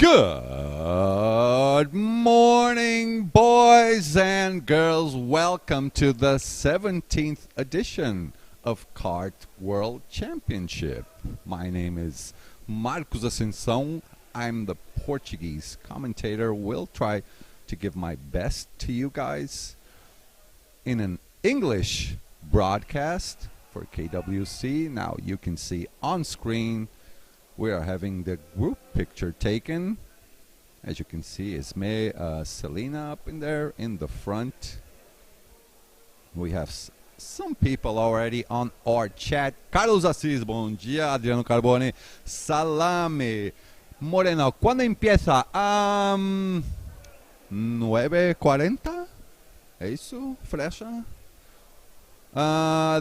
Good morning, boys and girls. Welcome to the 17th edition of Kart World Championship. My name is Marcos Ascensão. I'm the Portuguese commentator. We'll try to give my best to you guys in an English broadcast for KWC. Now you can see on screen we are having the group picture taken. As you can see, it's me, Selena up in there in the front. We have some people already on our chat. Carlos Assis, bom dia. Adriano Carbone, salame. Moreno, ¿cuándo empieza? 9:40. ¿Eso, Flecha?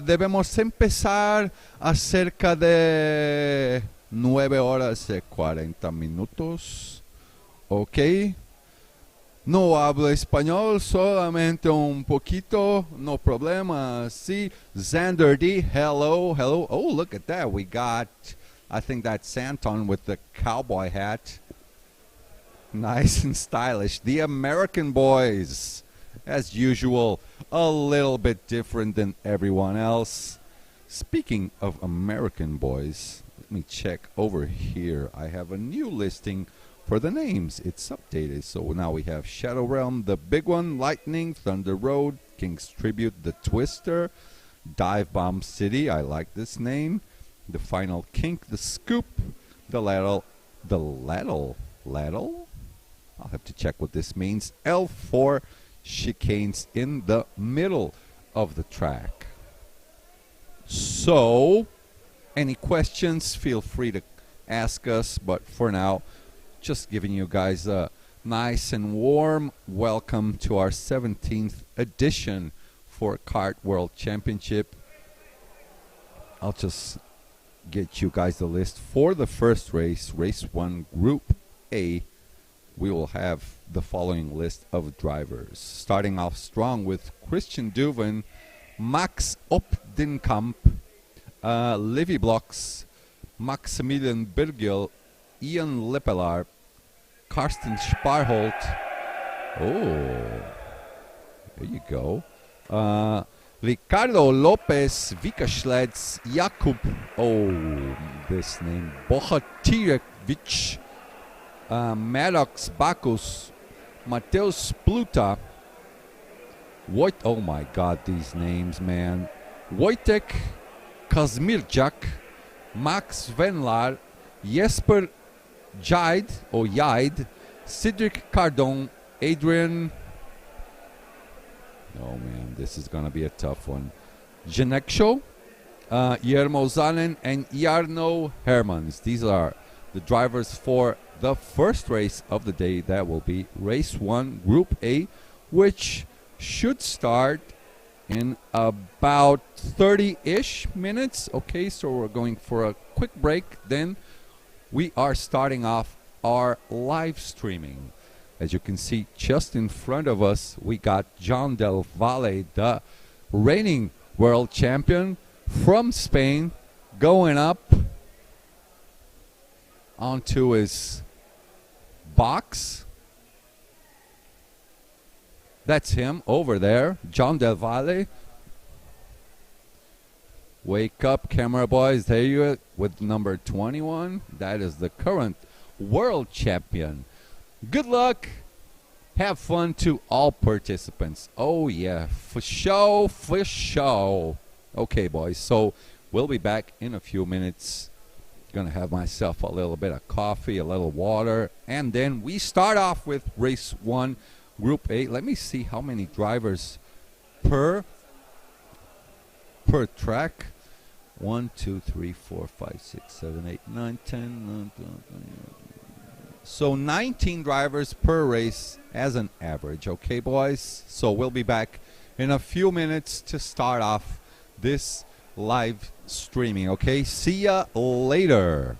Debemos empezar a cerca de 9 horas y 40 minutos. Ok. No hablo español, solamente un poquito. No problema. Sí. Xander D, hello, hello. Oh, look at that. We got, I think that's Anton with the cowboy hat. Nice and stylish. The American boys, as usual, a little bit different than everyone else. Speaking of American boys, let me check over here. I have a new listing for the names. It's updated. So now we have Shadow Realm, the big one, Lightning, Thunder Road, King's Tribute, the Twister, Dive Bomb City. I like this name. The Final Kink, the Scoop, the Ladle. I'll have to check what this means. L4 chicanes in the middle of the track. So, any questions, feel free to ask us. But for now, just giving you guys a nice and warm welcome to our 17th edition for Kart World Championship. I'll just get you guys the list for the first race, Race 1, Group A. We will have the following list of drivers. Starting off strong with Christian Duven, Max Opdenkamp, Livy Blocks, Maximilian Birgel, Ian Leppelar, Karsten Sparholt. Oh, there you go. Ricardo Lopez, Vika Schletz, Jakub, oh, this name, Bohatirevich, Maddox Bacchus, Mateus Pluta, oh my God, these names, man. Wojtek Kazmirczak, Max Venlar, Jesper Jaid, Cedric Cardon, Adrian. Oh man, this is gonna be a tough one. Janeksho, Yermo Zanen, and Jarno Hermans. These are the drivers for the first race of the day. That will be Race 1, Group A, which should start in about 30-ish minutes. Okay, so we're going for a quick break. Then we are starting off our live streaming. As you can see, just in front of us, we got John Del Valle, the reigning world champion from Spain, going up onto his box. That's him over there, John Del Valle. Wake up, camera boys. There you are with number 21. That is the current world champion. Good luck. Have fun to all participants. Oh, yeah, for show, for show. Okay, boys, so we'll be back in a few minutes. Gonna have myself a little bit of coffee, a little water, and then we start off with Race 1, Group A. Let me see how many drivers per track. 1, 2, 3, 4, 5, 6, 7, 8, 9, 10. So 19 drivers per race as an average. Okay, boys? So we'll be back in a few minutes to start off this live streaming. Okay, see ya later.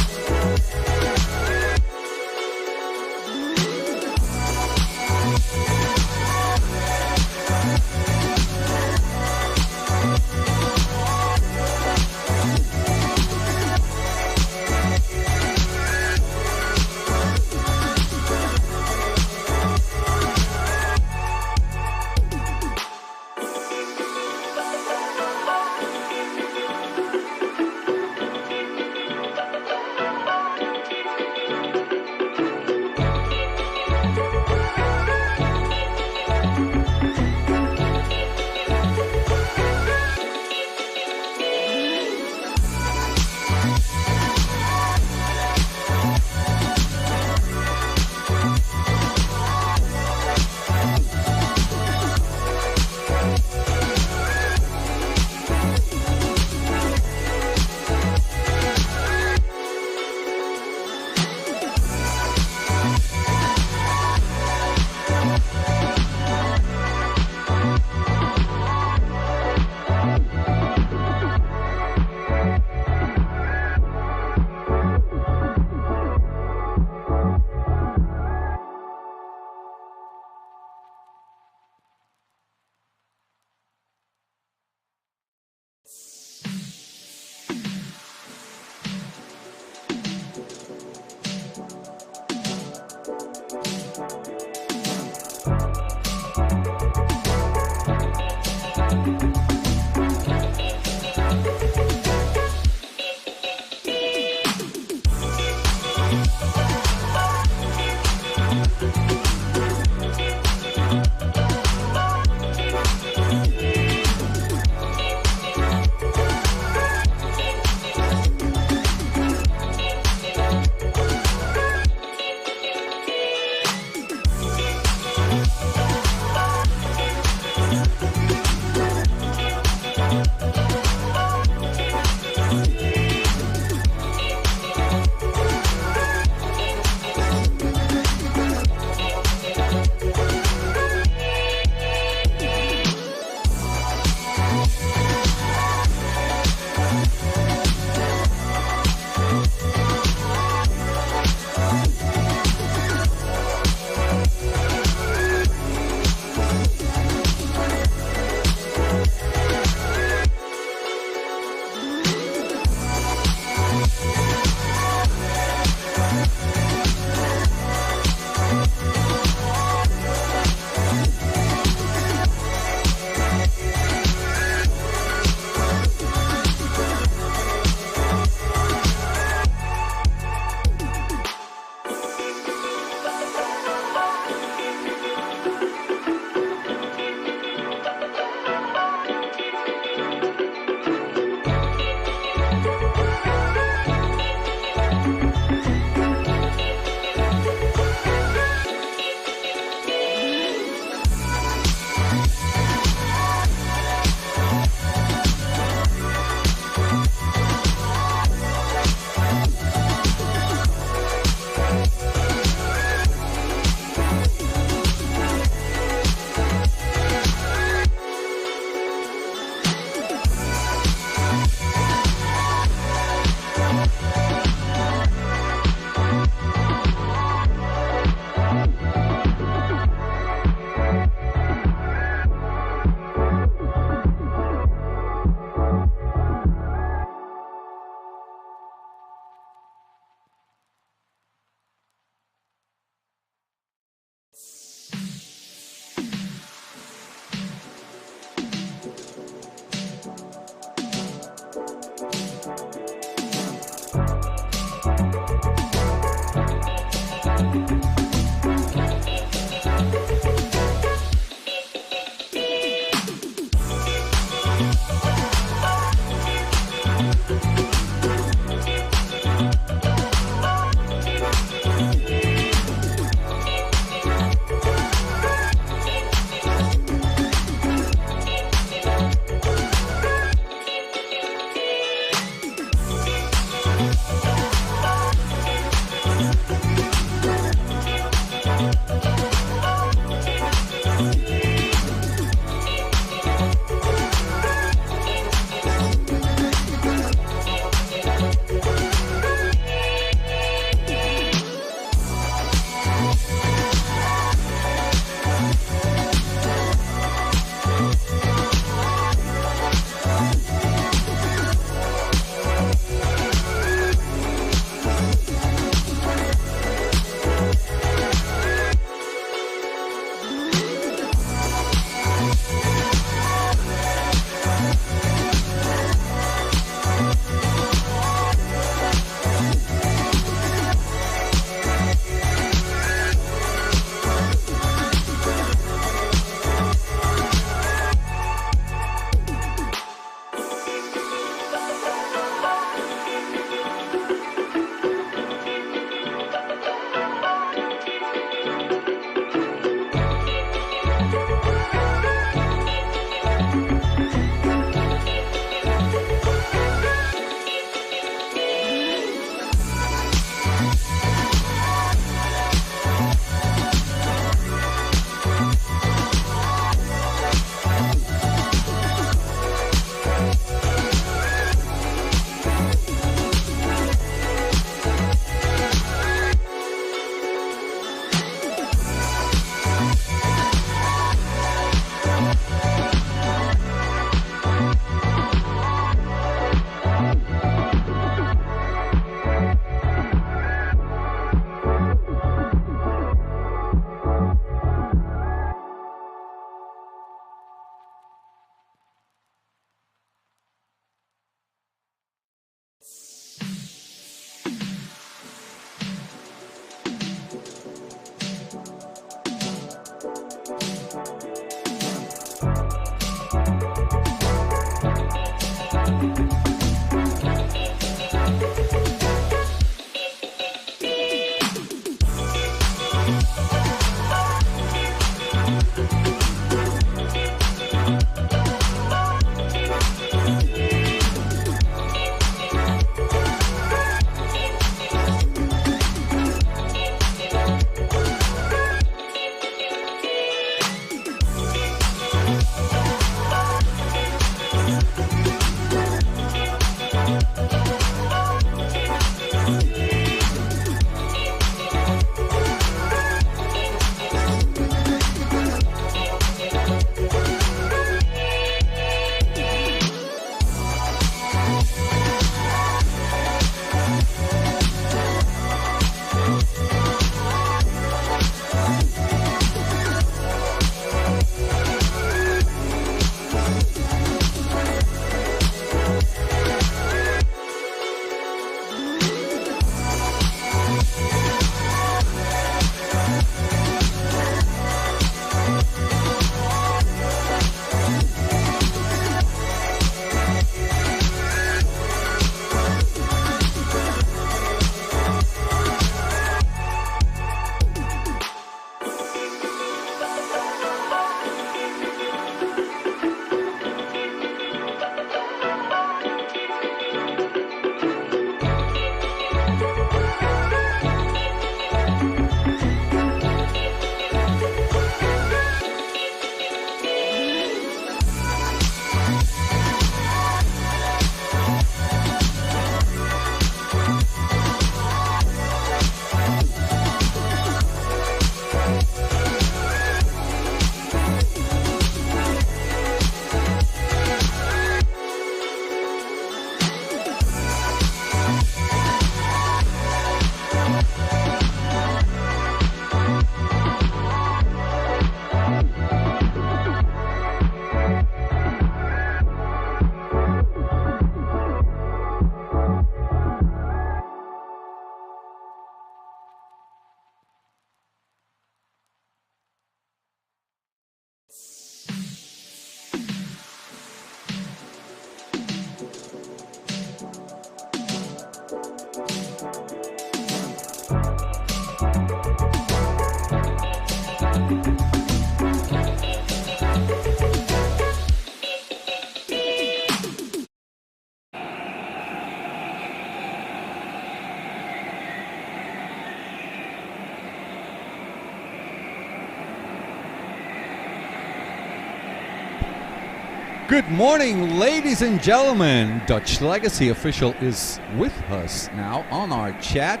Good morning, ladies and gentlemen. Dutch Legacy Official is with us now on our chat.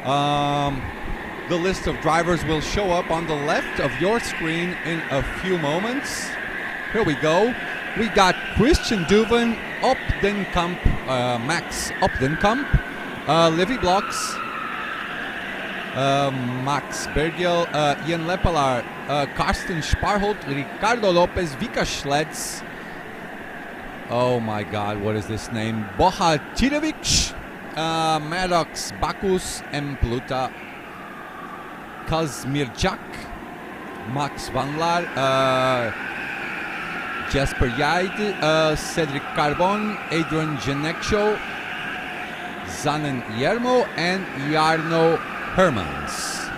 The list of drivers will show up on the left of your screen in a few moments. Here we go. We got Christian Duven, Opdenkamp, Max Opdenkamp, Livy Blocks, Max Bergiel, Ian Lepelaar, Karsten Sparholt, Ricardo Lopez, Vika Schledz. Oh my God, what is this name? Boha Tirovic, Maddox Bakus, M. Pluta, Kazmirjak, Max Van Laar, Jasper Jaid, Cedric Carbon, Adrian Geneksho, Zanen Yermo, and Jarno Hermans.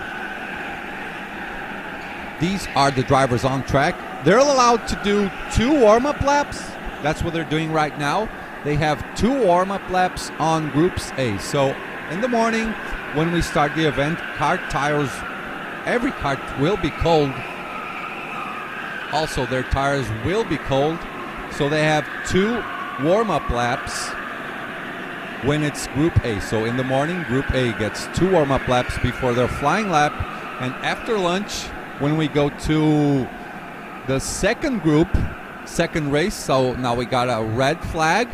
These are the drivers on track. They're allowed to do 2 warm-up laps. That's what they're doing right now. They have 2 warm-up laps on Groups A. So in the morning, when we start the event, kart tires, every kart will be cold. Also, their tires will be cold. So they have 2 warm-up laps when it's Group A. So in the morning, Group A gets 2 warm-up laps before their flying lap. And after lunch, when we go to the second group, second race, so now we got a red flag.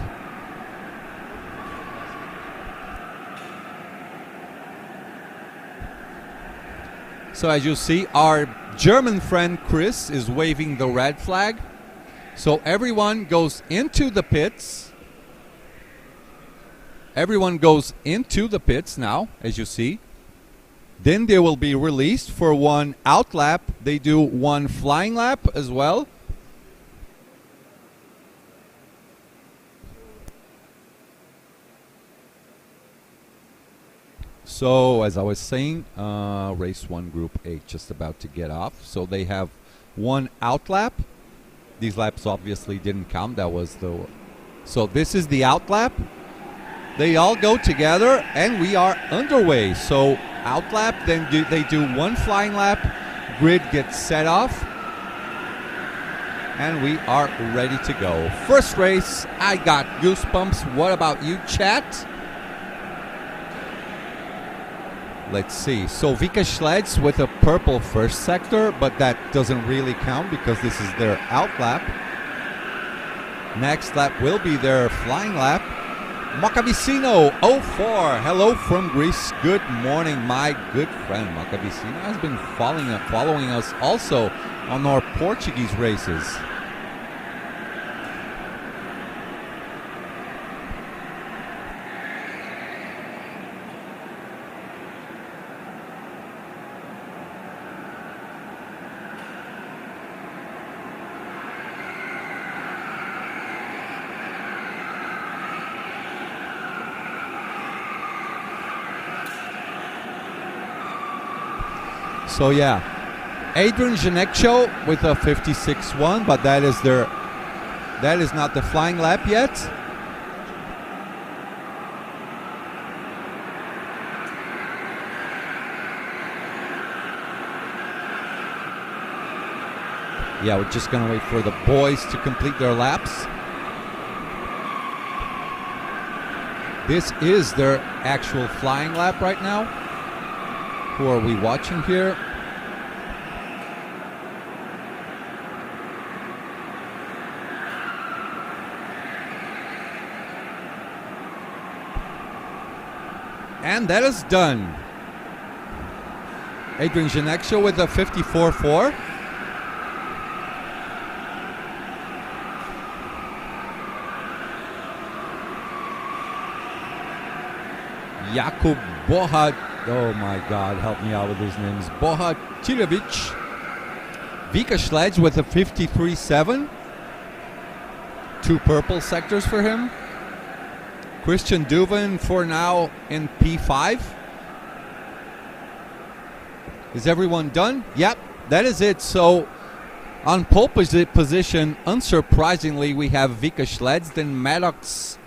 So as you see, our German friend Chris is waving the red flag. So everyone goes into the pits. Everyone goes into the pits now, as you see. Then they will be released for 1 out lap. They do 1 flying lap as well. So, as I was saying, race 1, Group A, just about to get off. So they have 1 out lap. These laps obviously didn't count. That was the... So this is the out lap. They all go together, and we are underway. So out lap, then they do 1 flying lap. Grid gets set off. And we are ready to go. First race, I got goosebumps. What about you, chat? Let's see. So Vika Schledz with a purple first sector, but that doesn't really count because this is their out lap. Next lap will be their flying lap. Macabicino 04. Hello from Greece. Good morning, my good friend. Macabicino has been following us also on our Portuguese races. So yeah, Adrian Geneksho with a 56-1, but that is not the flying lap yet. Yeah, we're just gonna wait for the boys to complete their laps. This is their actual flying lap right now. Who are we watching here? And that is done. Adrian Geneksho with a 54-4. Jakub Bohat. Oh my God, help me out with these names. Boha Tirovic. Vika Schledz with a 53-7. 2 purple sectors for him. Christian Duven for now in P5. Is everyone done? Yep, that is it. So on pole position, unsurprisingly, we have Vika Schledz, then Maddox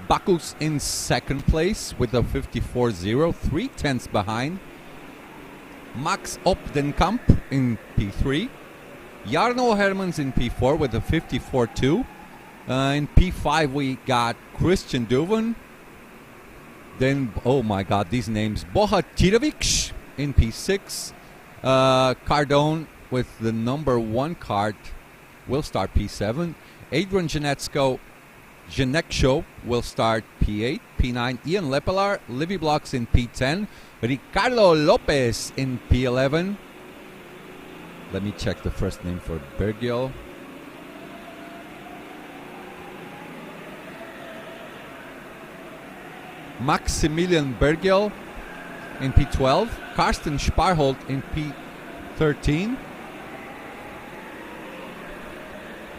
Bakus in second place with a 54-0, 3/10 behind. Max Opdenkamp in P3. Jarno Hermans in P4 with a 54-2. In P5 we got Christian Duven. Then, oh my God, these names. Bohatirovic in P6. Cardone with the number 1 card will start P7. Adrian Janetsko will start P8. P9, Ian Lepelar. Livy Blocks in P10. Ricardo Lopez in P11. Let me check the first name for Bergiel. Maximilian Bergiel in P12. Karsten Sparholt in P13.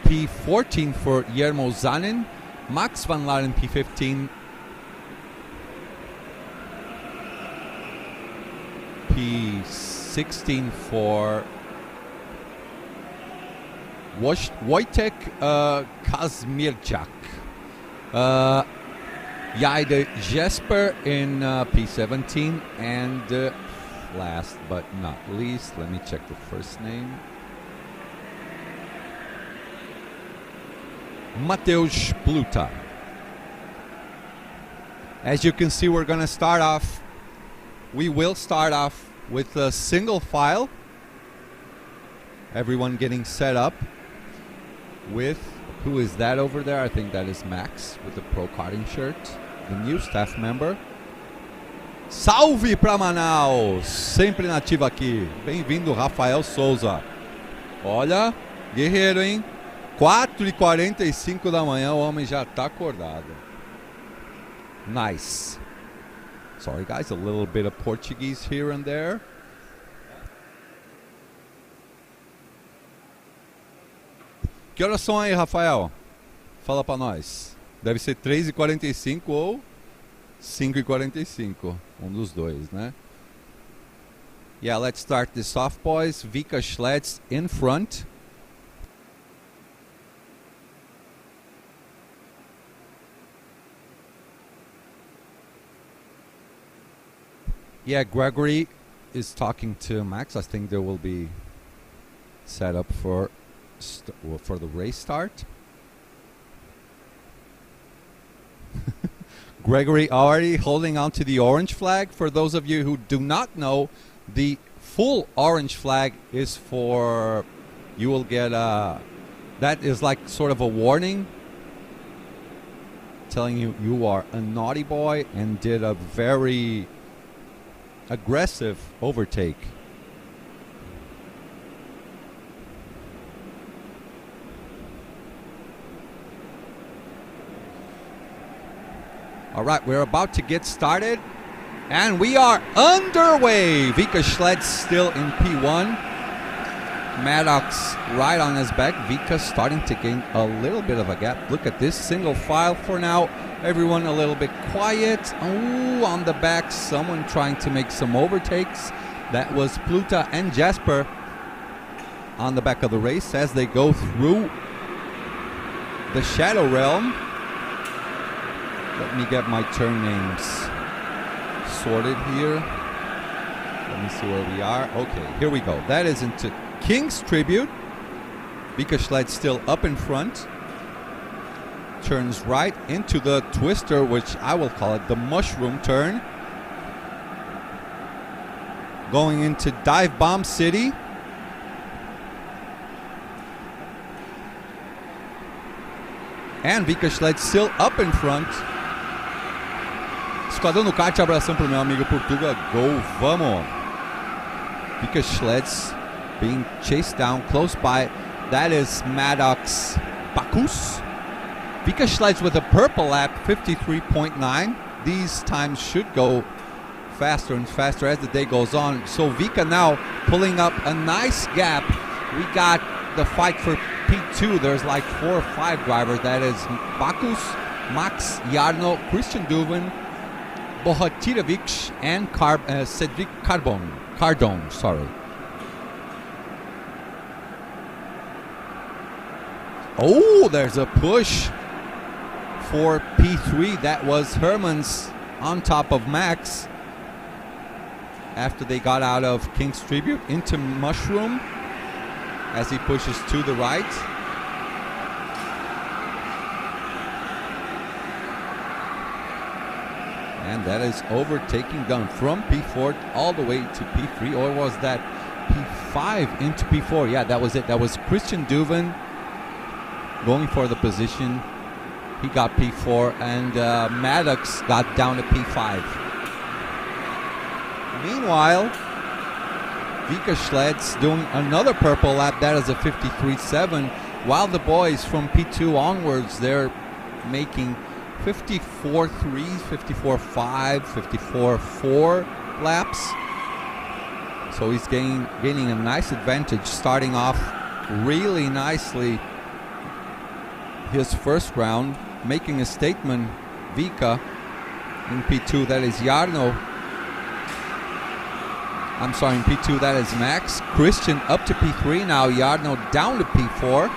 P14 for Yermo Zanin. Max van Laren P15. P16 for Wojtek Kazmierczak. Jaide Jesper in P17. And last but not least, let me check the first name. Mateusz Pluta. As you can see, we're going to start off. We will start off with a single file. Everyone getting set up with, who is that over there? I think that is Max with the Pro Karting shirt, the new staff member. Salve pra Manaus! Sempre nativo aqui. Bem-vindo, Rafael Souza. Olha, guerreiro, hein? 4h45 da manhã, o homem já tá acordado. Nice. Sorry guys, a little bit of Portuguese here and there. Que horas são aí, Rafael? Fala pra nós. Deve ser 3h45 ou 5h45. Um dos dois, né? Yeah, let's start this off, boys. Vika Schletz in front. Yeah, Gregory is talking to Max. I think there will be set up for the race start. Gregory already holding on to the orange flag. For those of you who do not know, the full orange flag is for, you will get that is like sort of a warning telling you you are a naughty boy and did a very aggressive overtake. All right, we're about to get started, and we are underway. Vika Schletz still in P1. Maddox right on his back. Vika starting to gain a little bit of a gap. Look at this single file for now. Everyone a little bit quiet. Ooh, on the back, someone trying to make some overtakes. That was Pluta and Jasper on the back of the race as they go through the Shadow Realm. Let me get my turn names sorted here. Let me see where we are. Okay, here we go. That is into King's Tribute. Vika Schletz still up in front. Turns right into the twister, which I will call it the mushroom turn. Going into Dive Bomb City. And Vika Schletz still up in front. Esquadrão do Kart, abração pro meu amigo Portuga. Go, vamos! Vika Schletz being chased down close by. That is Maddox Bacchus. Vika Schletz with a purple lap, 53.9. These times should go faster and faster as the day goes on. So Vika now pulling up a nice gap. We got the fight for P2. There's like 4 or 5 drivers. That is Bacchus, Max, Jarno, Christian Duven, Bohatirovic, and Cedric Cardone, sorry. Oh, there's a push for P3. That was Herman's on top of Max after they got out of King's Tribute into Mushroom as he pushes to the right. And that is overtaking done from P4 all the way to P3, or was that P5 into P4? Yeah, that was it. That was Christian Duven going for the position. He got P4, and Maddox got down to P5. Meanwhile, Vika Schledz doing another purple lap. That is a 53.7, while the boys from P2 onwards, they're making 54.3, 54.5, 54.4 laps. So he's gaining a nice advantage, starting off really nicely his first round, making a statement. Vika in P2, that is Jarno. I'm sorry, in P2 that is Max. Christian up to P3 now, Jarno down to P4.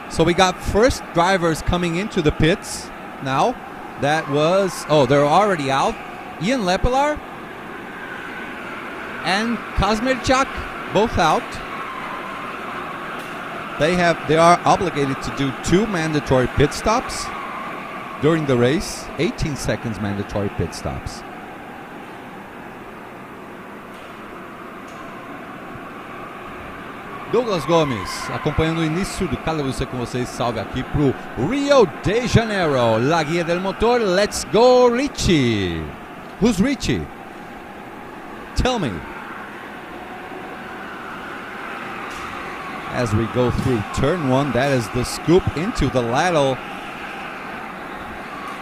So we got first drivers coming into the pits now. That was, they're already out. Ian Lepelar and Kazmirchak, both out. They are obligated to do 2 mandatory pit stops during the race. 18 seconds mandatory pit stops. Douglas Gomes, acompanhando o início do Cada Você com vocês, salve aqui pro Rio de Janeiro. La Guia del Motor, let's go Richie. Who's Richie? Tell me. As we go through turn 1, that is the scoop into the ladle.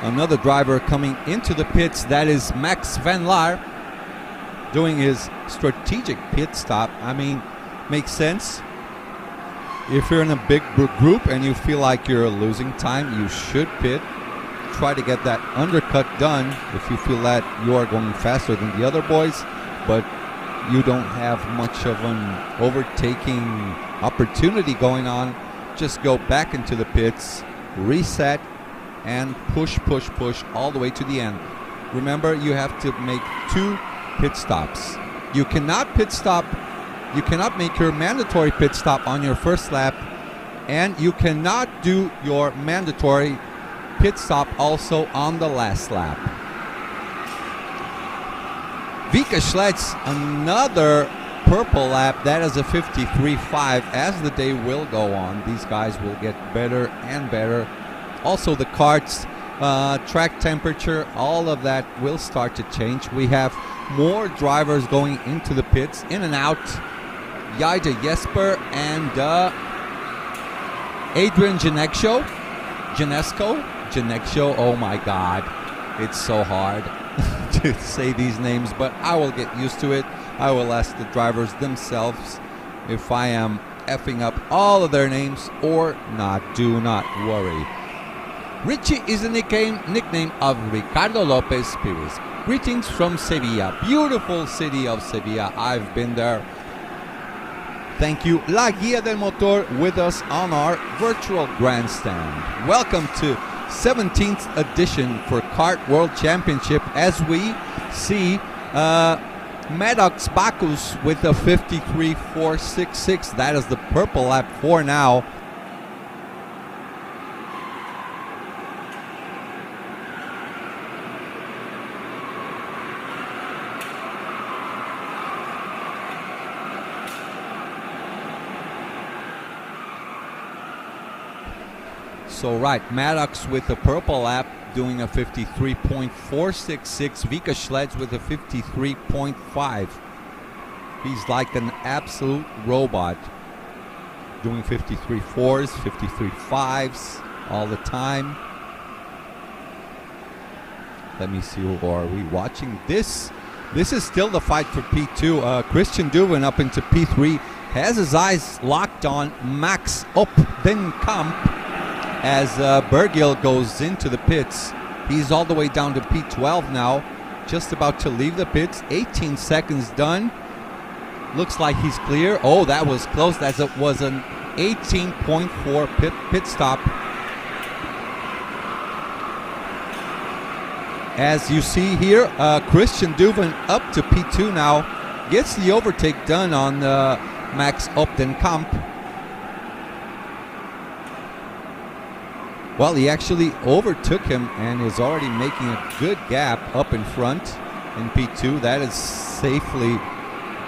Another driver coming into the pits, that is Max Van Laar, doing his strategic pit stop. I mean, makes sense. If you're in a big group and you feel like you're losing time, you should pit. Try to get that undercut done if you feel that you are going faster than the other boys, but you don't have much of an overtaking opportunity going on. Just go back into the pits, reset, and push all the way to the end. Remember, you have to make 2 pit stops. You cannot pit stop. You cannot make your mandatory pit stop on your first lap, and you cannot do your mandatory pit stop also on the last lap. Vika Schledz, another purple lap. That is a 53.5. As the day will go on, these guys will get better and better. Also the karts, track temperature, all of that will start to change. We have more drivers going into the pits, in and out. Jaja Jesper and Adrian Janesco. Oh my God, it's so hard to say these names, but I will get used to it. I will ask the drivers themselves if I am effing up all of their names or not. Do not worry. Richie is the nickname of Ricardo Lopez Pires. Greetings from Sevilla, beautiful city of Sevilla. I've been there. Thank you, La Guia del Motor, with us on our virtual grandstand. Welcome to 17th edition for Kart World Championship, as we see Maddox Bacchus with a 53.466. That is the purple lap for now. So right, Maddox with the purple lap doing a 53.466. Vika Schledz with a 53.5. He's like an absolute robot, doing 53.4s, 53.5s all the time. Let me see, who are we watching? This is still the fight for P2. Christian Duven up into P3 has his eyes locked on Max Opdenkamp as Bergil goes into the pits. He's all the way down to P12 now, just about to leave the pits. 18 seconds done. Looks like he's clear. Oh, that was close. That was an 18.4 pit stop. As you see here, Christian Duven up to P2 now, gets the overtake done on Max Opdenkamp. Well, he actually overtook him and is already making a good gap up in front in P2. That is safely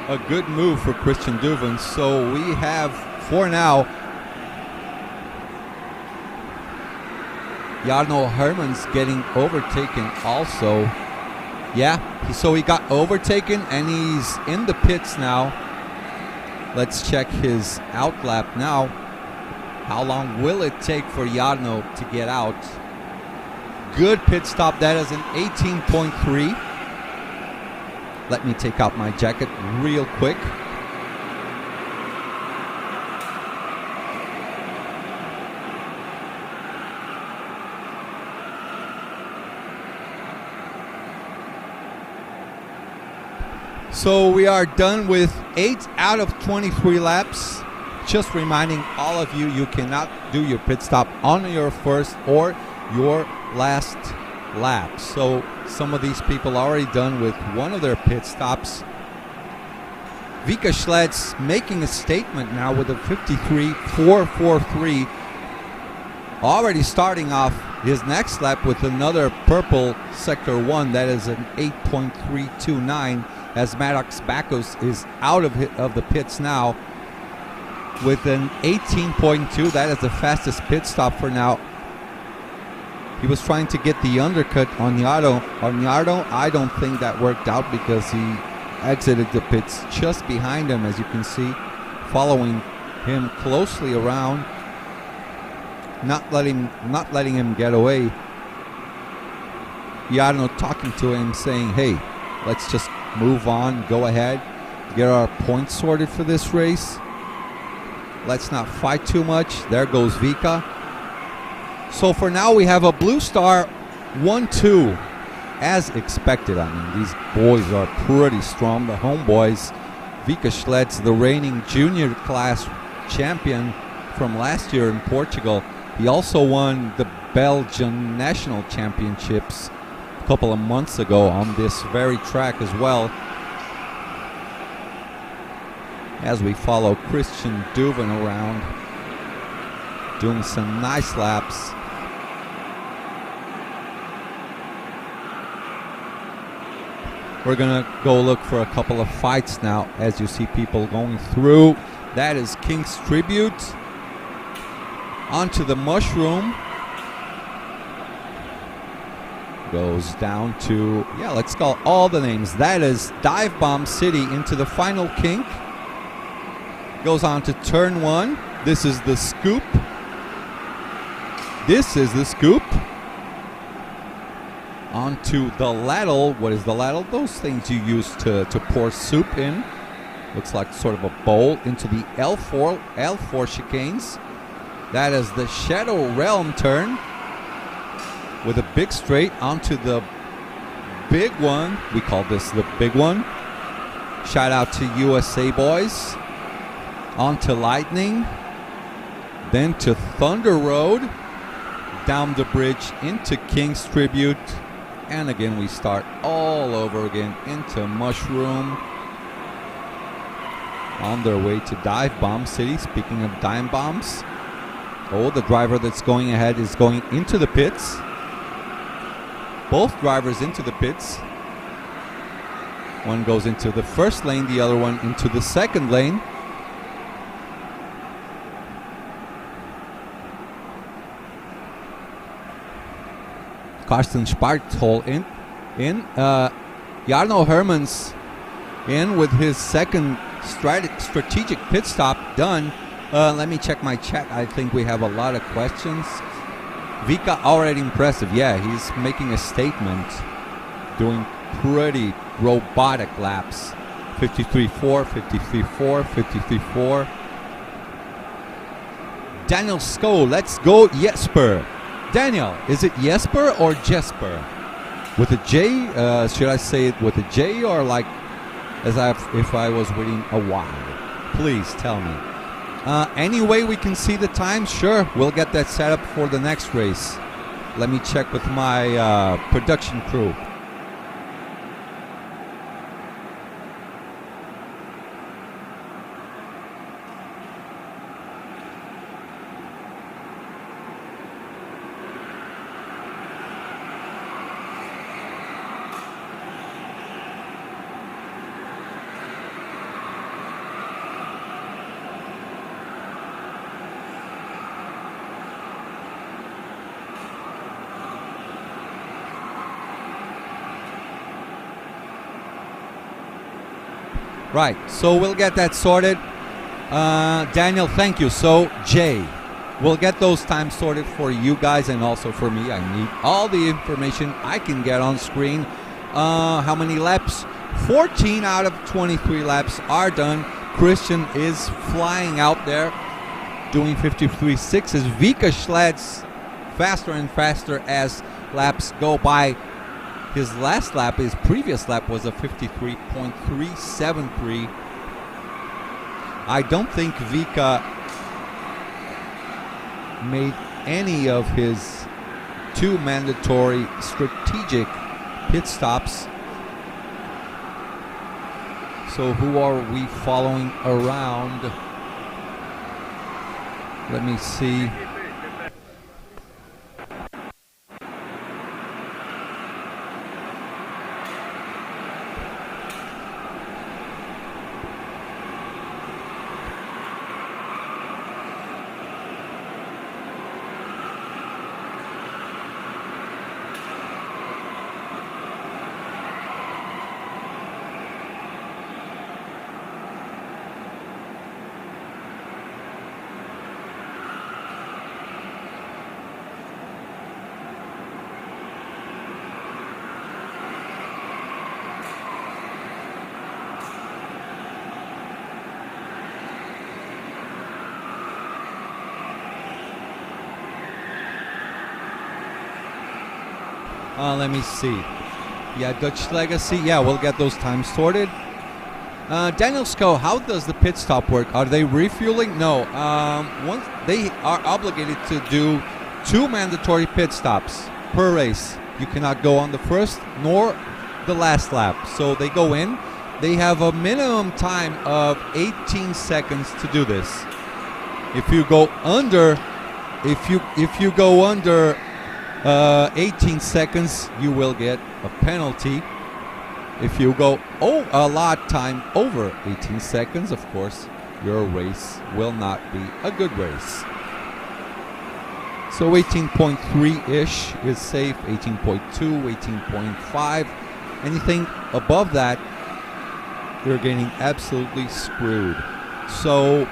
a good move for Christian Duven. So we have, for now, Jarno Hermans getting overtaken also. Yeah, so he got overtaken and he's in the pits now. Let's check his out lap now. How long will it take for Jarno to get out? Good pit stop. That is an 18.3. Let me take out my jacket real quick. So we are done with 8 out of 23 laps. Just reminding all of you, you cannot do your pit stop on your first or your last lap. So some of these people are already done with one of their pit stops. Vika Schledz making a statement now with a 53.443. Already starting off his next lap with another purple Sector 1. That is an 8.329 as Maddox Backus is out of the pits now with an 18.2. That is the fastest pit stop for now. He was trying to get the undercut on Jarno. I don't think that worked out because he exited the pits just behind him, as you can see, following him closely around, not letting him get away. Jarno talking to him, saying, "Hey, let's just move on, go ahead, get our points sorted for this race. Let's not fight too much." There goes Vika. So for now we have a blue star 1-2 as expected. I mean, these boys are pretty strong, the homeboys. Vika Schledz, the reigning junior class champion from last year in Portugal. He also won the Belgian national championships a couple of months ago on this very track as well. As we follow Christian Duven around, doing some nice laps. We're gonna go look for a couple of fights now as you see people going through. That is King's Tribute. Onto the Mushroom. Goes down to, yeah, let's call all the names. That is Dive Bomb City into the final kink. Goes on to turn 1. This is the scoop. This is the scoop. Onto the ladle. What is the ladle? Those things you use to pour soup in. Looks like sort of a bowl. Into the L4 chicanes. That is the Shadow Realm turn. With a big straight onto the big one. We call this the big one. Shout out to USA boys. Onto Lightning. Then to Thunder Road. Down the bridge into King's Tribute. And again we start all over again into Mushroom. On their way to Dive Bomb City. Speaking of dive bombs. Oh, the driver that's going ahead is going into the pits. Both drivers into the pits. One goes into the first lane, the other one into the second lane. Karsten Sparthol in. Jarno Hermans in with his second strategic pit stop done. Let me check my chat. I think we have a lot of questions. Vika already impressive. Yeah, he's making a statement. Doing pretty robotic laps. 53.4, 53.4, 53.4. Daniel Sko, let's go Jesper. Daniel, is it Jesper or Jesper? With a J? Should I say it with a J or like if I was waiting a while? Please tell me. Any way we can see the time? Sure, we'll get that set up for the next race. Let me check with my production crew. Right, so we'll get that sorted. Daniel, thank you. So, Jay, we'll get those times sorted for you guys and also for me. I need all the information I can get on screen. How many laps? 14 out of 23 laps are done. Christian is flying out there, doing 53.6s. Vika Schleds faster and faster as laps go by. His last lap, his previous lap, was a 53.373. I don't think Vika made any of his 2 mandatory strategic pit stops. So who are we following around? Let me see. Let me see. Yeah, Dutch Legacy. Yeah, we'll get those times sorted. Daniel Sco, how does the pit stop work? Are they refueling? No. Once they are obligated to do 2 mandatory pit stops per race. You cannot go on the first nor the last lap. So they go in. They have a minimum time of 18 seconds to do this. If you go under, if you go under 18 seconds, you will get a penalty. If you go a lot time over 18 seconds, of course, your race will not be a good race. So 18.3-ish is safe, 18.2, 18.5. Anything above that, you're getting absolutely screwed. So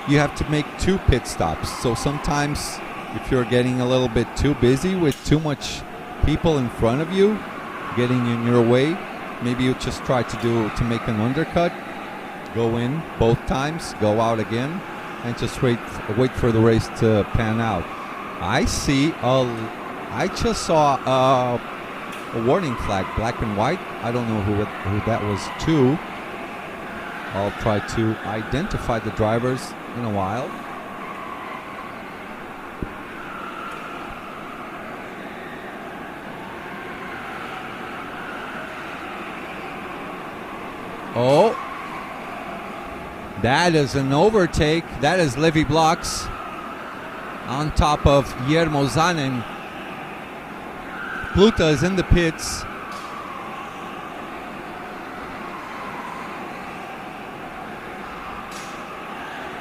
you have to make 2 pit stops. So sometimes if you're getting a little bit too busy with too much people in front of you getting in your way, maybe you just try to make an undercut, go in both times, go out again, and just wait for the race to pan out. I just saw a warning flag, black and white. I don't know who that was to. I'll try to identify the drivers in a while. Oh, that is an overtake. That is Levi Blocks on top of Guillermo Zanin. Pluta is in the pits.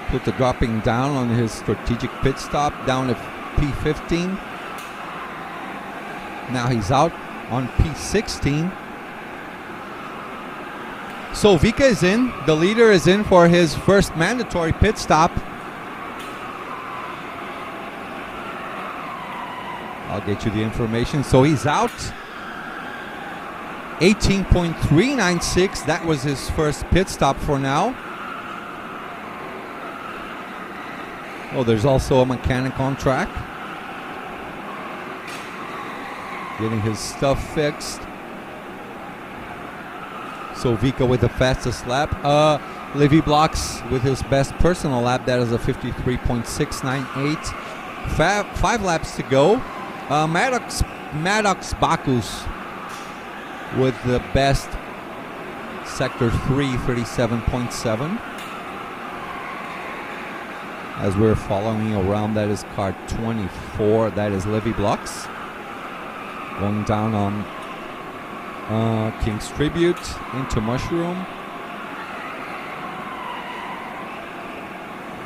Pluta dropping down on his strategic pit stop, down to P15. Now he's out on P16. So Vika is in. The leader is in for his first mandatory pit stop. I'll get you the information. So he's out. 18.396. That was his first pit stop for now. Oh, there's also a mechanic on track, getting his stuff fixed. So Vika with the fastest lap. Levi Blocks with his best personal lap. That is a 53.698. 5 laps to go. Maddox Bacchus with the best sector 3, 37.7. As we're following around, that is Kart 24. That is Levi Blocks going down on King's Tribute into Mushroom.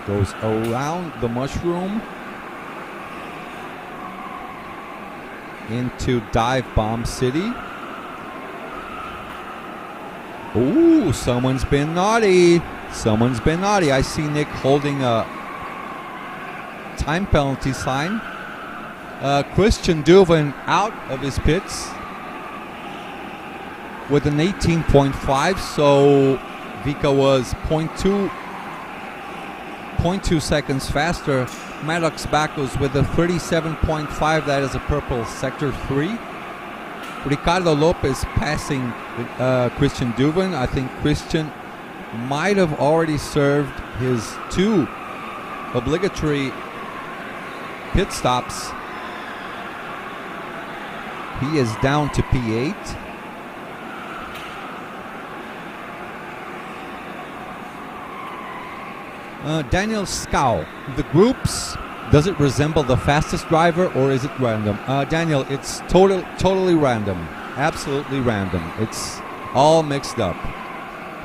Goes around the Mushroom into Dive Bomb City. Ooh, someone's been naughty. Someone's been naughty. I see Nick holding a time penalty sign. Christian Duvin out of his pits with an 18.5. So Vika was 0.2 seconds faster. Maddox Bacos with a 37.5. That is a purple sector 3. Ricardo Lopez passing Christian Duvin. I think Christian might have already served his 2 obligatory pit stops. He is down to P8. Daniel Scow, the groups, does it resemble the fastest driver or is it random? Daniel, it's totally random. Absolutely random. It's all mixed up.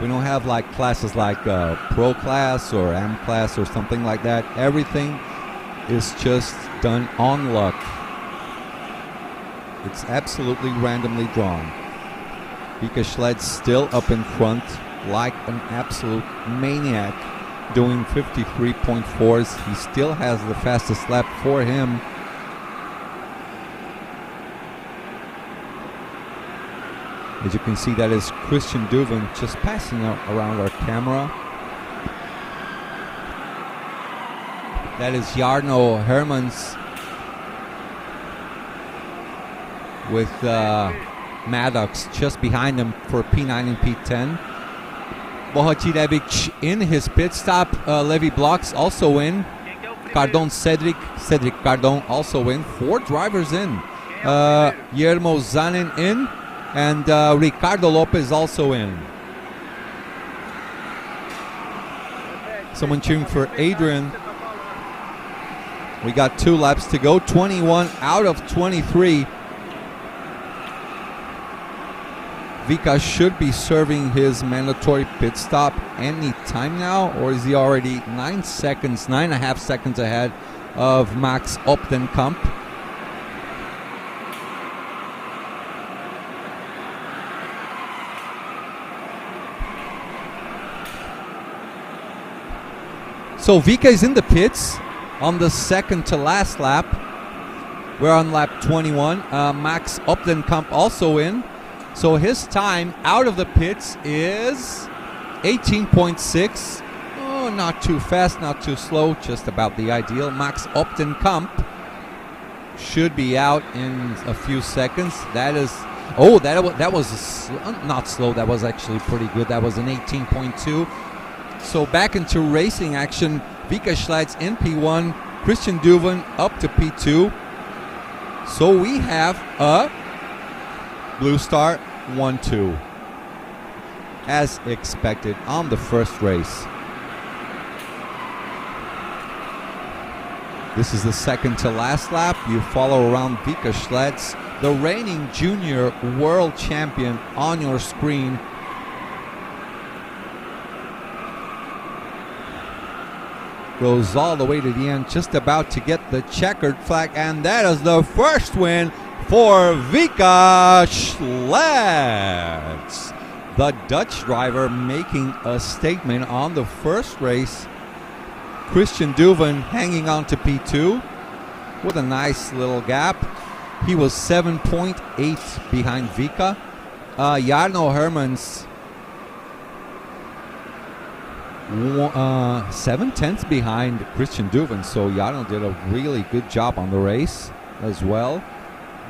We don't have like classes like Pro Class or Am Class or something like that. Everything is just done on luck. It's absolutely randomly drawn. Vika Schled's still up in front like an absolute maniac, doing 53.4s. He still has the fastest lap for him. As you can see, that is Christian Duvin just passing around our camera. That is Jarno Hermans with Maddox just behind him for P9 and P10. Bohatirevic in his pit stop. Levi Blocks also in. Cardon Cedric Cardon also in. 4 drivers in. Guillermo Zanin in. And Ricardo Lopez also in. Someone cheering for Adrian. We got 2 laps to go. 21 out of 23. Vika should be serving his mandatory pit stop any time now, or is he already 9.5 seconds ahead of Max Optenkamp? So Vika is in the pits on the second to last lap. We're on lap 21. Max Optenkamp also in. So his time out of the pits is 18.6. Oh, not too fast, not too slow, just about the ideal. Max Optenkamp should be out in a few seconds. That is, oh, that was not slow. That was actually pretty good. That was an 18.2. So back into racing action. Vika Schleitz in P1, Christian Duvin up to P2. So we have a Blue Star 1-2 as expected on the first race. This is the second to last lap. You follow around Vika Schletz, the reigning junior world champion, on your screen. Goes all the way to the end, just about to get the checkered flag, and that is the first win for Vika Schletz. The Dutch driver making a statement on the first race. Christian Duvin hanging on to P2 with a nice little gap. He was 7.8 behind Vika. Jarno Hermans 7/10 behind Christian Duvin. So Jarno did a really good job on the race as well.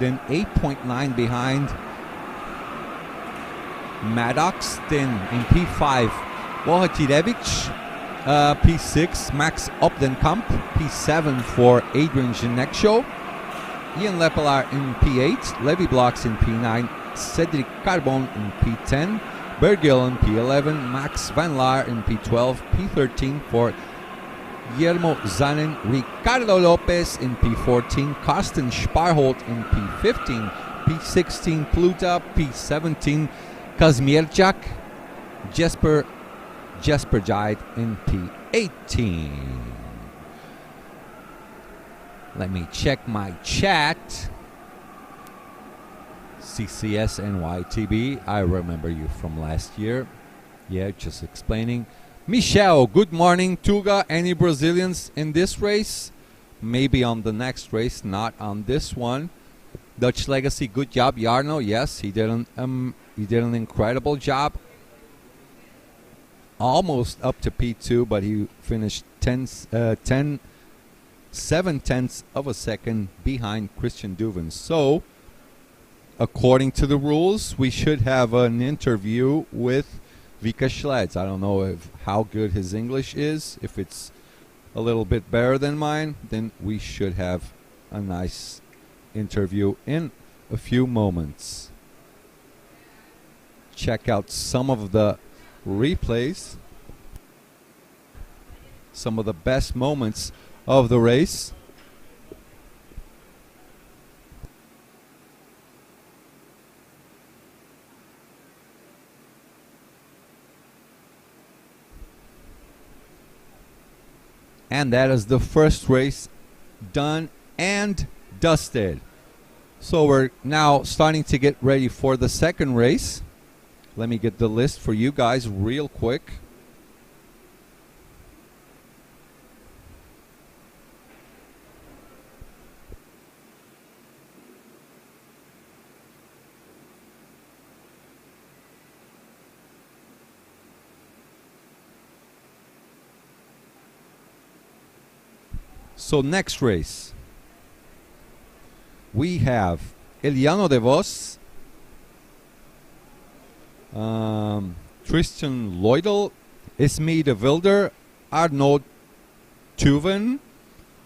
Then 8.9 behind Maddox. Then in P5, Bohatirevic. P6, Max Opdenkamp. P7 for Adrian Geneksho. Ian Lepelaar in P8. Levi Blocks in P9. Cedric Carbon in P10. Bergil in P11. Max Van Laar in P12. P13 for Guillermo Zanin. Ricardo Lopez in P14. Karsten Sparholt in P15. P16 Pluta. P17 Kazmierczak. Jesper Jide in P18. Let me check my chat. CCS NYTB. I remember you from last year. Yeah, just explaining. Michel, good morning. Tuga, any Brazilians in this race? Maybe on the next race, not on this one. Dutch Legacy, good job. Jarno, yes, he did an incredible job. Almost up to P2, but he finished 7/10 of a second behind Christian Duven. So, according to the rules, we should have an interview with Vika Schleds. I don't know how good his English is. If it's a little bit better than mine, then we should have a nice interview in a few moments. Check out some of the replays, some of the best moments of the race. And that is the first race done and dusted. So we're now starting to get ready for the second race. Let me get the list for you guys real quick. So next race, we have Eliano de Vos, Tristan Leudel, Ismi de Wilder, Arnaud Tuven,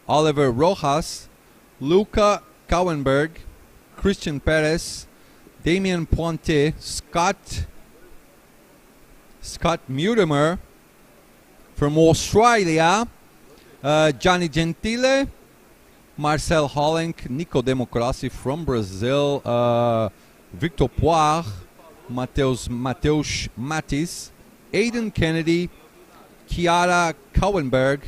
Oliver Rojas, Luca Cowenberg, Christian Perez, Damien Pointe, Scott Mutimer from Australia, Gianni Gentile, Marcel Hollink, Nico Democracy from Brazil, Victor Poire, Mateus Matis, Aidan Kennedy, Chiara Cowenberg,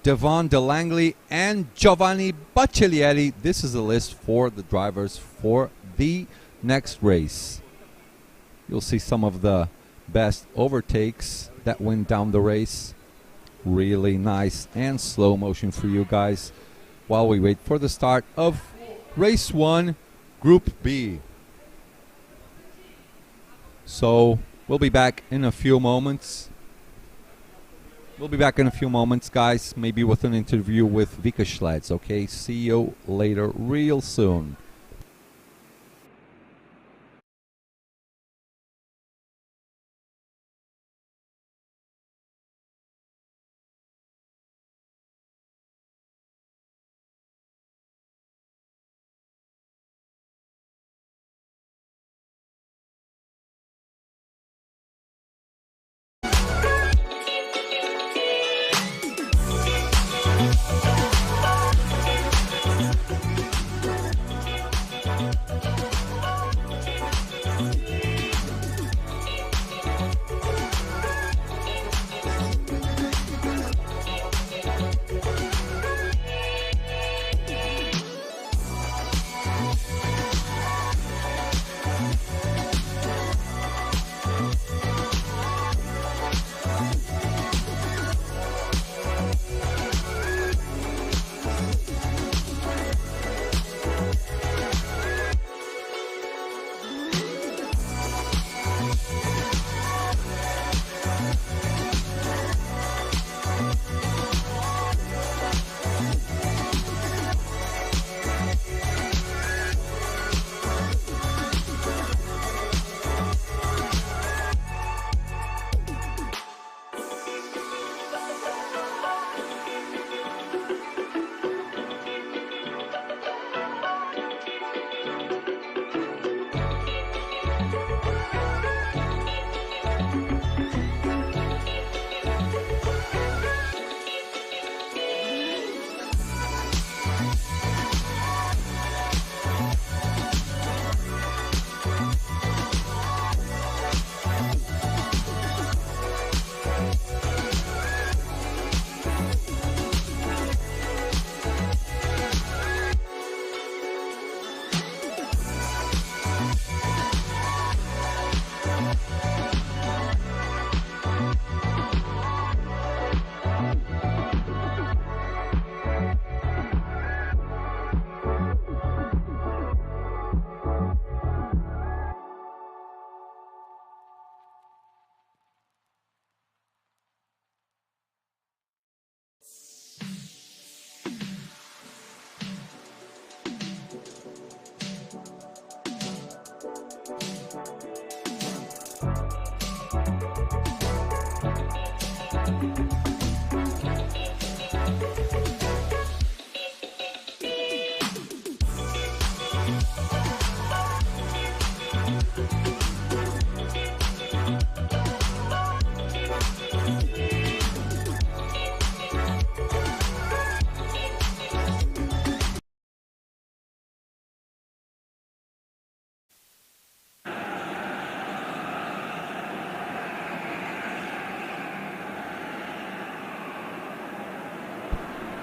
Devon DeLangley, and Giovanni Baccellieri. This is the list for the drivers for the next race. You'll see some of the best overtakes that went down the race. Really nice and slow motion for you guys while we wait for the start of race 1, Group B. So we'll be back in a few moments. Guys, maybe with an interview with Vika Schleds. Okay, see you later real soon.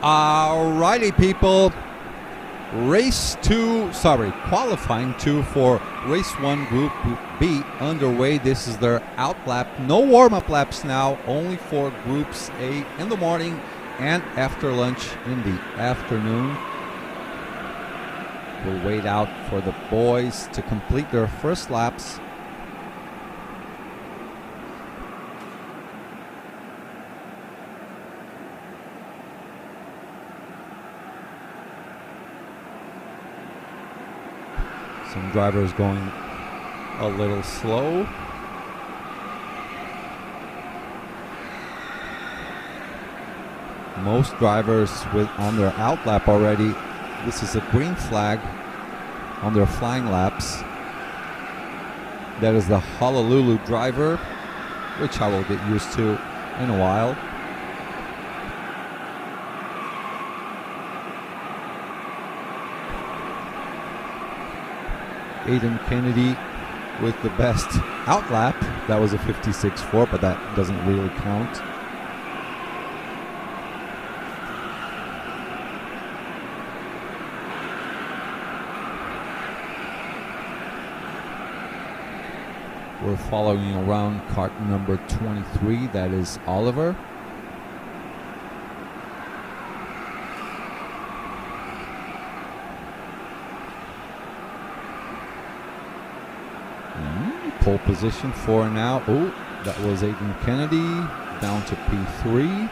Alrighty, people. Qualifying 2 for race 1 Group B underway. This is their out lap. No warm-up laps now, only for Groups A in the morning and after lunch in the afternoon. We'll wait out for the boys to complete their first laps. Some drivers going a little slow. Most drivers on their out lap already. This is a green flag on their flying laps. That is the Honolulu driver, which I will get used to in a while. Aiden Kennedy with the best out lap. That was a 56.4, but that doesn't really count. We're following around kart number 23. That is Oliver. Pole position for now. Oh, that was Aiden Kennedy down to P3.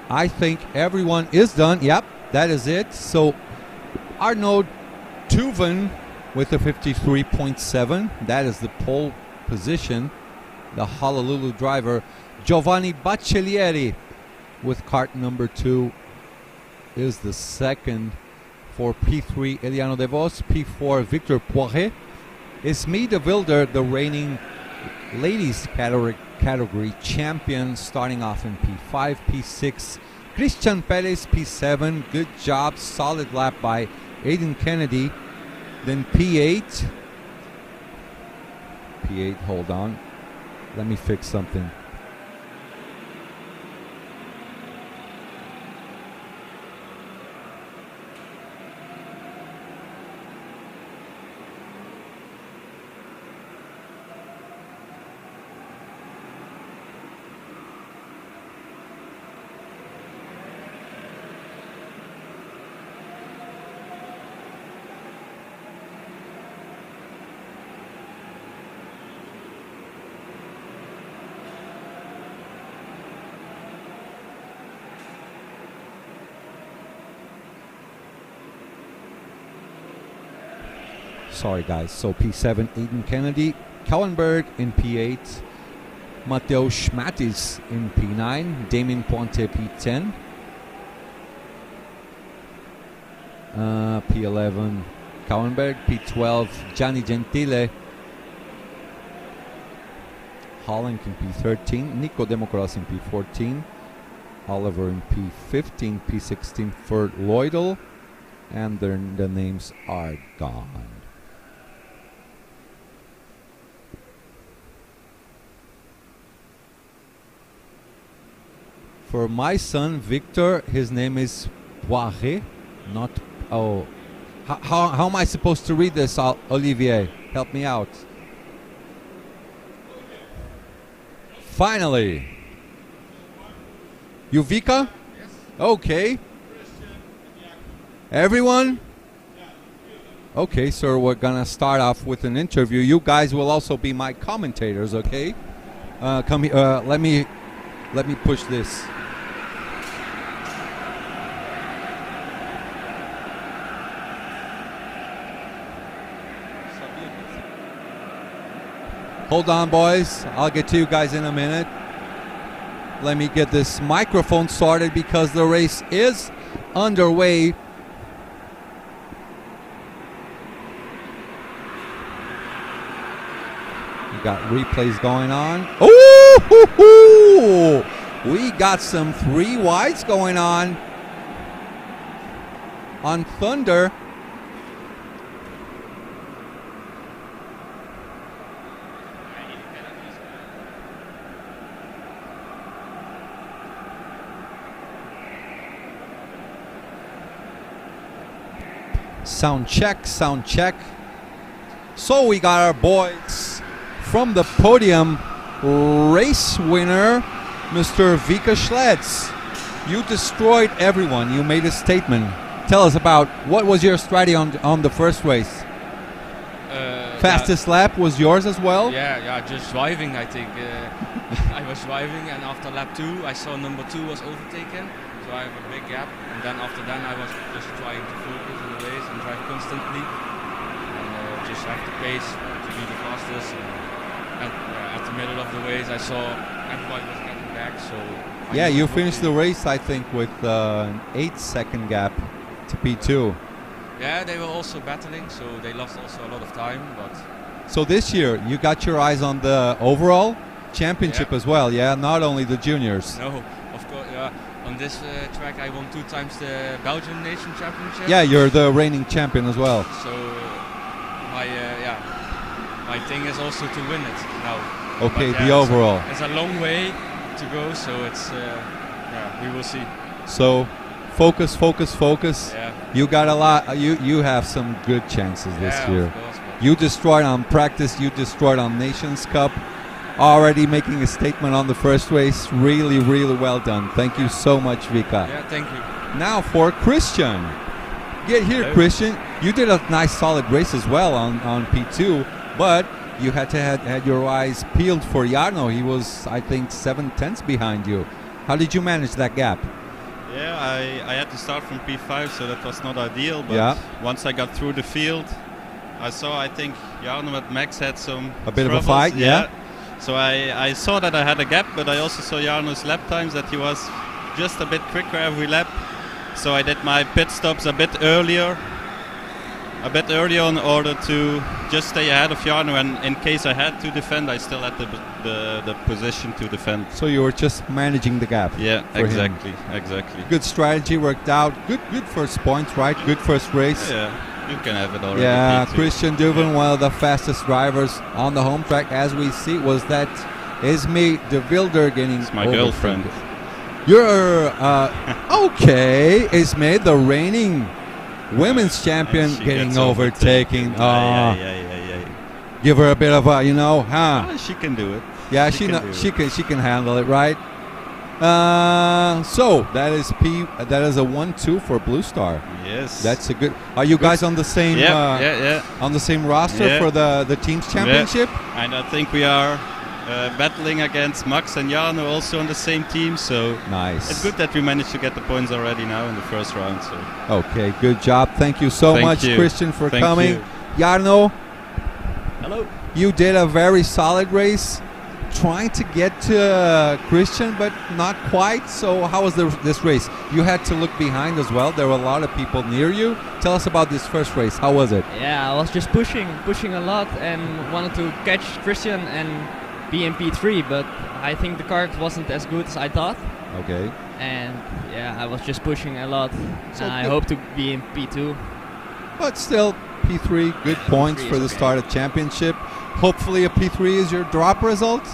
I think everyone is done. Yep, that is it. So Arnaud Tuven with a 53.7. That is the pole position. The Honolulu driver. Giovanni Baccellieri with kart number 2 is the second. For P3, Eliano De Vos. P4, Victor Poiret. Esme de Wilder, the reigning ladies category champion, starting off in P5. P6, Christian Perez. P7, good job, solid lap by Aiden Kennedy. Then P8, hold on. Let me fix something. Sorry, guys. So P7, Aiden Kennedy. Kallenberg in P8. Matteo Schmatis in P9. Damien Ponte, P10. P11, Kallenberg. P12, Gianni Gentile. Holland in P13. Nico Democros in P14. Oliver in P15. P16 for Lloydel. And the names are gone. For my son Victor, his name is Poiret, not. Oh, how am I supposed to read this, Olivier? Help me out. Finally, Yuvika. Yes. Okay. Everyone. Okay, so we're gonna start off with an interview. You guys will also be my commentators. Okay. Come here. Let me push this. Hold on, boys. I'll get to you guys in a minute. Let me get this microphone started because the race is underway. We got replays going on. Oh, we got some 3 wides going on. on Thunder. Sound check, sound check. So we got our boys from the podium. Race winner, Mr. Vika Schletz. You destroyed everyone. You made a statement. Tell us about what was your strategy on the first race. Fastest lap was yours as well? Yeah, just driving, I think. I was driving, and after lap 2, I saw number 2 was overtaken. So I have a big gap, and then after that I was just trying to focus on the race and drive constantly, and just have the pace to be the fastest. And at the middle of the race, I saw everybody was getting back. So yeah, you finished the race, I think, with an 8-second gap to P2. Yeah, they were also battling, so they lost also a lot of time. But so this year, you got your eyes on the overall championship as well, yeah, not only the juniors. No, of course. On this track, I won 2 times the Belgian Nation Championship. Yeah, you're the reigning champion as well. So my thing is also to win it now. Okay, the overall. It's a long way to go, so it's we will see. So focus. Yeah. You got a lot. You have some good chances this year. Of course, you destroyed on practice. You destroyed on Nations Cup. Already making a statement on the first race. Really, really well done. Thank you so much, Vika. Yeah, thank you. Now for Christian. Get here, Hello. Christian. You did a nice solid race as well on P2, but you had to had your eyes peeled for Jarno. He was, I think, 7/10 behind you. How did you manage that gap? Yeah, I had to start from P5, so that was not ideal. But once I got through the field, I saw, I think, Jarno and Max had a bit troubles. of a fight, yeah. So I saw that I had a gap, but I also saw Jarno's lap times, that he was just a bit quicker every lap. So I did my pit stops a bit earlier in order to just stay ahead of Jarno, and in case I had to defend, I still had the position to defend. So you were just managing the gap. Yeah, exactly. Exactly. Good strategy, worked out. Good first points, right? Good first race. Yeah, you can have it already. Yeah, P2. Christian Duven, one of the fastest drivers on the home track, as we see, was that Esme de Wilder getting It's my girlfriend. You're okay, Esme, the reigning women's champion, She getting gets overtaken. Yeah. Give her a bit of a, huh? She can do it. Yeah, She can do she can handle it, right? So that is a 1-2 for Blue Star. Yes. That's a good. Are you guys on the same? Yeah. On the same roster for the teams championship? Yeah. And I think we are battling against Max and Jarno also on the same team. So nice. it's good that we managed to get the points already now in the first round. So okay, good job. Thank you so much, Christian, for coming. You. Jarno, hello. You did a very solid race, trying to get to Christian, but not quite. So how was this race? You had to look behind as well. There were a lot of people near you. Tell us about this first race. How was it? Yeah, I was just pushing a lot and wanted to catch Christian and be in P3, but I think the kart wasn't as good as I thought. Okay. And yeah, I was just pushing a lot. So and I hope to be in P2. But still, P3, good points for the start of championship. Hopefully a P3 is your drop result?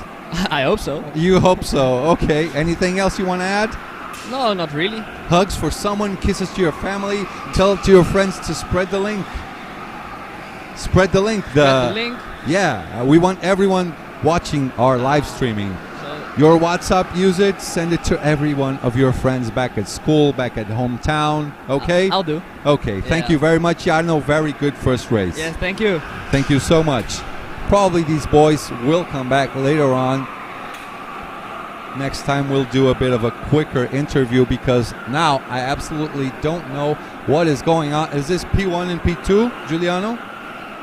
I hope so. You hope so. Okay. Anything else you want to add? No, not really. Hugs for someone, kisses to your family. Tell it to your friends to spread the link. Spread the link. Spread the link. Yeah, we want everyone watching our live streaming. Your WhatsApp, use it. Send it to every one of your friends back at school, back at hometown. Okay? I'll do. Okay. Thank you very much, Jarno. Very good first race. Yes, thank you. Thank you so much. Probably these boys will come back later on. Next time we'll do a bit of a quicker interview because now I absolutely don't know what is going on. Is this P1 and P2, Giuliano?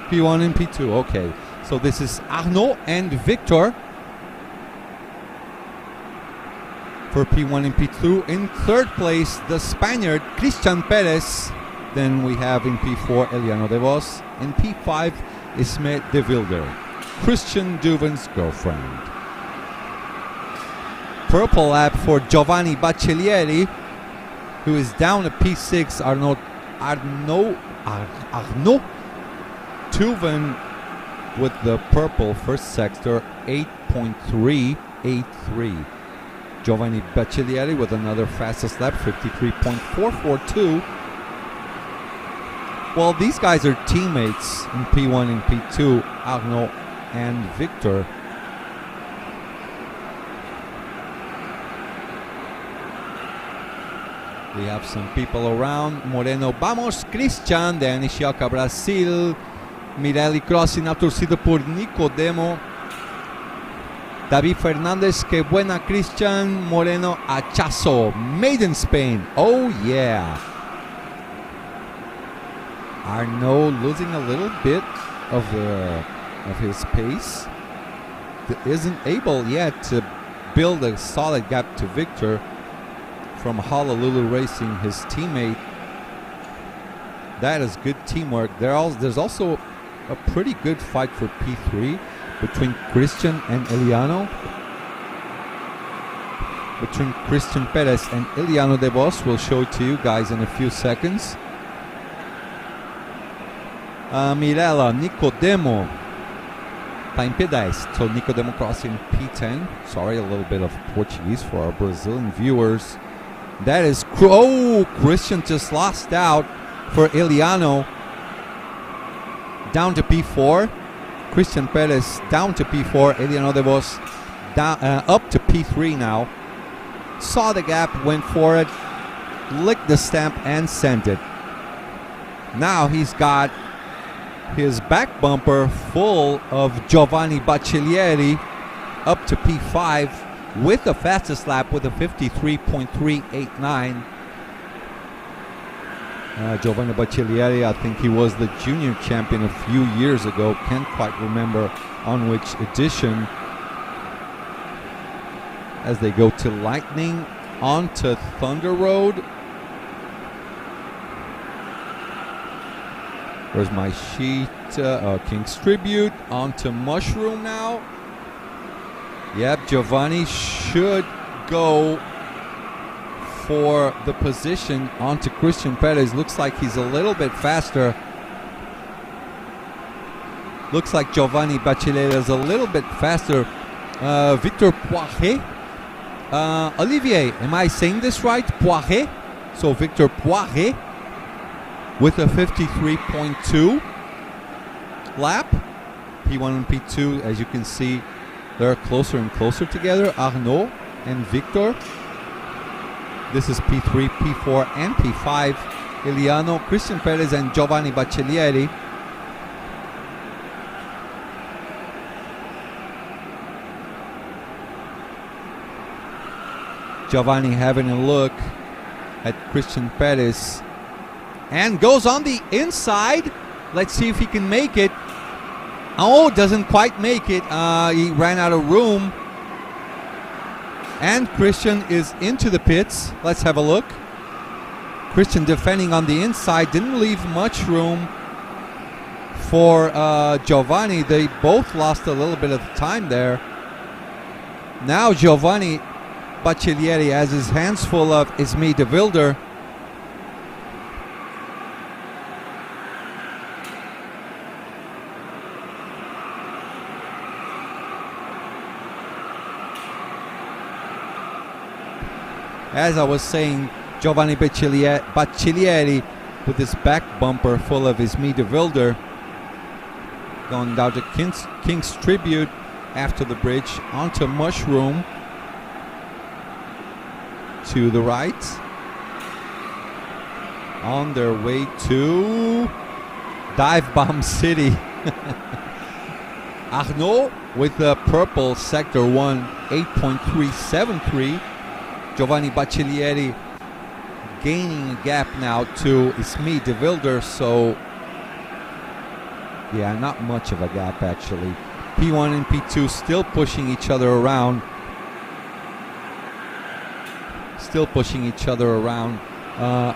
P1 and P2, okay. So this is Arnaud and Victor for P1 and P2. In third place, the Spaniard Christian Perez. Then we have in P4, Eliano de Vos. In P5, Isme de Wilder, Christian Duven's girlfriend. Purple lap for Giovanni Baccellieri, who is down at P6. Arnaud Arnaud Tuven with the purple first sector, 8.383. Giovanni Bacciglieri with another fastest lap, 53.442. Well, these guys are teammates in P1 and P2, Arnaud and Victor. We have some people around. Moreno, vamos, Christian, de Nishioka, Brasil. Mirelli crossing now torcido por Nicodemo. David Fernandez, que buena, Christian. Moreno, hachazo, made in Spain. Oh, yeah. Arnaud losing a little bit of his pace. Isn't able yet to build a solid gap to Victor from Honolulu Racing, his teammate. That is good teamwork. There's also a pretty good fight for P3 between Christian and Eliano. Between Christian Perez and Eliano de Vos. We'll show it to you guys in a few seconds. Mirella, Nicodemo, time P10. So Nicodemo crossing P10. Sorry, a little bit of Portuguese for our Brazilian viewers. That is, Christian just lost out for Eliano. Down to P4. Christian Perez down to P4. Eliano de Vos down, up to P3 now. Saw the gap, went for it, licked the stamp and sent it. Now he's got his back bumper full of Giovanni Bacciglieri up to P5 with the fastest lap with a 53.389. Giovanni Bacciglieri, I think he was the junior champion a few years ago. Can't quite remember on which edition. As they go to Lightning, onto Thunder Road. There's my sheet, King's Tribute, onto Mushroom now. Yep, Giovanni should go for the position onto Christian Perez. Looks like he's a little bit faster. Looks like Giovanni Bacciglieri is a little bit faster. Victor Poiré. Olivier, am I saying this right? Poiré. So Victor Poiré with a 53.2 lap. P1 and P2, as you can see, they're closer and closer together. Arnaud and Victor. This is P3, P4, and P5. Eliano, Christian Perez, and Giovanni Bacciglieri. Giovanni having a look at Christian Perez and goes on the inside. Let's see if he can make it. Oh, doesn't quite make it. He ran out of room. And Christian is into the pits. Let's have a look. Christian defending on the inside. Didn't leave much room for Giovanni. They both lost a little bit of time there. Now Giovanni Bacciglieri has his hands full of Ismi de Wilder. As I was saying, Giovanni Bacciglieri with his back bumper full of Ismi de Wilder. Going down to King's Tribute after the bridge onto Mushroom. To the right. On their way to Dive Bomb City. Arnaud with the purple sector 1, 8.373. Giovanni Bacciglieri gaining a gap now to Ismi de Wilder, so yeah, not much of a gap actually. P1 and P2 still pushing each other around.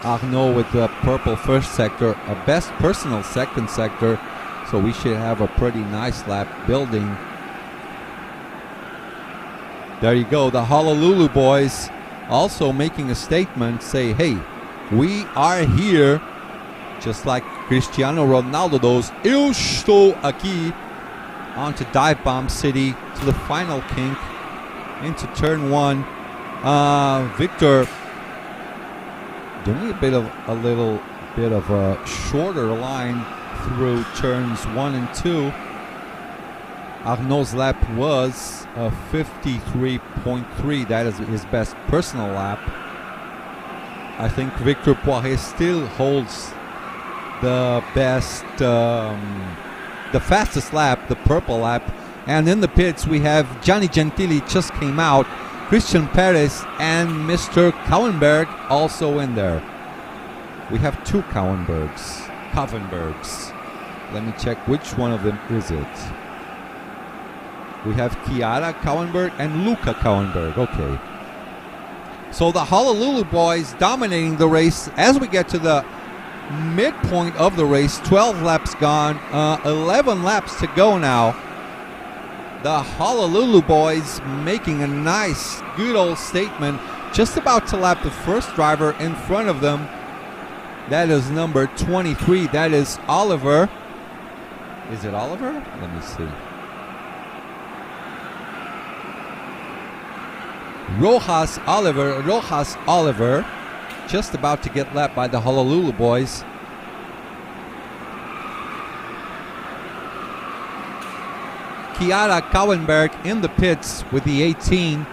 Arnaud with the purple first sector, a best personal second sector, so we should have a pretty nice lap building. There you go, the Honolulu boys also making a statement, say, hey, we are here Just like Cristiano Ronaldo does. Eu estou aqui. Onto Dive Bomb City to the final kink. Into turn 1. Victor doing a little bit of a shorter line through turns 1 and 2. Arnaud's lap was 53.3. That is his best personal lap. I think Victor Poiré still holds the best, the fastest lap, the purple lap. And in the pits we have Gianni Gentili just came out, Christian Perez and Mr. Kauenberg also in there. We have 2 Kauenbergs. Let me check which one of them is it. We have Chiara Kauenberg and Luca Kauenberg. Okay. So the Honolulu boys dominating the race as we get to the midpoint of the race. 12 laps gone. 11 laps to go now. The Honolulu boys making a nice, good old statement. Just about to lap the first driver in front of them. That is number 23. That is Oliver. Is it Oliver? Let me see. Rojas Oliver, just about to get lapped by the Honolulu boys. Chiara Kauenberg in the pits with the 18.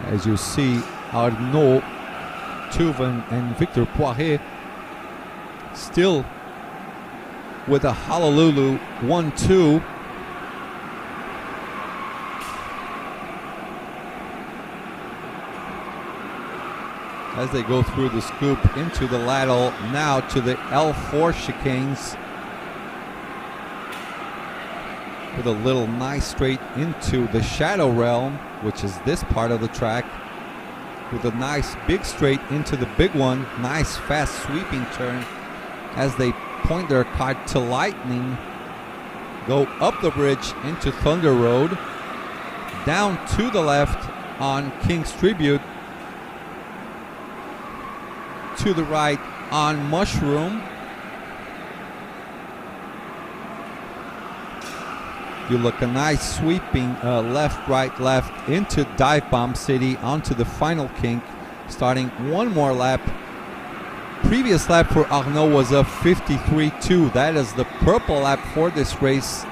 As you see, Arnaud, Tuven, and Victor Poiré still with a Honolulu 1-2. As they go through the scoop into the ladle, now to the L4 chicanes. With a little nice straight into the Shadow Realm, which is this part of the track. With a nice big straight into the big one. Nice fast sweeping turn as they point their kart to Lightning. Go up the bridge into Thunder Road. Down to the left on King's Tribute. To the right on Mushroom. You look a nice sweeping left, right, left into Dive Bomb City onto the final kink. Starting one more lap. Previous lap for Arnaud was a 53.2. That is the purple lap for this race.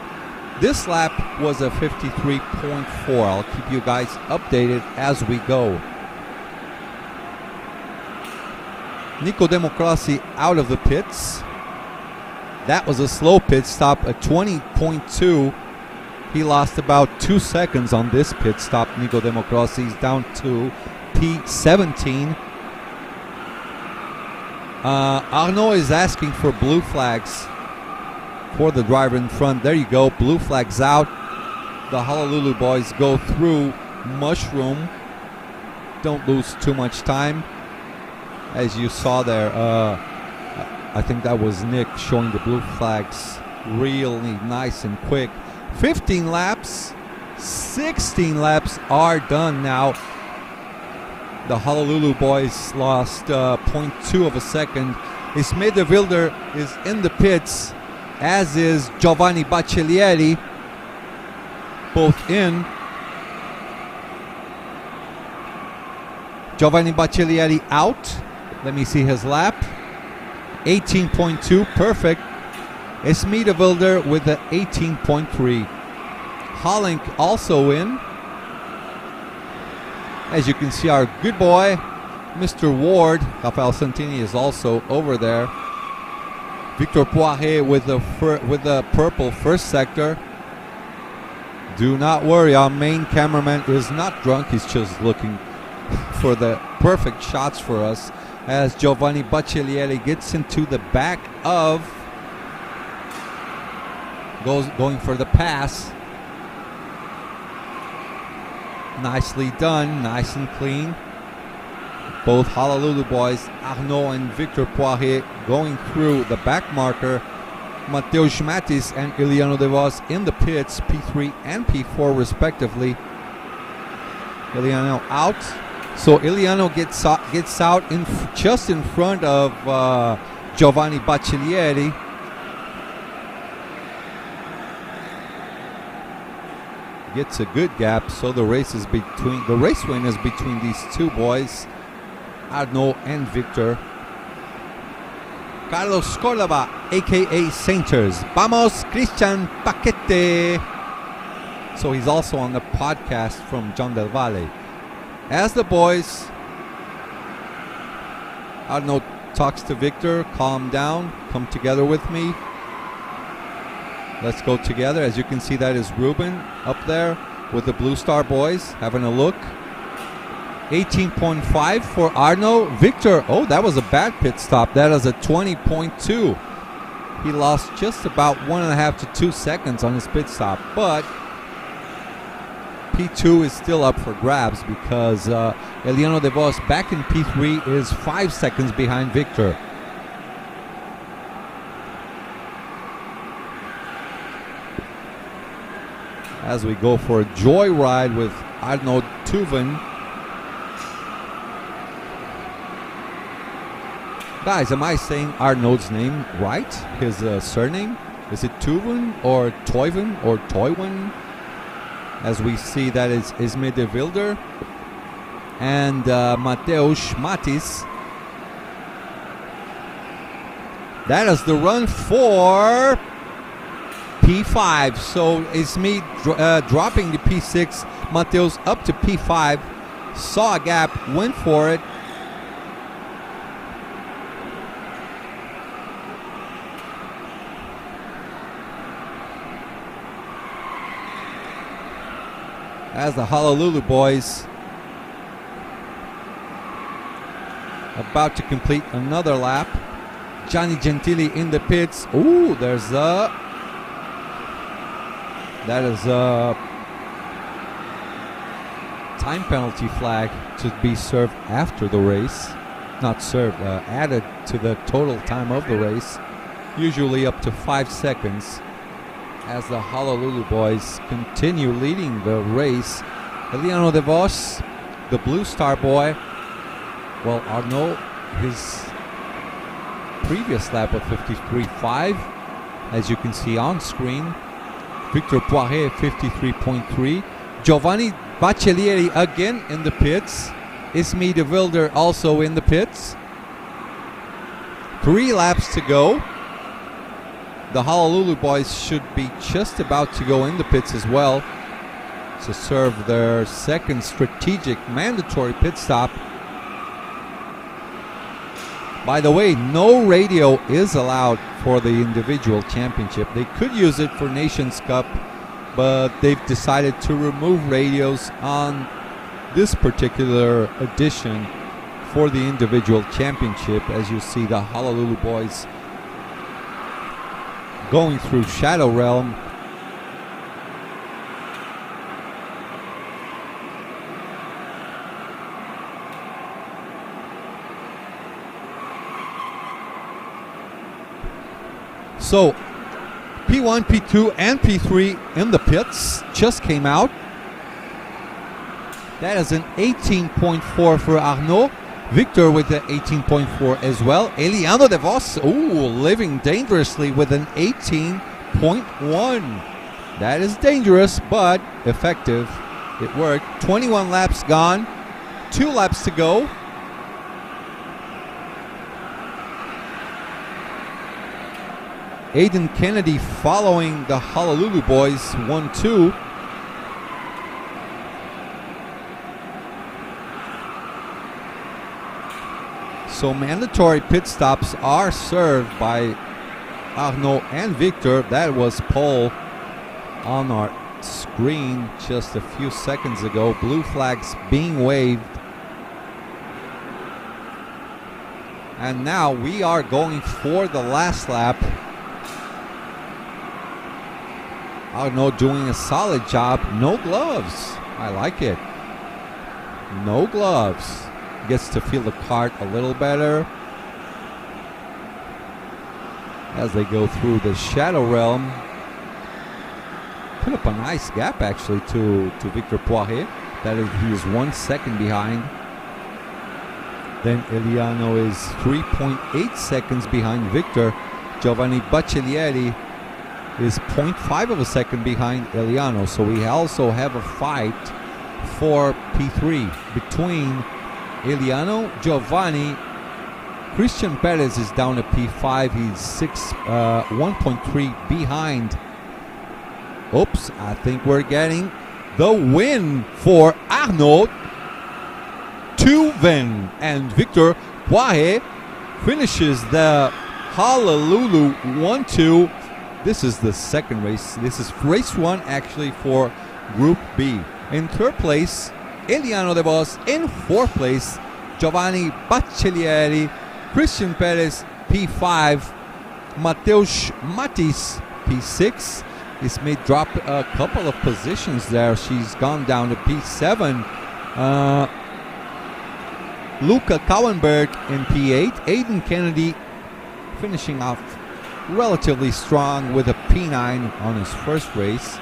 This lap was a 53.4. I'll keep you guys updated as we go. Nico Democrasi out of the pits. That was a slow pit stop, a 20.2. He lost about 2 seconds on this pit stop. Nico Democrasi is down to P17. Arnaud is asking for blue flags for the driver in front. There you go, blue flags out. The Honolulu boys go through Mushroom. Don't lose too much time. As you saw there, I think that was Nick showing the blue flags really nice and quick. 15 laps, 16 laps are done now. The Honolulu boys lost 0.2 of a second. Ismay de Wilder is in the pits, as is Giovanni Baccellieri, both in. Giovanni Baccellieri out. Let me see his lap. 18.2, perfect. Ismay de Wilder with the 18.3. Hollink also in. As you can see, our good boy, Mr. Ward, Rafael Santini, is also over there. Victor Poiré with the purple first sector. Do not worry, our main cameraman is not drunk. He's just looking for the perfect shots for us. As Giovanni Baccellieri gets into the back of, going for the pass. Nicely done, nice and clean. Both Honolulu boys, Arnaud and Victor Poiré, going through the back marker. Mateusz Matis and Iliano De Vos in the pits, P3 and P4 respectively. Iliano out. So Iliano gets out just in front of Giovanni Baccellieri. Gets a good gap, so the race win is between these two boys, Arnaud and Victor. Carlos Córdoba, aka Sainters. Vamos, Christian Paquete. So he's also on the podcast from John Del Valle. As the boys, Arnaud talks to Victor, calm down, come together with me. Let's go together. As you can see, that is Ruben up there with the Blue Star boys having a look. 18.5 for Arnaud. Victor, oh, that was a bad pit stop. That is a 20.2. He lost just about 1.5 to 2 seconds on his pit stop, but P2 is still up for grabs because Eliano De Vos back in P3 is 5 seconds behind Victor. As we go for a joyride with Arnaud Tuven. Guys, am I saying Arnaud's name right? His surname? Is it Tuven or Toiven or Toiwen? As we see, that is Isme de Wilder and Mateusz Matis. That is the run for P5. So Isme dropping to P6. Mateusz up to P5. Saw a gap, went for it. As the Honolulu boys about to complete another lap. Gianni Gentili in the pits. Ooh, that is a time penalty flag to be served after the race. Not served, added to the total time of the race. Usually up to 5 seconds. As the Honolulu boys continue leading the race. Eliano De Vos, the Blue Star boy. Well, Arnaud, his previous lap of 53.5, as you can see on screen. Victor Poiré 53.3. Giovanni Baccellieri again in the pits. Isme de Wilder also in the pits. 3 laps to go. The Honolulu boys should be just about to go in the pits as well to serve their second strategic mandatory pit stop. By the way, no radio is allowed for the individual championship. They could use it for Nations Cup, but they've decided to remove radios on this particular edition for the individual championship. As you see, the Honolulu boys going through Shadow Realm. So P1, P2, and P3 in the pits just came out. That is an 18.4 for Arnaud. Victor with the 18.4 as well. Eliano De Vos, living dangerously with an 18.1. That is dangerous, but effective. It worked. 21 laps gone. 2 laps to go. Aidan Kennedy following the Honolulu boys 1-2. So mandatory pit stops are served by Arnaud and Victor. That was pole on our screen just a few seconds ago. Blue flags being waved. And now we are going for the last lap. Arnaud doing a solid job. No gloves. I like it. No gloves. Gets to feel the kart a little better as they go through the Shadow Realm. Put up a nice gap actually to Victor Poiré. That is, he is 1 second behind. Then Eliano is 3.8 seconds behind Victor. Giovanni Baccellieri is 0.5 of a second behind Eliano. So we also have a fight for P3 between Eliano, Giovanni. Christian Perez is down to P5. He's 1.3 behind. Oops, I think we're getting the win for Arnaud Tuven. And Victor Poirier finishes the Honolulu 1-2. This is the second race. This is race 1 actually for Group B. In third place, Eliano De Vos. In fourth place, Giovanni Baccellieri. Christian Perez, P5. Mateusz Matis, P6. This may drop a couple of positions there. She's gone down to P7. Luca Kauenberg in P8. Aiden Kennedy finishing off relatively strong with a P9 on his first race.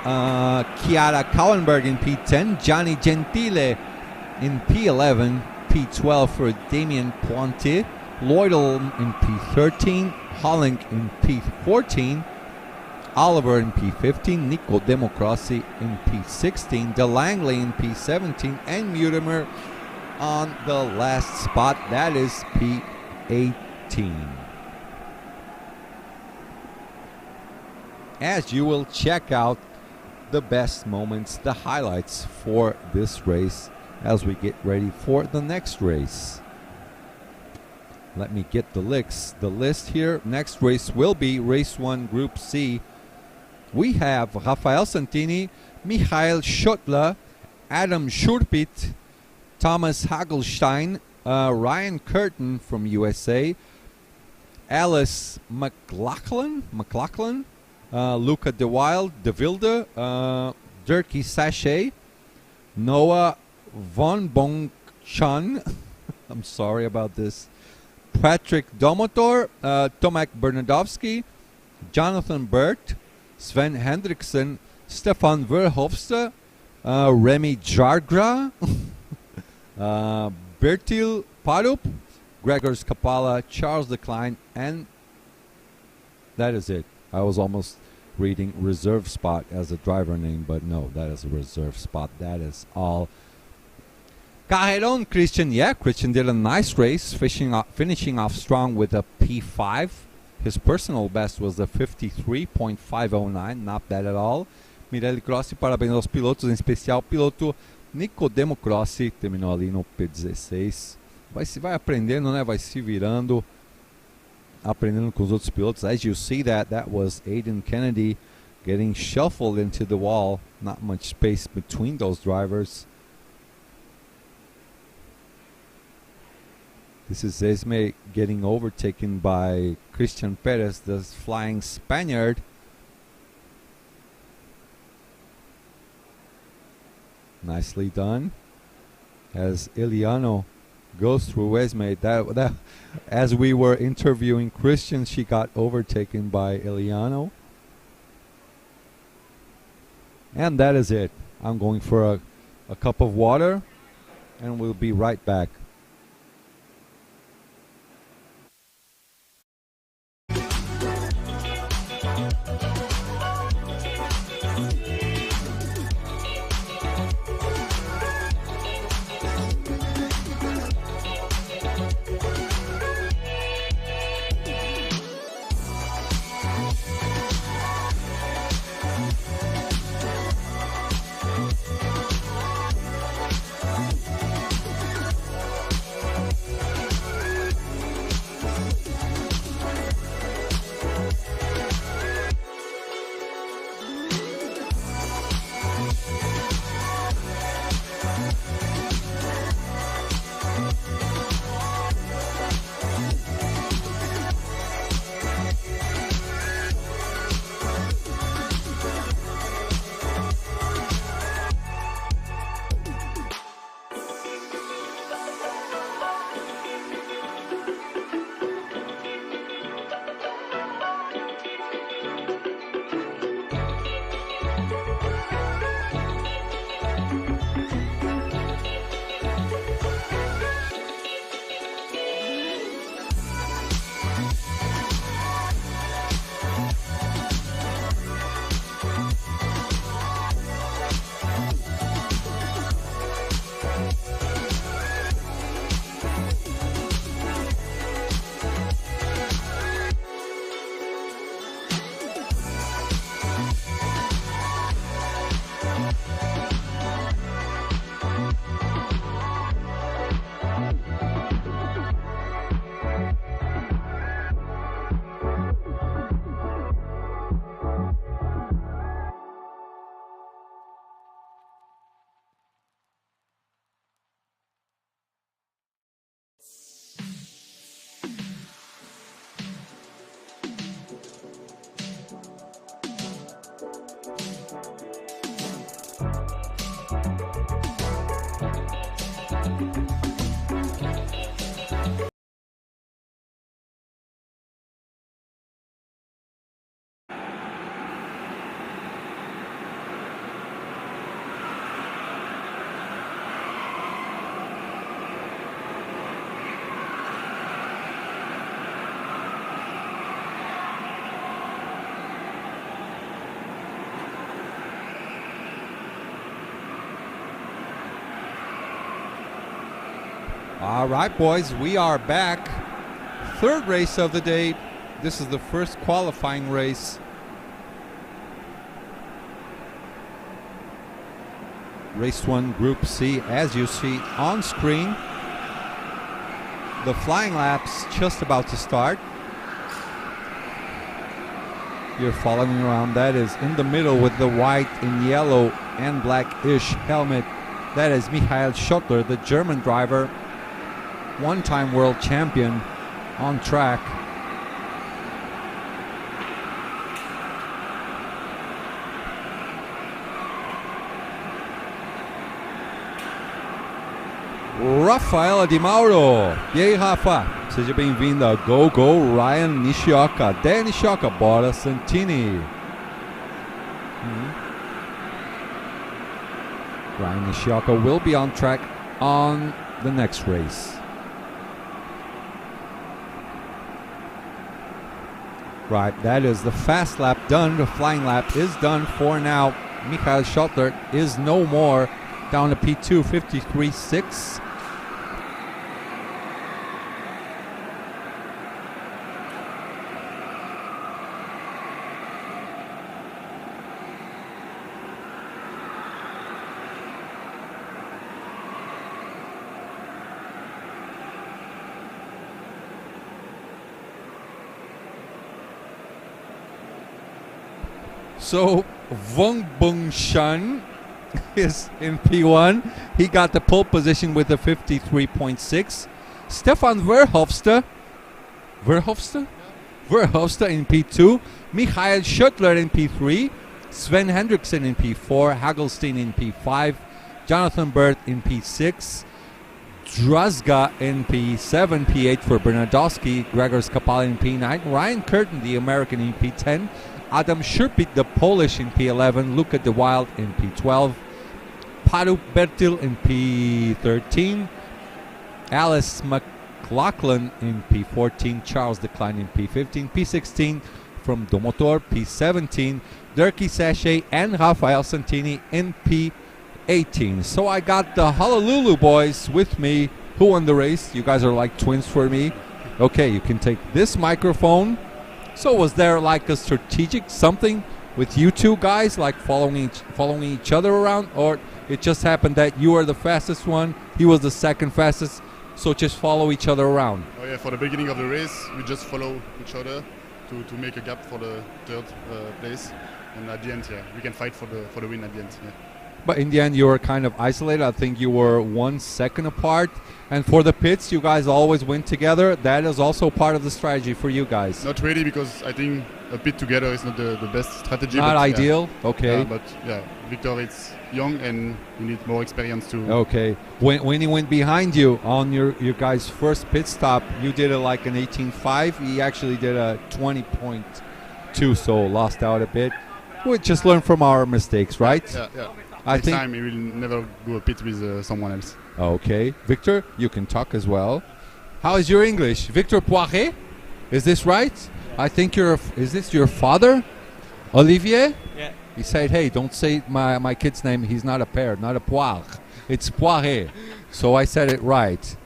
Chiara Kauenberg in P10. Gianni Gentile in P11. P12 for Damien Pointe. Lloydel in P13. Hollink in P14. Oliver in P15. Nico Democrossi in P16. DeLangley in P17. And Mutimer on the last spot. That is P18. As you will check out the best moments, the highlights for this race as we get ready for the next race. Let me get the list here. Next race will be race 1, Group C. We have Rafael Santini, Michael Schottler, Adam Schurpit, Thomas Hagelstein, Ryan Curtin from USA, Alice McLaughlin, Luca DeWild, De Wilde, Dirkie Sachet, Noah Von Bongchan, I'm sorry about this, Patrick Domotor, Tomek Bernadovsky, Jonathan Burt, Sven Hendrickson, Stefan Verhofste, Remy Jargra, Bertil Parup, Gregor Skapala, Charles Decline, and that is it. I was almost reading reserve spot as a driver name, but no, that is a reserve spot. That is all. Carreron Christian, yeah, Christian did a nice race, finishing off strong with a P5. His personal best was a 53.509, not bad at all. Mirelli Crossi, parabéns aos pilotos, em especial o piloto Nicodemo Crossi, terminou ali no P16. Vai aprendendo, né? Vai se virando, aprendendo com os outros pilotos. As you see that was Aiden Kennedy getting shuffled into the wall. Not much space between those drivers. This is Esme getting overtaken by Christian Perez, the flying Spaniard. Nicely done. As Eliano goes through Esme, that as we were interviewing Christian, she got overtaken by Eliano. And that is it. I'm going for a cup of water, and we'll be right back. All right, boys, we are back. Third race of the day. This is the first qualifying race. Race 1, Group C, as you see on screen. The flying lap's just about to start. You're following around. That is in the middle with the white and yellow and blackish helmet. That is Michael Schottler, the German driver, one-time world champion on track. Rafaela Di Mauro. E aí, Rafa? Seja bem-vindo a Go Go Ryan Nishioka. Dan Nishioka, bora Santini. Ryan Nishioka will be on track on the next race. Right, that is the fast lap done. The flying lap is done for now. Michael Schottler is no more. Down to P2, 53.6. So, Wang Bungshan is in P1. He got the pole position with a 53.6. Stefan Verhofstadt in P2. Michael Schottler in P3. Sven Hendrickson in P4. Hagelstein in P5. Jonathan Burt in P6. Druzga in P7. P8 for Bernardowski. Gregor Skapal in P9. Ryan Curtin, the American, in P10. Adam Sherpit, the Polish, in P11. Luca De Wild in P12. Padu Bertil in P13. Alice McLaughlin in P14. Charles Decline in P15. P16 from Domotor. P17. Dirkie Sachet and Rafael Santini in P18. So I got the Honolulu boys with me. Who won the race? You guys are like twins for me. Okay, you can take this microphone. So was there like a strategic something with you two guys, like following each other around, or it just happened that you were the fastest one, he was the second fastest, so just follow each other around? Oh yeah, for the beginning of the race, we just follow each other to make a gap for the third place, and at the end, yeah, we can fight for the win at the end. Yeah. But in the end, you were kind of isolated. I think you were 1 second apart. And for the pits, you guys always win together. That is also part of the strategy for you guys. Not really, because I think a pit together is not the best strategy. Not but, ideal? Yeah. Okay. But yeah, Victor is young and you need more experience too. Okay. When he went behind you on your guys' first pit stop, you did it like an 18.5. He actually did a 20.2, so lost out a bit. We just learn from our mistakes, right? Yeah. I Next think time he will never go a pit with someone else. Okay. Victor, you can talk as well. How is your English? Victor Poiret? Is this right? Yeah. I think is this your father? Olivier? Yeah. He said, hey, don't say my kid's name. He's not a pear, not a poire. It's Poiret. So I said it right.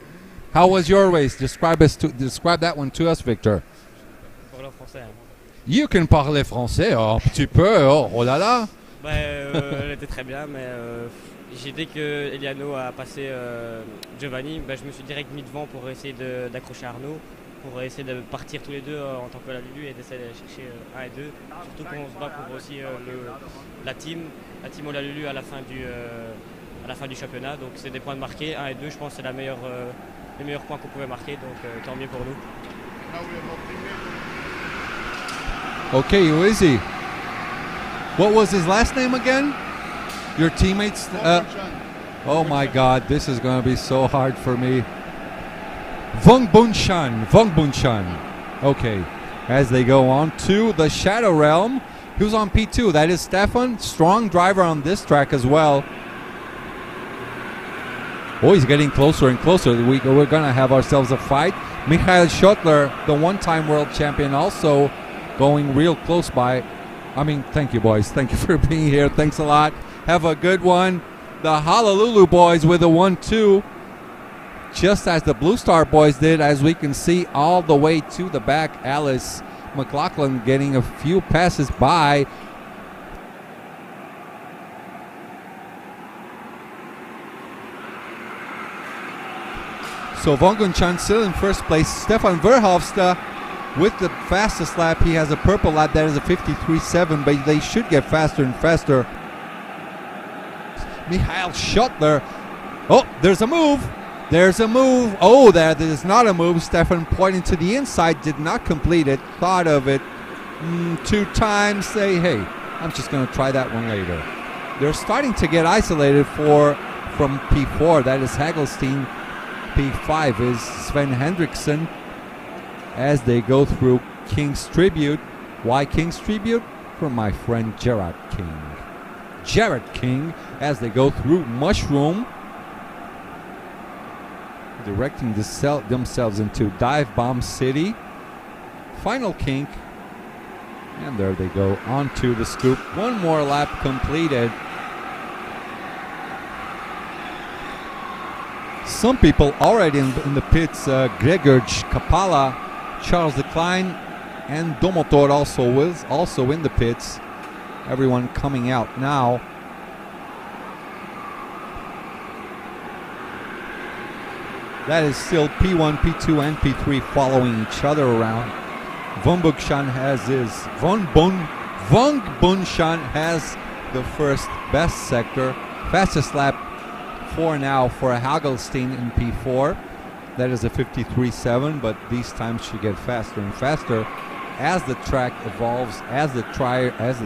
How was your race? Describe that one to us, Victor. You can parler français, un petit peu. Oh là là. Elle était très bien, mais dès que Eliano a passé Giovanni, je me suis direct mis devant pour essayer d'accrocher Arnaud, pour essayer de partir tous les deux en tant que la Lulu et d'essayer de chercher 1 et 2. Surtout qu'on se bat pour aussi la team Ola Lulu à la fin du championnat. Donc c'est des points de marquer, 1 et 2, je pense que c'est les meilleurs points qu'on pouvait marquer, donc tant mieux pour nous. Okay, who is he? What was his last name again? Your teammates? Oh my God, this is going to be so hard for me. Wang Bunshan. Okay, as they go on to the Shadow Realm. Who's on P2? That is Stefan. Strong driver on this track as well. Oh, he's getting closer and closer. We're going to have ourselves a fight. Michael Schottler, the one-time world champion, also going real close by. I mean, thank you, boys. Thank you for being here. Thanks a lot. Have a good one. The Honolulu boys with a 1-2. just as the Blue Star boys did, as we can see all the way to the back. Alice McLaughlin getting a few passes by. So Von Gunchan still in first place. Stefan Verhofstadt with the fastest lap. He has a purple lap. That is a 53.7, but they should get faster and faster. Michael Schottler. Oh, there's a move. There's a move. Oh, that is not a move. Stefan pointing to the inside. Did not complete it. Thought of it 2 times. Say, hey, I'm just going to try that one later. They're starting to get isolated from P4. That is Hagelstein. P5 is Sven Hendrickson as they go through King's Tribute. Why King's Tribute? For my friend Gerard King. Gerard King as they go through Mushroom, directing themselves into Dive Bomb City. Final kink, and there they go onto the scoop. One more lap completed. Some people already in the pits, Gregor Kapala, Charles Decline, and Domotor also in the pits. Everyone coming out now. That is still P1, P2, and P3 following each other around. Von Bunshan has the first best sector. Fastest lap for now for Hagelstein in P4. That is a 53.7, but these times should get faster and faster as the track evolves, as the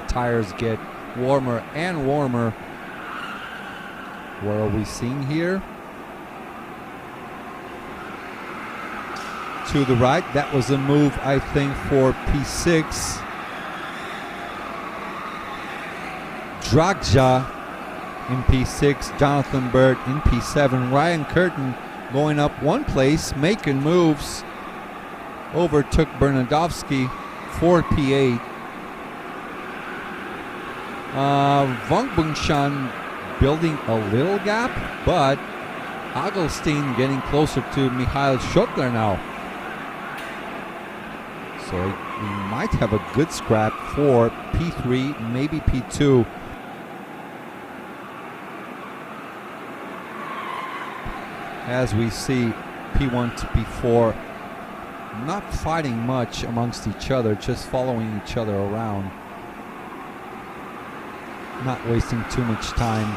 tires get warmer and warmer. What are we seeing here? To the right, that was a move, I think, for P6. Dragja in P6, Jonathan Bird in P7, Ryan Curtin going up one place, making moves, overtook Bernadovsky for P8. Von Bunshan building a little gap, but Hagelstein getting closer to Michael Schottler now. So we might have a good scrap for P3, maybe P2. As we see P1 to P4 not fighting much amongst each other, just following each other around. Not wasting too much time.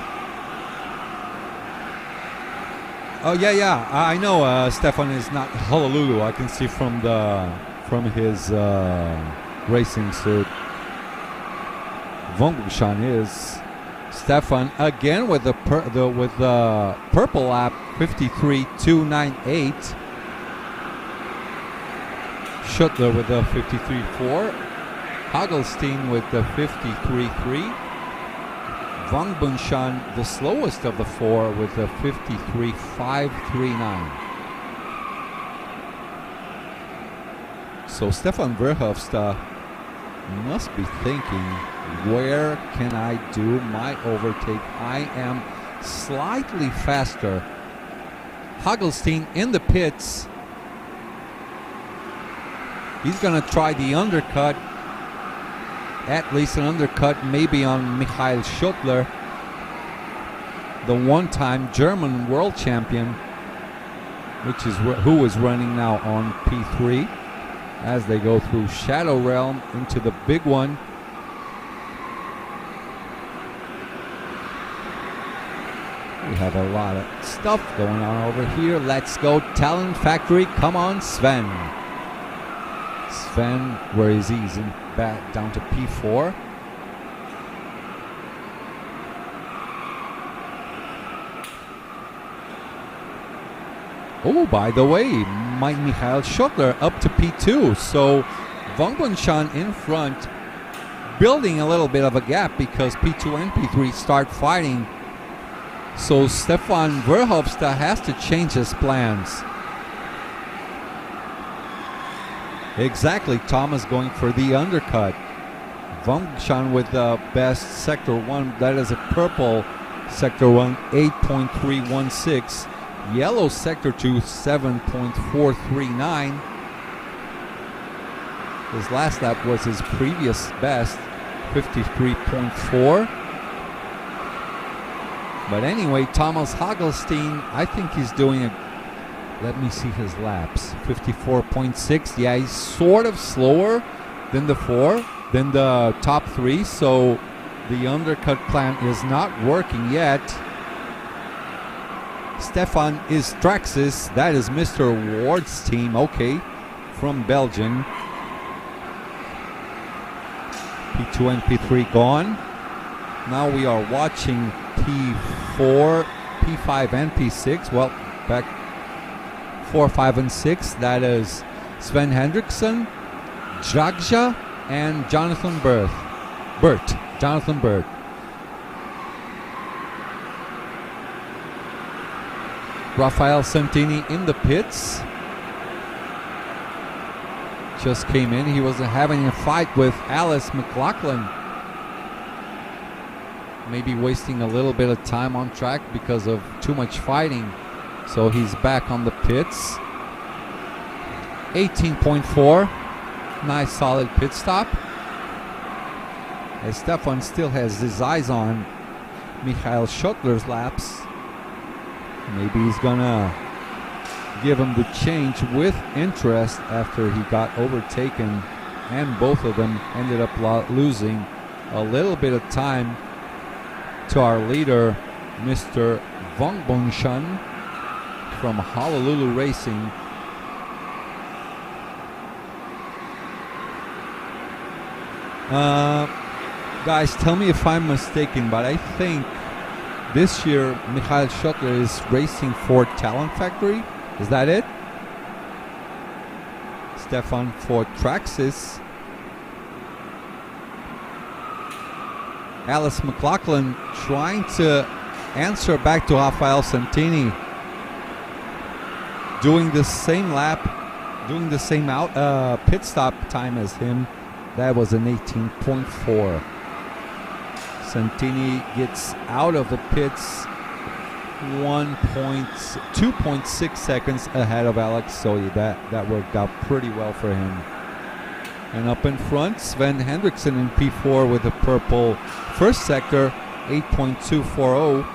Oh yeah, I know Stefan is not Honolulu. I can see from his racing suit. Von Bunshan is. Stefan again with the purple lap, 53.298. Schottler with the 53.4. Hagelstein with the 53.3. Von Bunshan, the slowest of the four, with the 53.539. So Stefan Verhofstadt must be thinking, where can I do my overtake? I am slightly faster. Hagelstein in the pits. He's going to try the undercut. At least an undercut maybe on Michael Schottler, the one-time German world champion, who is running now on P3 as they go through Shadow Realm into the big one. We have a lot of stuff going on over here. Let's go Talent Factory. Come on, Sven. Sven, where is he? He's back down to P4. Oh, by the way, Michael Schottler up to P2. So Von Bunshan in front, building a little bit of a gap because P2 and P3 start fighting. So Stefan Verhofstadt has to change his plans. Exactly, Thomas going for the undercut. Von Bunshan with the best Sector 1. That is a purple Sector 1, 8.316. Yellow sector to 7.439. His last lap was his previous best, 53.4. But anyway, Thomas Hagelstein, I think he's doing a, let me see his laps, 54.6. Yeah, he's sort of slower than the top three, so the undercut plan is not working yet. Stefan Istraxis, that is Mr. Ward's team, okay, from Belgium. P2 and P3 gone. Now we are watching P4, P5 and P6. Well, back 4, 5 and 6. That is Sven Hendrickson, Jagja, and Jonathan Burt. Jonathan Burt. Rafael Santini in the pits. Just came in. He was having a fight with Alice McLaughlin. Maybe wasting a little bit of time on track because of too much fighting. So he's back on the pits. 18.4. Nice solid pit stop. As Stefan still has his eyes on Michael Schottler's laps. Maybe he's gonna give him the change with interest after he got overtaken, and both of them ended up losing a little bit of time to our leader, Mr. Vongbonshan from Honolulu Racing. Guys, tell me if I'm mistaken, but I think this year Michael Schottler is racing for Talent Factory. Is that it? Stefan for Traxxas. Alice McLaughlin trying to answer back to Rafael Santini. Doing the same lap, doing the same pit stop time as him. That was an 18.4. Santini gets out of the pits 2.6 seconds ahead of Alex, so that worked out pretty well for him. And up in front, Sven Hendrickson in P4 with the purple first sector, 8.240.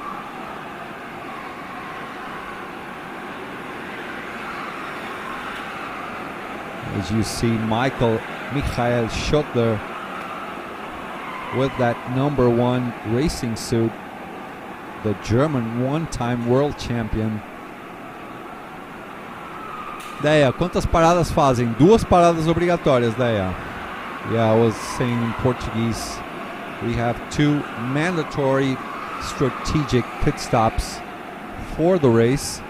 As you see, Michael Schottler with that #1 racing suit, the German one-time world champion. Deia, quantas paradas fazem? 2 paradas obrigatórias, Deia. Yeah, I was saying in Portuguese, we have 2 mandatory strategic pit stops for the race.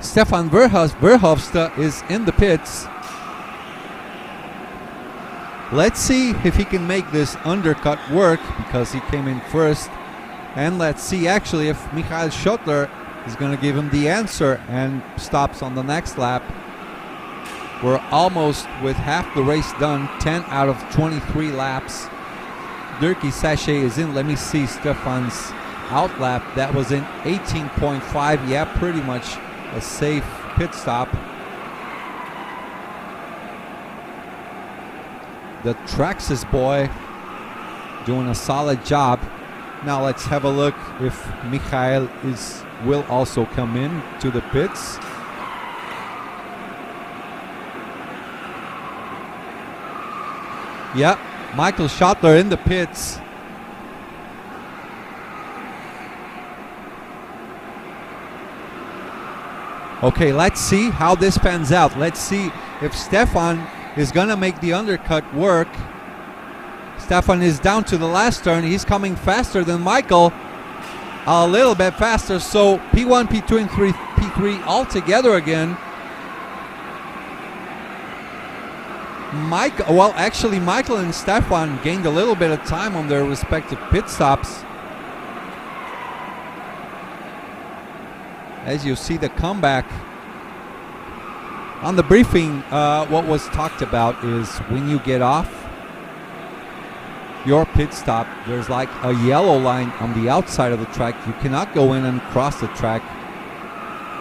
Stefan Verhofstadt is in the pits. Let's see if he can make this undercut work, because he came in first. And let's see actually if Michael Schottler is going to give him the answer and stops on the next lap. We're almost with half the race done, 10 out of 23 laps. Dirkie Sachet is in. Let me see Stefan's out lap. That was in 18.5. Yeah, pretty much a safe pit stop. The Traxxas boy doing a solid job. Now let's have a look if Michael will also come in to the pits. Yeah, Michael Schottler in the pits. Okay, let's see how this pans out. Let's see if Stefan is going to make the undercut work. Stefan is down to the last turn. He's coming faster than Michael. A little bit faster. So P1, P2, and P3 all together again. Michael and Stefan gained a little bit of time on their respective pit stops. As you see the comeback. On the briefing, what was talked about is when you get off your pit stop, there's like a yellow line on the outside of the track. You cannot go in and cross the track.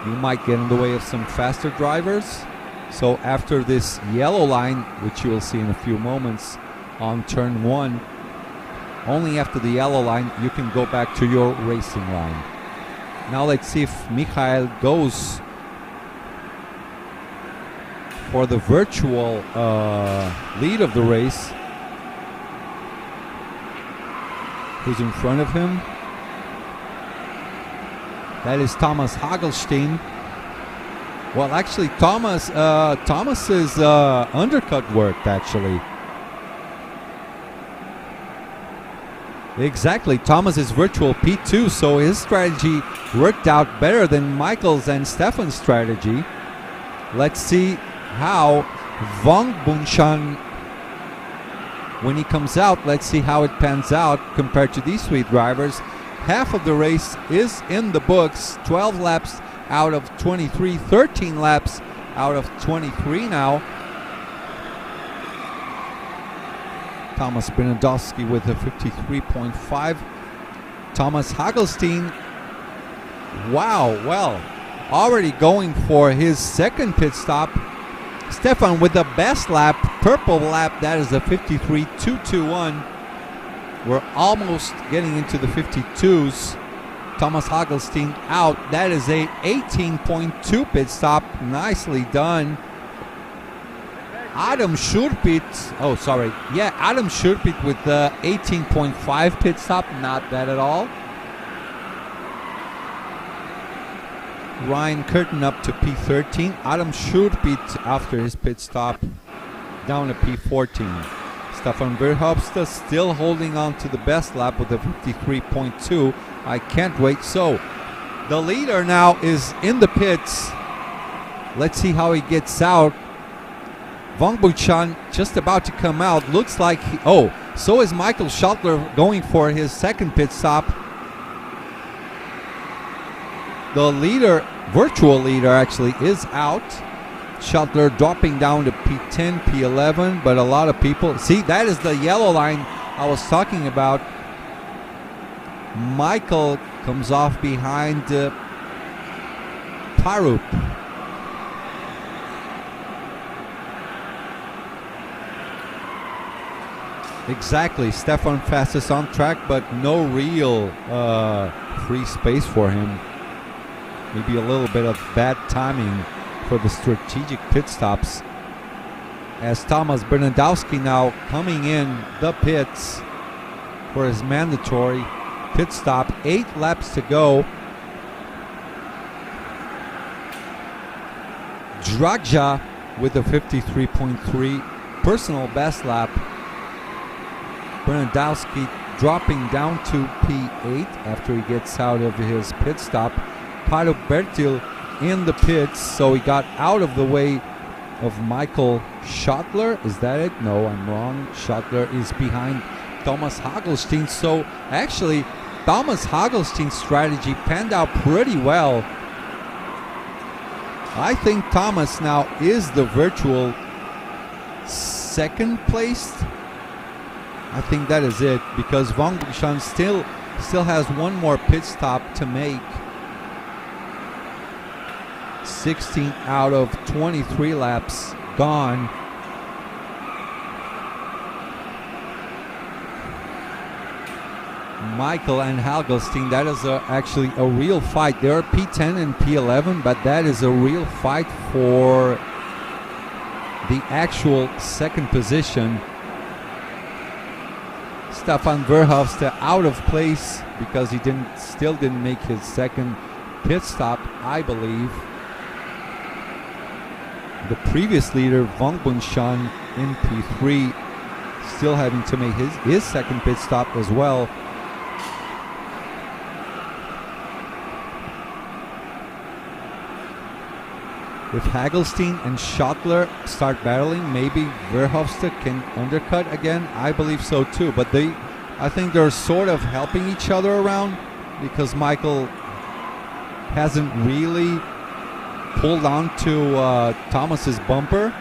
You might get in the way of some faster drivers. So after this yellow line, which you will see in a few moments on turn 1, only after the yellow line you can go back to your racing line. Now let's see if Mikhail goes for the virtual lead of the race. Who's in front of him? That is Thomas Hagelstein. Well, actually, Thomas's undercut worked, actually. Exactly, Thomas's virtual P2, so his strategy worked out better than Michael's and Stefan's strategy. Let's see how Wang Bunshan, when he comes out, let's see how it pans out compared to these three drivers. Half of the race is in the books, 12 laps out of 23, 13 laps out of 23 now. Thomas Bernadowski with a 53.5. Thomas Hagelstein, wow, well, already going for his second pit stop. Stefan with the best lap, purple lap, that is a 53.221. We're almost getting into the 52s. Thomas Hagelstein out. That is a 18.2 pit stop. Nicely done. Adam Schurpit. Oh, sorry. Yeah, Adam Schurpit with the 18.5 pit stop. Not bad at all. Ryan Curtin up to P13. Adam Schurpit after his pit stop down to P14. Stefan Verhofstadt still holding on to the best lap with a 53.2. I can't wait. So the leader now is in the pits. Let's see how he gets out. Wang Buchan just about to come out. Looks like so is Michael Schottler going for his second pit stop. The leader, virtual leader actually, is out. Schottler dropping down to P10, P11, but a lot of people see that is the yellow line I was talking about. Michael comes off behind Parup. Exactly, Stefan fastest on track, but no real free space for him. Maybe a little bit of bad timing for the strategic pit stops. As Thomas Bernadowski now coming in the pits for his mandatory pit stop. 8 laps to go. Dragja with a 53.3 personal best lap. Bernadowski dropping down to P8 after he gets out of his pit stop. Paolo Bertil in the pits, so he got out of the way of Michael Schottler. Is that it? No, I'm wrong. Schottler is behind Thomas Hagelstein. So actually, Thomas Hagelstein's strategy panned out pretty well. I think Thomas now is the virtual second placed. I think that is it, because Wang Buchan still has one more pit stop to make. 16 out of 23 laps gone. Michael and Hagelstein, that is actually a real fight. They are P10 and P11, but that is a real fight for the actual second position. Stefan Verhofstadt out of place because he still didn't make his second pit stop, I believe. The previous leader, Wang Bunshan, in P3, still having to make his second pit stop as well. If Hagelstein and Schottler start battling, maybe Verhofstadt can undercut again. I believe so too. But I think they're sort of helping each other around, because Michael hasn't really pulled on to Thomas's bumper.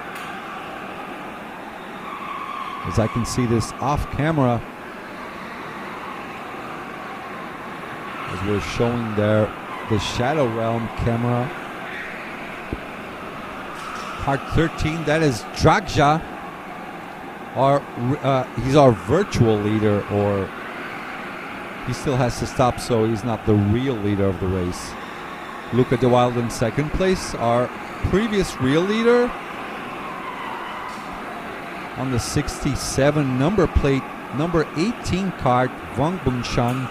As I can see this off camera, as we're showing there the Shadow Realm camera. Kart 13. That is Dragja. He's our virtual leader, or he still has to stop, so he's not the real leader of the race. Luca De Wild in second place, our previous real leader. On the 67 number plate, number 18 kart, Wang Bunshan.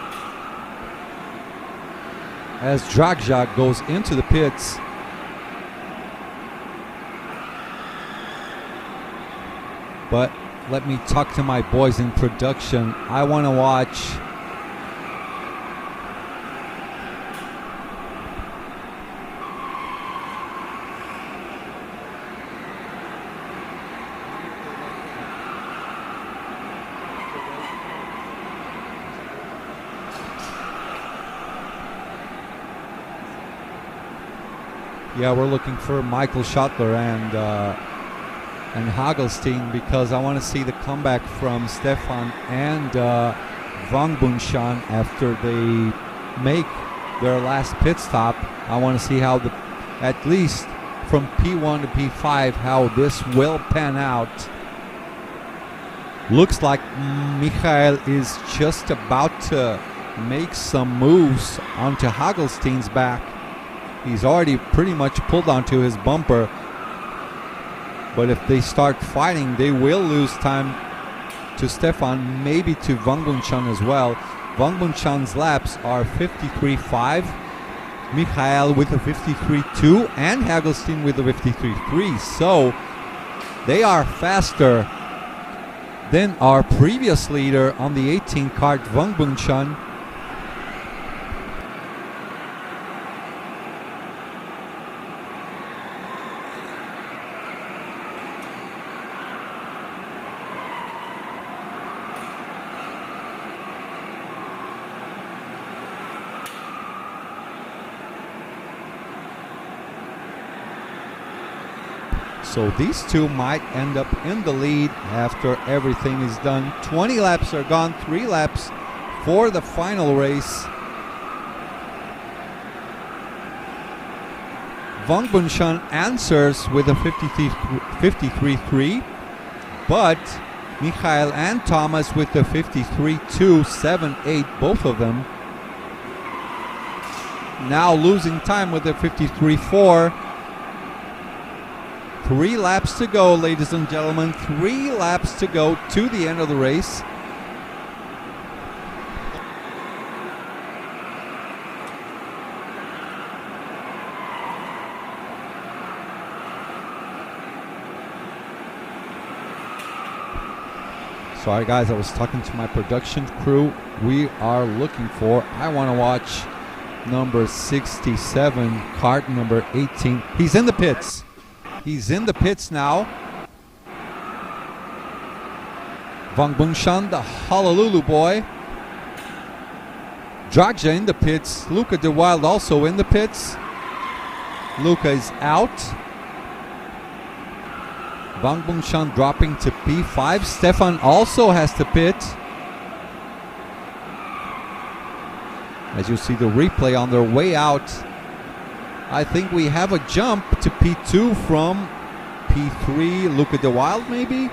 As Dragja goes into the pits. But let me talk to my boys in production. I want to watch Yeah, we're looking for Michael Schottler and Hagelstein, because I want to see the comeback from Stefan and Wang Bunshan after they make their last pit stop. I want to see how at least from P1 to P5, how this will pan out. Looks like Michael is just about to make some moves onto Hagelstein's back. He's already pretty much pulled onto his bumper. But if they start fighting, they will lose time to Stefan, maybe to Wang Bunshan as well. Wang Bunshan's laps are 53.5. Michael with a 53.2 and Hagelstein with a 53.3. So they are faster than our previous leader on the 18 kart, Wang Bunshan. So these two might end up in the lead after everything is done. 20 laps are gone, 3 laps for the final race. Wang Bunshan answers with a 53.3, but Michael and Thomas with the 53.2, 7, 8, both of them. Now losing time with the 53.4. 3 laps to go, ladies and gentlemen. 3 laps to go to the end of the race. Sorry guys, I was talking to my production crew. We are looking for, I want to watch number 67, kart number 18. He's in the pits. He's in the pits now. Wang Bunshan, the Honolulu boy. Dragja in the pits. Luca De Wild also in the pits. Luca is out. Wang Bunshan dropping to P5. Stefan also has to pit. As you see the replay on their way out, I think we have a jump to P2 from P3. Luca De Wild, maybe?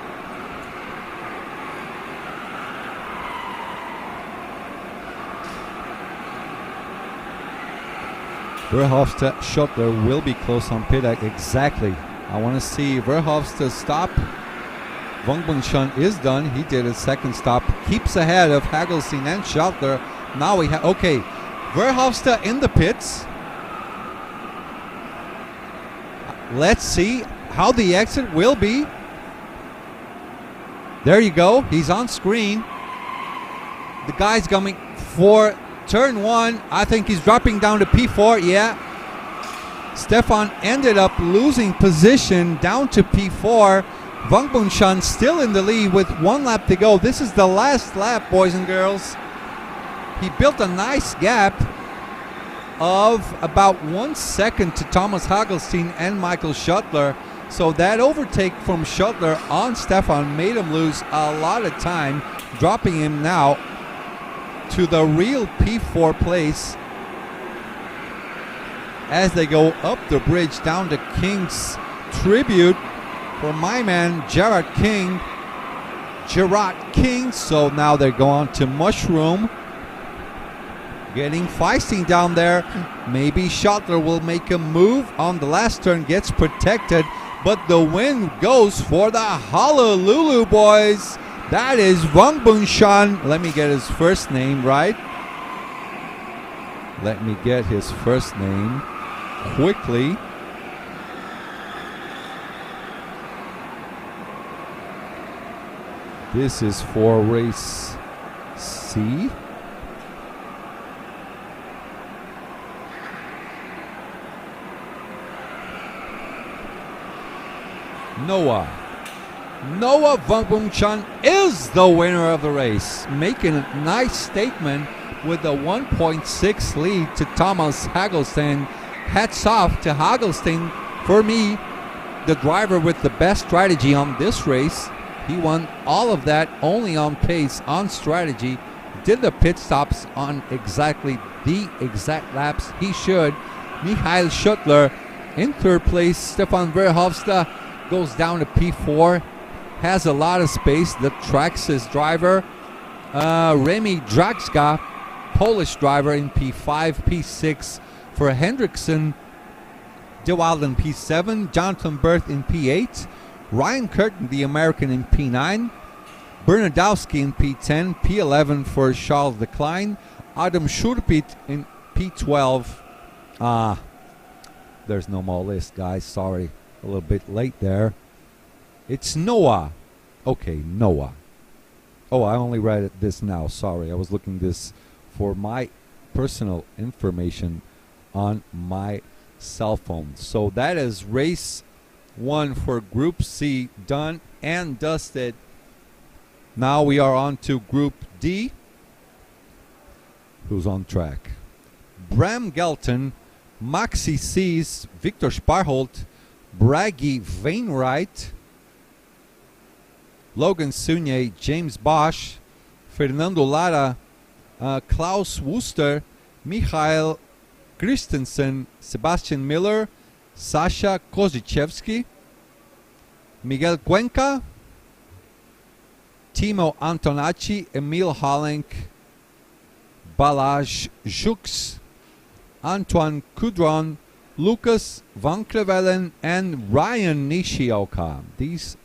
Verhofstadt, Schottler will be close on pit. Exactly. I want to see Verhofstadt stop. Wang Bunshan is done. He did his second stop. Keeps ahead of Hagelstein and Schottler. Now we have... Okay. Verhofstadt in the pits. Let's see how the exit will be. There you go. He's on screen. The guy's coming for turn 1. I think he's dropping down to P4. Yeah. Stefan ended up losing position down to P4. Wang Bunshan still in the lead with 1 lap to go. This is the last lap, boys and girls. He built a nice gap of about 1 second to Thomas Hagelstein and Michael Schottler. So that overtake from Schottler on Stefan made him lose a lot of time, dropping him now to the real P4 place as they go up the bridge down to King's tribute for my man Gerard King. So now they go on to Mushroom. Getting feisty down there. Maybe Schottler will make a move on the last turn, gets protected, but the win goes for the Honolulu boys. That is Wang Bunshan. Let me get his first name right. Let me get his first name quickly. This is for race C. Noah Vangbong-chan is the winner of the race, making a nice statement with a 1.6 lead to Thomas Hagelstein. Hats off to Hagelstein. For me, the driver with the best strategy on this race. He won all of that only on pace, on strategy. Did the pit stops on exactly the exact laps he should. Michael Schottler in third place. Stefan Verhofstadt goes down to P4. Has a lot of space. The Traxxas driver. Remy Dragska, Polish driver, in P5. P6 for Hendrickson. De Wild in P7. Jonathan Berth in P8. Ryan Curtin, the American, in P9. Bernardowski in P10. P11 for Charles Leclerc. Adam Schurpit in P12. There's no more list, guys. Sorry. A little bit late there. It's Noah. Okay, Noah. Oh, I only read this now. Sorry. I was looking this for my personal information on my cell phone. So that is race 1 for Group C done and dusted. Now we are on to Group D. Who's on track? Bram Gelton, Maxi Sees, Victor Sparholt, Bragi Wainwright, Logan Sunier, James Bosch, Fernando Lara, Klaus Wuster, Michael Christensen, Sebastian Miller, Sasha Kozichevsky, Miguel Cuenca, Timo Antonacci, Emil Hollenk, Balazs Jux, Antoine Coudron, Lucas Van Crevelen, and Ryan Nishioka. This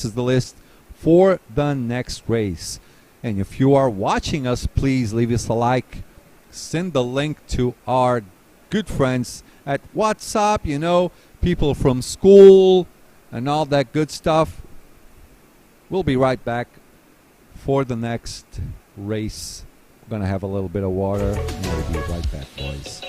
is the list for the next race. And if you are watching us, please leave us a like. Send the link to our good friends at WhatsApp, you know, people from school and all that good stuff. We'll be right back for the next race. We're going to have a little bit of water and we'll be right back, boys.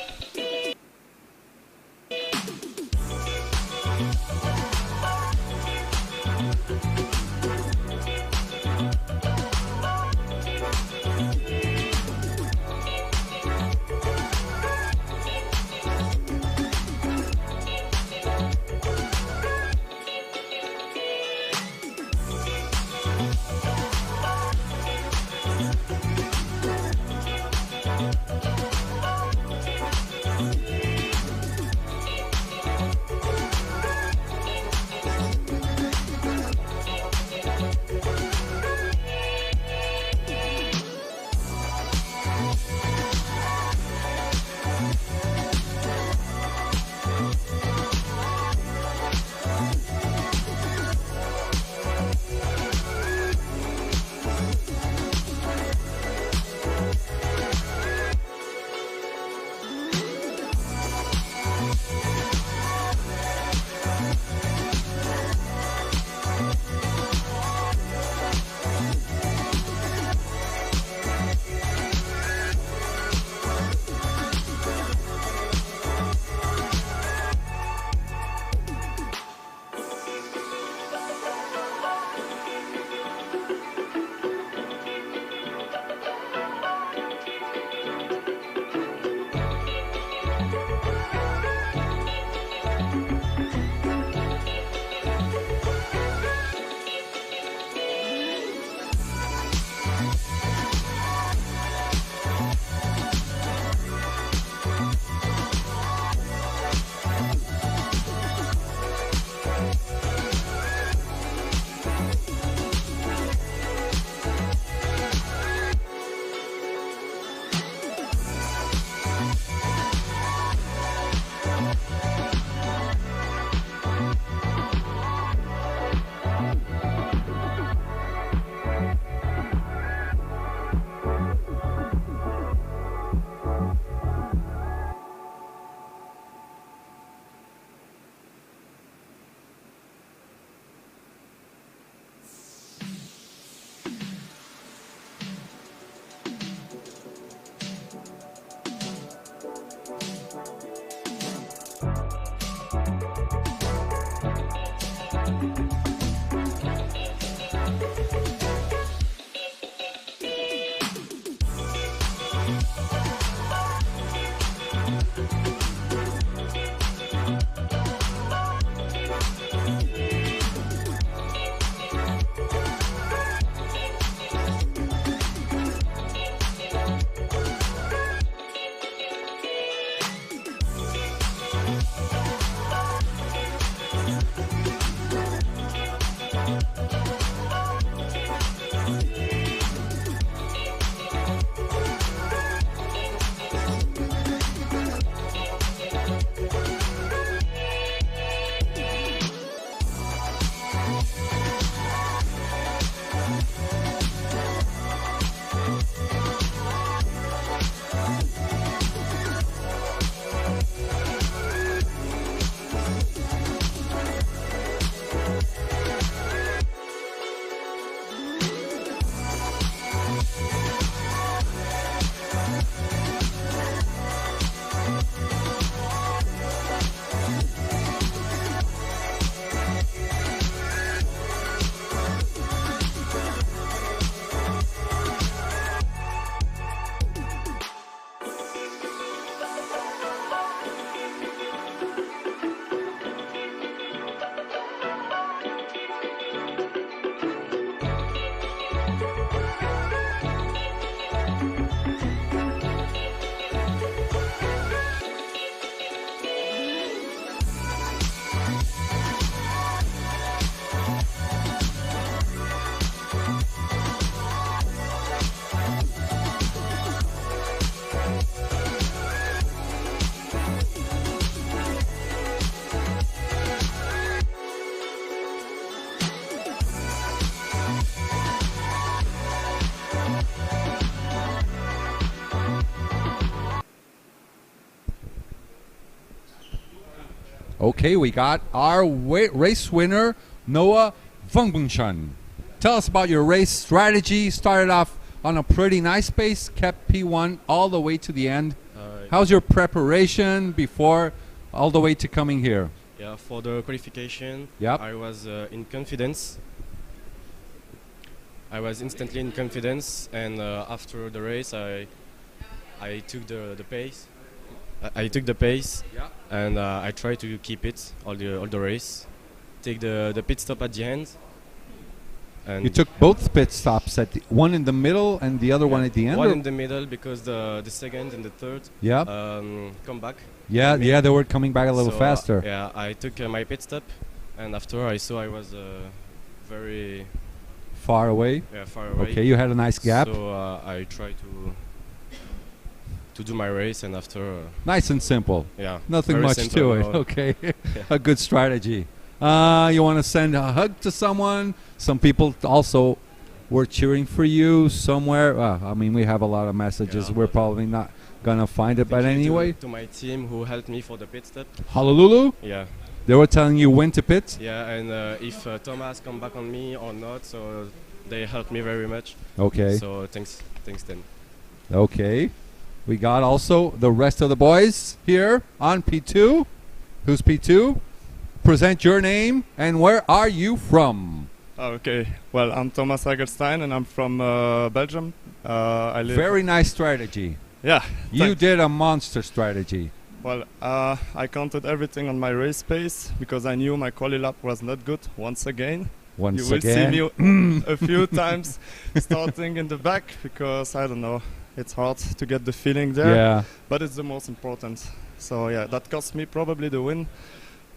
Okay, we got our race winner, Noah Vungbungshan. Tell us about your race strategy. Started off on a pretty nice pace, kept P1 all the way to the end. How's your preparation before all the way to coming here? Yeah, for the qualification, Yep. I was in confidence. I was instantly in confidence, and after the race, I took the pace. I took the pace, Yeah. and I tried to keep it all the race. Take the pit stop at the end. And You took both pit stops, one in the middle and the other one at the end? one or- in the middle because the second and the third Yeah. come back. Yeah, me. they were coming back a little So, faster. Yeah, I took my pit stop, and after I saw I was very Far away. far away. Okay, you had a nice gap. So I tried to do my race, and after Nice and simple. Nothing very much simple, to it. no. Okay. A good strategy. You want to send a hug to someone? Some people also were cheering for you somewhere. I mean, we have a lot of messages. Yeah. We're probably not going to find it, but Thank you anyway. to my team who helped me for the pit stop. Honolulu? Yeah, They were telling you when to pit? yeah, and if Thomas come back on me or not, so they helped me very much. Okay. So thanks them. Okay. We got also the rest of the boys here on P2. Who's P2? Present your name and where are you from? Okay, well, I'm Thomas Hagelstein and I'm from Belgium. I live. Very nice strategy. Yeah. You thanks. did a monster strategy. Well, I counted everything on my race pace because I knew my quali lap was not good. Once again, Once you will again. see me a few times starting in the back because I don't know. It's hard to get the feeling there, Yeah. but it's the most important. So yeah, that cost me probably the win,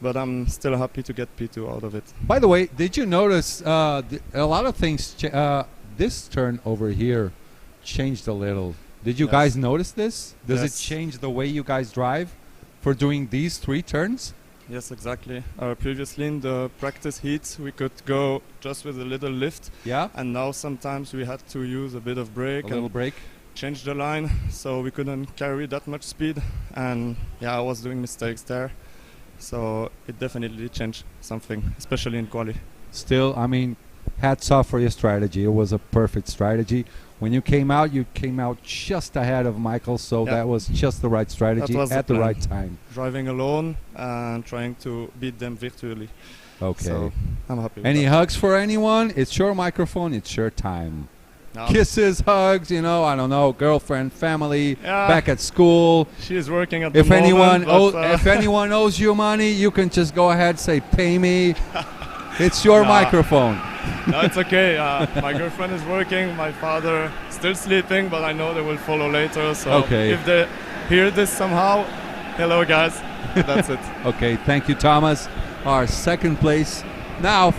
but I'm still happy to get P2 out of it. By the way, did you notice a lot of things? This turn over here changed a little. Did you Yes. guys notice this? Does it Yes. change the way you guys drive for doing these 3 turns? Yes, exactly. Previously in the practice heats, we could go just with a little lift, Yeah. and now sometimes we had to use a bit of brake A little and break. change the line, so we couldn't carry that much speed. And yeah, I was doing mistakes there, so it definitely changed something, especially in quali. Still, I mean, hats off for your strategy. It was a perfect strategy. When you came out just ahead of Michael, so Yeah. that was just the right strategy was the at the plan. right time. Driving alone and trying to beat them virtually. Okay. So I'm happy with Any that. hugs for anyone? It's your microphone. It's your time. No. Kisses, hugs, I don't know, girlfriend, family, Yeah. back at school. She is working at If the anyone moment. but, if anyone owes you money, you can just go ahead, say, pay me. It's your Nah. microphone. no, it's okay. My girlfriend is working. My father still sleeping, but I know they will follow later. So Okay. if they hear this somehow, hello guys. That's it. Okay, thank you, Thomas. Our second place. Now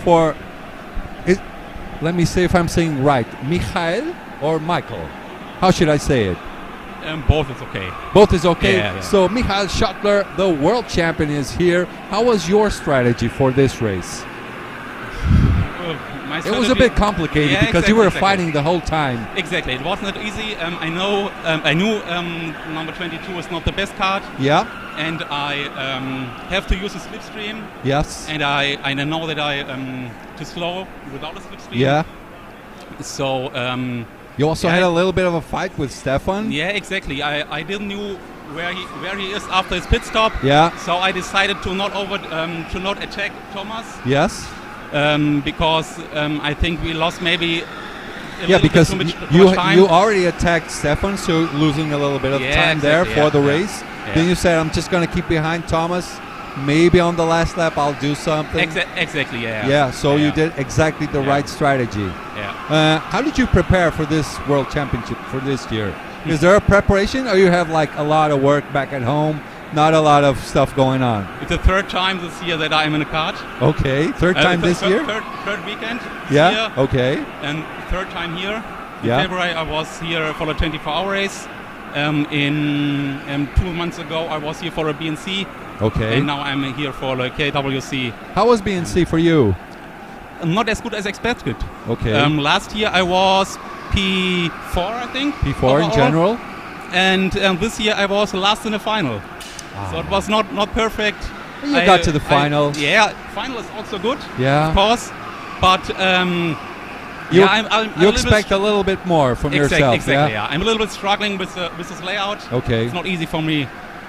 let me see if I'm saying right. Michael or Michael? How should I say it? Both is okay. Both is okay. Yeah. So Michael Schottler, the world champion, is here. How was your strategy for this race? My It was a strategy- bit complicated Yeah, because you were exactly. fighting the whole time. Exactly, it was not easy. I knew number 22 is not the best card, Yeah. and I have to use a slipstream. Yes. And I know that I too slow without a slipstream. Yeah. So You also Yeah. had a little bit of a fight with Stefan. yeah, exactly. I didn't know where he is after his pit stop. Yeah. So I decided to not attack Thomas. Yes. Because I think we lost maybe a Yeah, little because bit too you much time. you already attacked Stefan, so losing a little bit of Yeah, time there exactly, for the yeah, race. yeah. Then you said, I'm just going to keep behind Thomas. Maybe on the last lap I'll do something. Exactly, yeah. Yeah, so you Yeah. did exactly the Yeah. right strategy. Yeah. How did you prepare for this World Championship for this year? Is there a preparation, or you have like a lot of work back at home, not a lot of stuff going on? It's the third time this year that I'm in a kart. Okay, third time this year? Third weekend. This Yeah, Year, okay. and third time here. In Yeah. February I was here for a 24-hour race. In 2 months ago I was here for a BNC. Okay. And now I'm here for the KWC. How was BNC for you? Not as good as expected. Okay. Last year I was P4, I think. P4 in overall. general? And this year I was last in the final. So it was not perfect. You got to the final. Yeah, final is also good. Yeah. Of course. But You, yeah, I'm you a little expect bit a little bit more from yourself, Exactly, yeah? yeah. I'm a little bit struggling with this layout. Okay. It's not easy for me.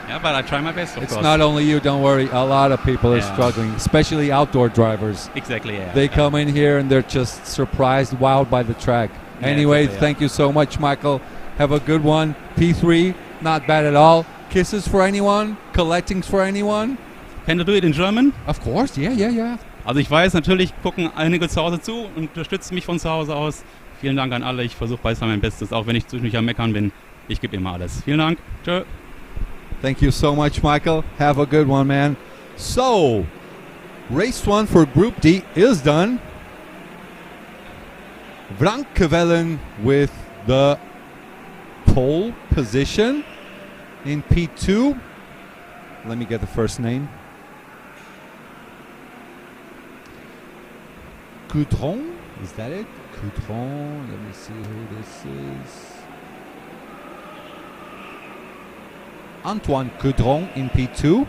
Yeah, but I try my best, of It's course. not only you, don't worry. A lot of people are Yeah. struggling, especially outdoor drivers. Exactly, yeah. They yeah. come in here and they're just surprised, wowed by the track. Yeah, Anyway, exactly, yeah. thank you so much, Michael. Have a good one. P3, not bad at all. Kisses for anyone? Collectings for anyone? Can you do it in German? Of course, yeah. Also ich weiß, natürlich gucken einige zu Hause zu und unterstützen mich von zu Hause aus. Vielen Dank an alle. Ich versuche beides mein Bestes, auch wenn ich zwischendurch am Meckern bin. Ich gebe immer alles. Vielen Dank. Tschö. Thank you so much, Michael. Have a good one, man. So, race 1 for Group D is done. Vrankevellen with the pole position in P2. Let me get the first name. Coudron, is that it? Coudron, let me see who this is. Antoine Coudron in P2.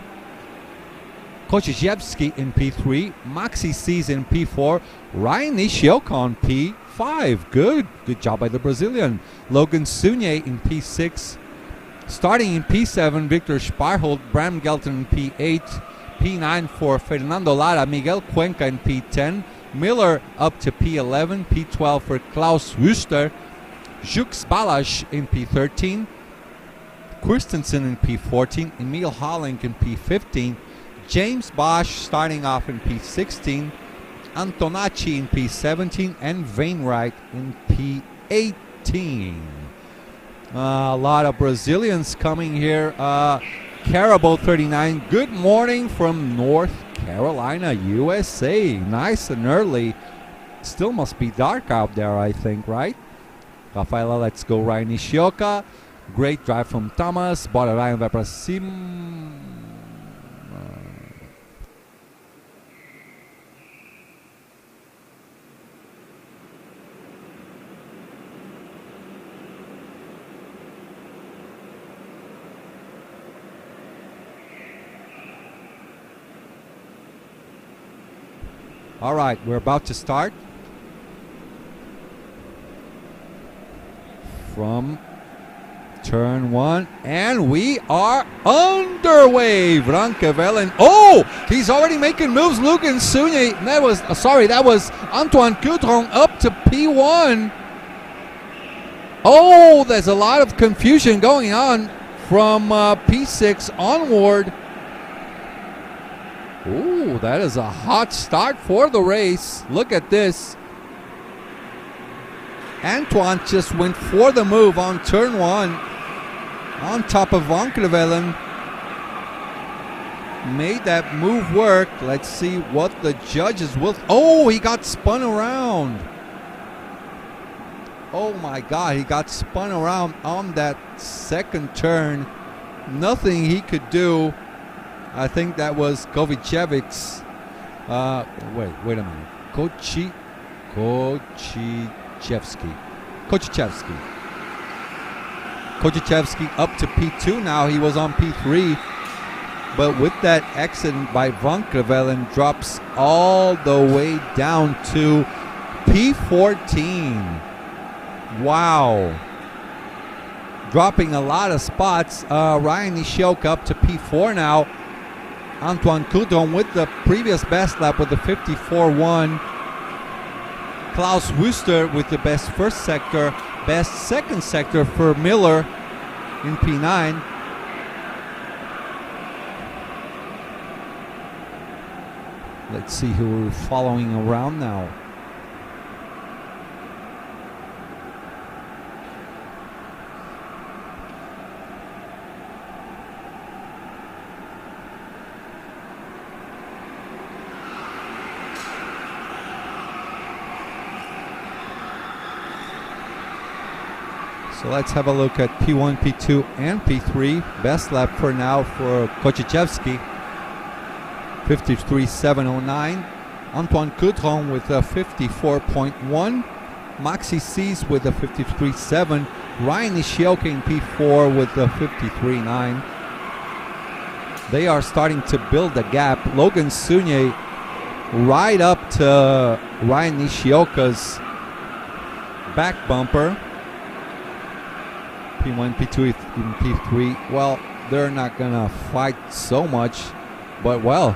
Koziejewski in P3. Maxi Sees in P4. Ryan Nishioka on P5. Good job by the Brazilian. Logan Sunier in P6. Starting in P7, Victor Sparholt, Bram Gelton in P8. P9 for Fernando Lara, Miguel Cuenca in P10. Miller up to P11. P12 for Klaus Wüster. Jux Balash in P13. Christensen in P14, Emil Holling in P15, James Bosch starting off in P16, Antonacci in P17, and Wainwright in P18. A lot of Brazilians coming here. Carabo 39, good morning from North Carolina, USA. Nice and early. Still must be dark out there, I think, right? Rafaela, let's go. Ryan Nishioka. Great drive from Thomas. Bora Ryan vai pra cima. All right, we're about to start. From turn 1, and we are underway. Vrankevellen. Oh, he's already making moves. Logan Sunier. That was Antoine Coudron up to P1. Oh, there's a lot of confusion going on from P6 onward. Ooh, that is a hot start for the race. Look at this. Antoine just went for the move on turn 1 on top of Van Krevelen. Made that move work. Let's see what the judges will. Oh, he got spun around. Oh my God, he got spun around on that second turn. Nothing he could do. I think that was Kovačević's. Wait a minute. Kovačević up to P2 now. He was on P3. But with that accident by Van Krevelen, drops all the way down to P14. Wow. Dropping a lot of spots. Ryan Nishioka up to P4 now. Antoine Coudron with the previous best lap with the 54.1. Klaus Wüster with the best first sector. Best second sector for Miller in P9. Let's see who we're following around now. So let's have a look at P1, P2, and P3. Best lap for now for Kovačević. 53.709. Antoine Coudron with a 54.1. Maxi C's with a 53.7. Ryan Nishioka in P4 with a 53.9. They are starting to build a gap. Logan Sunye right up to Ryan Nishioka's back bumper. P1, P2, even P3. Well, they're not going to fight so much. But, well,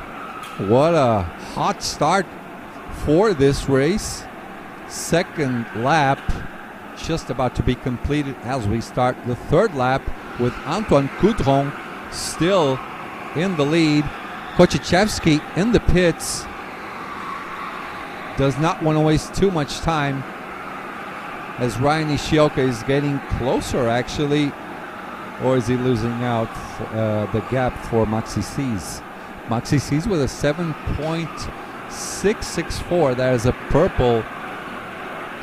what a hot start for this race. Second lap just about to be completed as we start the third lap with Antoine Coudron still in the lead. Kovačević in the pits. Does not want to waste too much time as Ryan Nishioka is getting closer, actually. Or is he losing out the gap for Maxi C's? Maxi C's with a 7.664. That is a purple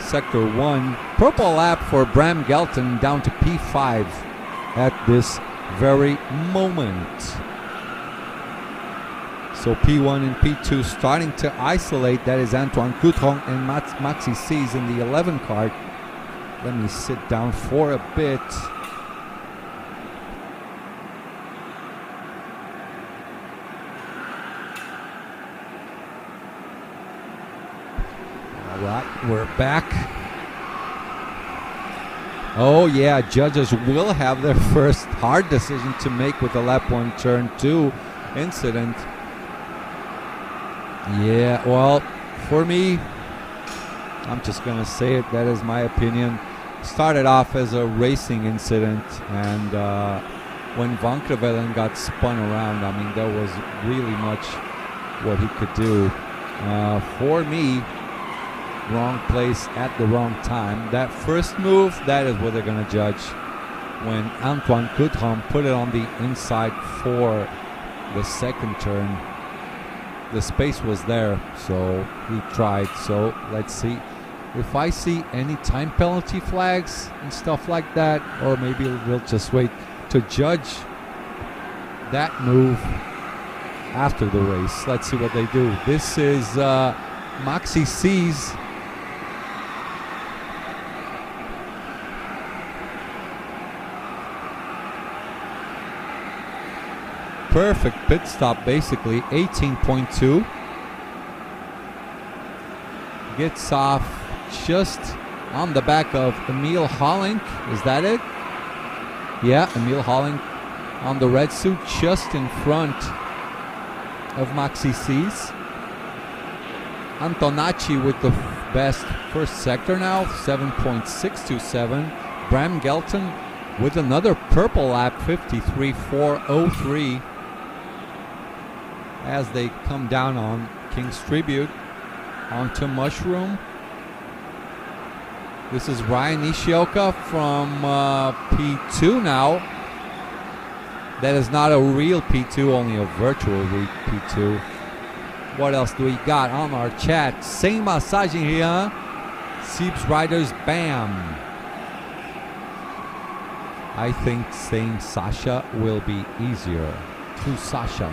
sector 1. Purple lap for Bram Gelton down to P5 at this very moment. So P1 and P2 starting to isolate. That is Antoine Coudron and Maxi C's in the 11 cart. Let me sit down for a bit. All right, we're back. Oh yeah, judges will have their first hard decision to make with the lap 1 turn 2 incident. Yeah, well, for me, I'm just gonna say it, that is my opinion. Started off as a racing incident, and when Van Krevelen got spun around, I mean, there was really much what he could do. For me, wrong place at the wrong time. That first move, that is what they're gonna judge. When Antoine Coudron put it on the inside for the second turn, the space was there, so he tried. So let's see if I see any time penalty flags and stuff like that, or maybe we'll just wait to judge that move after the race. Let's see what they do. This is Maxi C's. Perfect pit stop, basically 18.2. Gets off just on the back of Emil Hollink. Is that it? Yeah, Emil Hollink on the red suit, just in front of Maxi C's. Antonacci with the best first sector now, 7.627. Bram Gelton with another purple lap, 53.403, as they come down on King's Tribute onto Mushroom. This is Ryan Nishioka from P2 now. That is not a real P2, only a virtual P2. What else do we got on our chat? Sem massagem Rian. Siebes Riders Bam. I think saying Sasha will be easier. To Sasha.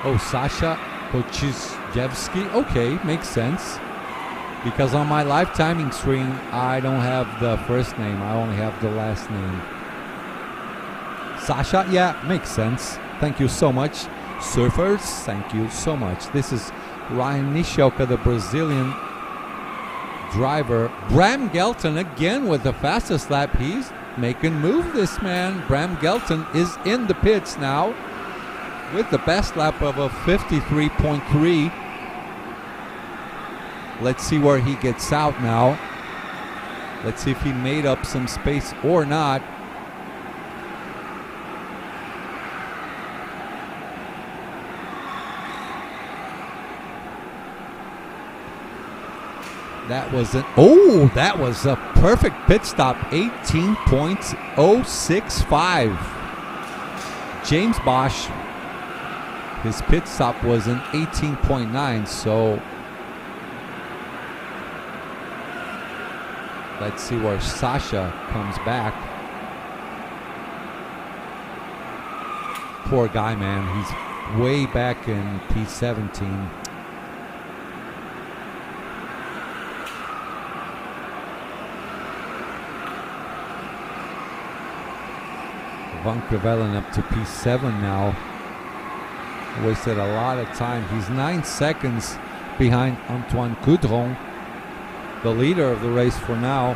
Oh, Sasha Kochizjevsky. Okay, makes sense. Because on my live timing screen, I don't have the first name. I only have the last name. Sasha, yeah, makes sense. Thank you so much. Surfers, thank you so much. This is Ryan Nishioka, the Brazilian driver. Bram Gelton again with the fastest lap. He's making move, this man. Bram Gelton is in the pits now with the best lap of a 53.3. Let's see where he gets out now. Let's see if he made up some space or not. That was a perfect pit stop. 18.065. James Bosch, his pit stop was an 18.9, so let's see where Sasha comes back. Poor guy, man. He's way back in P17. Van Crevelen up to P7 now. Wasted a lot of time. He's 9 seconds behind Antoine Coudron, the leader of the race for now.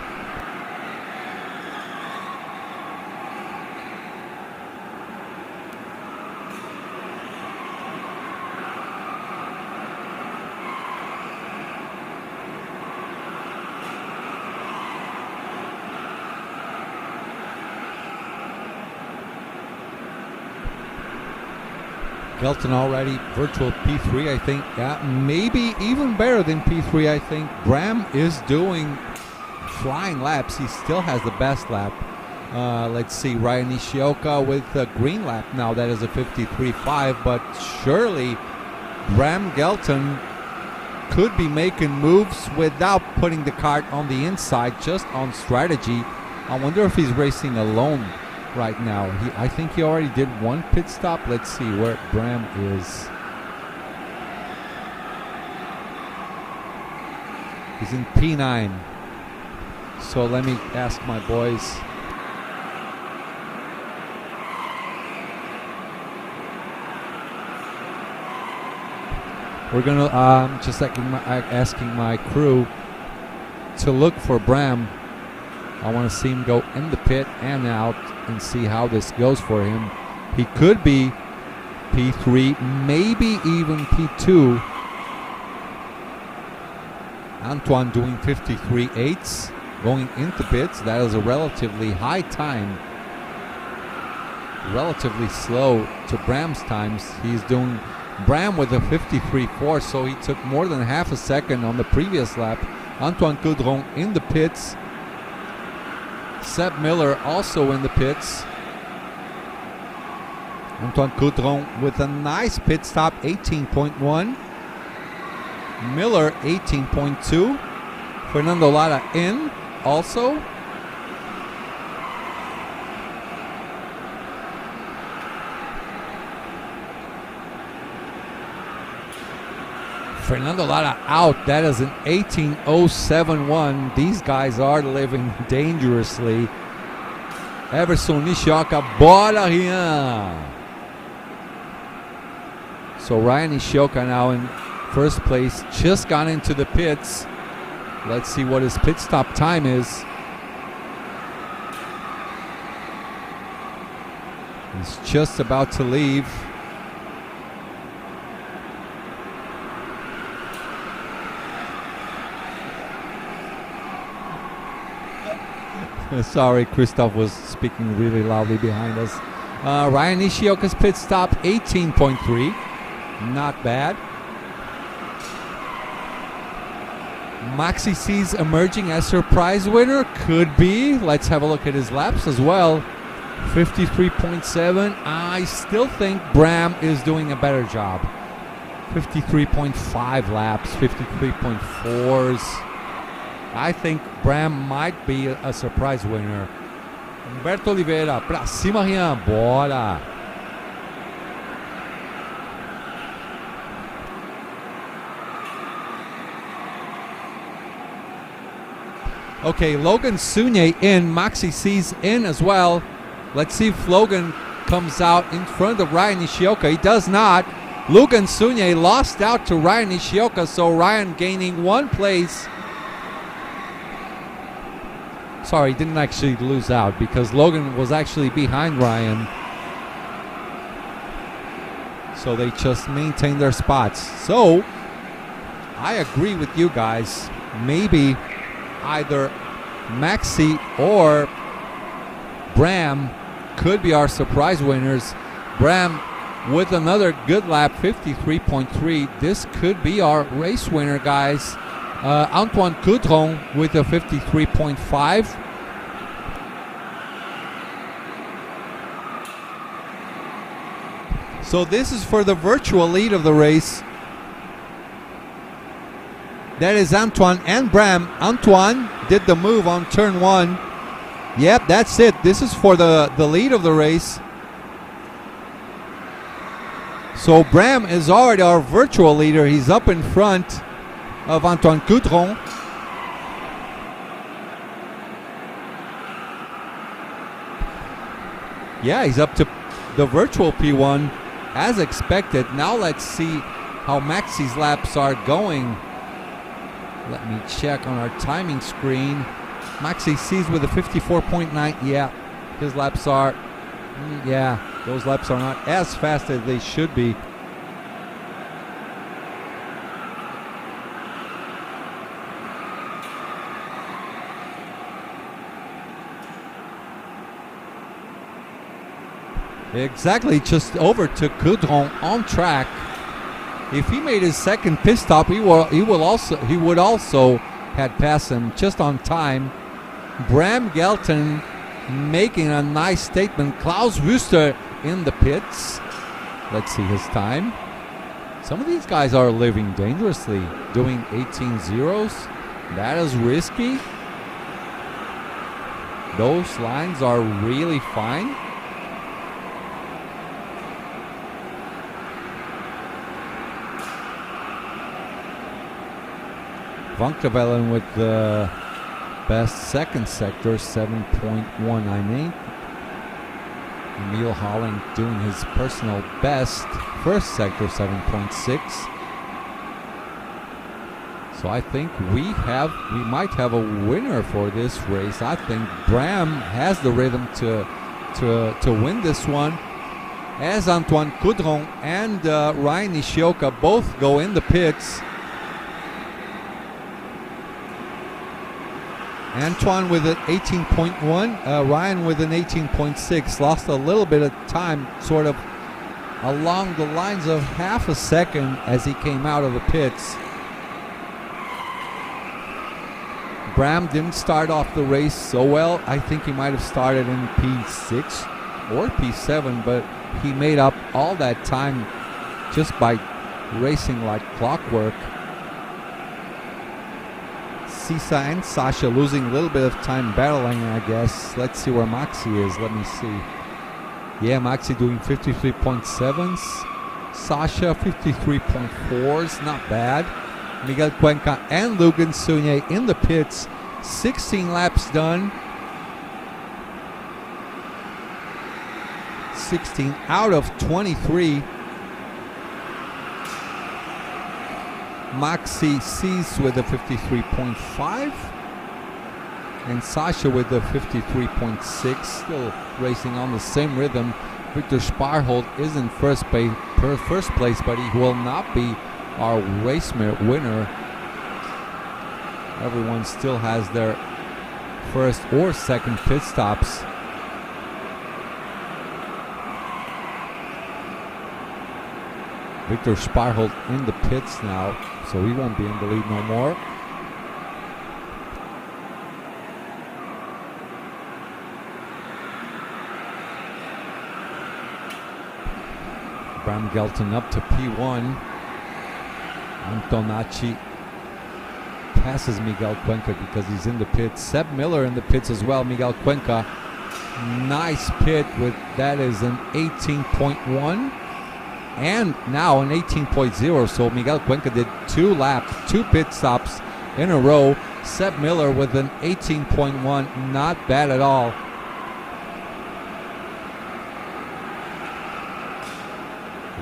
Gelton already virtual P3, I think. Yeah, maybe even better than P3, I think. Bram is doing flying laps. He still has the best lap. Let's see, Ryan Nishioka with a green lap now. That is a 53.5, but surely Bram Gelton could be making moves without putting the kart on the inside, just on strategy. I wonder if he's racing alone right now. I think he already did one pit stop. Let's see where Bram is. He's in P9. So let me ask my boys. We're gonna just asking my crew to look for Bram. I want to see him go in the pit and out and see how this goes for him. He could be P3, maybe even P2. Antoine doing 53.8s, going into pits. That is a relatively high time. Relatively slow to Bram's times. He's doing Bram with a 53.4, so he took more than half a second on the previous lap. Antoine Coudron in the pits. Seb Miller also in the pits. Antoine Coudron with a nice pit stop, 18.1. Miller, 18.2. Fernando Lara in also. Fernando Lara out. That is an 18.071. These guys are living dangerously. Everson Nishioka, bora Rian. So Ryan Nishioka now in first place, just gone into the pits. Let's see what his pit stop time is. He's just about to leave. Sorry, Christoph was speaking really loudly behind us. Ryan Nishioka's pit stop, 18.3. Not bad. Maxi C's emerging as surprise winner. Could be. Let's have a look at his laps as well. 53.7. I still think Bram is doing a better job. 53.5 laps, 53.4s. I think Bram might be a surprise winner. Humberto Oliveira, pra cima, Rian, bora! Okay, Logan Sunye in, Maxi C's in as well. Let's see if Logan comes out in front of Ryan Nishioka. He does not. Logan Sunye lost out to Ryan Nishioka, so Ryan gaining 1 place. Sorry, didn't actually lose out because Logan was actually behind Ryan. So they just maintained their spots. So I agree with you guys. Maybe either Maxi or Bram could be our surprise winners. Bram with another good lap, 53.3. This could be our race winner, guys. Antoine Coudron with a 53.5. So this is for the virtual lead of the race. That is Antoine and Bram. Antoine did the move on turn 1. Yep, that's it. This is for the lead of the race. So Bram is already our virtual leader. He's up in front of Antoine Coudron. Yeah, he's up to the virtual P1 as expected. Now let's see how Maxi's laps are going. Let me check on our timing screen. Maxi C's with a 54.9. Yeah, his laps are, yeah, those laps are not as fast as they should be. Exactly, just overtook Coudron on track. If he made his second pit stop, he would also had passed him just on time. Bram Gelton making a nice statement. Klaus Wüster in the pits. Let's see his time. Some of these guys are living dangerously, doing 18 zeros. That is risky. Those lines are really fine. Van Kavellen with the best second sector, 7.198. Emil Holland doing his personal best first sector, 7.6. So I think we might have a winner for this race. I think Bram has the rhythm to win this one, as Antoine Coudron and Ryan Nishioka both go in the pits. Antoine with an 18.1, Ryan with an 18.6. Lost a little bit of time, sort of along the lines of half a second as he came out of the pits. Bram didn't start off the race so well. I think he might have started in P6 or P7, but he made up all that time just by racing like clockwork. Sisa and Sasha losing a little bit of time battling, I guess. Let's see where Maxi is. Let me see. Yeah, Maxi doing 53.7s. Sasha 53.4s. Not bad. Miguel Cuenca and Logan Sunye in the pits. 16 laps done. 16 out of 23. Maxi C's with a 53.5 and Sasha with a 53.6, still racing on the same rhythm. Victor Sparhold is in first place, but he will not be our race winner. Everyone still has their first or second pit stops. Victor Sparholt in the pits now, so he won't be in the lead no more. Bram Gelton up to P1. Antonacci passes Miguel Cuenca because he's in the pits. Seb Miller in the pits as well. Miguel Cuenca, nice pit with that is an 18.1 and now an 18.0. So Miguel Cuenca did 2 laps, 2 pit stops in a row. Seb Miller with an 18.1, not bad at all.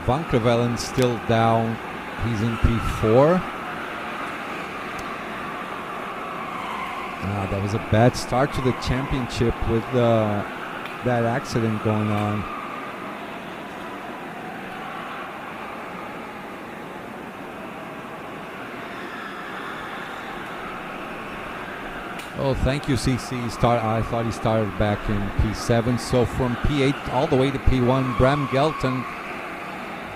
Van Krevelen still down. He's in P4. That was a bad start to the championship with that accident going on. Oh, thank you, CC. I thought he started back in P7. So from P8 all the way to P1, Bram Gelton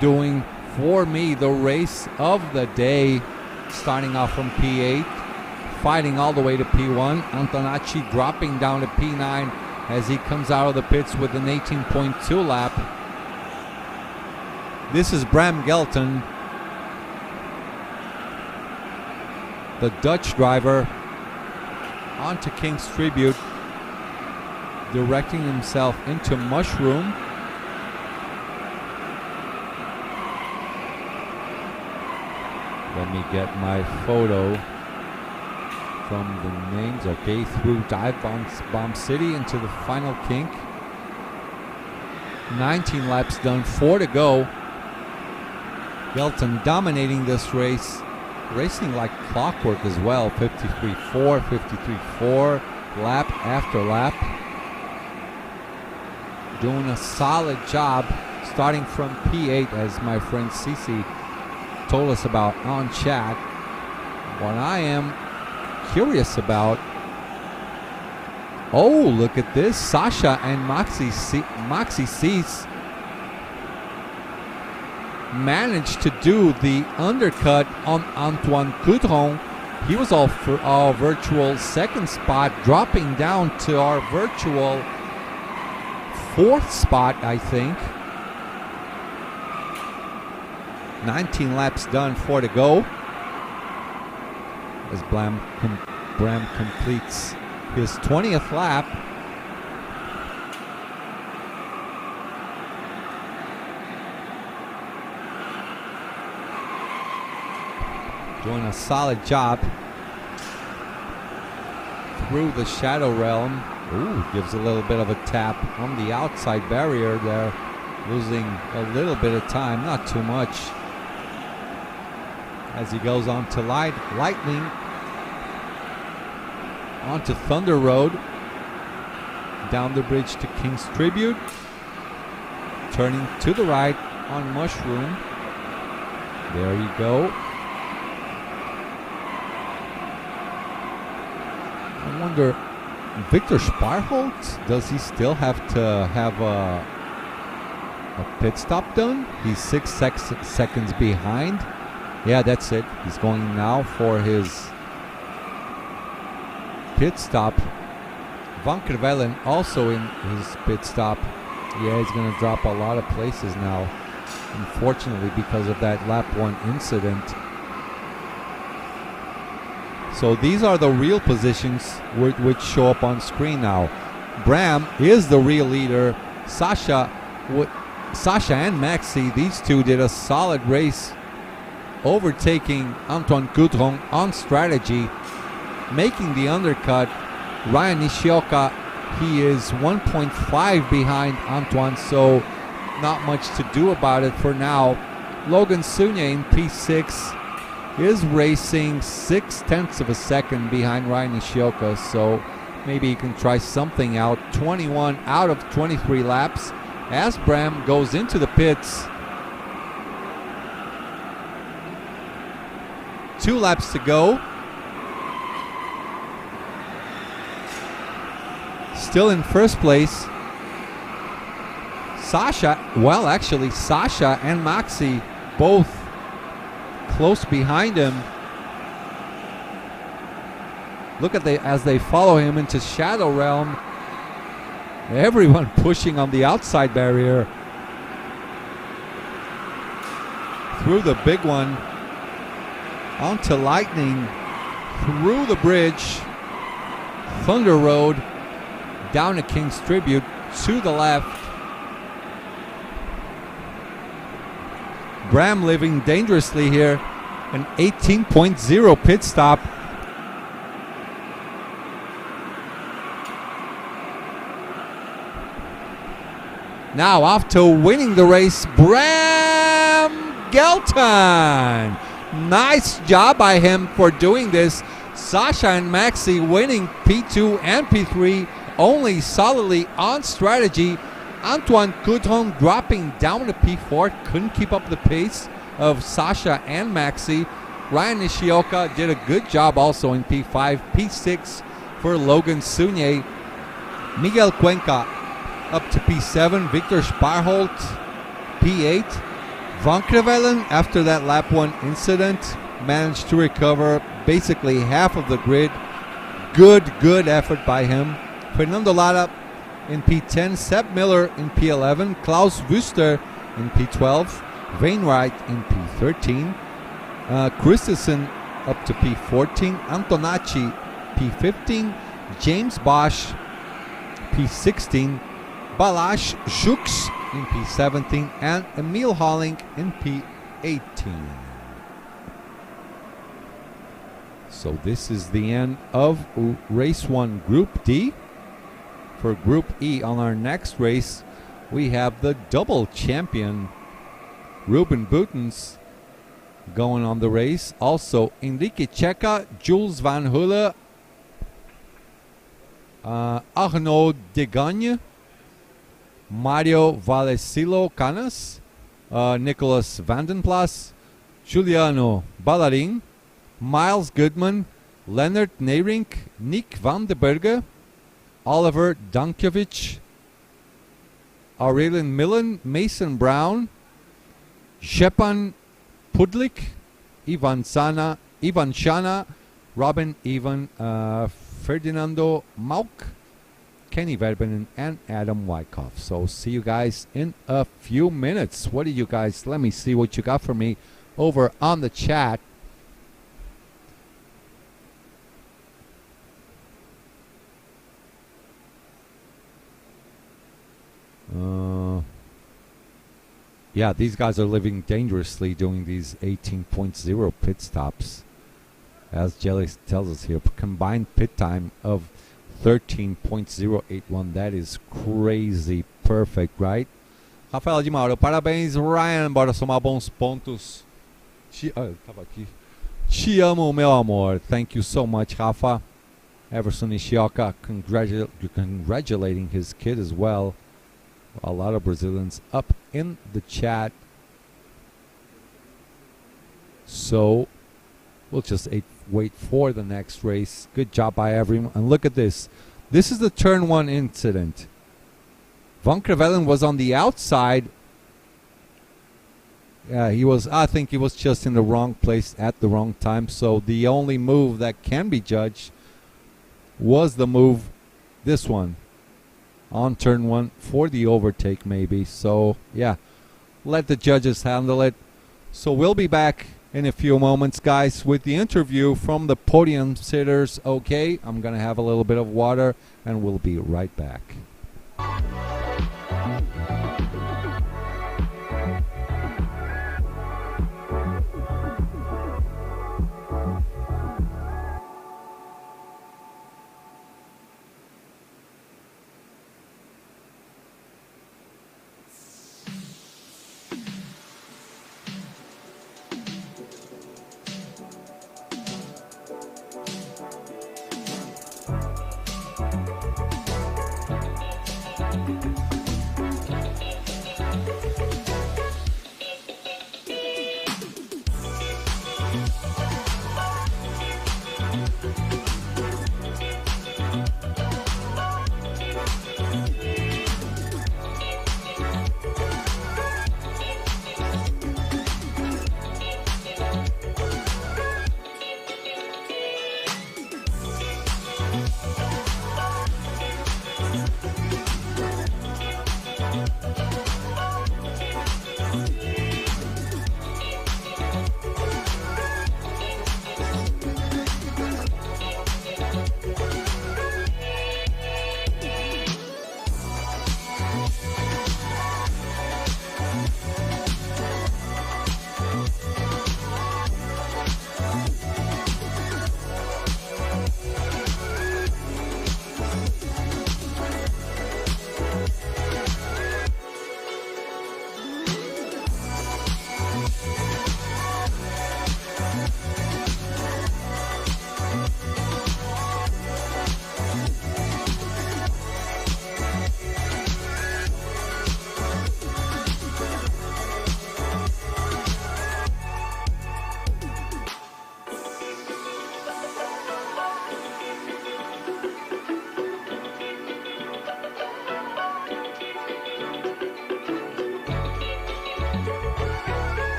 doing, for me, the race of the day, starting off from P8, fighting all the way to P1. Antonacci dropping down to P9 as he comes out of the pits with an 18.2 lap. This is Bram Gelton, the Dutch driver, onto King's Tribute, directing himself into Mushroom. Let me get my photo from the names. Okay, through Dive Bomb City into the final kink. 19 laps done, 4 to go. Gelton dominating this race, racing like clockwork as well. 53.4, 53.4, lap after lap. Doing a solid job, starting from P8, as my friend Cici told us about on chat. What I am curious about, oh, look at this. Sasha and Maxi Cease managed to do the undercut on Antoine Coudron. He was all for our virtual second spot, dropping down to our virtual 4th spot, I think. 19 laps done, 4 to go. As Bram completes his 20th lap. Doing a solid job through the Shadow Realm. Ooh, gives a little bit of a tap on the outside barrier there. Losing a little bit of time, not too much. As he goes on to Lightning, onto Thunder Road, down the bridge to King's Tribute, turning to the right on Mushroom. There you go. I wonder, Victor Sparholt, does he still have to have a pit stop done? He's 6 seconds behind. Yeah, that's it. He's going now for his pit stop. Van Krevelen also in his pit stop. Yeah, he's going to drop a lot of places now, unfortunately, because of that lap 1 incident. So these are the real positions which show up on screen now. Bram is the real leader. Sasha and Maxi, these two did a solid race, overtaking Antoine Coudron on strategy, making the undercut. Ryan Nishioka, he is 1.5 behind Antoine, so not much to do about it for now. Logan Sunye in P6 is racing 0.6 of a second behind Ryan Nishioka, so maybe he can try something out. 21 out of 23 laps as Bram goes into the pits. 2 laps to go. still in first place. Sasha and Maxi both close behind him. Look at as they follow him into Shadow Realm. Everyone pushing on the outside barrier. Through the big one. Onto Lightning. Through the bridge. Thunder Road. Down to King's Tribute. To the left. Bram living dangerously here. An 18.0 pit stop. Now off to winning the race, Bram Gelton. Nice job by him for doing this. Sasha and Maxi winning P2 and P3 only solidly on strategy. Antoine Coudron dropping down to P4, couldn't keep up the pace of Sasha and Maxi. Ryan Nishioka did a good job also in P5. P6 for Logan Sunier. Miguel Cuenca up to P7. Victor Sparholt, P8. Van Crevelen, after that lap 1 incident, managed to recover basically half of the grid. Good effort by him. Fernando Lara in P10. Seb Miller in P11. Klaus Wüster in P12. Wainwright in P13. Christensen up to P14. Antonacci P15. James Bosch P16. Balazs Jux in P17 and Emil Holling in P18. So this is the end of race 1 Group D. For Group E, on our next race, we have the double champion Ruben Boutens going on the race. Also Enrique Checa, Jules Van Hulle, Arnaud Degagne, Mario Vallecillo Canas, Nicholas Vandenplas, Giuliano Ballarin, Miles Goodman, Leonard Neyrink, Nick van de Berge, Oliver Dankovic, Aurelien Millen, Mason Brown, Shepan Pudlik, Ivan Shana, Robin Ivan, Ferdinando Mauk, Kenny Verbenen, and Adam Wyckoff. So see you guys in a few minutes. What do you guys, let me see what you got for me over on the chat. Yeah, these guys are living dangerously doing these 18.0 pit stops. As Jelly tells us here, combined pit time of 13.081. That is crazy perfect, right? Rafael de Mauro, parabéns, Ryan. Bora somar bons pontos. Tava aqui. Te amo, meu amor. Thank you so much, Rafa. Everson Nishioka congratulating his kid as well. A lot of Brazilians up in the chat. So we'll just wait for the next race. Good job by everyone. And look at this. This is the turn 1 incident. Van Crevelen was on the outside. I think he was just in the wrong place at the wrong time. So the only move that can be judged was the move, this one, on turn 1 for the overtake maybe. So yeah, let the judges handle it. So we'll be back in a few moments, guys, with the interview from the podium sitters. Okay, I'm gonna have a little bit of water and we'll be right back.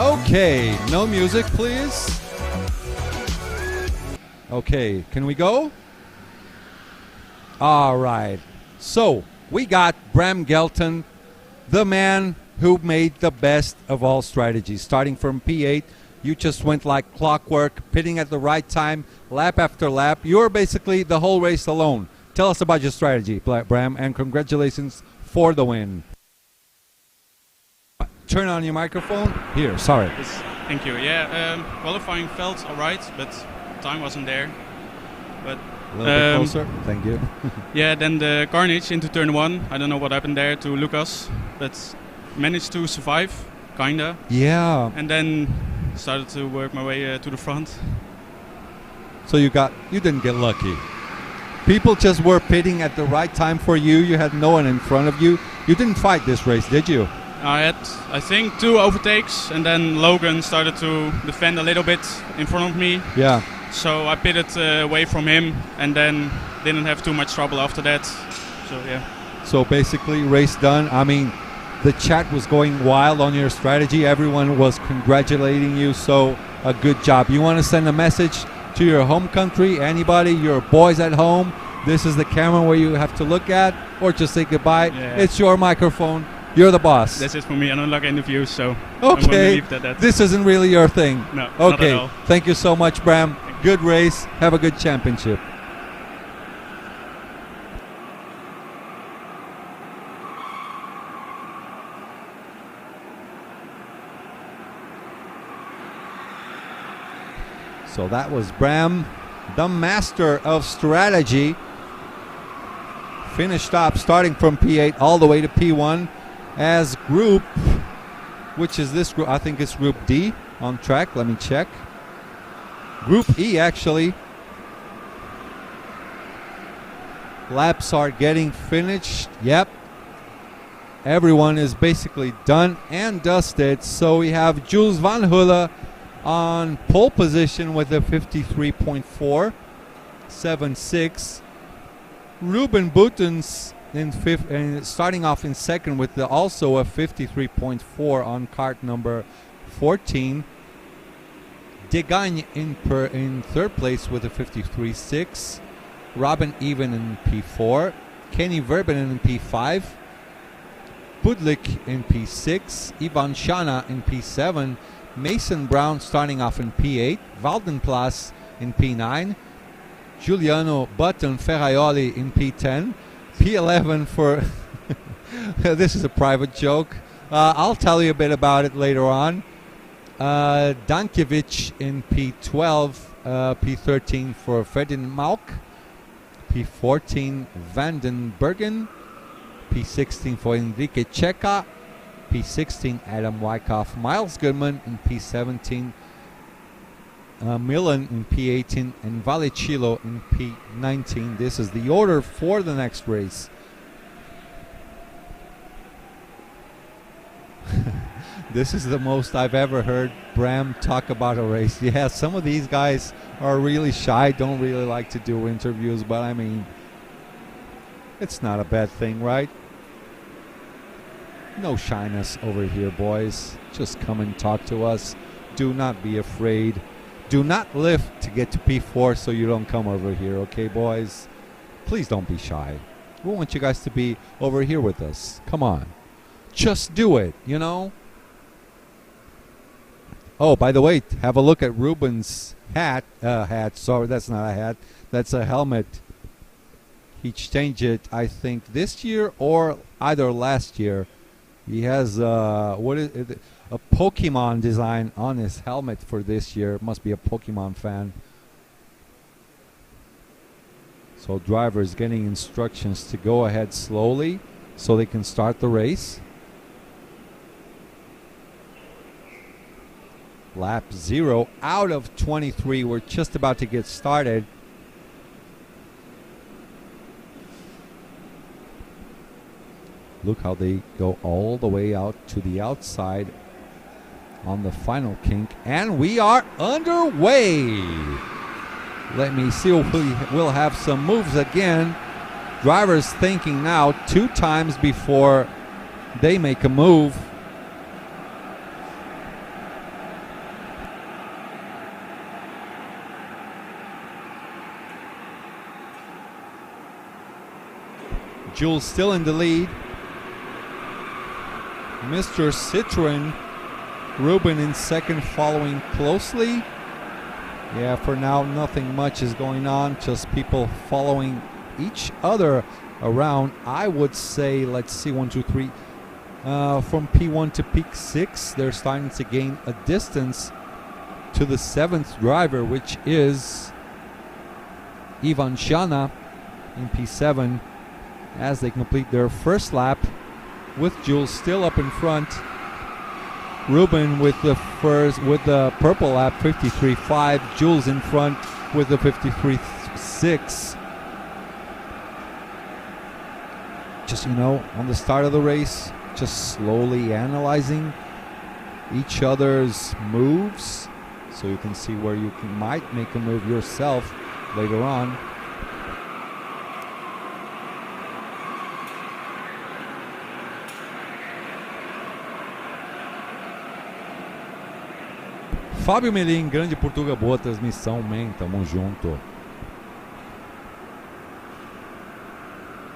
Okay, no music, please. Okay, can we go? All right. So, we got Bram Gelton, the man who made the best of all strategies. Starting from P8, you just went like clockwork, pitting at the right time, lap after lap. You're basically the whole race alone. Tell us about your strategy, Bram, and congratulations for the win. Turn on your microphone. Here, sorry. Yes, thank you. Yeah, qualifying felt alright, but time wasn't there. But a little bit closer. Thank you. yeah, then the carnage into turn 1. I don't know what happened there to Lucas, but managed to survive, kinda. Yeah. And then started to work my way to the front. So you didn't get lucky. People just were pitting at the right time for you. You had no one in front of you. You didn't fight this race, did you? I had, I think, 2 overtakes, and then Logan started to defend a little bit in front of me. Yeah. So I pitted away from him, and then didn't have too much trouble after that. So yeah. So basically, race done. I mean, the chat was going wild on your strategy. Everyone was congratulating you. So a good job. You want to send a message to your home country, anybody, your boys at home? This is the camera where you have to look at, or just say goodbye. Yeah. It's your microphone. You're the boss. That's it for me. I don't like interviews, so okay. I'm going to leave that. This isn't really your thing. No, okay. not at all. Thank you so much, Bram. Good race. Have a good championship. So that was Bram, the master of strategy. Finished up starting from P8 all the way to P1. as group, which is this group? I think it's Group D on track. Let me check. Group E, actually. Laps are getting finished. Yep. Everyone is basically done and dusted. So we have Jules Van Hulle on pole position with a 53.476. Ruben Boutens in fifth, and starting off in second with also a 53.4 on kart number 14. Degagne in third place with a 53.6. Robin Even in P4. Kenny Verben in P5. Budlik in P6. Ivan Shana in P7. Mason Brown starting off in P8. Waldenplas in P9. Giuliano Button Ferraioli in P10. P11 for... this is a private joke. I'll tell you a bit about it later on. Dankiewicz in P12. P13 for Ferdinand Malk. P14 Vanden Bergen. P16 for Enrique Checa. P16 Adam Wyckoff. Miles Goodman in P17. Milan in P18 and Vallecillo in P19. This is the order for the next race. This is the most I've ever heard Bram talk about a race. Yeah, some of these guys are really shy, don't really like to do interviews, but I mean, it's not a bad thing, right? No shyness over here, boys. Just come and talk to us. Do not be afraid. Do not lift to get to P4 so you don't come over here, okay, boys? Please don't be shy. We want you guys to be over here with us. Come on. Just do it, you know? Oh, by the way, have a look at Ruben's hat. Sorry, that's not a hat. That's a helmet. He changed it, I think, this year or either last year. He has what is it? A Pokemon design on his helmet for this year. Must be a Pokemon fan. So drivers getting instructions to go ahead slowly so they can start the race. Lap 0 out of 23. We're just about to get started. Look how they go all the way out to the outside on the final kink. And we are underway. Let me see if we'll have some moves again. Drivers thinking now 2 times before they make a move. Jules still in the lead. Mr. Citroen, Ruben in second, following closely. Yeah, for now, nothing much is going on. Just people following each other around. I would say, let's see, 1, 2, 3. From P1 to P6, they're starting to gain a distance to the 7th driver, which is Ivan Shana in P7, as they complete their first lap, with Jules still up in front. Ruben with the purple lap, 53.5. Jules in front with the 53.6. Just, you know, on the start of the race, just slowly analyzing each other's moves so you can see where you might make a move yourself later on. Fábio Melim, Grande Portuga, boa transmissão, man, tamo junto.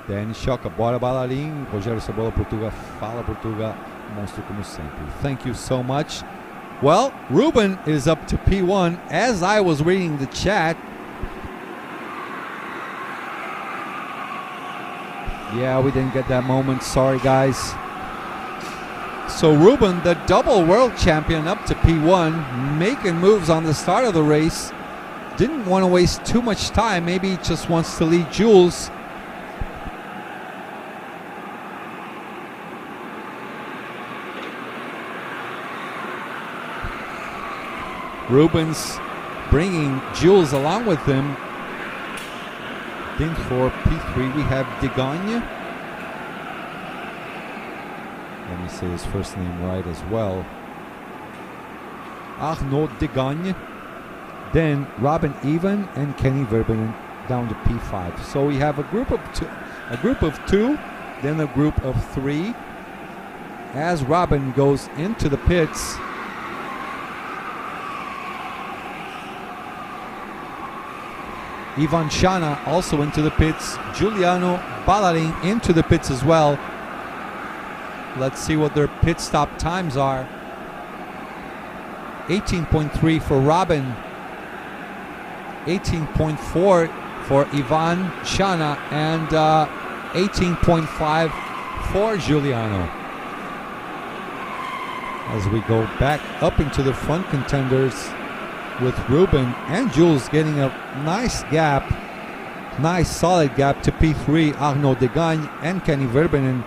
Danny Choca, bora balarim. Rogério Cebola, Portuga, fala Portuga, monstro como sempre. Thank you so much. Well, Ruben is up to P1. As I was reading the chat, yeah, we didn't get that moment, sorry guys. So Ruben, the double world champion, up to P1, making moves on the start of the race. Didn't want to waste too much time. Maybe he just wants to lead Jules. Rubens bringing Jules along with him. Then for P3 we have Degagne. Let me say his first name right as well. Arnaud Degagne. Then Robin Even and Kenny Verbenen down to P5. So we have a group of two, then a group of three. As Robin goes into the pits, Ivan Shana also into the pits. Giuliano Ballarin into the pits as well. Let's see what their pit stop times are. 18.3 for Robin. 18.4 for Ivan Shana. And 18.5 for Giuliano. As we go back up into the front contenders, with Ruben and Jules getting a nice gap, nice solid gap to P3, Arnaud Degagne and Kenny Verbenen.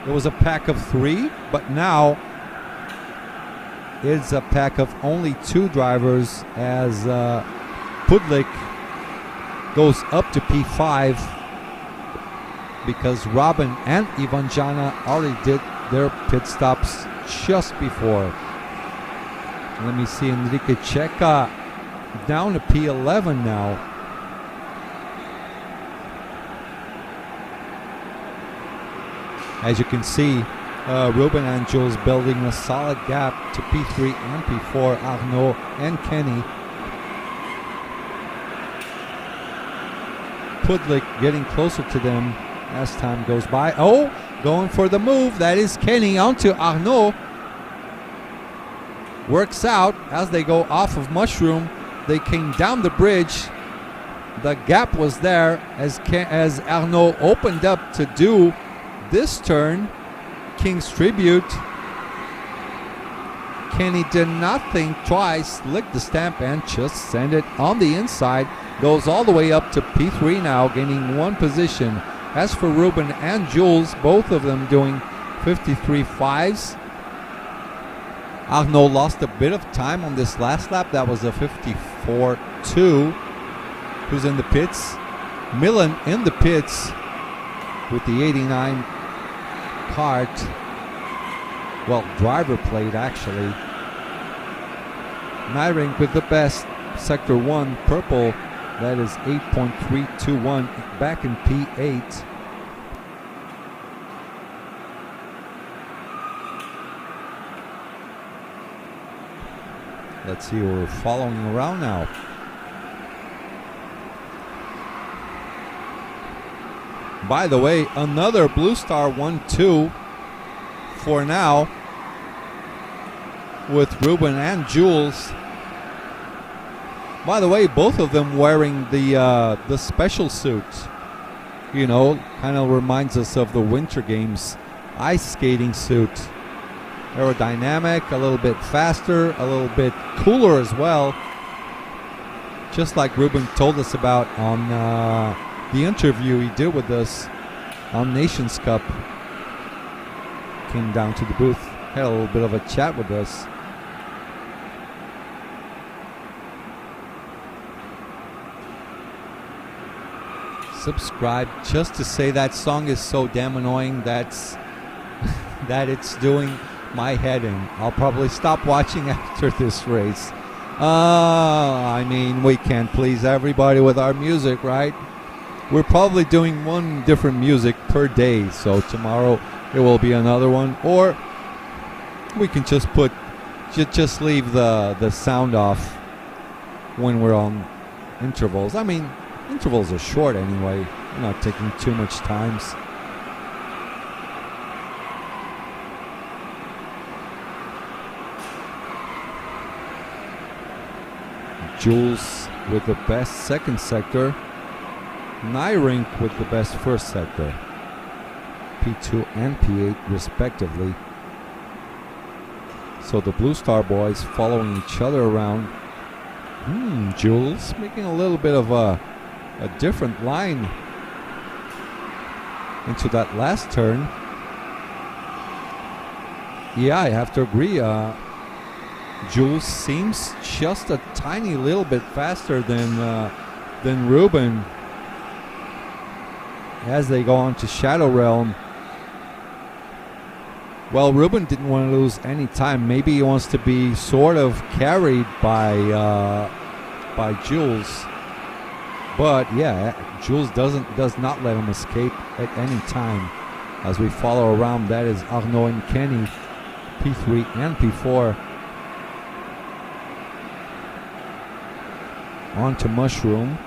It was a pack of three, but now it's a pack of only two drivers as Pudlik goes up to P5 because Robin and Ivan Jana already did their pit stops just before. Let me see, Enrique Checa down to P11 now. As you can see, Ruben and Jules building a solid gap to P3 and P4, Arnaud and Kenny. Pudlik getting closer to them as time goes by. Oh, going for the move. That is Kenny onto Arnaud. Works out as they go off of Mushroom. They came down the bridge. The gap was there as Arnaud opened up to do this turn. King's Tribute. Kenny did not think twice. Licked the stamp and just sent it on the inside. Goes all the way up to P3 now, gaining one position. As for Ruben and Jules, both of them doing 53.5s. Arnaud lost a bit of time on this last lap. That was a 54.2. Who's in the pits? Millen in the pits with the 89 Kart. Well, driver plate actually. Nyring with the best. Sector 1 purple. That is 8.321 back in P8. Let's see who we're following around now. By the way, another Blue Star 1-2 for now with Ruben and Jules. By the way, both of them wearing the special suit. You know, kind of reminds us of the Winter Games ice skating suit. Aerodynamic, a little bit faster, a little bit cooler as well. Just like Ruben told us about on the interview he did with us on Nations Cup. Came down to the booth, had a little bit of a chat with us. Subscribe just to say that song is so damn annoying that it's doing my head in. I'll probably stop watching after this race. I mean, we can't please everybody with our music, right? We're probably doing one different music per day, so tomorrow it will be another one, or we can just just leave the sound off when we're on intervals. I mean, intervals are short anyway. We're not taking too much times. Jules with the best second sector. Nyrink with the best first sector. P2 and P8 respectively. So the Blue Star boys following each other around. Jules making a little bit of a different line into that last turn. Yeah, I have to agree. Jules seems just a tiny little bit faster than Ruben as they go on to Shadow Realm. Well, Ruben didn't want to lose any time. Maybe he wants to be sort of carried by Jules. But yeah, Jules does not let him escape at any time. As we follow around, that is Arnaud and Kenny, P3 and P4. On to Mushroom.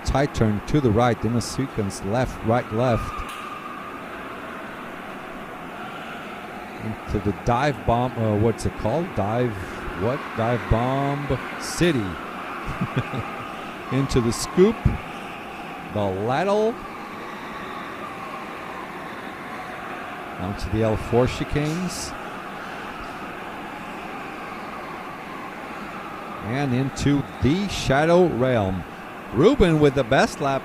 Tight turn to the right in a sequence, left, right, left. Into the dive bomb, what's it called? Dive bomb city. Into the scoop, the ladle. Onto the L4 chicanes. And into the Shadow Realm. Ruben with the best lap,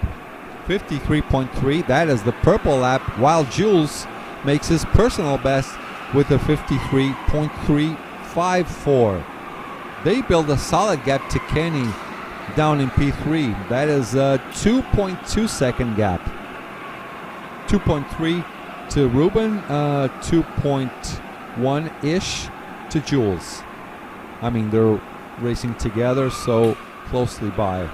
53.3. That is the purple lap, while Jules makes his personal best with a 53.354. They build a solid gap to Kenny down in P3. That is a 2.2 second gap. 2.3 to Ruben, 2.1-ish to Jules. I mean, they're racing together so closely by.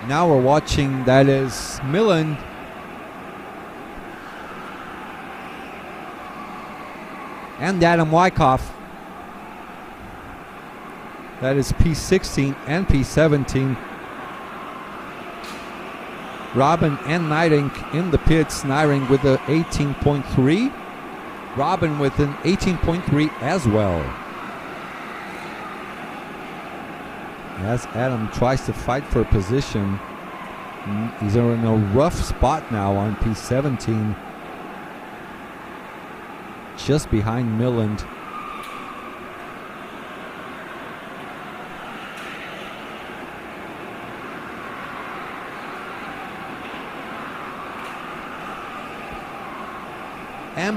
Now we're watching, that is Millen and Adam Wyckoff. That is P16 and P17. Robin and Nidink in the pits. Nidink with the 18.3. Robin with an 18.3 as well. As Adam tries to fight for position, he's in a rough spot now on P17. Just behind Milland.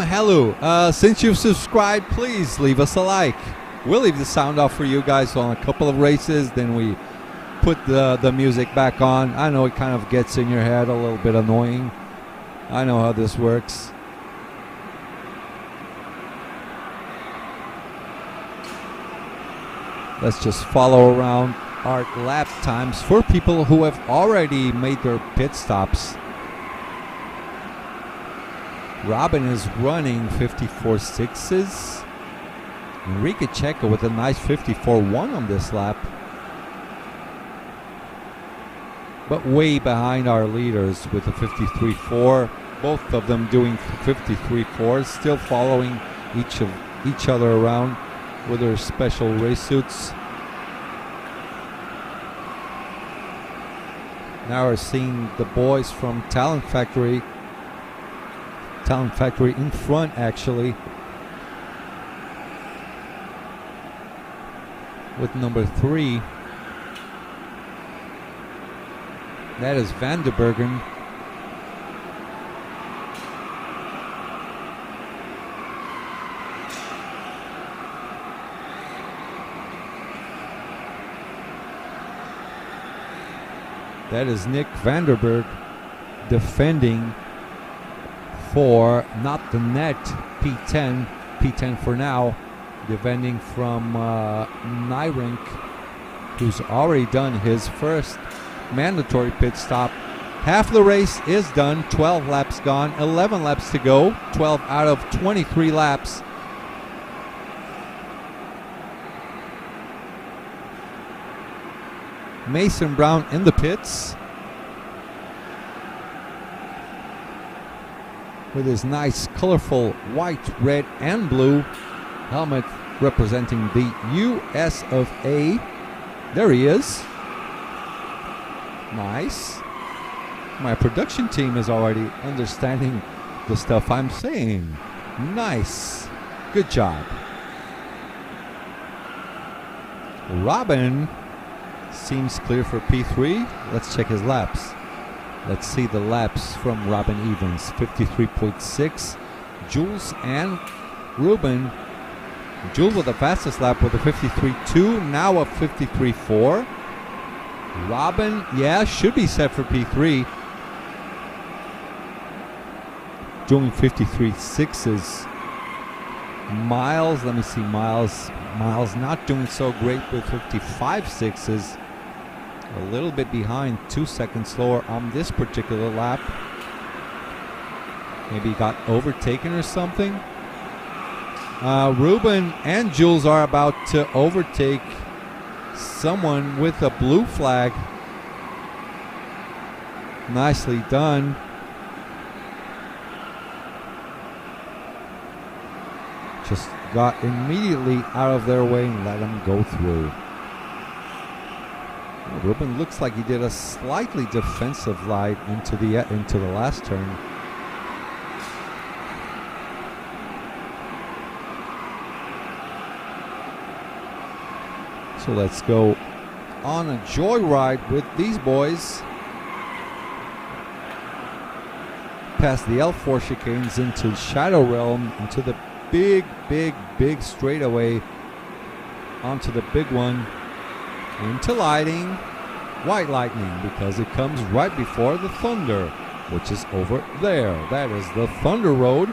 Hello. Since you've subscribed, please leave us a like. We'll leave the sound off for you guys on a couple of races, then we put the music back on. I know it kind of gets in your head, a little bit annoying. I know how this works. Let's just follow around our lap times for people who have already made their pit stops. Robin is running 54.6s. Enrique Checo with a nice 54.1 on this lap. But way behind our leaders with a 53.4. Both of them doing 53.4s, still following each other around with their special race suits. Now we're seeing the boys from Talent Factory in front, actually, with number 3. That is Vanderbergen. That is Nick Vanderberg defending for not the net, P10 for now, defending from Nyrink, who's already done his first mandatory pit stop. Half the race is done, 12 laps gone, 11 laps to go, 12 out of 23 laps. Mason Brown in the pits with his nice colorful white, red and blue helmet representing the US of A. There he is. Nice. My production team is already understanding the stuff I'm saying. Nice. Good job. Robin seems clear for P3. Let's check his laps. Let's see the laps from Robin Evans. 53.6. Jules and Ruben. Jules with the fastest lap with a 53.2. Now a 53.4. Robin, yeah, should be set for P3. Doing 53.6s. Miles, let me see, Miles not doing so great with 55.6s. A little bit behind, 2 seconds slower on this particular lap. Maybe he got overtaken or something. Ruben and Jules are about to overtake someone with a blue flag. Nicely done. Just got immediately out of their way and let them go through. Ruben looks like he did a slightly defensive slide into the last turn. So let's go on a joyride with these boys. Past the L4 chicanes into Shadow Realm, into the big straightaway, onto the big one, into Lighting, White Lightning, because it comes right before the Thunder, which is over there. That is the Thunder Road.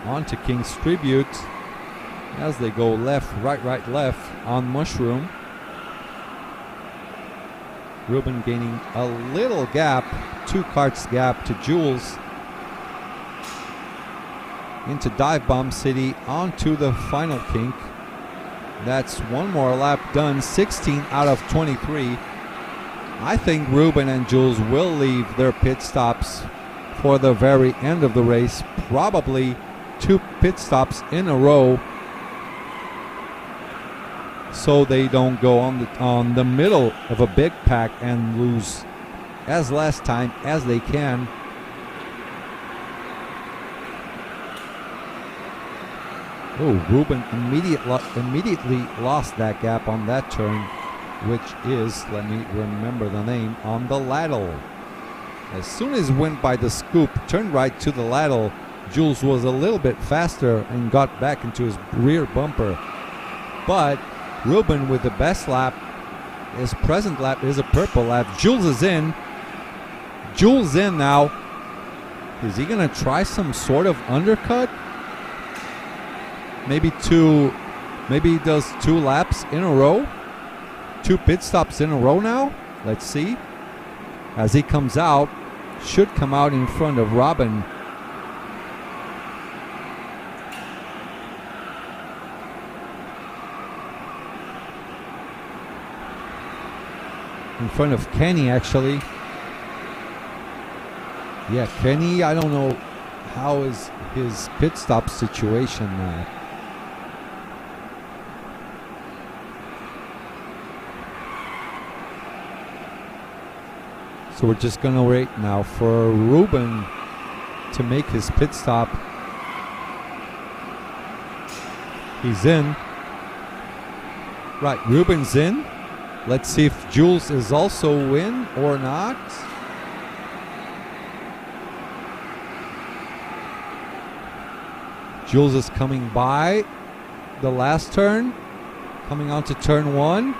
Onto King's Tribute as they go left, right, left on Mushroom. Ruben gaining a little gap, 2 carts gap to Jules. Into Dive Bomb City, onto the final kink. That's one more lap done, 16 out of 23. I think Ruben and Jules will leave their pit stops for the very end of the race. Probably 2 pit stops in a row, so they don't go on the middle of a big pack and lose as less time as they can. Oh, Ruben immediately lost that gap on that turn, which is, let me remember the name, on the ladle. As soon as went by the scoop, turned right to the ladle, Jules was a little bit faster and got back into his rear bumper. But Ruben with the best lap, his present lap is a purple lap. Jules is in. Jules in now. Is he going to try some sort of undercut? Maybe he does 2 laps in a row. 2 pit stops in a row now. Let's see. As he comes out, should come out in front of Robin. In front of Kenny, actually. Yeah, Kenny, I don't know how is his pit stop situation now. So we're just going to wait now for Ruben to make his pit stop. He's in. Right, Ruben's in. Let's see if Jules is also in or not. Jules is coming by the last turn, coming onto turn 1.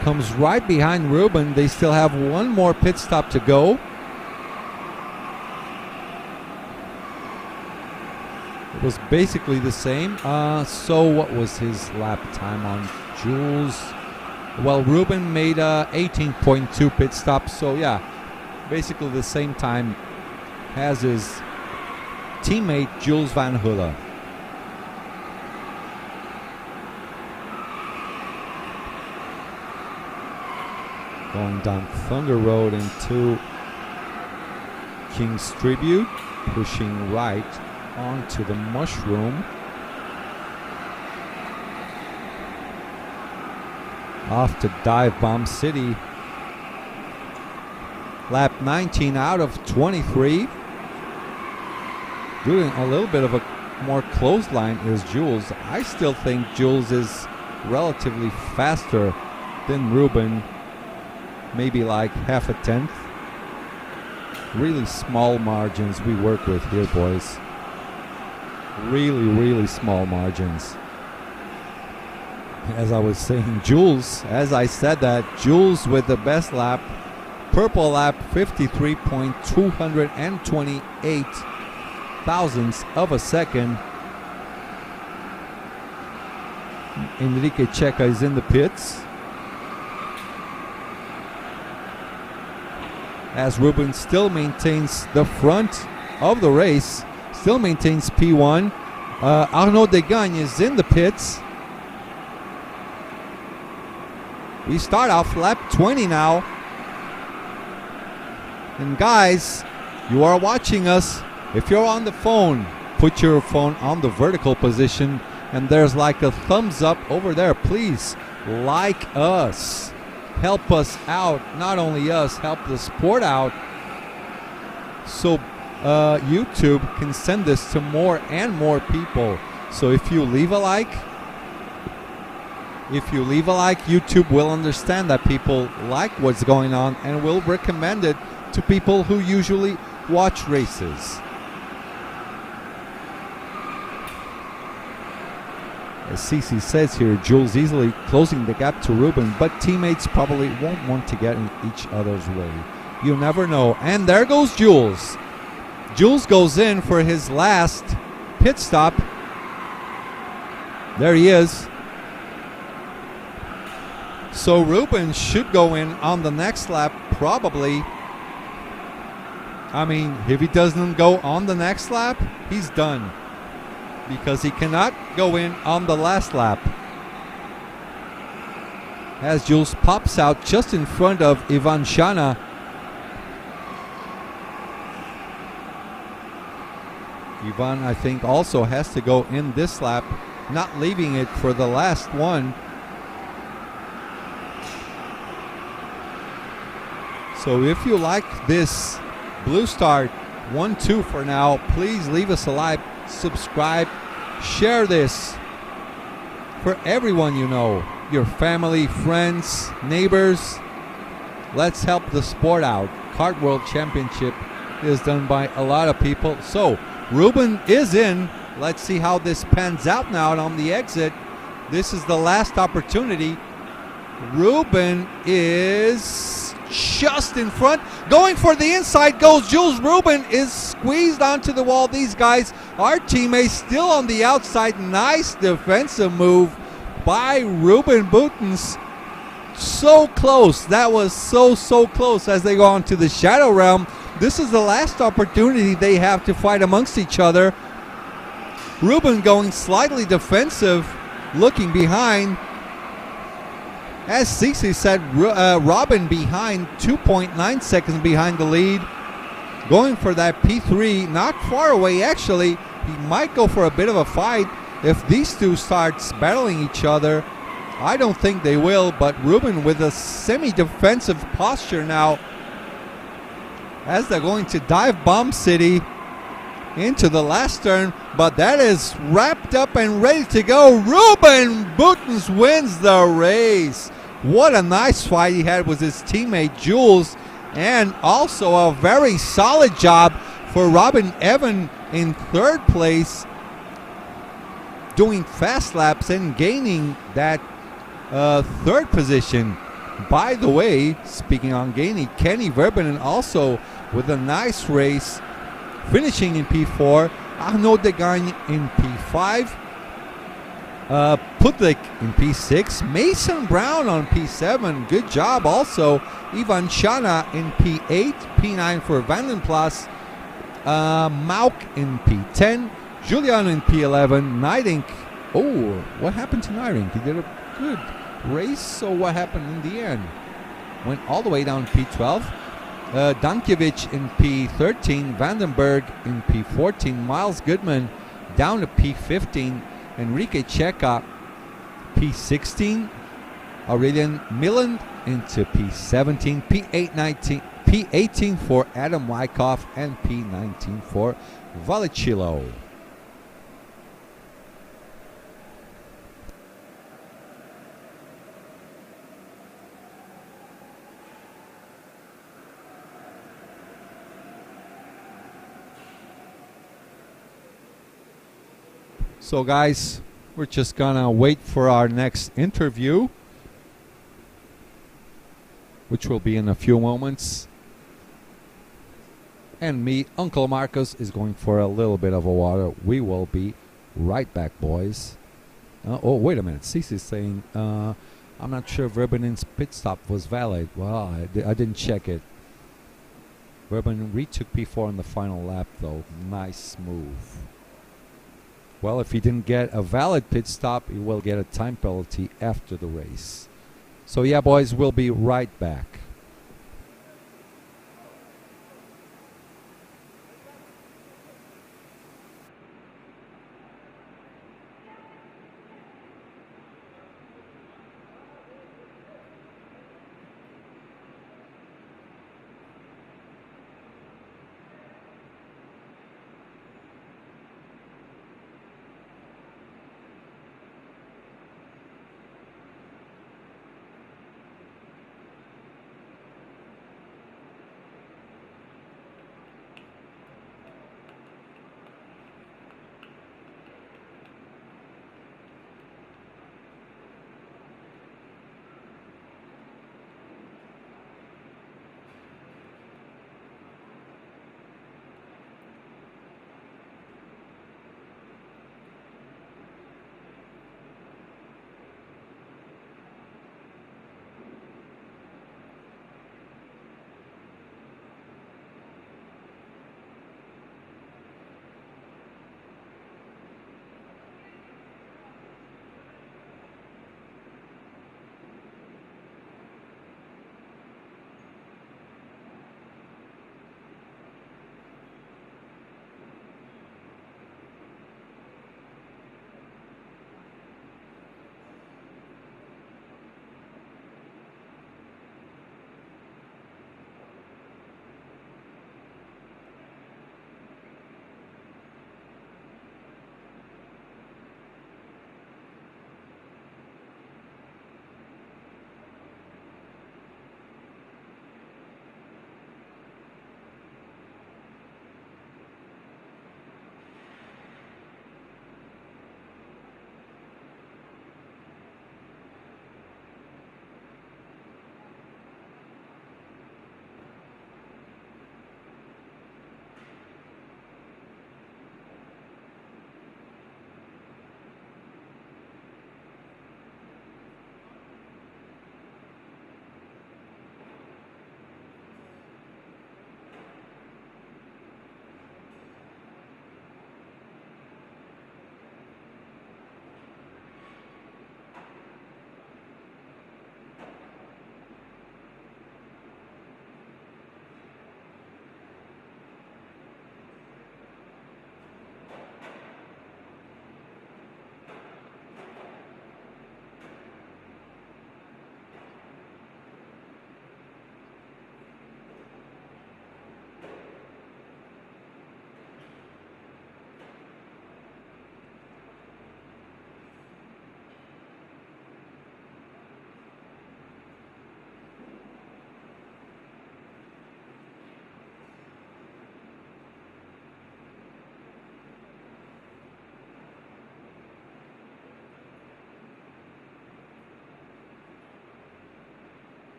Comes right behind Ruben. They still have one more pit stop to go. It was basically the same. So what was his lap time on Jules? Well, Ruben made 18.2 pit stops. So yeah, basically the same time as his teammate Jules Van Hulle. Going down Thunder Road into King's Tribute, pushing right onto the Mushroom. Off to Dive Bomb City. Lap 19 out of 23. Doing a little bit of a more clothesline is Jules. I still think Jules is relatively faster than Ruben, maybe like half a tenth. Really small margins we work with here, boys. Really, really small margins. As I was saying, Jules, as I said that, Jules with the best lap, purple lap, 53.228 thousandths of a second. Enrique Checa is in the pits. As Ruben still maintains the front of the race, still maintains P1. Arnaud Degagne is in the pits. We start off lap 20 now. And guys, you are watching us. If you're on the phone, put your phone on the vertical position, and there's like a thumbs up over there. Please like us. Help us out. Not only us, help the sport out. So YouTube can send this to more and more people. So if you leave a like, YouTube will understand that people like what's going on and will recommend it to people who usually watch races. As Cece says here, Jules easily closing the gap to Ruben, but teammates probably won't want to get in each other's way. You never know. And there goes Jules. Jules goes in for his last pit stop. There he is. So Ruben should go in on the next lap, probably. I mean, if he doesn't go on the next lap, he's done. Because he cannot go in on the last lap. As Jules pops out just in front of Ivan Shana. Ivan, I think, also has to go in this lap, not leaving it for the last one. So if you like this Blue Start 1-2 for now, please leave us a like, subscribe, share this for everyone you know, your family, friends, neighbors. Let's help the sport out. Kart World Championship is done by a lot of people. So Ruben is in. Let's see how this pans out now on the exit. This is the last opportunity. Ruben is just in front. Going for the inside goes Jules. Ruben is squeezed onto the wall. These guys, our teammates, still on the outside. Nice defensive move by Ruben Boutens. So close. That was so close as they go on to the Shadow Realm. This is the last opportunity they have to fight amongst each other. Ruben going slightly defensive, looking behind. As Cece said, Robin behind, 2.9 seconds behind the lead. Going for that P3, not far away actually. He might go for a bit of a fight if these two starts battling each other. I don't think they will, but Ruben with a semi-defensive posture now as they're going to dive Bomb City into the last turn, but that is wrapped up and ready to go. Ruben Boutens wins the race. What a nice fight he had with his teammate Jules, and also a very solid job for Robin Evan in third place, doing fast laps and gaining that third position. By the way, speaking on gaining, Kenny Verbanen also with a nice race, finishing in P4. Arnaud Degagne in P5. Putlik in P6. Mason Brown on P7. Good job also. Ivan Shana in P8. P9 for Vandenplas. Mauk in P10. Julian in P11. Nidink. Oh, what happened to Nidink? He did a good race. So what happened in the end? Went all the way down P12. Dankiewicz in P13, Vandenberg in P14, Miles Goodman down to P15, Enrique Checa P16, Aurelian Milland into P17, P18 for Adam Wyckoff, and P19 for Vallecillo. So, guys, we're just gonna wait for our next interview, which will be in a few moments. And me, Uncle Marcus, is going for a little bit of a water. We will be right back, boys. Oh, wait a minute. Cece's saying, I'm not sure if Verbanen's pit stop was valid. Well, I didn't check it. Verbanen retook P4 on the final lap, though. Nice move. Well, if he didn't get a valid pit stop, he will get a time penalty after the race. So, yeah, boys, we'll be right back.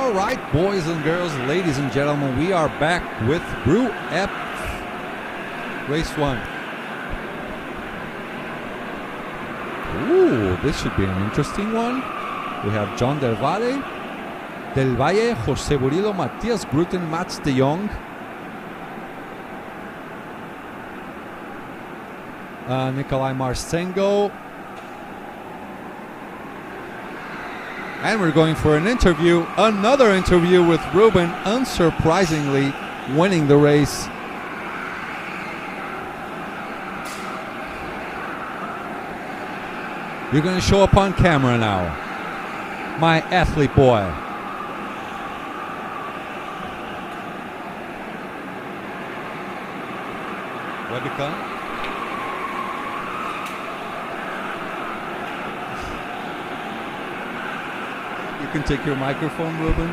All right, boys and girls, ladies and gentlemen, we are back with Group F, Race 1. Ooh, this should be an interesting one. We have John Del Valle, Jose Burillo, Matthias Gruten, Mats de Jong, Nikolai Marcengo. And we're going for an interview, another interview with Ruben, unsurprisingly winning the race. You're going to show up on camera now, my athlete boy. Webcam. You can take your microphone, Ruben.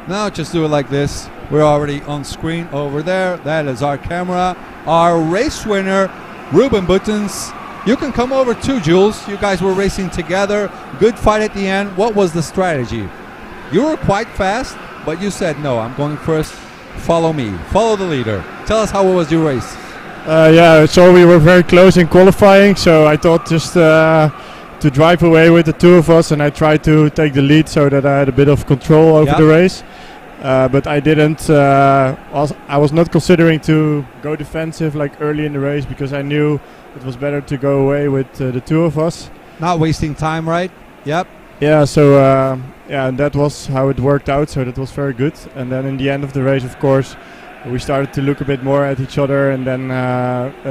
Now just do it like this. We're already on screen over there. That is our camera. Our race winner, Ruben Buttons. You can come over too, Jules. You guys were racing together. Good fight at the end. What was the strategy? You were quite fast, but you said, no, I'm going first. Follow me. Follow the leader. Tell us how it was your race. Yeah, so we were very close in qualifying, so I thought just to drive away with the two of us, and I tried to take the lead so that I had a bit of control over the race. But I didn't. I was not considering to go defensive like early in the race because I knew it was better to go away with the two of us. Not wasting time, right? Yep. Yeah. So and that was how it worked out. So that was very good. And then in the end of the race, of course, we started to look a bit more at each other. And then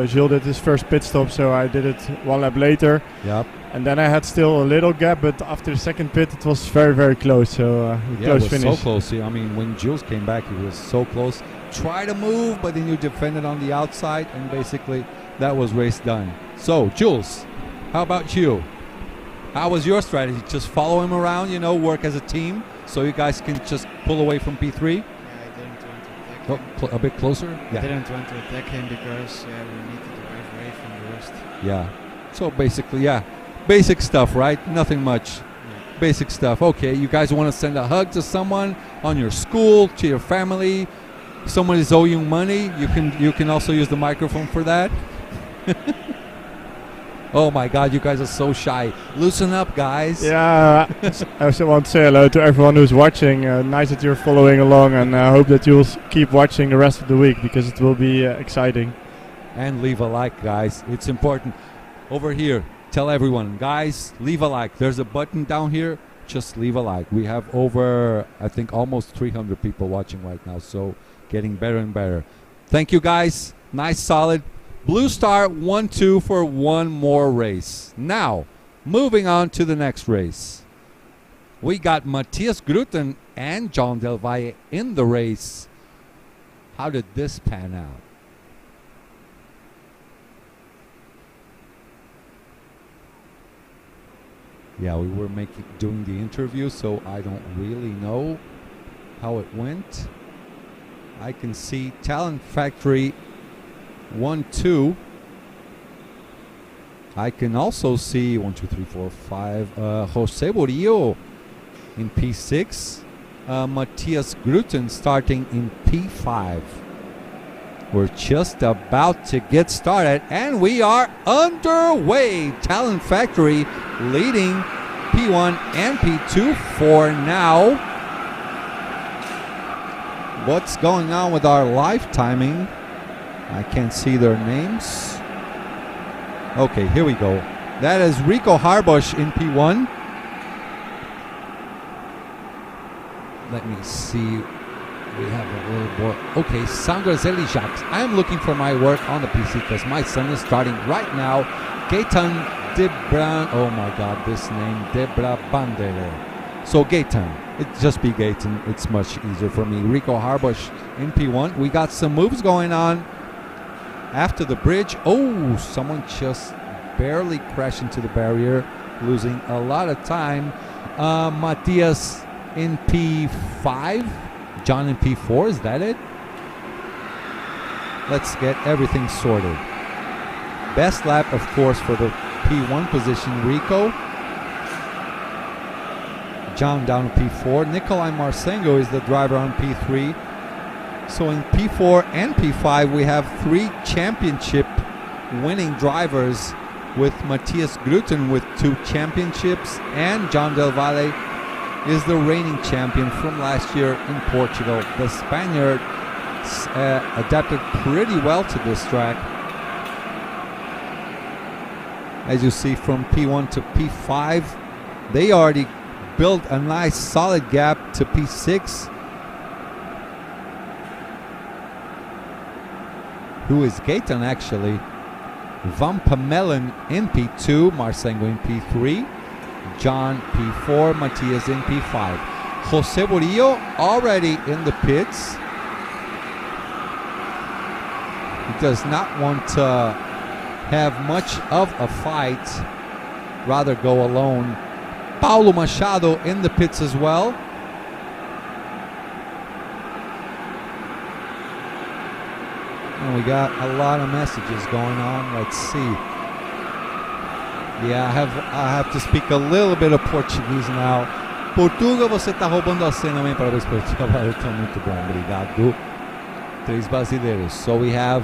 Gilles did his first pit stop, so I did it one lap later. Yep. And then I had still a little gap, but after the second pit, it was very, very close. So close finish. It was so close. I mean, when Jules came back, he was so close. Try to move, but then you defended on the outside, and basically that was race done. So, Jules, how about you? How was your strategy? Just follow him around, work as a team, so you guys can just pull away from P3? Yeah, I didn't want to attack him. A bit closer? I didn't want to attack him because we needed to drive away from the rest. Yeah. So basically, basic stuff, right? Nothing much. Yeah. Basic stuff. Okay, you guys want to send a hug to someone on your school, to your family. Someone is owing you money. You can also use the microphone for that. Oh my God, you guys are so shy. Loosen up, guys. Yeah, I also want to say hello to everyone who's watching. Nice that you're following along, and I hope that you'll keep watching the rest of the week because it will be exciting. And leave a like, guys. It's important. Over here, tell everyone, guys, leave a like. There's a button down here. Just leave a like. We have over, I think, almost 300 people watching right now, so getting better and better. Thank you, guys. Nice, solid. Blue Star 1-2 for one more race. Now, moving on to the next race. We got Matthias Gruten and John Del Valle in the race. How did this pan out? Yeah, we were doing the interview, so I don't really know how it went. I can see Talent Factory 1-2. I can also see 1, 2, 3, 4, 5. Jose Burillo in P6. Matthias Gruten starting in P5. We're just about to get started, and we are underway. Talent Factory leading P1 and P2 for now. What's going on with our live timing? I can't see their names. Okay, here we go. That is Rico Harbush in P1. Let me see. We have a little more. Okay, Sandra Zelijac. I'm looking for my work on the PC because my son is starting right now. Gaetan Debra. Oh my God, this name. Debra Bandere. So Gaetan. It just be Gaetan. It's much easier for me. Rico Harbush in P1. We got some moves going on after the bridge. Oh, someone just barely crashed into the barrier, losing a lot of time. Matthias in P5. John in P4. Is that it? Let's get everything sorted. Best lap, of course, for the P1 position, Rico. John down to P4. Nikolai Marsengo is the driver on P3. So in P4 and P5, we have 3 championship winning drivers, with Matthias Gruten with 2 championships, and John Del Valle is the reigning champion from last year in Portugal. The Spaniard adapted pretty well to this track. As you see, from P1 to P5, they already built a nice solid gap to P6. Who is Gaetan actually? Van Pamelen in P2, Marsengo in P3, John P4, Matthias in P5. Jose Murillo already in the pits. He does not want to have much of a fight, rather go alone. Paulo Machado in the pits as well. And we got a lot of messages going on. Let's see. Yeah, I have to speak a little bit of Portuguese now. Portuga, você tá roubando a cena, man. Parabéns pelo trabalho, tá muito bom. Obrigado. 3 brasileiros. So we have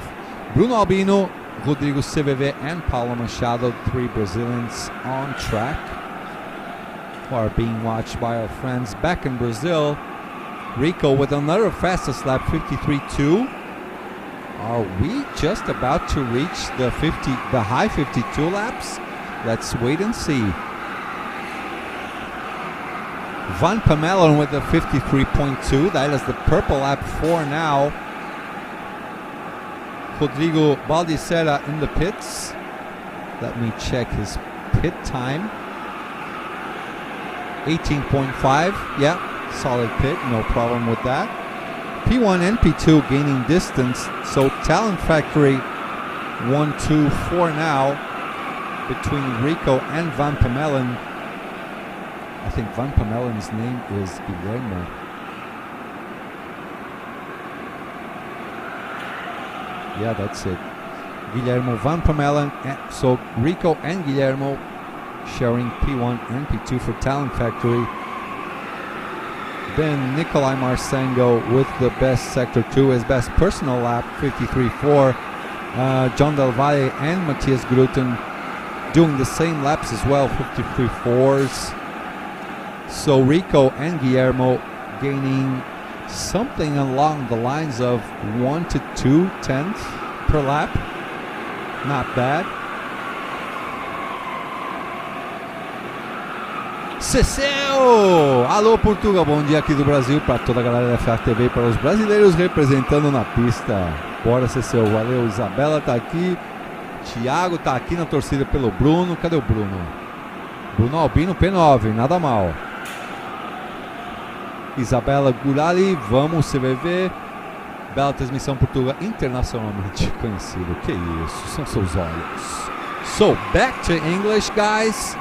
Bruno Albino, Rodrigo CVV, and Paulo Machado, 3 Brazilians on track, who are being watched by our friends back in Brazil. Rico with another fastest lap, 53.2. Are we just about to reach the high 52 laps? Let's wait and see. Van Pamelen with the 53.2. That is the purple lap 4 now. Rodrigo Baldissera in the pits. Let me check his pit time. 18.5. Yeah, solid pit. No problem with that. P1 and P2 gaining distance. So Talent Factory 1, 2, 4 now between Rico and Van Pamelen. I think Van Pamelen's name is Guillermo. Yeah, that's it. Guillermo Van Pamelen. So Rico and Guillermo sharing P1 and P2 for Talent Factory. Then Nikolai Marsengo with the best Sector 2, his best personal lap, 53.4. John Del Valle and Matthias Gruten doing the same laps as well, 53.4s. So Rico and Guillermo gaining something along the lines of 1 to 2 tenths per lap. Not bad. Ceceu! Alô Portugal, bom dia aqui do Brasil para toda a galera da FA TV, para os brasileiros representando na pista. Bora Ceceu, valeu. Isabela tá aqui, Thiago tá aqui na torcida pelo Bruno. Cadê o Bruno? Bruno Albino P9, nada mal. Isabela Gurali, vamos CVV. Bela transmissão Portugal, internacionalmente conhecido. Que isso, são seus olhos. So, back to English, guys.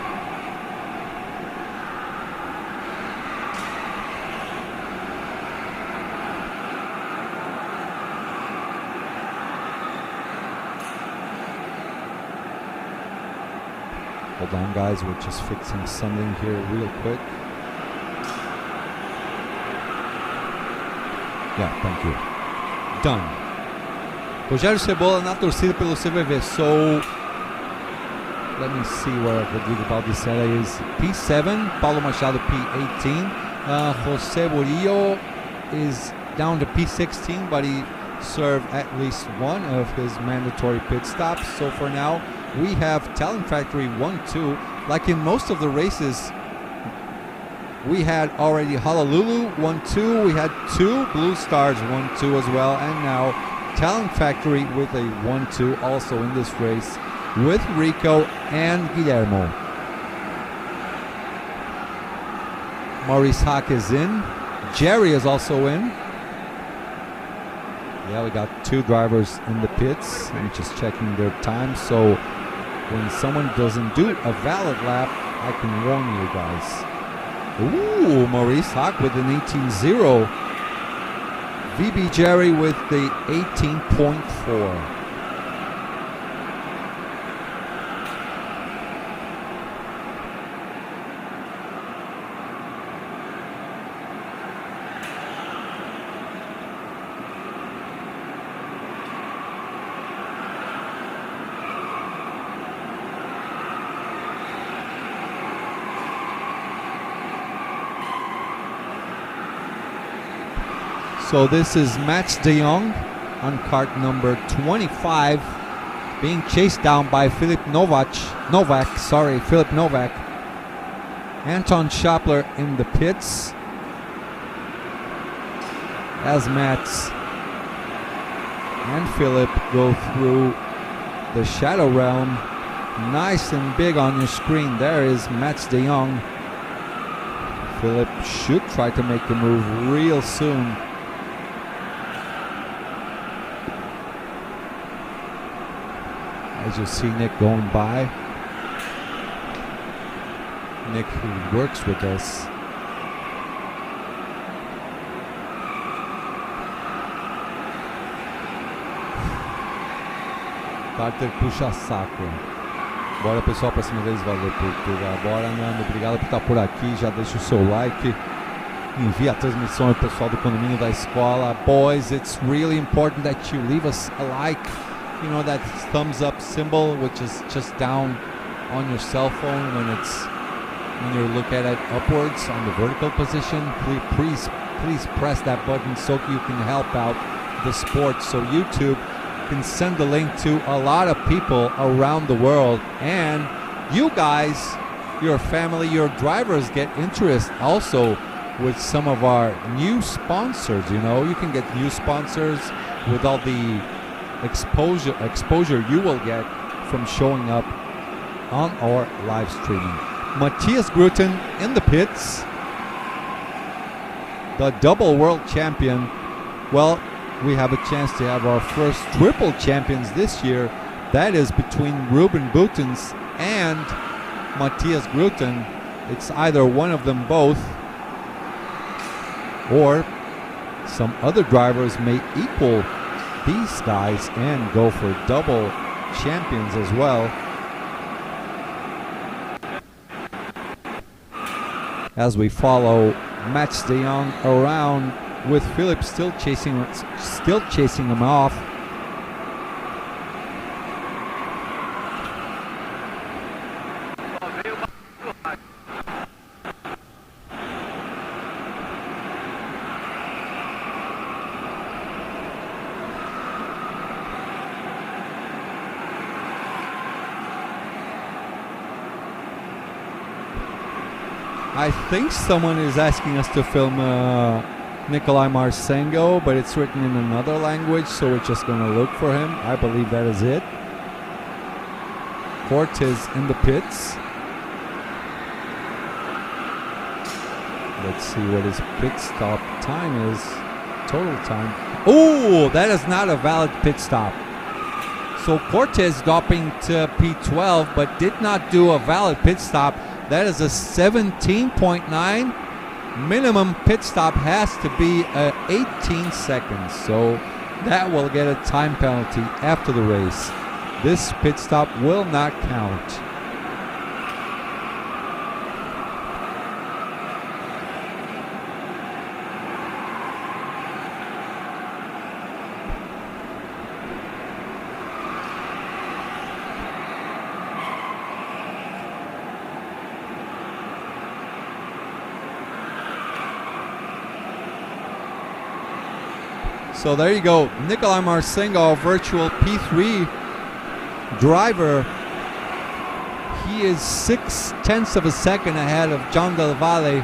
Hold on, guys, we're just fixing something here real quick. Yeah, thank you. Done. Rogério Cebola na torcida pelo CVV. So, let me see where Rodrigo Baldissera is. P7, Paulo Machado P18. Jose Murillo is down to P16, but he served at least one of his mandatory pit stops. So for now, we have Talent Factory 1-2. Like in most of the races, we had already Honolulu 1-2. We had 2 Blue Stars 1-2 as well. And now Talent Factory with a 1-2 also in this race with Rico and Guillermo. Maurice Hack is in. Jerry is also in. Yeah, we got 2 drivers in the pits. I'm just checking their time. So when someone doesn't do a valid lap, I can warn you guys. Ooh, Maurice Hawk with an 18.0. VB Jerry with the 18.4. So this is Mats de Jong on kart number 25, being chased down by Philip Novak. Anton Schapler in the pits as Mats and Philip go through the Shadow Realm. Nice and big on your screen. There is Mats de Jong. Philip should try to make a move real soon. As you see Nick going by. Nick, who works with us. Carter puxa saco. Bora pessoal, pra cima deles, valeu Portugal. Bora Nando, obrigado por estar por aqui. Já deixa o seu like. Envia a transmissão ao pessoal do condomínio da escola. Boys, it's really important that you leave us a like. You know that thumbs up symbol, which is just down on your cell phone when you look at it upwards on the vertical position. Please press that button so you can help out the sport, so YouTube can send the link to a lot of people around the world, and you guys, your family, your drivers get interest also with some of our new sponsors. You know, you can get new sponsors with all the exposure you will get from showing up on our live streaming. Matthias Gruten in the pits, the double world champion. Well, we have a chance to have our first triple champions this year. That is between Ruben Boutens and Matthias Gruten. It's either one of them both, or some other drivers may equal these guys and go for double champions as well. As we follow Mats de Jong around with Philip still chasing him off. I think someone is asking us to film Nikolai Marsengo, but it's written in another language, so we're just going to look for him. I believe that is it. Kart is in the pits. Let's see what his pit stop time is. Total time. Oh, that is not a valid pit stop. So Cortez dropping to P12, but did not do a valid pit stop. That is a 17.9. Minimum pit stop has to be 18 seconds. So that will get a time penalty after the race. This pit stop will not count. So there you go, Nikolai Marsengo, virtual P3 driver. He is 0.6 of a second ahead of John Del Valle.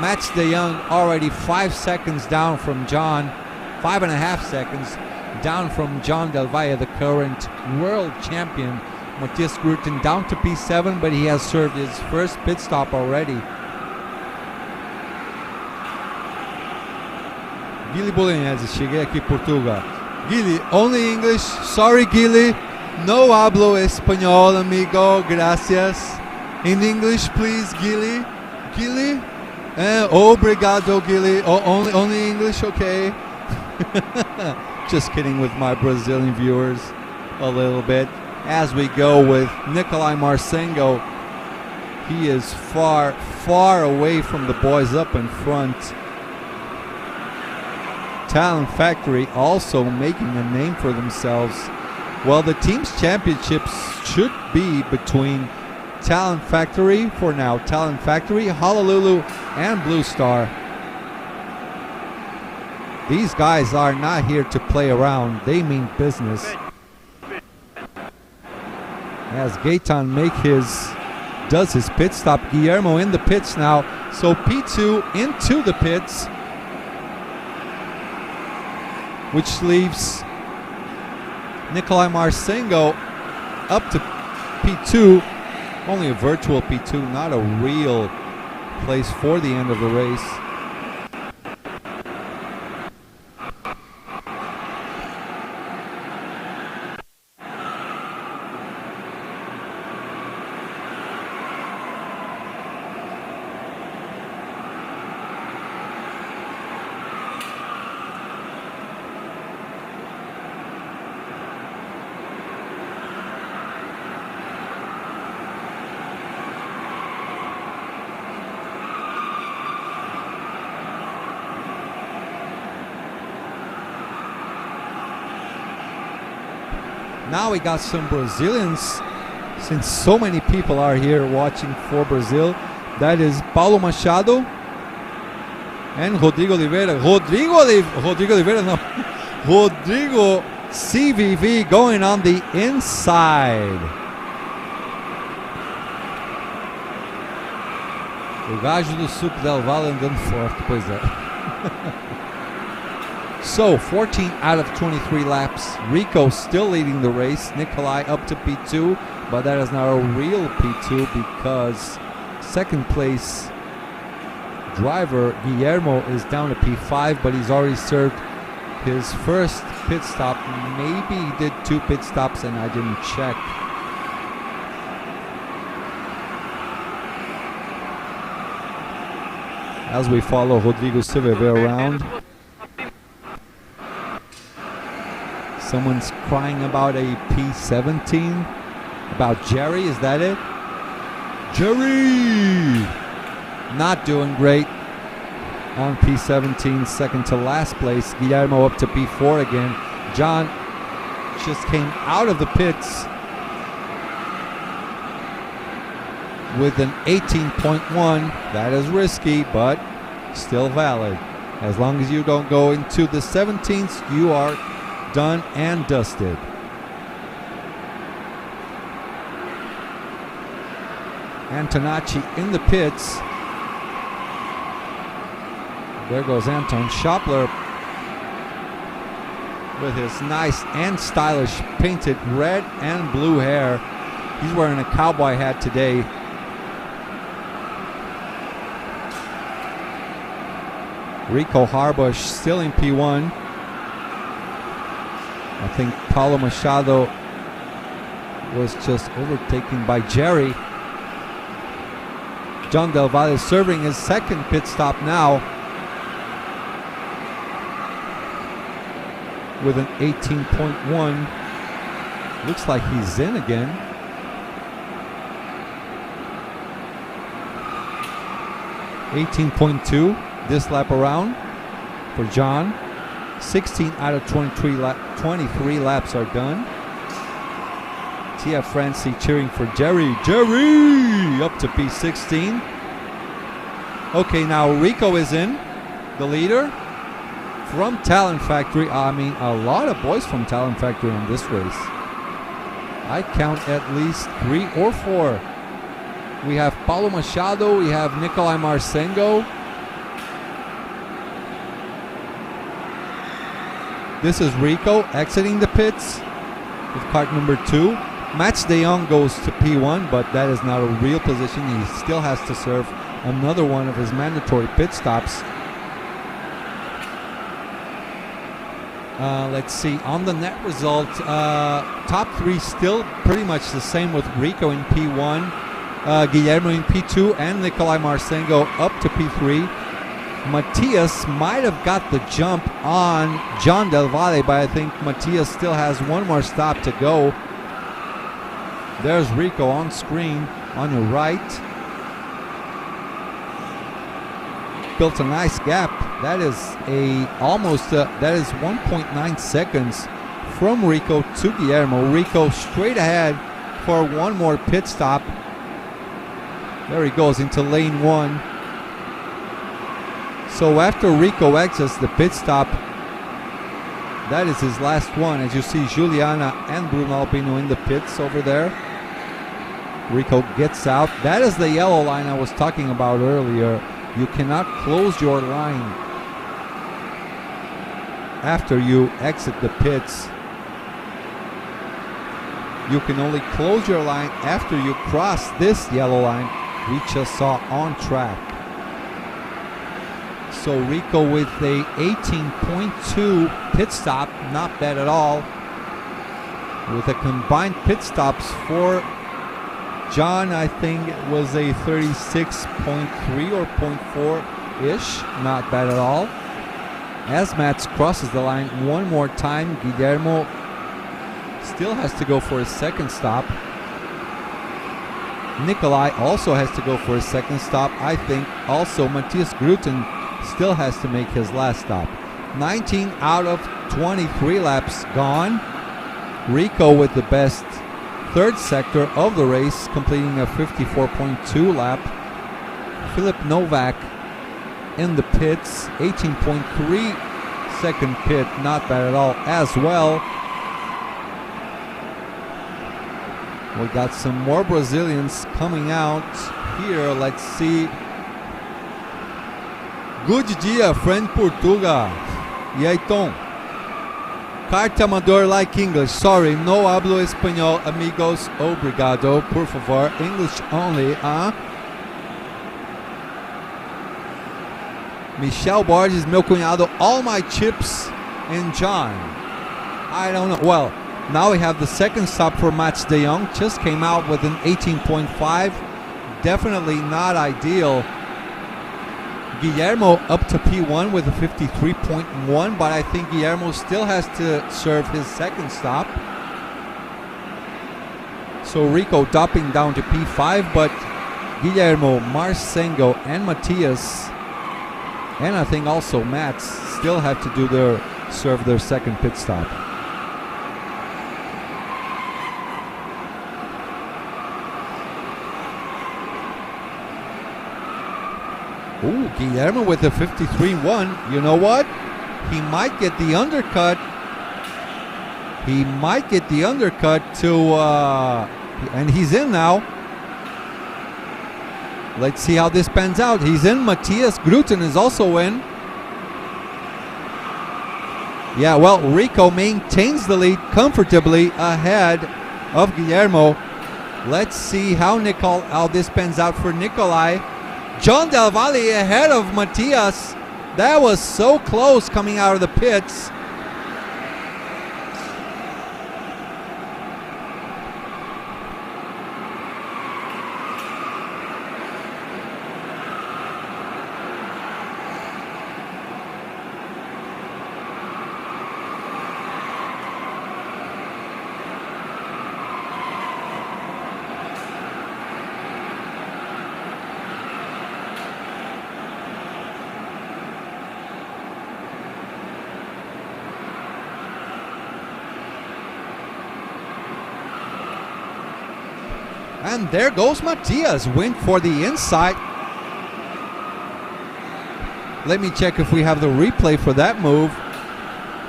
Mats de Jong already 5 seconds down from John, 5.5 seconds down from John Del Valle, the current world champion. Matthias Gruten down to P7, but he has served his first pit stop already. Guilherme Bolognese, cheguei aqui Portugal. Guilherme, only English. Sorry, Guilherme. No hablo español, amigo. Gracias. In English, please, Guilherme. Gilly? Obrigado, Gilly. Oh, only English, okay. Just kidding with my Brazilian viewers a little bit. As we go with Nikolai Marcengo, he is far, far away from the boys up in front. Talent Factory also making a name for themselves. Well, the team's championships should be between Talent Factory for now. Talent Factory, Honolulu, and Blue Star. These guys are not here to play around. They mean business. As Gaetan does his pit stop. Guillermo in the pits now. So P2 into the pits, which leaves Nikolai Marcengo up to P2. Only a virtual P2, not a real place for the end of the race. Now we got some Brazilians, since so many people are here watching for Brazil. That is Paulo Machado and Rodrigo Oliveira. Rodrigo CVV going on the inside. O gajo do suco del Vale andando forte, pois é. So, 14 out of 23 laps. Rico still leading the race. Nikolai up to P2, but that is not a real P2 because second place driver Guillermo is down to P5, but he's already served his first pit stop. Maybe he did 2 pit stops and I didn't check. As we follow Rodrigo CVV around. Someone's crying about a P17. About Jerry, is that it? Jerry! Not doing great on P17, second to last place. Guillermo up to P4 again. John just came out of the pits with an 18.1. That is risky, but still valid. As long as you don't go into the 17s, you are done and dusted. Antonacci in the pits. There goes Anton Schoppler with his nice and stylish painted red and blue hair. He's wearing a cowboy hat today. Rico Harbush still in P1. I think Paulo Machado was just overtaken by Jerry. John Del Valle is serving his second pit stop now with an 18.1. Looks like he's in again. (18.2) this lap around for John. 16 out of 23 laps are done. Tia Francie cheering for Jerry. Jerry up to P16. Okay, now Rico is in, the leader from Talent Factory. I mean, a lot of boys from Talent Factory in this race. I count at least 3 or 4. We have Paulo Machado, we have Nikolai Marcengo. This is Rico exiting the pits with kart number 2. Mats de Jong goes to P1, but that is not a real position. He still has to serve another one of his mandatory pit stops. Let's see, on the net result, top 3 still pretty much the same with Rico in P1. Guillermo in P2 and Nikolai Marcengo up to P3. Matias might have got the jump on John Del Valle, but I think Matias still has one more stop to go. There's Rico on screen on your right. Built a nice gap. That is that is 1.9 seconds from Rico to Guillermo. Rico straight ahead for one more pit stop. There he goes into lane 1. So after Rico exits the pit stop, that is his last one. As you see, Juliana and Bruno Albino in the pits over there. Rico gets out. That is the yellow line I was talking about earlier. You cannot close your line after you exit the pits. You can only close your line after you cross this yellow line we just saw on track. So Rico with a 18.2 pit stop, not bad at all. With a combined pit stops for John, I think it was a 36.3 or 0.4-ish, not bad at all. As Mats crosses the line one more time, Guillermo still has to go for his second stop. Nikolai also has to go for his second stop. I think also Matthias Gruten still has to make his last stop. 19 out of 23 laps gone. Rico with the best third sector of the race, completing a 54.2 lap. Filip Novak in the pits, 18.3 second pit, not bad at all as well. We got some more Brazilians coming out here. Let's see. Good dia, friend Portuga. E aí, Tom? Kart amador like English. Sorry, no hablo español, amigos. Obrigado, por favor. English only, Michel Borges, meu cunhado. All my chips and John. I don't know. Well, now we have the second stop for Mats de Jong. Just came out with an 18.5. Definitely not ideal. Guillermo up to P1 with a 53.1, but I think Guillermo still has to serve his second stop. So Rico dropping down to P5, but Guillermo, Marcengo, and Matias, and I think also Mats, still have to do serve their second pit stop. Ooh, Guillermo with a 53.1. You know what? He might get the undercut. He might get the undercut to, and he's in now. Let's see how this pans out. He's in. Matthias Gruten is also in. Yeah, well, Rico maintains the lead comfortably ahead of Guillermo. Let's see how this pans out for Nikolai. John Del Valle ahead of Matias. That was so close coming out of the pits. And there goes Matias, went for the inside. Let me check if we have the replay for that move.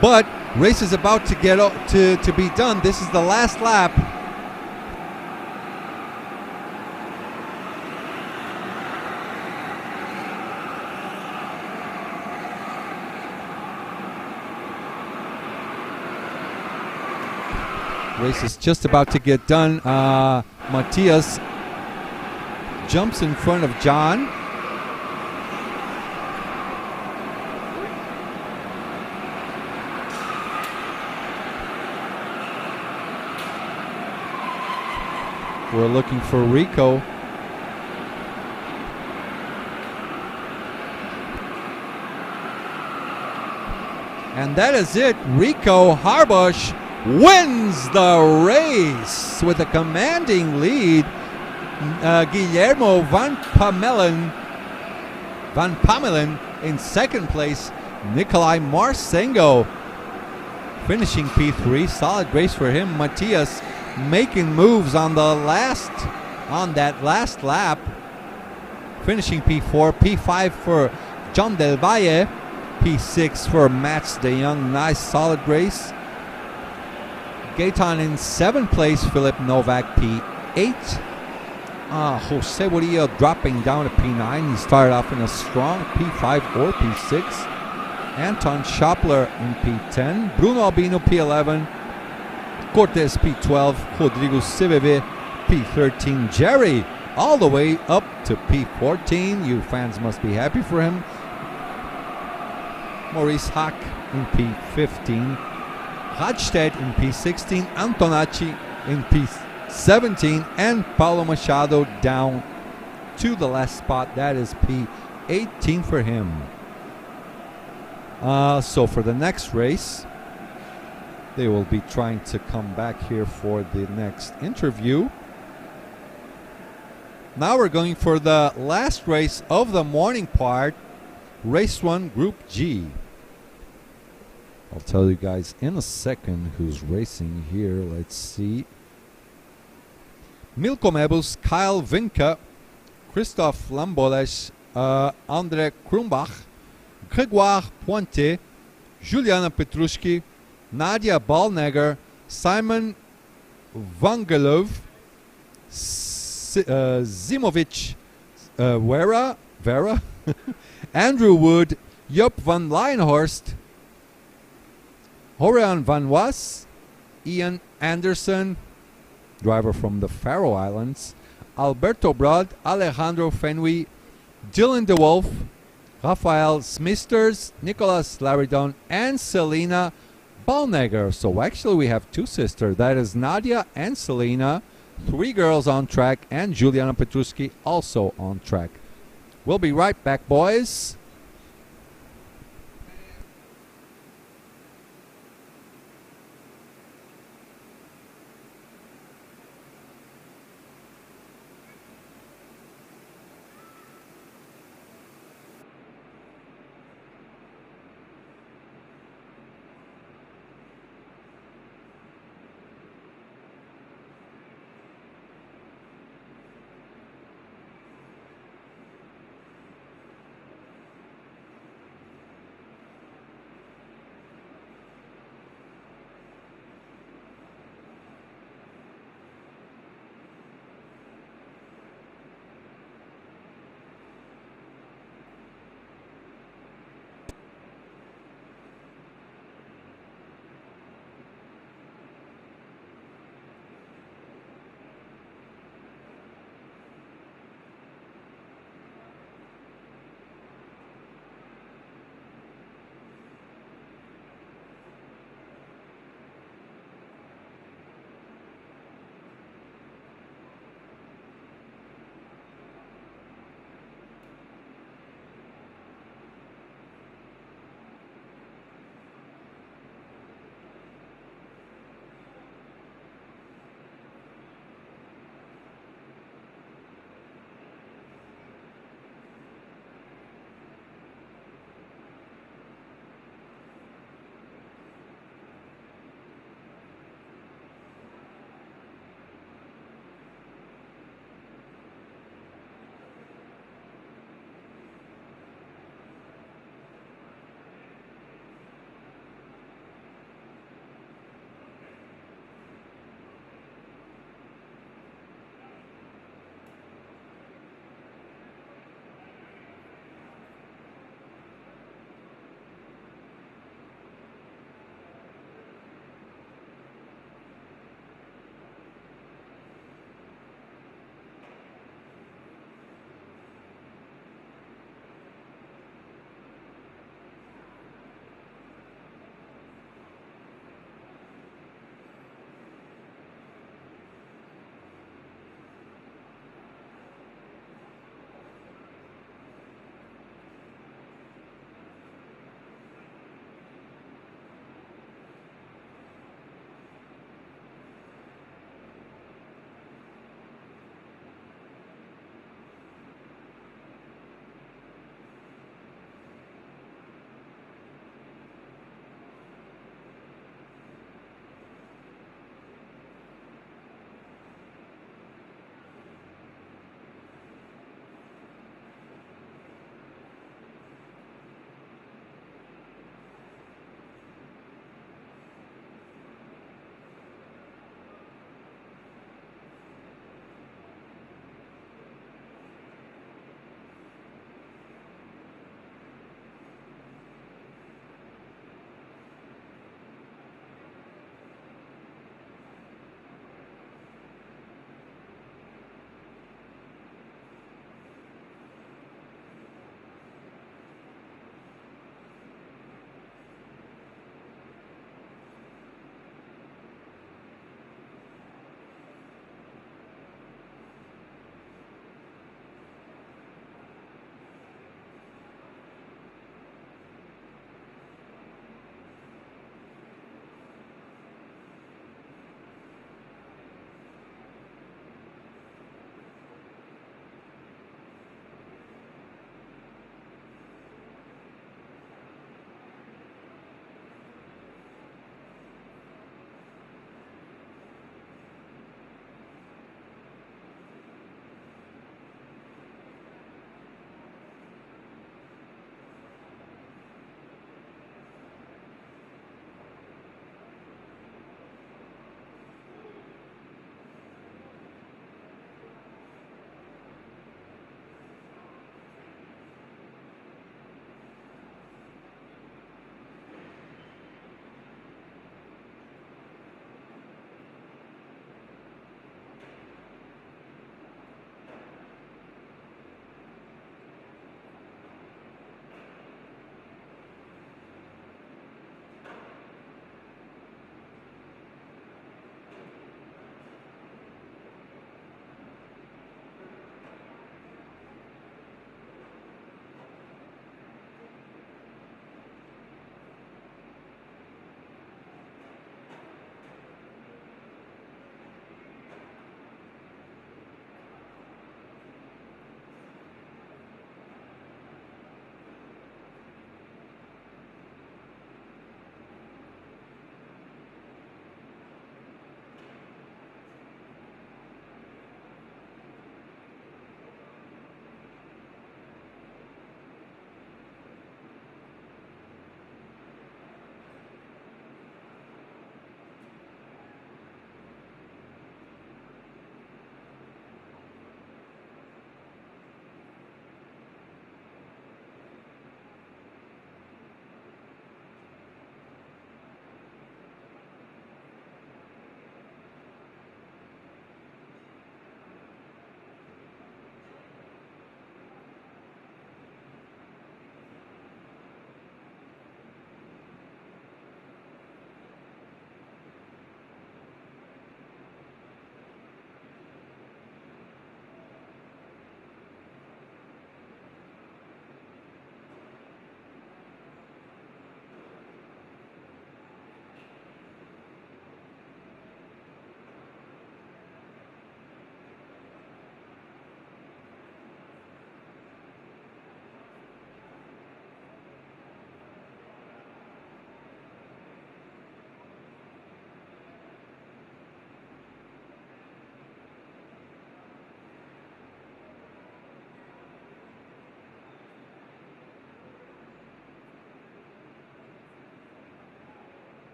But race is about to get to be done. This is the last lap. Race is just about to get done. Matias jumps in front of John. We're looking for Rico. And that is it. Rico Harbush wins the race with a commanding lead. Guillermo Van Pamelen in second place. Nikolai Marsengo finishing P3. Solid race for him. Matthias making moves on that last lap, finishing P4. P5 for John Del Valle. P6 for Mats de Jong. Nice solid race. Gaetan in 7th place. Philip Novak P8. Jose Murillo dropping down to P9. He started off in a strong P5 or P6. Anton Schopler in P10. Bruno Albino P11. Cortez P12. Rodrigo Civeve P13. Jerry all the way up to P14. You fans must be happy for him. Maurice Hack in P15. Radstedt in P16. Antonacci in P17. And Paulo Machado down to the last spot. That is P18 for him. So for the next race, they will be trying to come back here for the next interview. Now we're going for the last race of the morning part. Race 1, Group G. I'll tell you guys in a second who's racing here. Let's see. Milko Mebus, Kyle Vinke, Christophe Lamboles, André Krumbach, Grégoire Pointe, Juliana Petrushki, Nadia Balnegger, Simon Vangelov, Zimovic Vera, Andrew Wood, Job van Lionhorst, Horian van Was, Ian Anderson, driver from the Faroe Islands, Alberto Brod, Alejandro Fenwy, Dylan DeWolf, Rafael Smisters, Nicholas Laridon, and Selena Balnegger. So actually we have two sisters. That is Nadia and Selena. 3 girls on track, and Juliana Petruski also on track. We'll be right back, boys.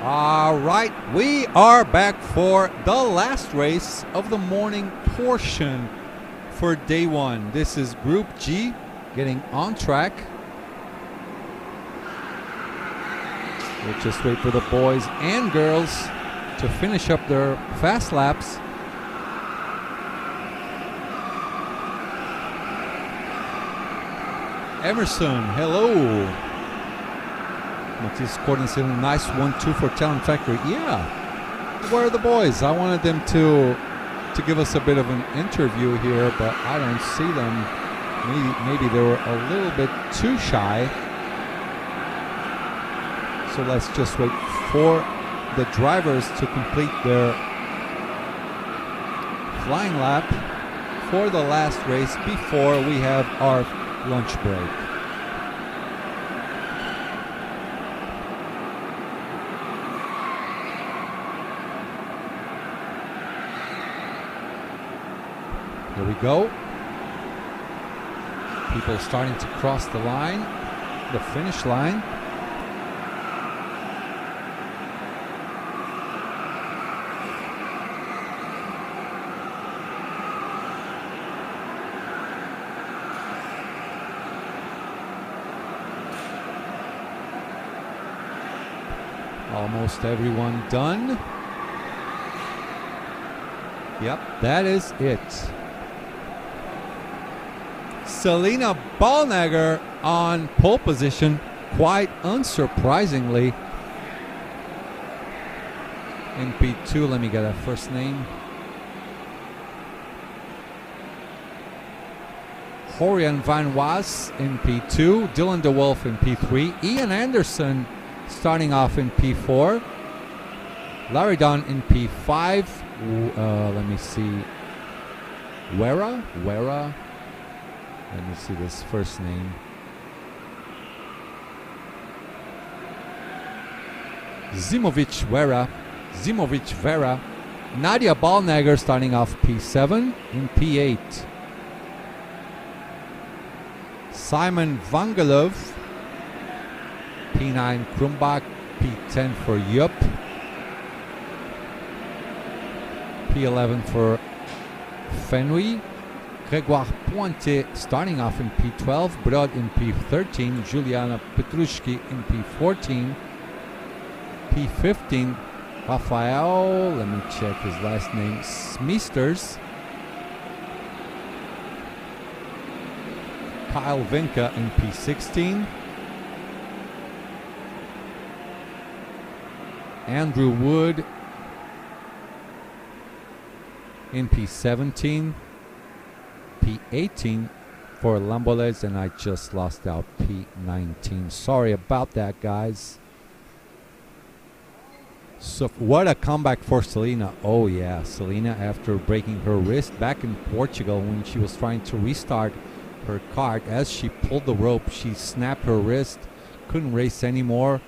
All right, we are back for the last race of the morning portion for day one. This is Group G getting on track. We'll just wait for the boys and girls to finish up their fast laps. Emerson, hello. Matthias Gordon saying a nice 1-2 for Talent Factory. Yeah. Where are the boys? I wanted them to give us a bit of an interview here, but I don't see them. Maybe they were a little bit too shy. So let's just wait for the drivers to complete their flying lap for the last race before we have our lunch break. Here we go. People starting to cross the line, the finish line. Almost everyone done. Yep, that is it. Selena Ballnagger on pole position, quite unsurprisingly. In P2, let me get that first name. Horian Van Was in P2, Dylan DeWolf in P3, Ian Anderson starting off in P4, Larry Dunn in P5. Let me see. Wera. Let me see this first name. Zimovic Vera. Nadia Ballnagger starting off P7 in P8. Simon Vangelov. P9 Krumbach, P10 for Yup, P11 for Fenouy, Grégoire Pointet starting off in P12, Brod in P13, Juliana Petrushki in P14, P15, Rafael, let me check his last name, Smisters, Kyle Vinka in P16, Andrew Wood in P17, P18 for Lamboles, and I just lost out P19. Sorry about that, guys. So what a comeback for Selena. Oh yeah, Selena, after breaking her wrist back in Portugal when she was trying to restart her kart, as she pulled the rope, she snapped her wrist, couldn't race anymore.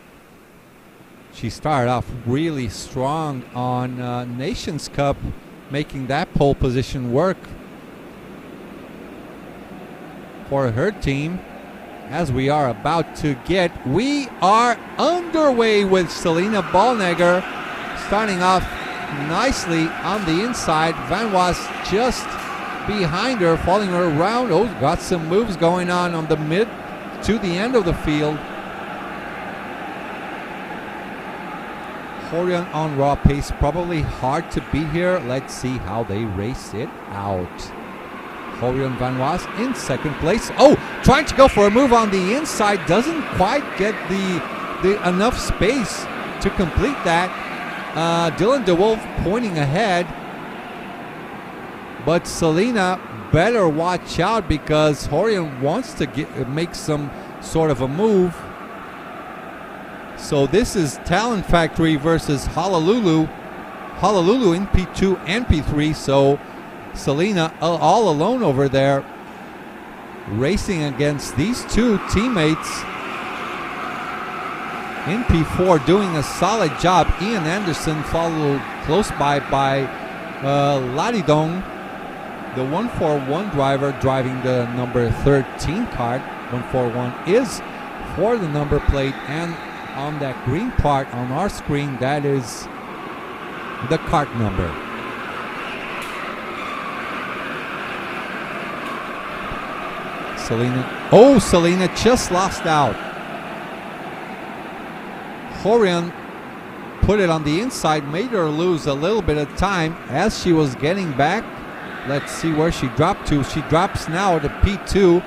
She started off really strong on Nations Cup, making that pole position work for her team. As we are about to we are underway with Selena Ballnagger starting off nicely on the inside. Van Was just behind her, following her around. Oh, got some moves going on the mid to the end of the field. Horian on raw pace, probably hard to beat here. Let's see how they race it out. Horian Van Was in second place. Oh, trying to go for a move on the inside, doesn't quite get the enough space to complete that. Dylan DeWolf pointing ahead, but Selena better watch out because Horian wants to make some sort of a move. So this is Talent Factory versus Honolulu. Honolulu in P2 and P3. So Selena all alone over there, racing against these two teammates. In P4, doing a solid job. Ian Anderson followed close by Laridong, the 141 driver driving the number 13 kart. 141 is for the number plate, and on that green part on our screen, that is the Kart number. Selena just lost out. Horion put it on the inside, made her lose a little bit of time as she was getting back. Let's see where she dropped to. She drops now to P2.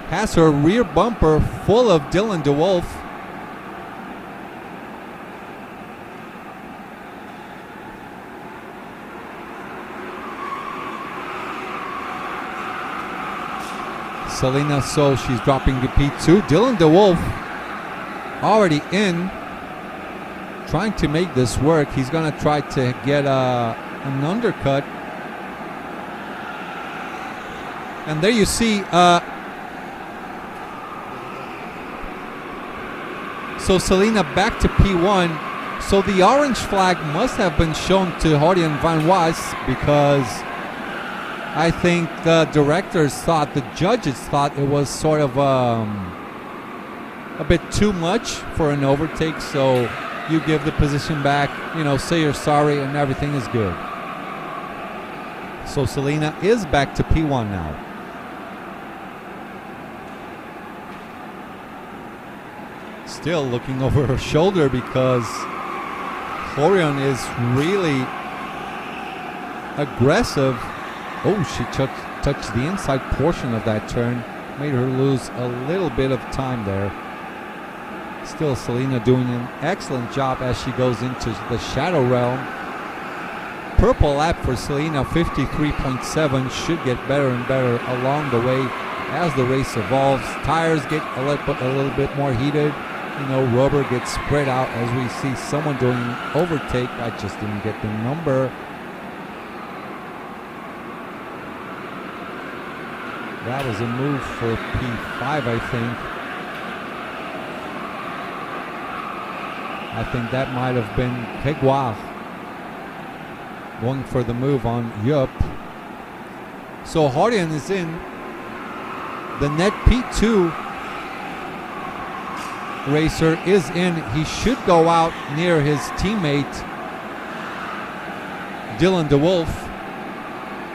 Has her rear bumper full of Dylan DeWolf. Selena, so she's dropping to P2. Dylan DeWolf already in, trying to make this work. He's going to try to get an undercut. And there you see, so Selena back to P1. So the orange flag must have been shown to Horion van Was, because I think the directors thought, the judges thought it was sort of a bit too much for an overtake. So you give the position back, say you're sorry, and everything is good. So Selena is back to P1 now. Still looking over her shoulder because Horion is really aggressive. Oh, she touched the inside portion of that turn, made her lose a little bit of time there. Still Selena doing an excellent job as she goes into the shadow realm. Purple lap for Selena, 53.7, should get better and better along the way as the race evolves. Tires get a little bit more heated. Rubber gets spread out as we see someone doing overtake. I just didn't get the number. That was a move for P5, I think. I think that might have been Gregoire going for the move on Yup. So Horion is in. The net P2 racer is in. He should go out near his teammate Dylan DeWolf.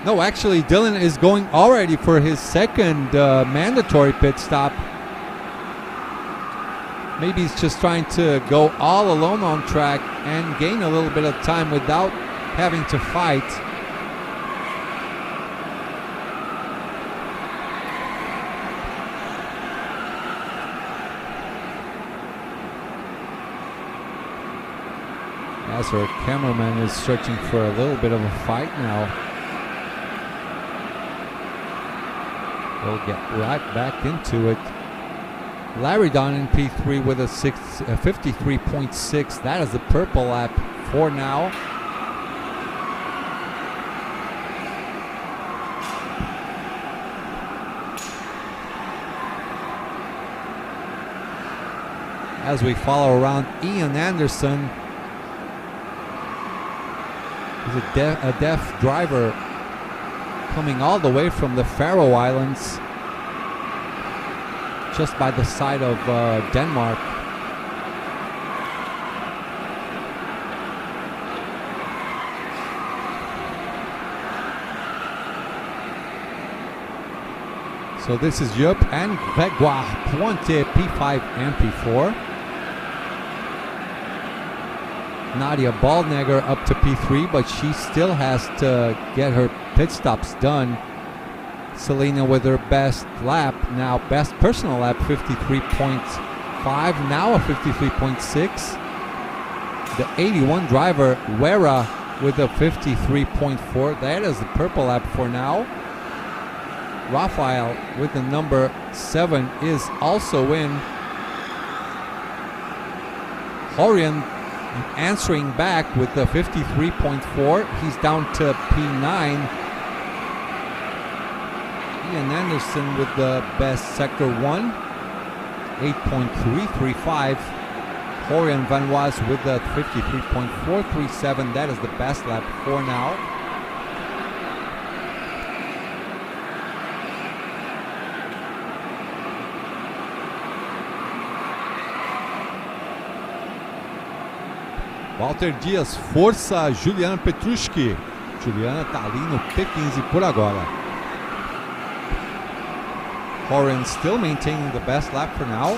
No, actually Dylan is going already for his second mandatory pit stop. Maybe he's just trying to go all alone on track and gain a little bit of time without having to fight. As our cameraman is searching for a little bit of a fight now. We'll get right back into it. Larry Don in P3 with a 53.6. That is the purple lap for now. As we follow around Ian Anderson. He's a deaf driver coming all the way from the Faroe Islands, just by the side of Denmark. So this is Yup and Gregoire Pointe, P5 and P4. Nadia Baldnegger up to P3, but she still has to get her pit stops done. Selena with her best lap now, best personal lap, 53.5, now a 53.6. The 81 driver, Wera, with a 53.4. That is the purple lap for now. Raphael with the number 7 is also in. Horion answering back with the 53.4. He's down to P9. Ian Anderson with the best sector 1, 8.335. Horion van Was with the 53.437. That is the best lap for now. Walter Dias, força, Juliana Petrushki. Juliana tá ali no P15 por agora. Horan still maintaining the best lap for now.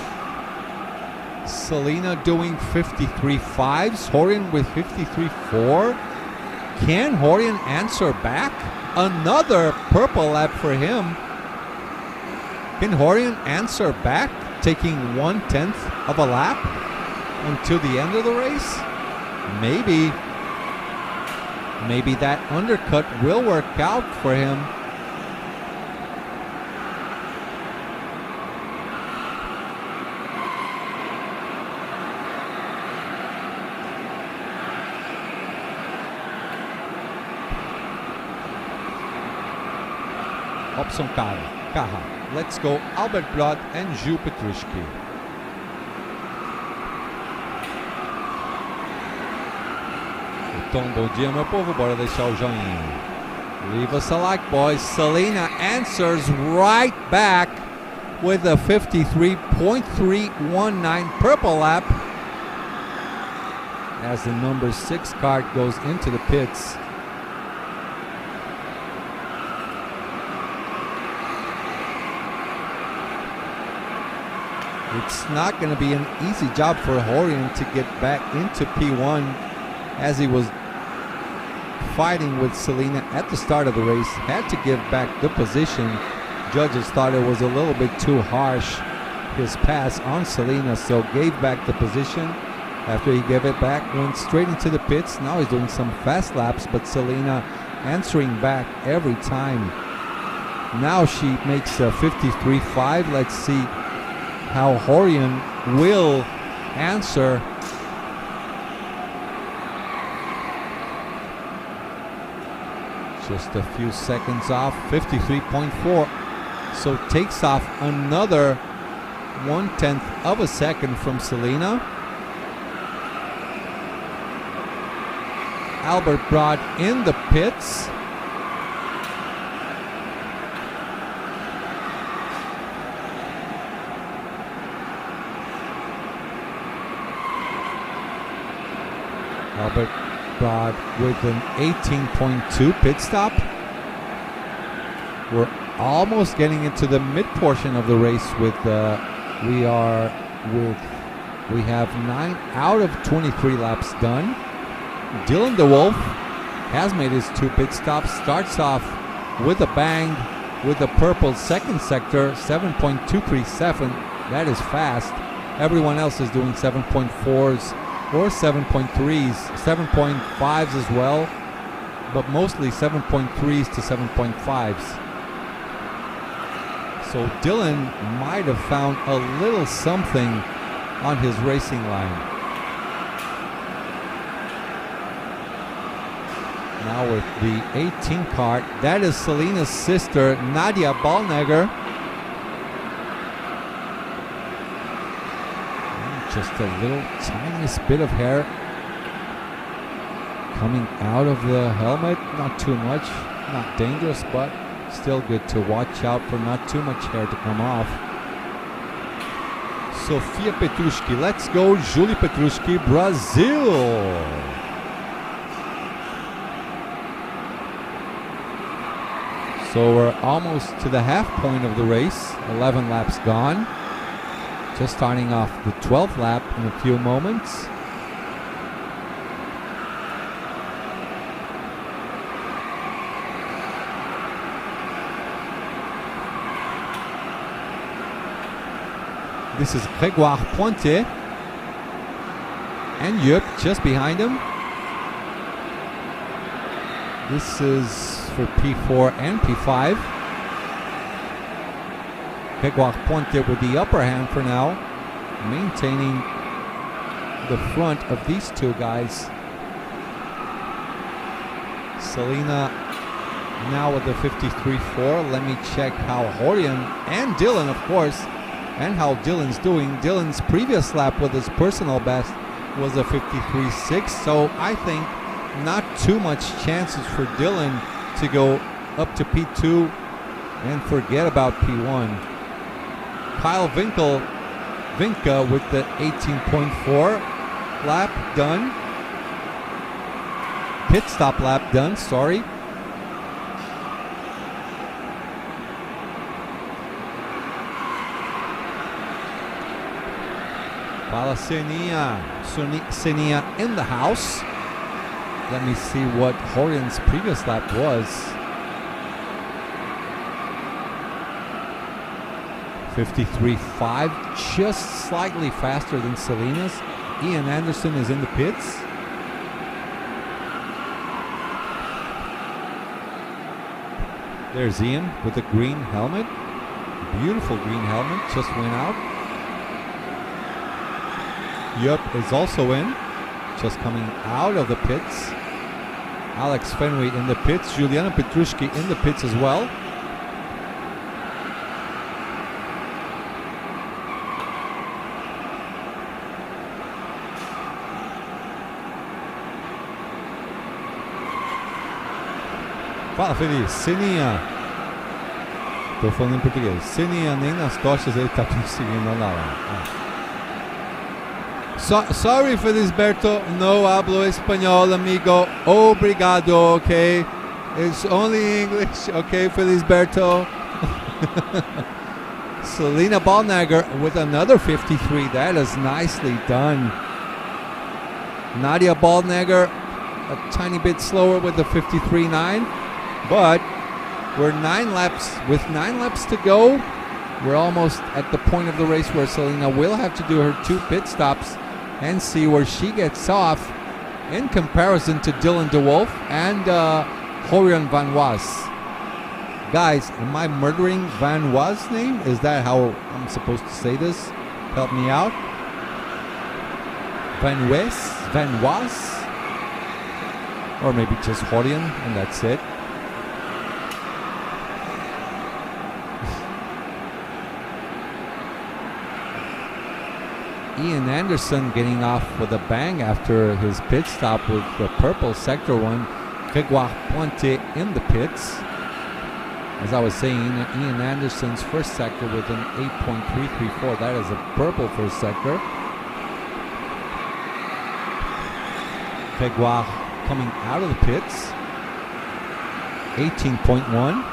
Selena doing 53.5s. Horan with 53.4. Can Horan answer back? Another purple lap for him. Can Horan answer back, taking 1/10 of a lap until the end of the race? Maybe. Maybe that undercut will work out for him. Hobson Carra. Let's go Albert Brod and Gilles Petrushki. Então, bom dia, meu povo. Bora deixar o joinha. Leave us a like, boys. Selena answers right back with a 53.319 purple lap as the number 6 Kart goes into the pits. It's not going to be an easy job for Horan to get back into P1 as he was fighting with Selena at the start of the race. Had to give back the position. Judges thought it was a little bit too harsh, his pass on Selena, so gave back the position. After he gave it back, went straight into the pits. Now he's doing some fast laps, but Selena answering back every time. Now she makes a 53.5. Let's see how Horan will answer. Just a few seconds off, 53.4. So takes off another 1/10 of a second from Selena. Albert Brod in the pits. Albert Brod with an 18.2 pit stop. We're almost getting into the mid portion of the race with we have 9 out of 23 laps done. Dylan DeWolf has made his 2 pit stops. Starts off with a bang with the purple second sector, 7.237. That is fast. Everyone else is doing 7.4s or 7.3s, 7.5s as well, but mostly 7.3s to 7.5s. So Dylan might have found a little something on his racing line. Now with the 18 Kart, that is Selena's sister, Nadia Ballnegger. Just a little tiniest bit of hair coming out of the helmet. Not too much, not dangerous, but still good to watch out for not too much hair to come off. Sofia Petrushki, let's go Julie Petrushki, Brazil. So we're almost to the half point of the race, 11 laps gone. Just starting off the 12th lap in a few moments. This is Grégoire Pointet and Yup just behind him. This is for P4 and P5. Grégoire Pointet with the upper hand for now, maintaining the front of these two guys. Selena now with the 53.4. Let me check how Horan and Dylan, of course, and how Dylan's doing. Dylan's previous lap with his personal best was a 53.6, so I think not too much chances for Dylan to go up to P2 and forget about P1. Kyle Vinka with the 18.4 lap done. pit stop lap done, sorry. Fala Senia in the house. Let me see what Horian's previous lap was. 53.5, just slightly faster than Selena's. Ian Anderson is in the pits. There's Ian with the green helmet. Beautiful green helmet, just went out. Yup is also in, just coming out of the pits. Alex Fenway in the pits. Juliana Petrushki in the pits as well. Fala, Feliz. Sininha. Tô falando em português. Sininha, nem nas tochas ele tá conseguindo andar lá. Sorry, Felisberto. No hablo español, amigo. Obrigado, okay? It's only English, okay, Felisberto? Selena Ballnagger with another 53. That is nicely done. Nadia Ballnagger a tiny bit slower with the 53.9. But we're 9 laps. With 9 laps to go, we're almost at the point of the race where Selena will have to do her 2 pit stops and see where she gets off in comparison to Dylan DeWolf and Horian Van Was. Guys, am I murdering Van Was' name? Is that how I'm supposed to say this? Help me out. Van Wes? Van Was? Or maybe just Horian and that's it. Ian Anderson getting off with a bang after his pit stop with the purple sector 1. Grégoire Pointe in the pits. As I was saying, Ian Anderson's first sector with an 8.334. That is a purple first sector. Grégoire coming out of the pits. 18.1.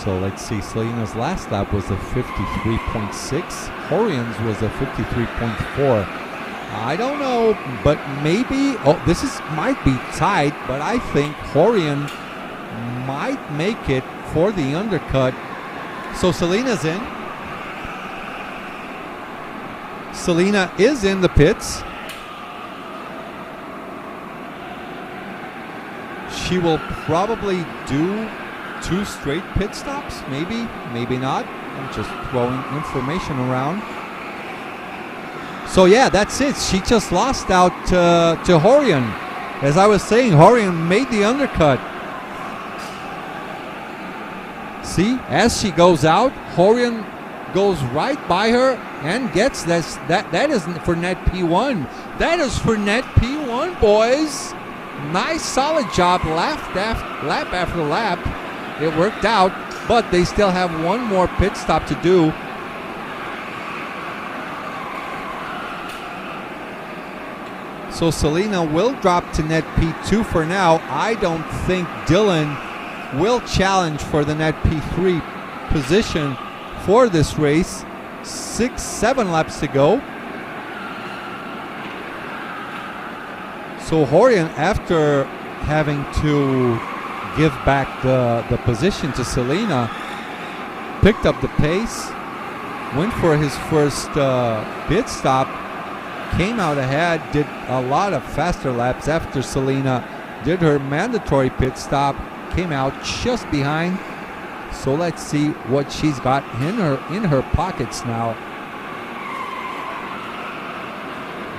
So let's see, Selena's last lap was a 53.6. Horian's was a 53.4. I don't know, but maybe, this might be tight, but I think Horian might make it for the undercut. So Selena's in. Selena is in the pits. She will probably do 2 straight pit stops, maybe, maybe not. I'm just throwing information around. So yeah, that's it. She just lost out to Horian. As I was saying, Horian made the undercut. See, as she goes out, Horian goes right by her and gets this. That is for net P1. That is for net P1, boys. Nice, solid job, lap after lap. It worked out, but they still have one more pit stop to do. So Selena will drop to net P2 for now. I don't think Dylan will challenge for the net P3 position for this race. 6-7 laps to go. So Horian, after having to give back the position to Selena, picked up the pace, went for his first pit stop, came out ahead, did a lot of faster laps after Selena did her mandatory pit stop, came out just behind. So let's see what she's got in her pockets now.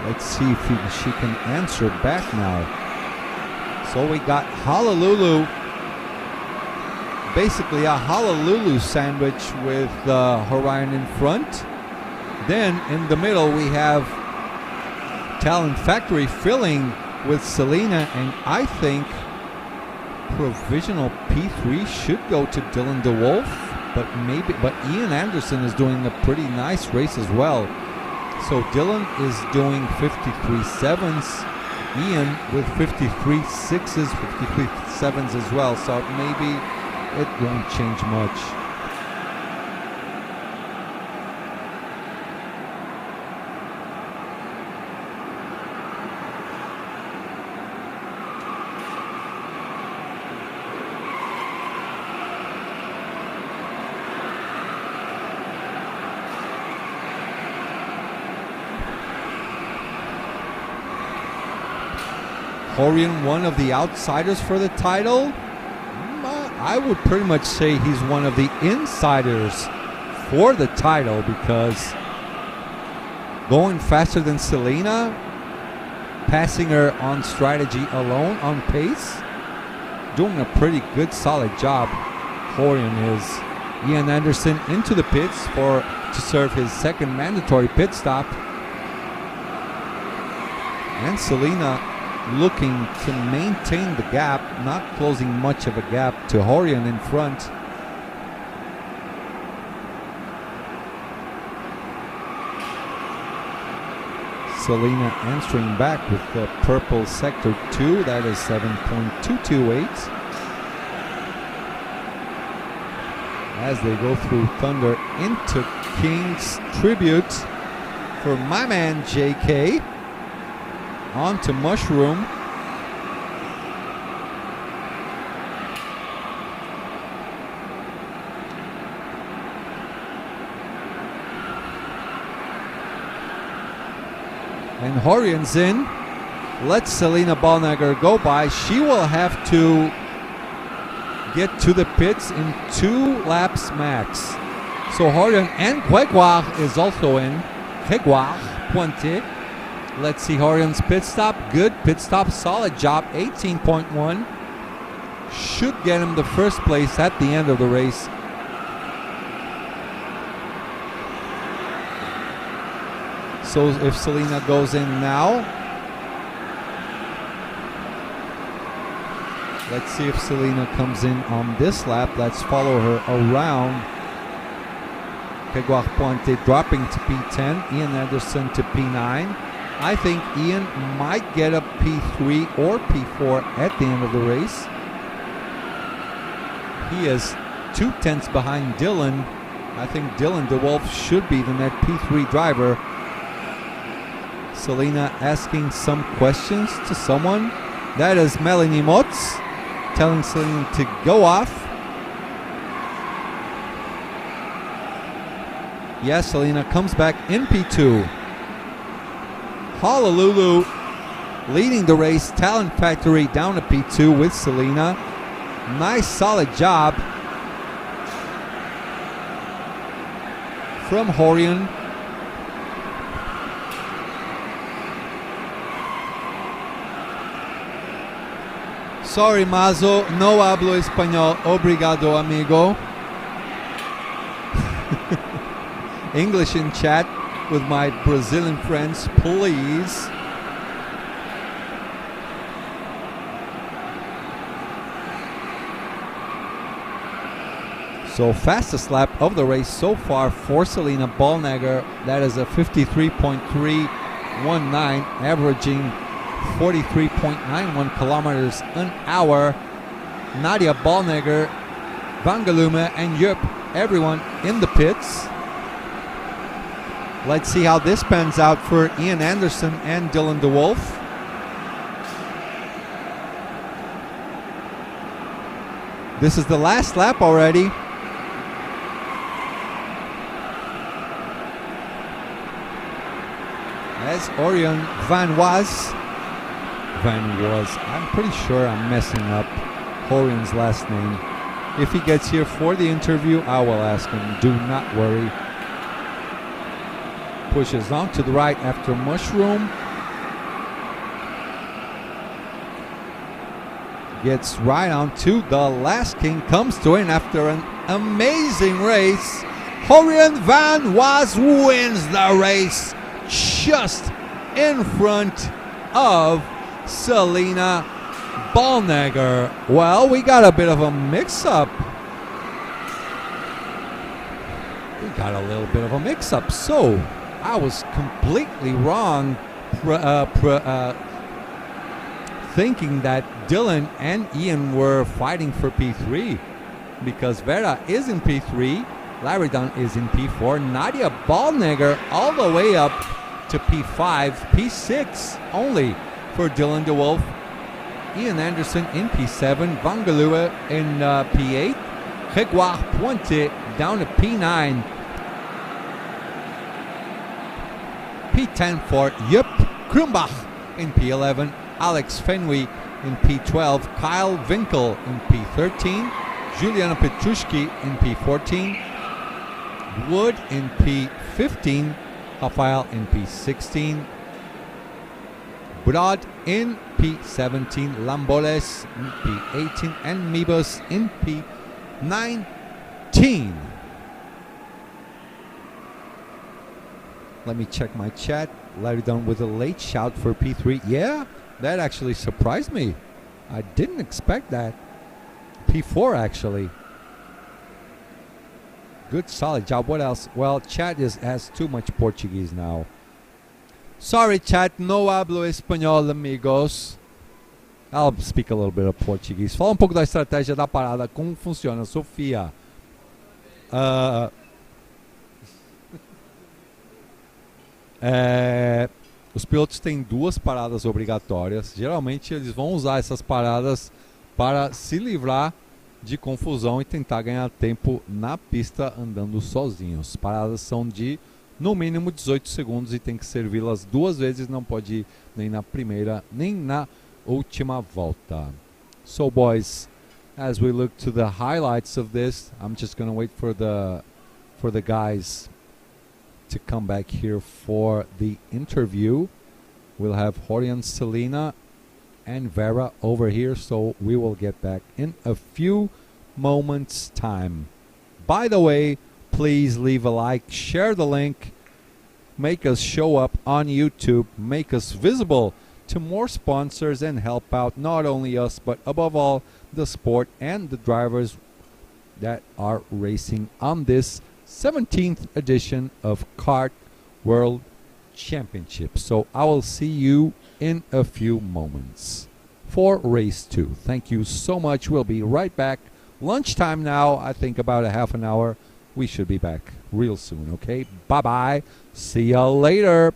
Let's see if she can answer back now. So we got Honolulu, basically a Honolulu sandwich with Horian in front. Then in the middle we have Talent Factory filling with Selena and I think provisional P3 should go to Dylan DeWolf, but Ian Anderson is doing a pretty nice race as well. So Dylan is doing 53.7s, Ian with 53.6s, 53.7s as well. So maybe it won't change much. Horian, one of the outsiders for the title. I would pretty much say he's one of the insiders for the title because going faster than Selena, passing her on strategy alone, on pace, doing a pretty good, solid job. Horian is. Ian Anderson into the pits to serve his second mandatory pit stop. And Selena looking to maintain the gap, not closing much of a gap to Horian in front. Selena answering back with the purple sector 2, that is 7.228. As they go through Thunder into King's Tribute for my man JK. On to Mushroom. And Horian's in. Let Selena Ballnagger go by. She will have to get to the pits in 2 laps max. So Horian and Gregoire is also in. Gregoire Pointé. Let's see Horian's pit stop. Good pit stop, solid job, 18.1. Should get him the first place at the end of the race. So if Selena goes in now, let's see if Selena comes in on this lap. Let's follow her around. Gregoire Pointé dropping to P10, Ian Anderson to P9. I think Ian might get a P3 or P4 at the end of the race. He is 2/10 behind Dylan. I think Dylan DeWolf should be the net P3 driver. Selena asking some questions to someone. That is Melanie Motz telling Selena to go off. Yes, Selena comes back in P2. Honolulu leading the race. Talent Factory down to P2 with Selena. Nice solid job from Horian. Sorry Mazo, no hablo español. Obrigado amigo. English in chat with my Brazilian friends, please. So fastest lap of the race so far for Selena Ballnagger. That is a 53.319, averaging 43.91 kilometers an hour. Nadia Ballnagger, Vangalume, and Yup, everyone in the pits. Let's see how this pans out for Ian Anderson and Dylan DeWolf. This is the last lap already. As Orion Van Was, I'm pretty sure I'm messing up Horian's last name. If he gets here for the interview, I will ask him, do not worry. Pushes on to the right after Mushroom. Gets right on to the last king. Comes to win after an amazing race. Horian Van Was wins the race just in front of Selena Ballnegger. Well, we got a bit of a mix-up. So, I was completely wrong thinking that Dylan and Ian were fighting for P3 because Vera is in P3, Laridon is in P4, Nadia Ballnegger all the way up to P5, P6 only for Dylan DeWolf, Ian Anderson in P7, Vangalua in P8, Grégoire Pointe down to P9, P10 for Jupp Krumbach in P11, Alex Fenwey in P12, Kyle Winkel in P13, Juliana Petrushki in P14, Wood in P15, Rafael in P16, Brad in P17, Lamboles in P18, and Mibus in P19. Let me check my chat. Larry Dunn with a late shout for P3. Yeah, that actually surprised me. I didn't expect that. P4 actually. Good, solid job. What else? Well, chat has too much Portuguese now. Sorry, chat. No hablo espanhol, amigos. I'll speak a little bit of Portuguese. Fala pouco da estratégia da parada. Como funciona, Sofia? Os pilotos têm 2 paradas obrigatórias. Geralmente eles vão usar essas paradas para se livrar de confusão e tentar ganhar tempo na pista andando sozinhos. Paradas são de no mínimo 18 segundos e tem que servi-las 2 vezes, não pode ir nem na primeira nem na última volta. So boys, as we look to the highlights of this, I'm just going to wait for the guys to come back here for the interview. We'll have Horian, Selena and Vera over here, so we will get back in a few moments time. By the way, please leave a like, share the link, make us show up on YouTube, make us visible to more sponsors and help out not only us but above all the sport and the drivers that are racing on this 17th edition of Kart World Championship. So I will see you in a few moments for race 2. Thank you so much. We'll be right back. Lunchtime now. I think about a half an hour. We should be back real soon, okay? Bye-bye. See ya later.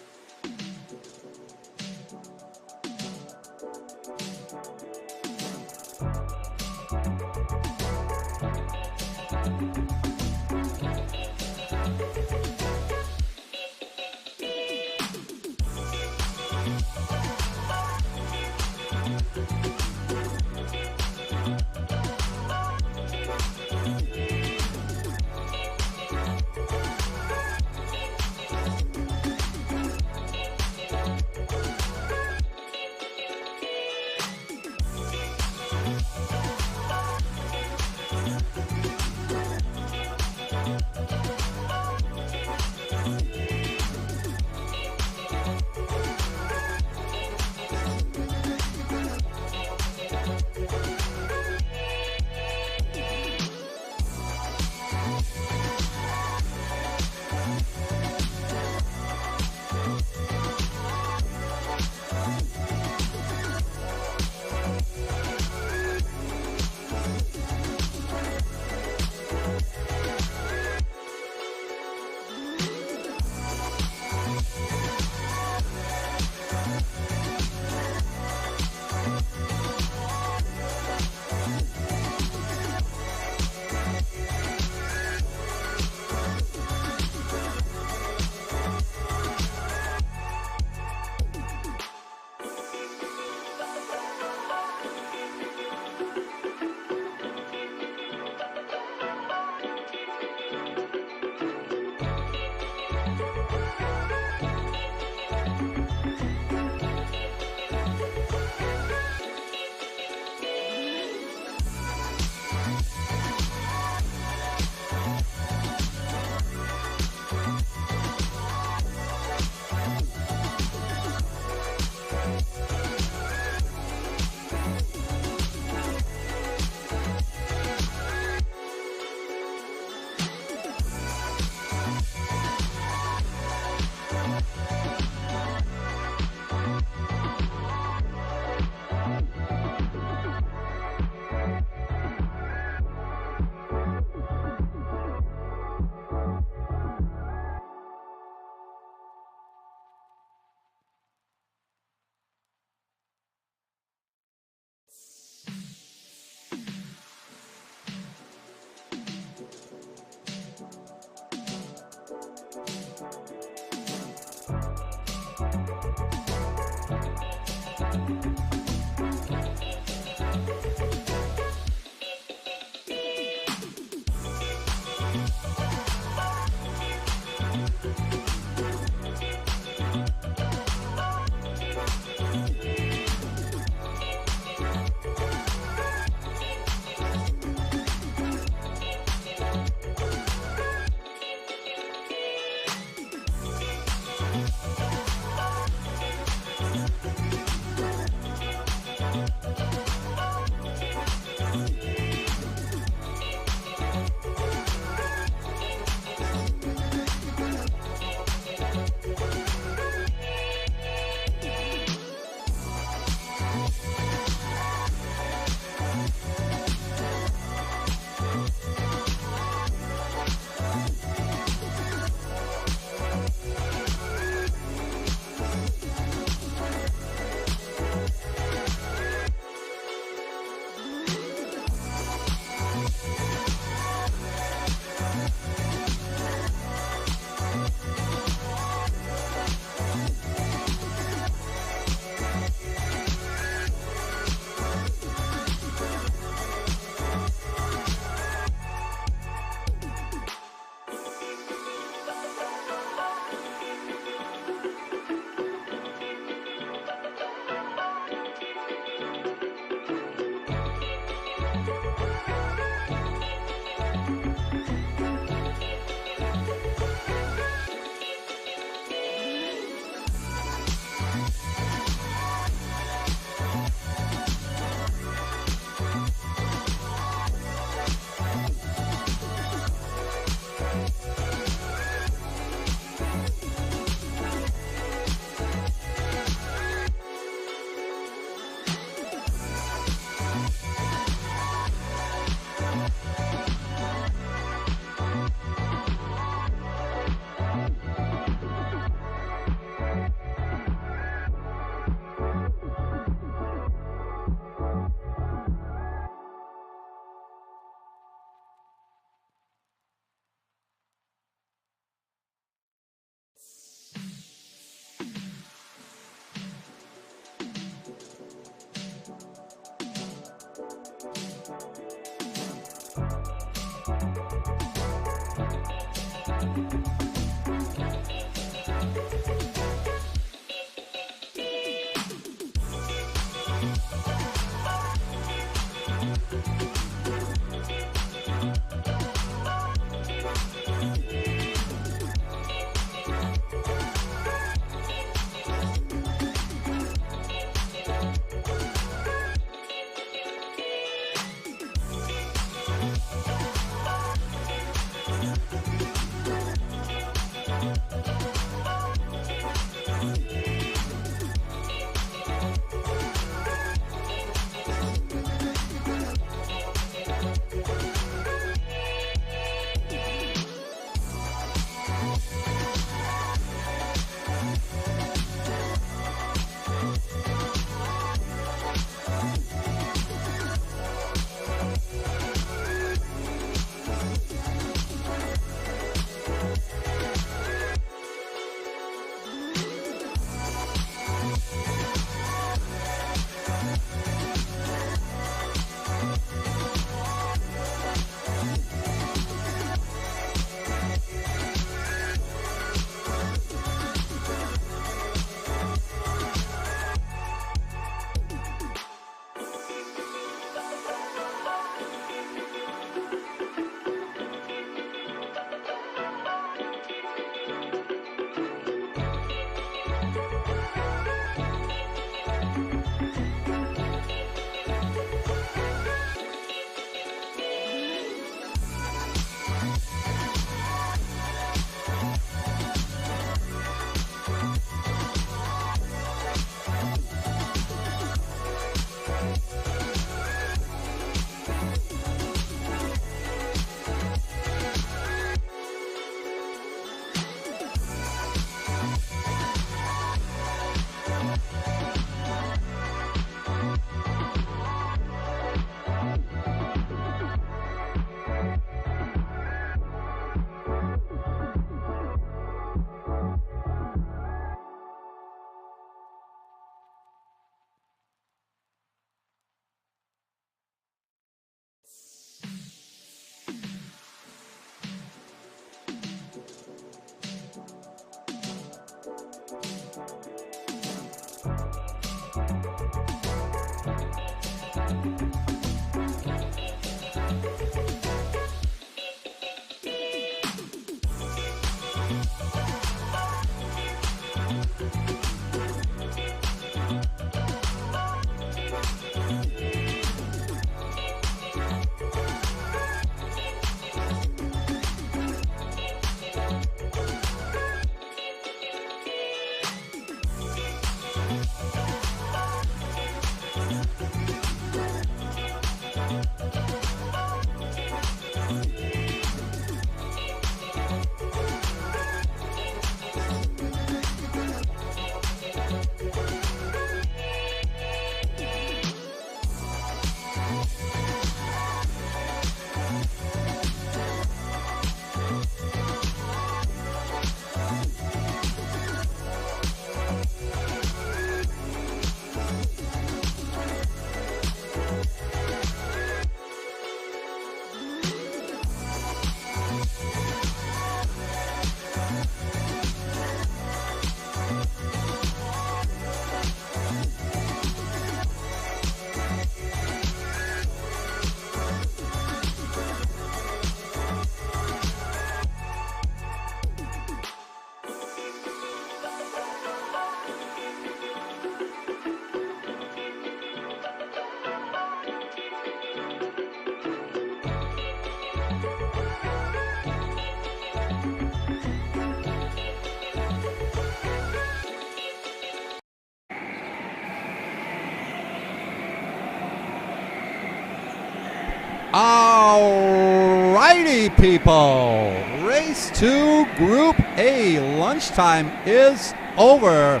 Alrighty, people. Race 2, Group A. Lunchtime is over.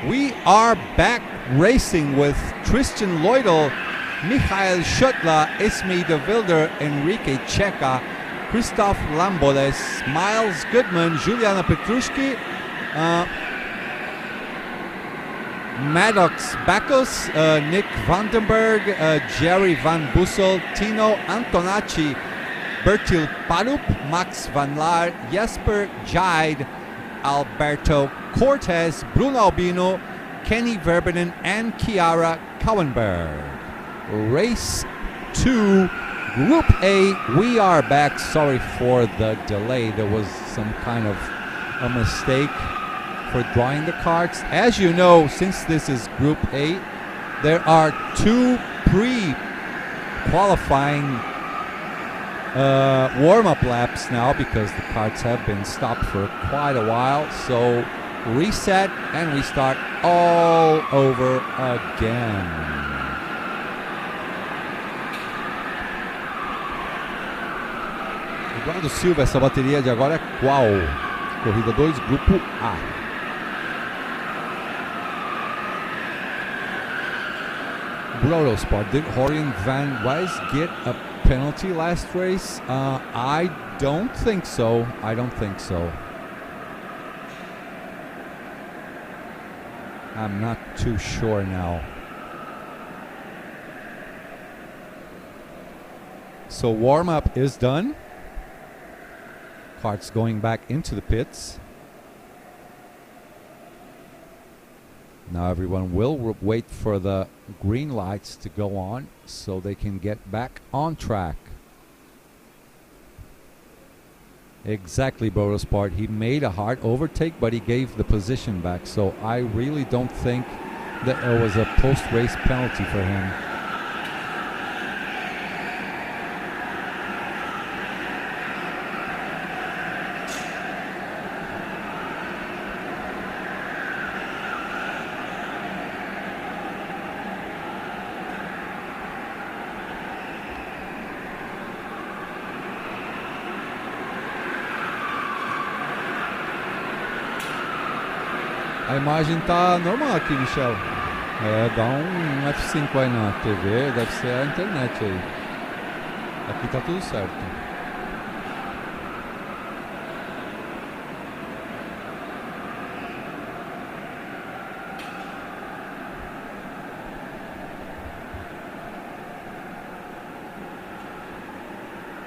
We are back racing with Tristan Leudel, Michael Schöttler, Esme de Wilder, Enrique Checa, Christoph Lamboles, Miles Goodman, Juliana Petrushki, Maddox Bacchus, Nick Vandenberg, Jerry Van Bussel, Tino Antonacci, Bertil Palup, Max Van Laar, Jesper Jide, Alberto Cortez, Bruno Albino, Kenny Verbenen, and Chiara Cowenberg. Race 2, Group A, we are back. Sorry for the delay. There was some kind of a mistake for drawing the carts. As you know, since this is Group A, there are 2 pre-qualifying warm-up laps now because the carts have been stopped for quite a while. So reset and we start all over again. Eduardo Silva, essa bateria de agora é qual? Corrida 2, Grupo A. Brodo spot. Did Horian Van Wijs get a penalty last race? I don't think so. I don't think so. I'm not too sure now. So warm-up is done. Karts going back into the pits. Now everyone will wait for the green lights to go on so they can get back on track. Exactly, Bodo's part. He made a hard overtake, but he gave the position back. So I really don't think that it was a post-race penalty for him. A imagem tá normal aqui, Michel. Dá um F5 aí na TV, deve ser a internet aí. Aqui tá tudo certo.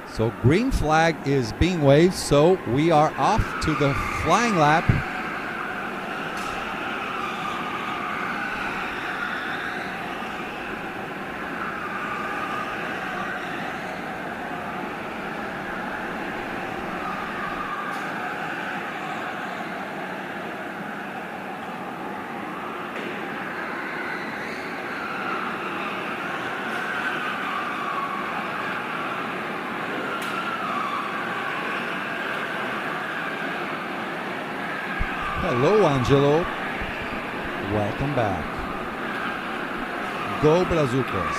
So green flag is being waved, so we are off to the flying lap. Hello, Angelo. Welcome back. Go Brazucas.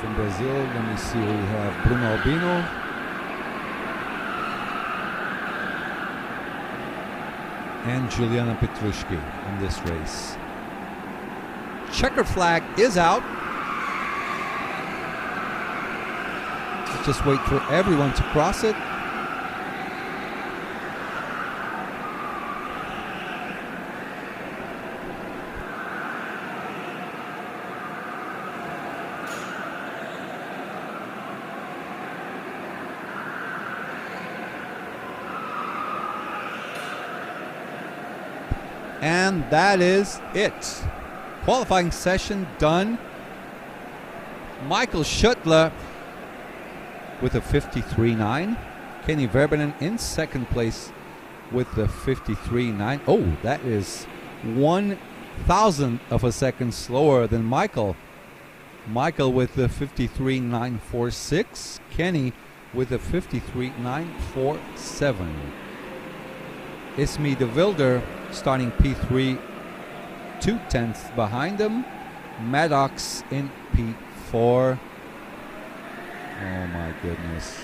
From Brazil, let me see, we have Bruno Albino. And Juliana Petrushki in this race. Checker flag is out. Let's just wait for everyone to cross it. And that is it. Qualifying session done. Michael Schuttler with a 53.9. Kenny Verbanen in second place with the 53.9. Oh, that is 1,000th of a second slower than Michael. Michael with the 53.946. Kenny with a 53.947. Ismi de Wilder starting P3, 2/10 behind him. Maddox in P4. Oh my goodness.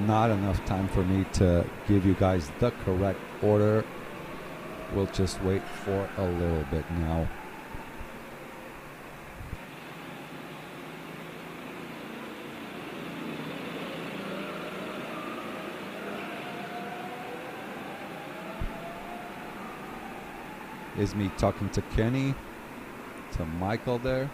Not enough time for me to give you guys the correct order. We'll just wait for a little bit now. Is me talking to Kenny, to Michael there.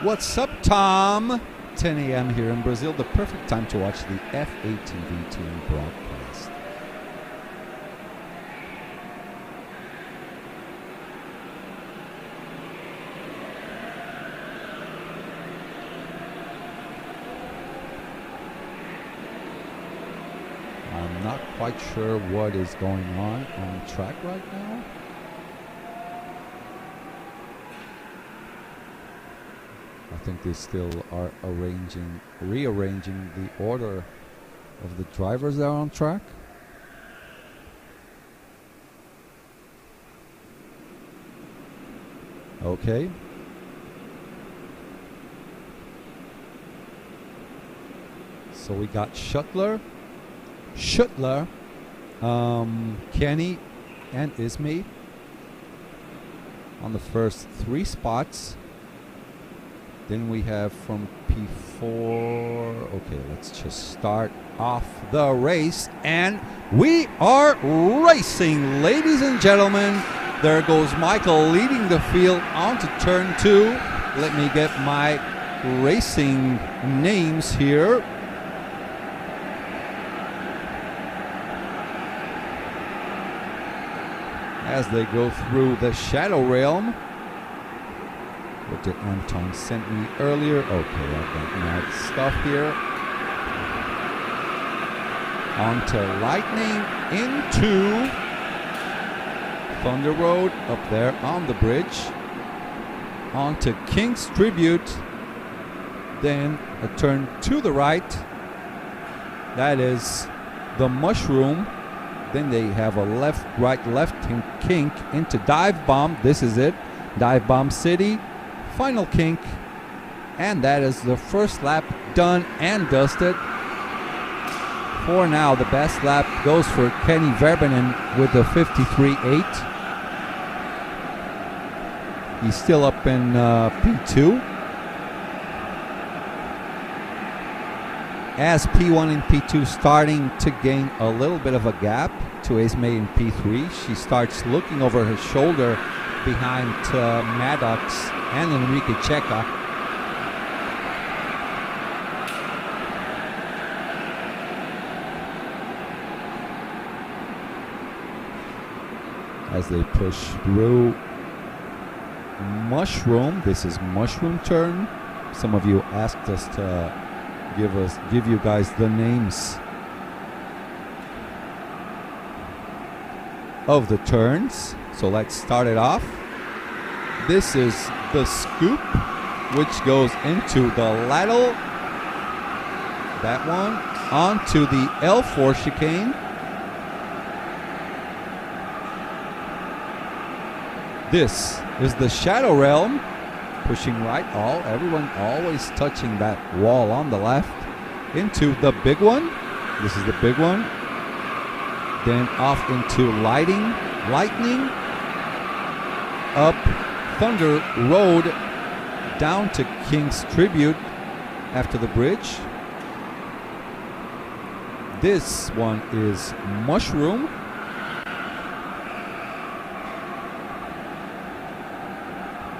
What's up, Tom? 10 a.m. here in Brazil, the perfect time to watch the F18V team broadcast. I'm not quite sure what is going on track right now. I think they still are rearranging the order of the drivers that are on track. Okay. So we got Schuttler, Kenny, and Ismi on the first 3 spots. Then we have from P4, okay, let's just start off the race. And we are racing, ladies and gentlemen. There goes Michael leading the field onto turn 2. Let me get my racing names here. As they go through the Shadow Realm. What did Anton send me earlier? Okay, I've got mad stuff here. Onto Lightning, into Thunder Road, up there on the bridge. Onto King's Tribute. Then a turn to the right. That is the Mushroom. Then they have a left, right, left kink into Dive Bomb. This is it. Dive Bomb City. Final kink, and that is the first lap done and dusted. For now, the best lap goes for Kenny Verbanen with the 53.8. He's still up in P2. As P1 and P2 starting to gain a little bit of a gap to Esme in P3, she starts looking over her shoulder behind Maddox and Enrique Checa. As they push through mushroom. This is mushroom turn. Some of you asked us to give you guys the names of the turns. So let's start it off. This is the scoop, which goes into the ladle. That one. Onto the L4 chicane. This is the Shadow Realm. Pushing right, everyone always touching that wall on the left. Into the big one. This is the big one. Then off into lightning. Up Thunder Road. Down to King's Tribute after the bridge. This one is Mushroom.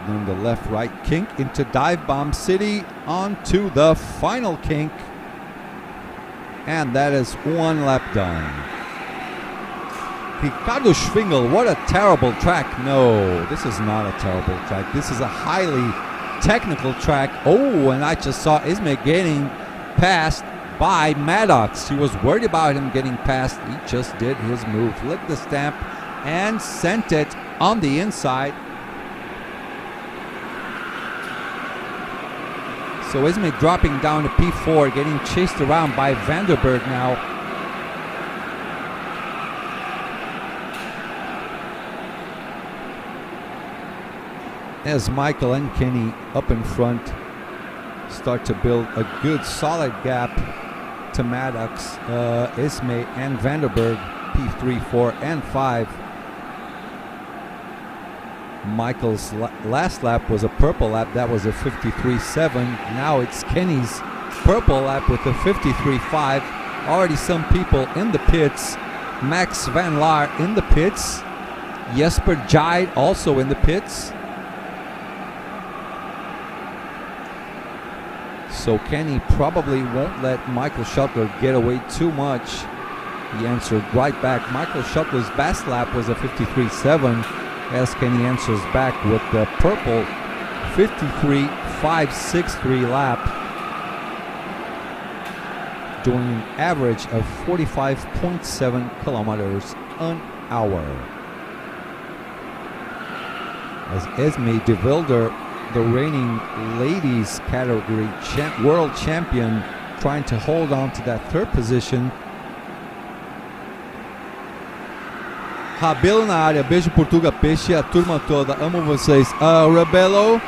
Then the left-right kink into Dive Bomb City onto the final kink. And that is one lap done. Ricardo Schwingel, what a terrible track. No, this is not a terrible track. This is a highly technical track. Oh, and I just saw Ismay getting passed by Maddox. He was worried about him getting past. He just did his move, licked the stamp, and sent it on the inside. So Ismay dropping down to P4, getting chased around by Vanderberg now. As Michael and Kenny up in front start to build a good solid gap to Maddox, Ismay and Vanderberg, P3, 4, and 5. Michael's last lap was a purple lap. That was a 53.7. Now it's Kenny's purple lap with a 53.5. Already some people in the pits. Max Van Laar in the pits. Jesper Jide also in the pits. So Kenny probably won't let Michael Schuttler get away too much. He answered right back. Michael Schuttler's best lap was a 53.7. As Kenny answers back with the purple 53.563 lap, doing an average of 45.7 kilometers an hour. As Esme de Wilder, the reigning ladies category world champion, trying to hold on to that third position. Rabelo na área, beijo Portuga Peixe, a turma toda, amo vocês. Rebelo,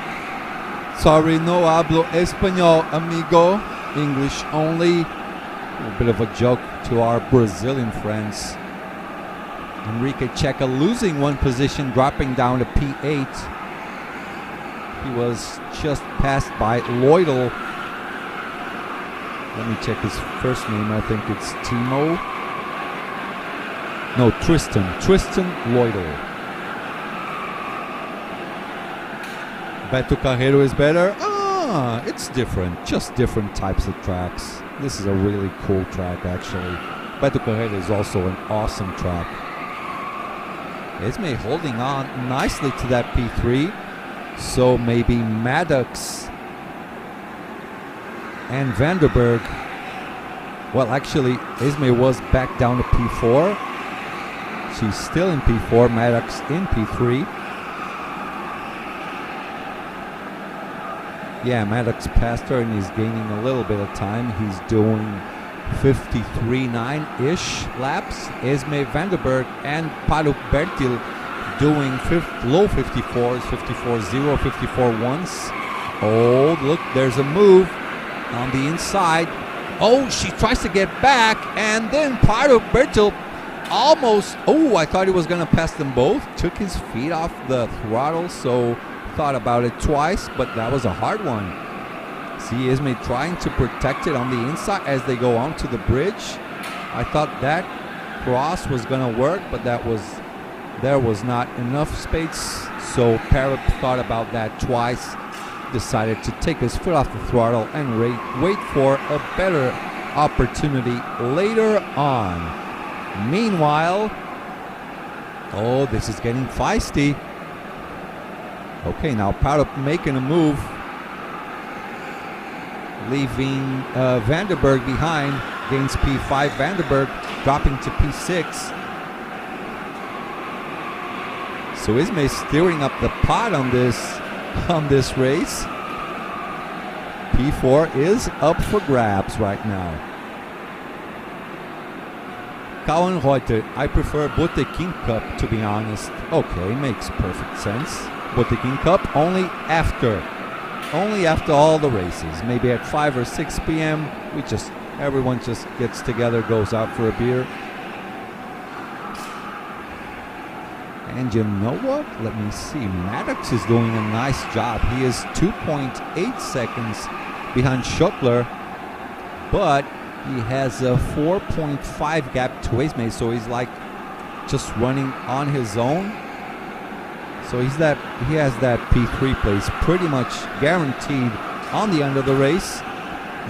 sorry, no hablo español, amigo, English only. A bit of a joke to our Brazilian friends. Enrique Checa losing one position, dropping down to P8. He was just passed by Lloydel. Let me check his first name, I think it's Timo. No, Tristan Lloydel. Beto Carreiro is better. It's different. Just different types of tracks. This is a really cool track, actually. Beto Carreiro is also an awesome track. Esme holding on nicely to that P3. So maybe Maddox and Vanderberg. Well, actually, Esme was back down to P4. She's still in P4, Maddox in P3. Yeah, Maddox passed her and he's gaining a little bit of time. He's doing 53.9-ish laps. Esme Vanderberg and Paolo Bertil doing low 54s, 54.0, 54.1s. Oh, look, there's a move on the inside. Oh, she tries to get back, and then Paolo Bertil almost, I thought he was going to pass them both. Took his feet off the throttle, so thought about it twice, but that was a hard one. See Ismay trying to protect it on the inside as they go onto the bridge. I thought that cross was going to work, but there was not enough space, so Parrot thought about that twice, decided to take his foot off the throttle and wait for a better opportunity later on. Meanwhile, this is getting feisty. Okay, now Powder making a move, leaving Vanderberg behind. Gains P5. Vanderberg dropping to P6. So Ismay steering up the pot on this race. P4 is up for grabs right now. Kauenreuter, I prefer Botekin Cup, to be honest. Okay, makes perfect sense. Botekin Cup only after all the races. Maybe at 5 or 6 p.m. Everyone just gets together, goes out for a beer. And you know what? Let me see. Maddox is doing a nice job. He is 2.8 seconds behind Schottler, but he has a 4.5 gap to Ismay, so he's like just running on his own. So he has that P3 place pretty much guaranteed on the end of the race.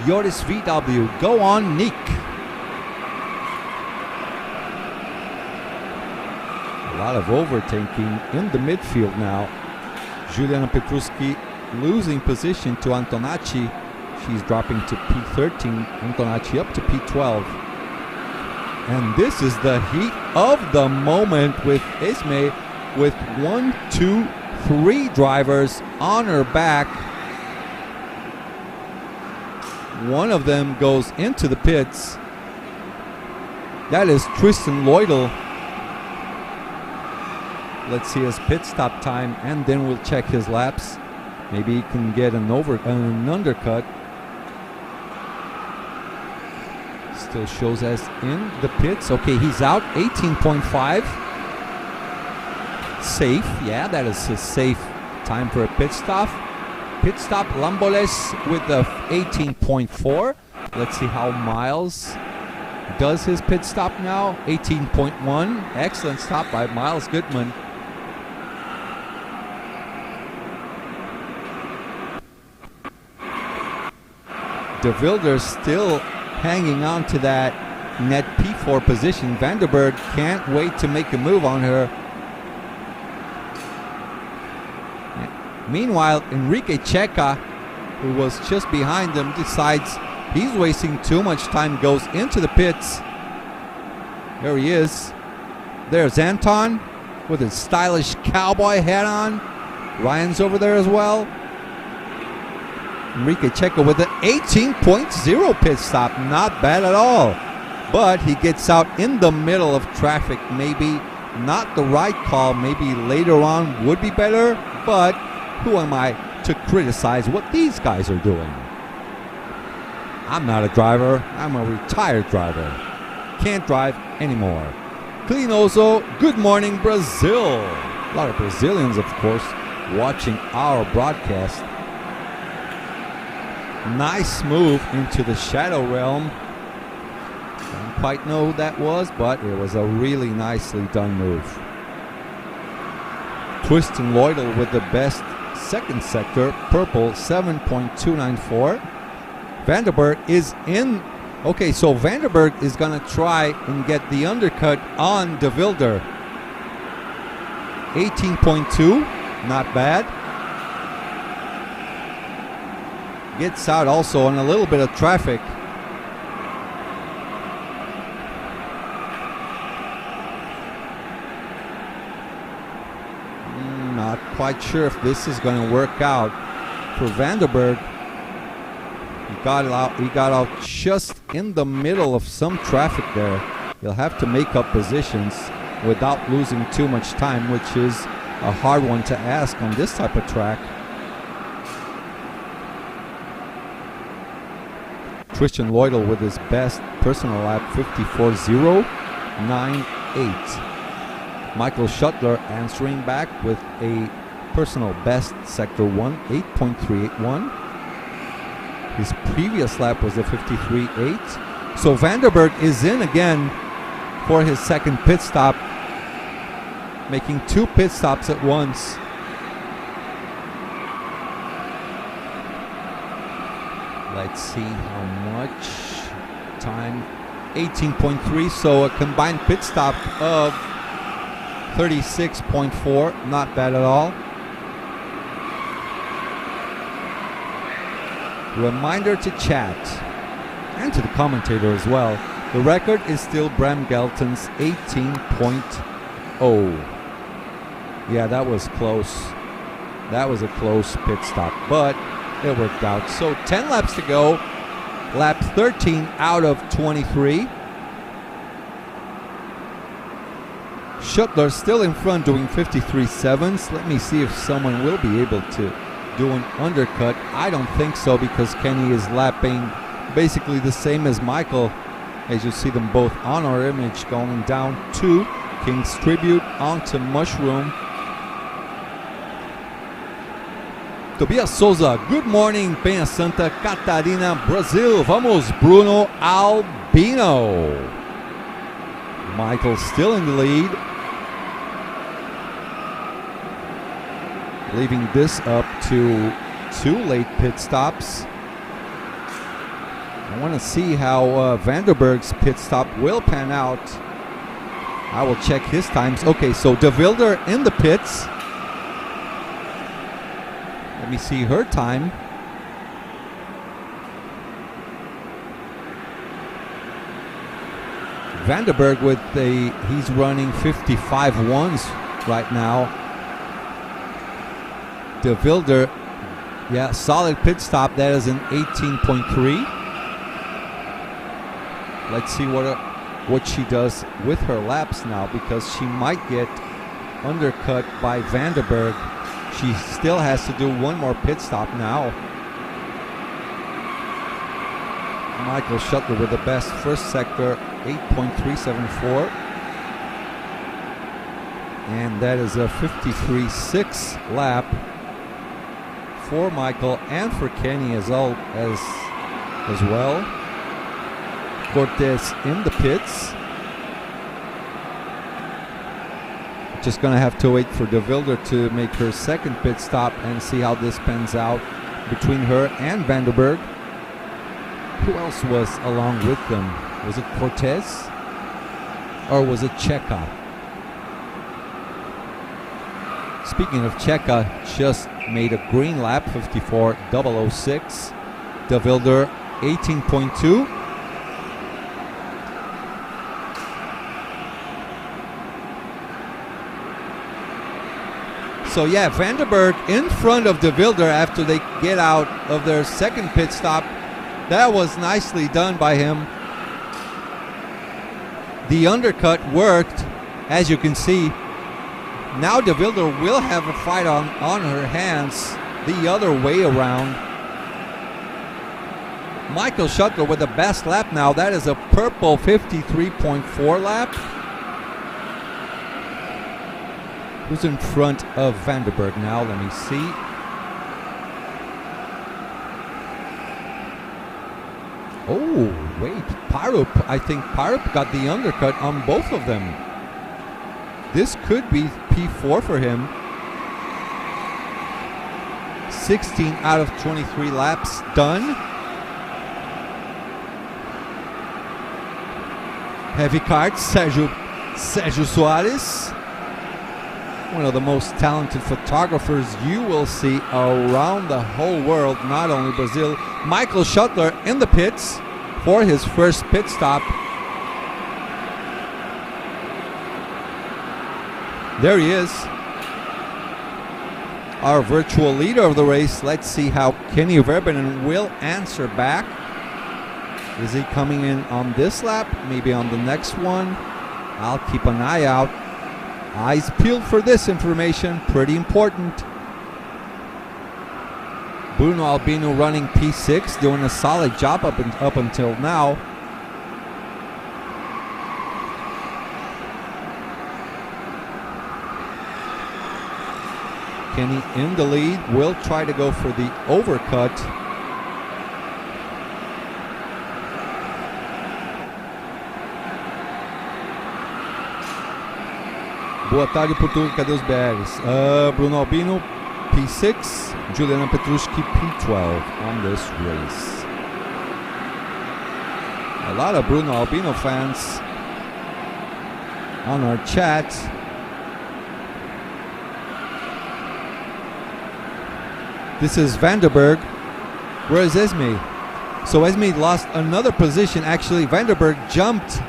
Joris VW, go on, Nick. A lot of overtaking in the midfield now. Juliana Petruski losing position to Antonacci. She's dropping to P13. Antonacci up to P12. And this is the heat of the moment with Ismay with 1, 2, 3 drivers on her back. One of them goes into the pits. That is Tristan Lloydel. Let's see his pit stop time, and then we'll check his laps. Maybe he can get an undercut. Still shows us in the pits. Okay, he's out. 18.5. Safe. Yeah, that is a safe time for a pit stop. Pit stop, Lamboles with the 18.4. Let's see how Miles does his pit stop now. 18.1. Excellent stop by Miles Goodman. De Wilder still hanging on to that net P4 position. Vanderberg can't wait to make a move on her. Meanwhile, Enrique Checa, who was just behind them, decides he's wasting too much time, goes into the pits. There he is. There's Anton with his stylish cowboy hat on. Ryan's over there as well. Enrique Checa with an 18.0 pit stop. Not bad at all. But he gets out in the middle of traffic. Maybe not the right call. Maybe later on would be better. But who am I to criticize what these guys are doing? I'm not a driver. I'm a retired driver. Can't drive anymore. Clinoso, good morning, Brazil. A lot of Brazilians, of course, watching our broadcast. Nice move into the shadow realm. Don't quite know who that was, but it was a really nicely done move. Tristan Lloydel with the best second sector, purple, 7.294. Vanderberg is in. Okay, so Vanderberg is going to try and get the undercut on De Wilder. 18.2, not bad. Gets out also on a little bit of traffic. Not quite sure if this is going to work out for Vanderberg. He got out just in the middle of some traffic there. He'll have to make up positions without losing too much time, which is a hard one to ask on this type of track. Tristan Lloydel with his best personal lap, 54.098. Michael Schottler answering back with a personal best, sector 1, 8.381. His previous lap was a 53.8. So Vanderberg is in again for his second pit stop, making 2 pit stops at once. Let's see how much time. 18.3, so a combined pit stop of 36.4, not bad at all. Reminder to chat and to the commentator as well. The record is still Bram Gelton's 18.0. Yeah, that was close. That was a close pit stop, but it worked out. So 10 laps to go. Lap 13 out of 23. Schuttler still in front doing 53.7s. Let me see if someone will be able to do an undercut. I don't think so because Kenny is lapping basically the same as Michael. As you see them both on our image going down to King's Tribute onto Mushroom. Tobias Souza, good morning, Penha Santa Catarina, Brazil. Vamos, Bruno Albino. Michael still in the lead. Leaving this up to 2 late pit stops. I want to see how Vanderberg's pit stop will pan out. I will check his times. Okay, so De Wilder in the pits. Let me see her time. Vanderberg he's running 55.1s right now. De Wilder, yeah, solid pit stop. That is an 18.3. Let's see what she does with her laps now, because she might get undercut by Vanderberg. She still has to do one more pit stop now. Michael Schuttler with the best first sector, 8.374. And that is a 53.6 lap for Michael and for Kenny as well. Cortez in the pits. Just gonna have to wait for De Wilder to make her second pit stop and see how this pans out between her and Vanderberg. Who else was along with them? Was it Cortez or was it Cheka? Speaking of Cheka, just made a green lap, 54.006. De Wilder 18.2. So yeah, Vanderberg in front of De Wilder after they get out of their second pit stop. That was nicely done by him. The undercut worked, as you can see. Now De Wilder will have a fight on her hands the other way around. Michael Schuttler with the best lap now. That is a purple 53.4 lap. Who's in front of Vanderberg now? Let me see. Oh, wait. Parup. I think Parup got the undercut on both of them. This could be P4 for him. 16 out of 23 laps done. Heavy Kart, Sérgio Soares. One of the most talented photographers you will see around the whole world, not only Brazil. Michael Schuttler in the pits for his first pit stop. There he is, our virtual leader of the race. Let's see how Kenny Verbanen will answer back. Is he coming in on this lap? Maybe on the next one? I'll keep an eye out. Eyes peeled for this information, pretty important. Bruno Albino running P6, doing a solid job up until now. Kenny in the lead, will try to go for the overcut. Boa tarde, Portugal. Cadê os BRs? Bruno Albino, P6. Juliana Petrushki, P12 on this race. A lot of Bruno Albino fans on our chat. This is Vanderberg Where is Esme? So Esme lost another position. Actually, Vanderberg jumped.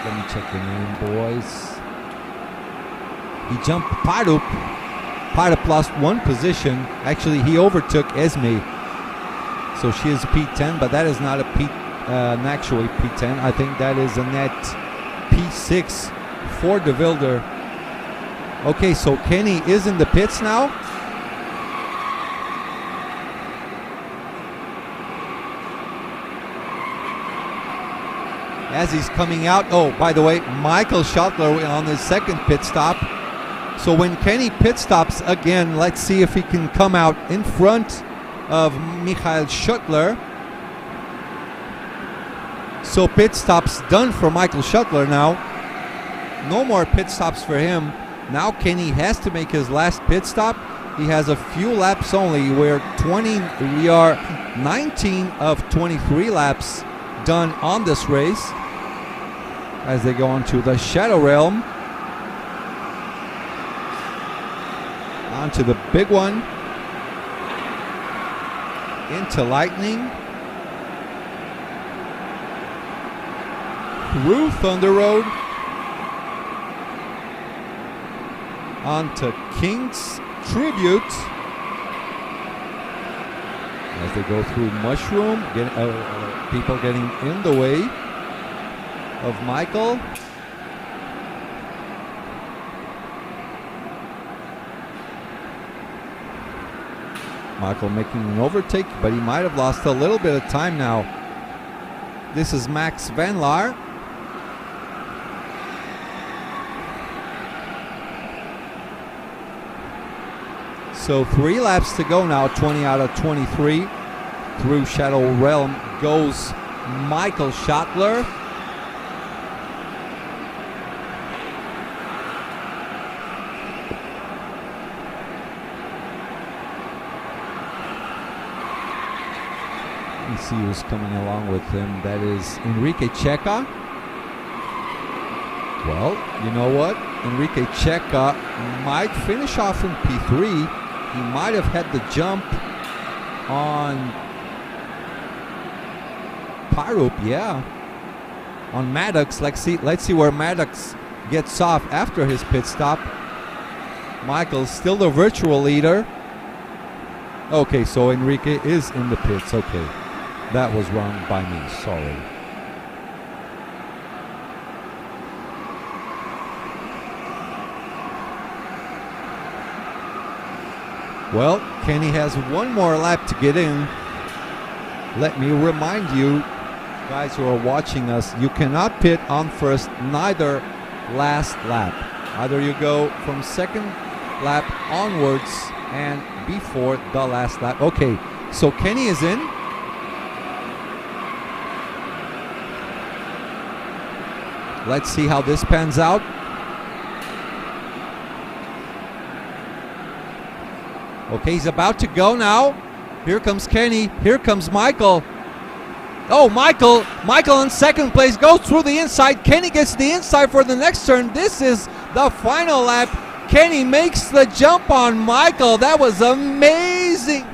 Let me check the name, boys. He jumped Parup. Parup lost one position. Actually, he overtook Esme. So she is P10, but that is not a actually P10. I think that is a net P6 for De Wilder. Okay, so Kenny is in the pits now. As he's coming out, oh, by the way, Michael Schottler on his second pit stop. So when Kenny pit stops again, let's see if he can come out in front of Michael Schottler. So pit stops done for Michael Schottler now. No more pit stops for him. Now Kenny has to make his last pit stop. He has a few laps only. We are 19 of 23 laps done on this race as they go into the Shadow Realm. Onto the big one. Into Lightning. Through Thunder Road. Onto King's Tribute. As they go through Mushroom, people getting in the way of Michael. Michael making an overtake, but he might have lost a little bit of time now. This is Max Van Laar. So 3 laps to go now, 20 out of 23. Through Shadow Realm goes Michael Schottler. Let me see who's coming along with him. That is Enrique Checa. Well, you know what? Enrique Checa might finish off in P3. He might have had the jump on Parup, yeah. On Maddox, let's see where Maddox gets off after his pit stop. Michael's still the virtual leader. Okay, so Enrique is in the pits. Okay, that was wrong by me. Sorry. Well, Kenny has one more lap to get in. Let me remind you, guys who are watching us, you cannot pit on first, neither last lap. Either you go from second lap onwards and before the last lap. Okay, so Kenny is in. Let's see how this pans out. Okay, he's about to go now. Here comes Kenny. Here comes Michael. Oh, Michael in second place goes through the inside. Kenny gets the inside for the next turn. This is the final lap. Kenny makes the jump on Michael. That was amazing.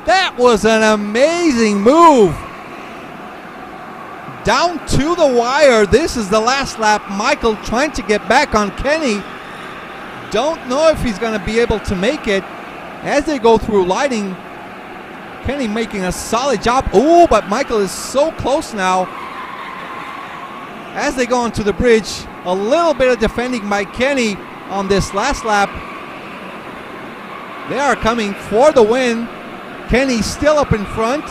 That was an amazing move. Down to the wire. This is the last lap. Michael trying to get back on Kenny. Don't know if he's going to be able to make it as they go through lighting. Kenny making a solid job. Oh, but Michael is so close now. As they go onto the bridge, a little bit of defending by Kenny on this last lap. They are coming for the win. Kenny still up in front.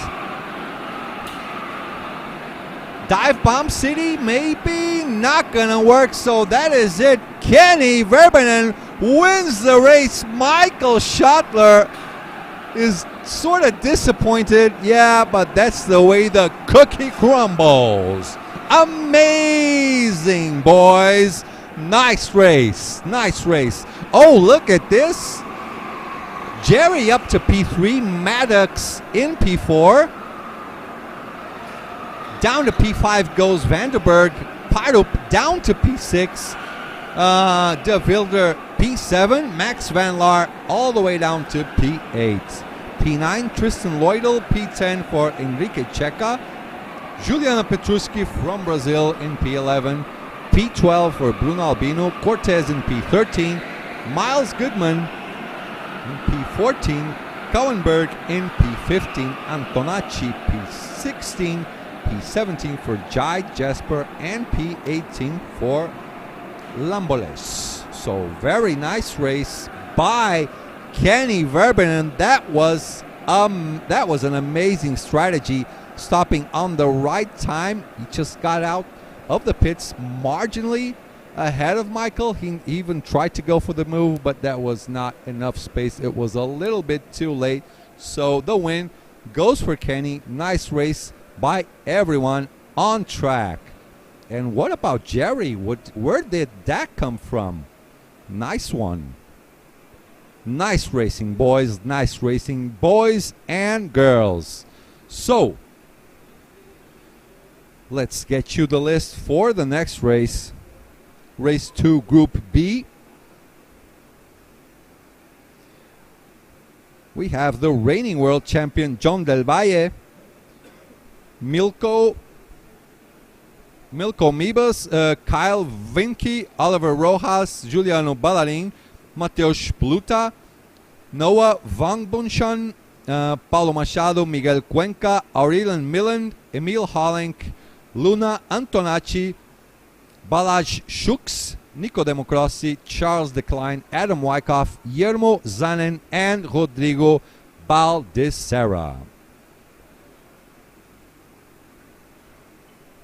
Dive Bomb City, maybe not gonna work, so that is it. Kenny Verbanen wins the race. Michael Schottler is sort of disappointed, yeah, but that's the way the cookie crumbles. Amazing, boys. Nice race, nice race. Oh, look at this. Jerry up to P3, Maddox in P4. Down to P5 goes Vanderberg. Parup down to P6. De Wilder P7, Max Van Laar all the way down to P8. P9, Tristan Loidel, P10 for Enrique Checa. Juliana Petruski from Brazil in P11. P12 for Bruno Albino, Cortez in P13. Miles Goodman in P14. Cohenberg in P15. Antonacci P16. P17 for Jai Jasper and P18 for Lamboles. So very nice race by Kenny Verben. That was an amazing strategy, stopping on the right time. He just got out of the pits marginally ahead of Michael. He even tried to go for the move, but that was not enough space. It was a little bit too late. So the win goes for Kenny. Nice race by everyone on track. And what about Jerry? Where did that come from? Nice one. Nice racing, boys. Nice racing, boys and girls. So, let's get you the list for the next race. Race 2, Group B. We have the reigning world champion John Del Valle, Milko Mibas, Kyle Vinke, Oliver Rojas, Juliano Ballarin, Mateus Pluta, Noah Vangbunshan, Paulo Machado, Miguel Cuenca, Aurelian Milland, Emil Hollink, Luna Antonacci, Balazs Schuks, Nico Democrossi, Charles Decline, Adam Wyckoff, Yermo Zanen, and Rodrigo Baldissera.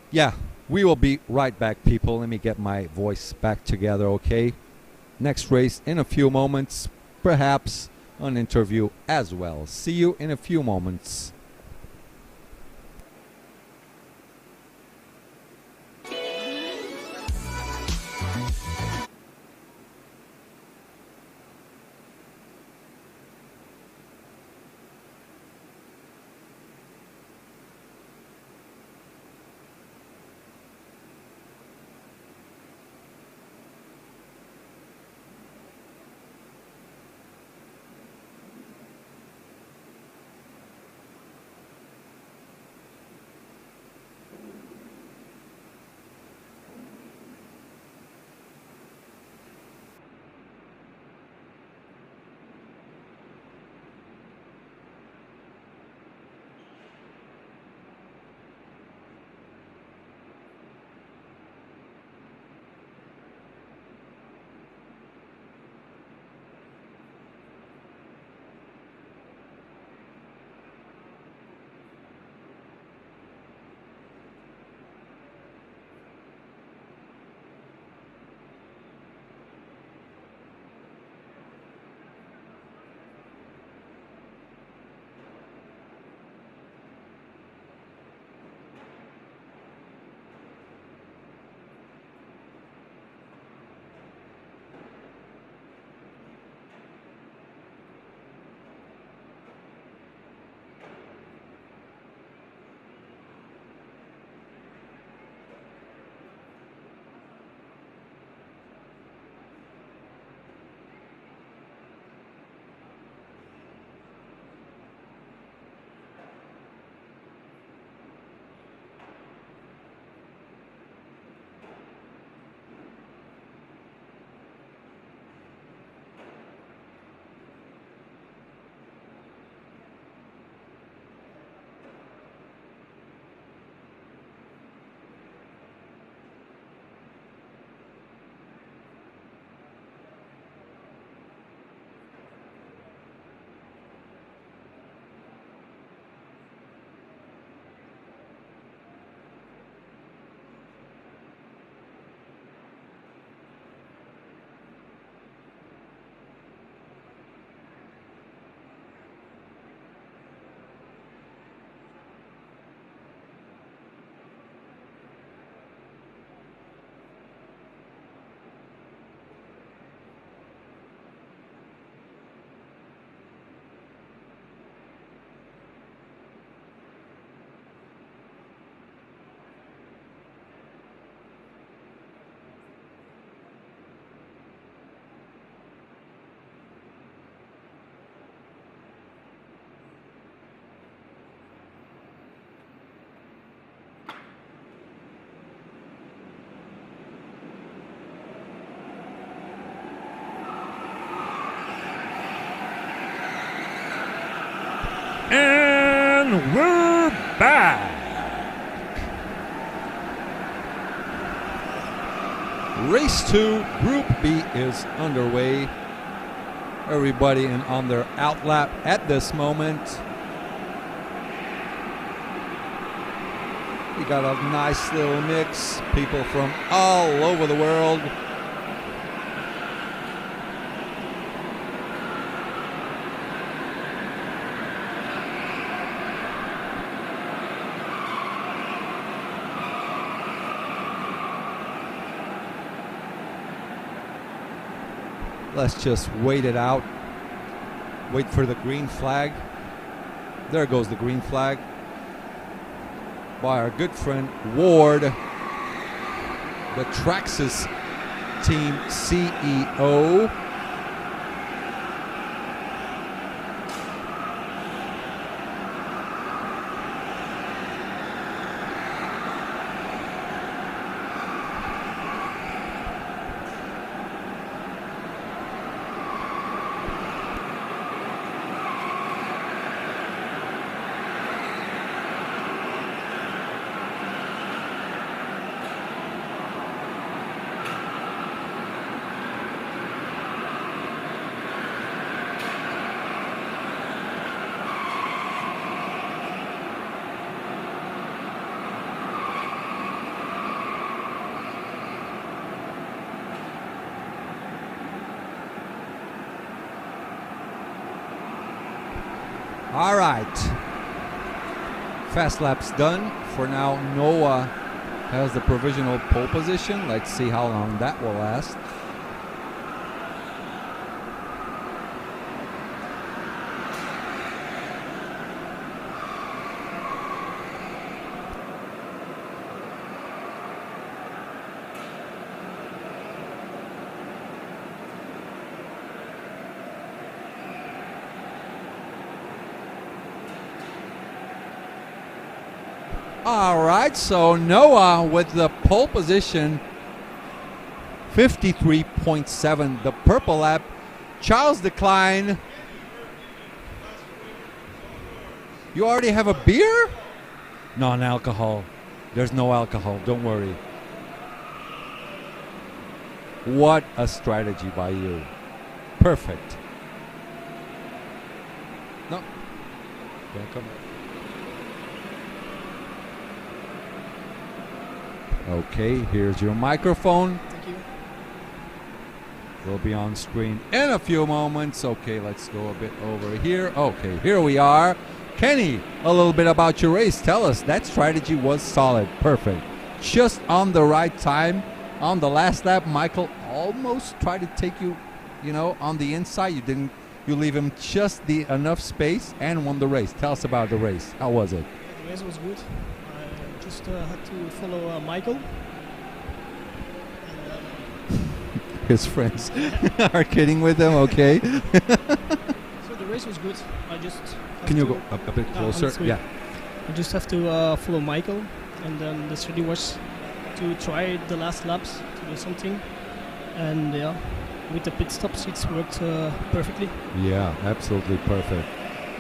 Yeah, we will be right back, people. Let me get my voice back together, okay? Next race in a few moments, perhaps an interview as well. See you in a few moments. And we're back. Race 2, Group B is underway. Everybody on their out lap at this moment. We got a nice little mix. People from all over the world. Let's just wait it out. Wait for the green flag. There goes the green flag by our good friend Ward, the Traxxas team CEO. All right. Fast lap's done. For now, Noah has the provisional pole position. Let's see how long that will last. All right, so Noah with the pole position, 53.7, the purple lap. Charles Decline. You already have a beer? Non-alcohol. There's no alcohol, don't worry. What a strategy by you. Perfect. No. Don't come. Okay, here's your microphone. Thank you. Will be on screen in a few moments. Okay, let's go a bit over here. Okay, here we are. Kenny, a little bit about your race. Tell us, that strategy was solid. Perfect. Just on the right time. On the last lap, Michael almost tried to take you, on the inside. You didn't. You leave him just enough space and won the race. Tell us about the race. How was it? The race was good. Just had to follow Michael. His friends are kidding with him, okay? So the race was good. I just Can you go a bit closer? Yeah. I just have to follow Michael, and then the strategy was to try the last laps to do something, and yeah, with the pit stops it worked perfectly. Yeah, absolutely perfect.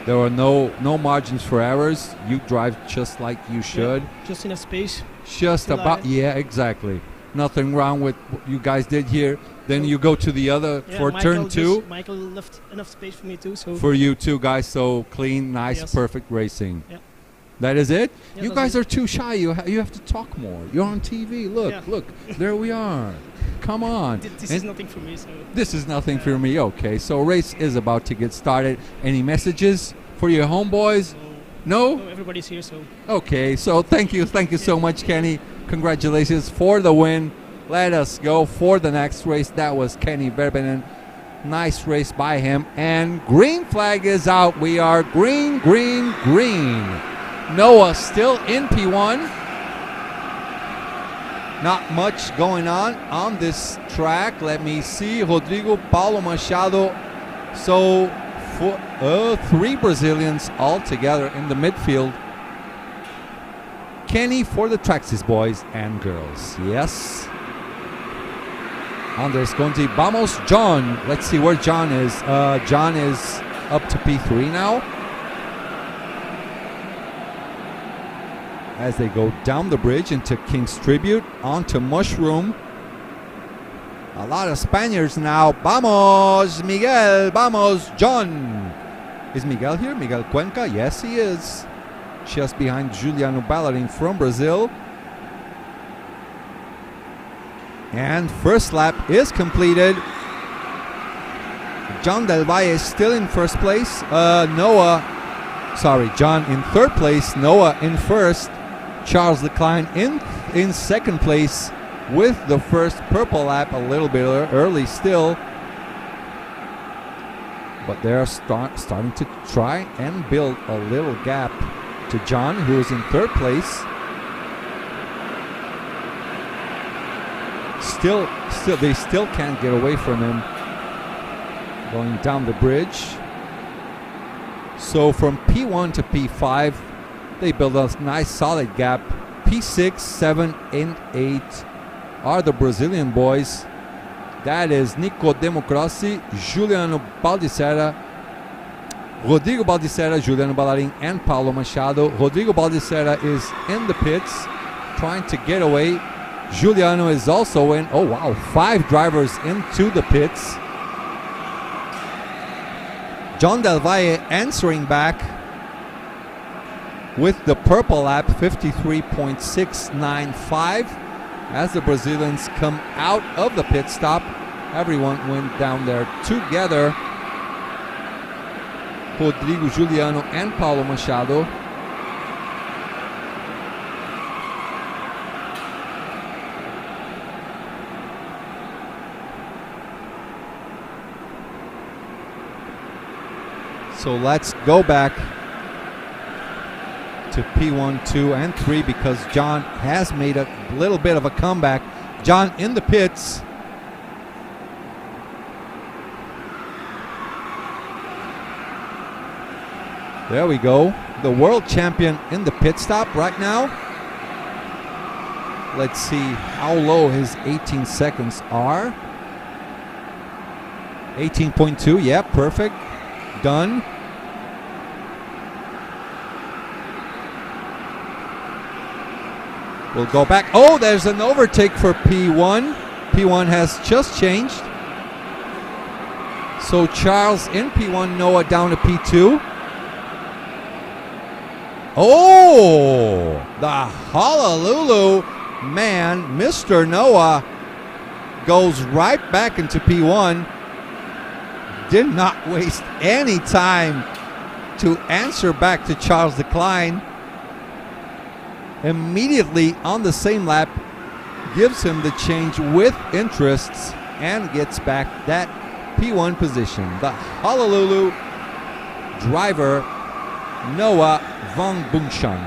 There were no margins for errors. You drive just like you should. Yeah, just in a space. Just about, yeah, exactly. Nothing wrong with what you guys did here. Then you go to the other for Michael turn 2. Michael left enough space for me too. So for you two guys, so clean, nice, yes. Perfect racing. Yeah. That is it? Yeah, you guys are too shy. You have to talk more. You're on TV. Look, there we are. Come on. This is nothing for me. So this is nothing for me. Okay, so race is about to get started. Any messages for your homeboys? No? Everybody's here, so. Okay, so thank you so much, Kenny. Congratulations for the win. Let us go for the next race. That was Kenny Verbenen. Nice race by him. And green flag is out. We are green, green, green. Noah still in P1. Not much going on this track. Let me see. Rodrigo, Paulo Machado. So 3 Brazilians all together in the midfield. Kenny for the Traxxas boys and girls. Yes. Andres Conti. Vamos, John. Let's see where John is. John is up to P3 now. as they go down the bridge into King's Tribute, onto Mushroom. A lot of Spaniards now. Vamos, Miguel. Vamos, John. Is Miguel here? Miguel Cuenca? Yes, he is. Just behind Juliano Ballarin from Brazil. And first lap is completed. John Del Valle is still in first place. John in third place. Noah in first. Charles Leclerc in second place with the first purple lap, a little bit early still. But they're starting to try and build a little gap to John, who is in third place. They still can't get away from him going down the bridge. So from P1 to P5, they build a nice solid gap. P6, 7, and 8 are the Brazilian boys. That is Nico Democracy, Juliano Baldissera, Rodrigo Baldissera, Juliano Ballarin, and Paulo Machado. Rodrigo Baldissera is in the pits, trying to get away. Juliano is also in. Oh wow, 5 drivers into the pits. John Del Valle answering back with the purple lap, 53.695. As the Brazilians come out of the pit stop, everyone went down there together. Rodrigo, Juliano, and Paulo Machado. So let's go back to P1, 2, and 3 because John has made a little bit of a comeback. John in the pits. There we go. The world champion in the pit stop right now. Let's see how low his 18 seconds are. 18.2, yeah, perfect. Done. We'll go back. Oh, there's an overtake for P1. P1 has just changed. So Charles in P1, Noah down to P2. Oh, the Honolulu man, Mr. Noah, goes right back into P1. Did not waste any time to answer back to Charles Leclerc. Immediately on the same lap, gives him the change with interests and gets back that P1 position. The Honolulu driver, Noah van Bunchen.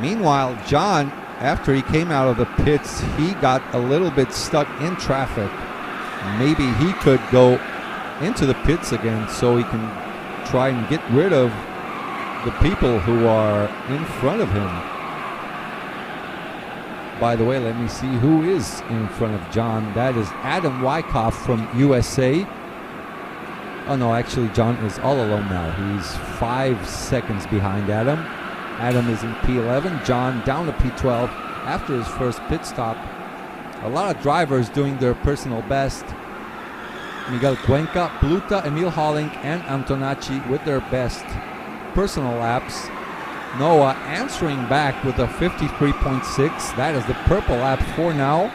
Meanwhile, John, after he came out of the pits, he got a little bit stuck in traffic. Maybe he could go into the pits again so he can try and get rid of the people who are in front of him. By the way, let me see who is in front of John. That is Adam Wyckoff from USA. Oh no, actually John is all alone now. He's 5 seconds behind Adam. Adam is in P11, John down to P12 after his first pit stop. A lot of drivers doing their personal best. Miguel Cuenca, Pluta, Emil Holling, and Antonacci with their best personal laps. Noah answering back with a 53.6. That is the purple lap for now.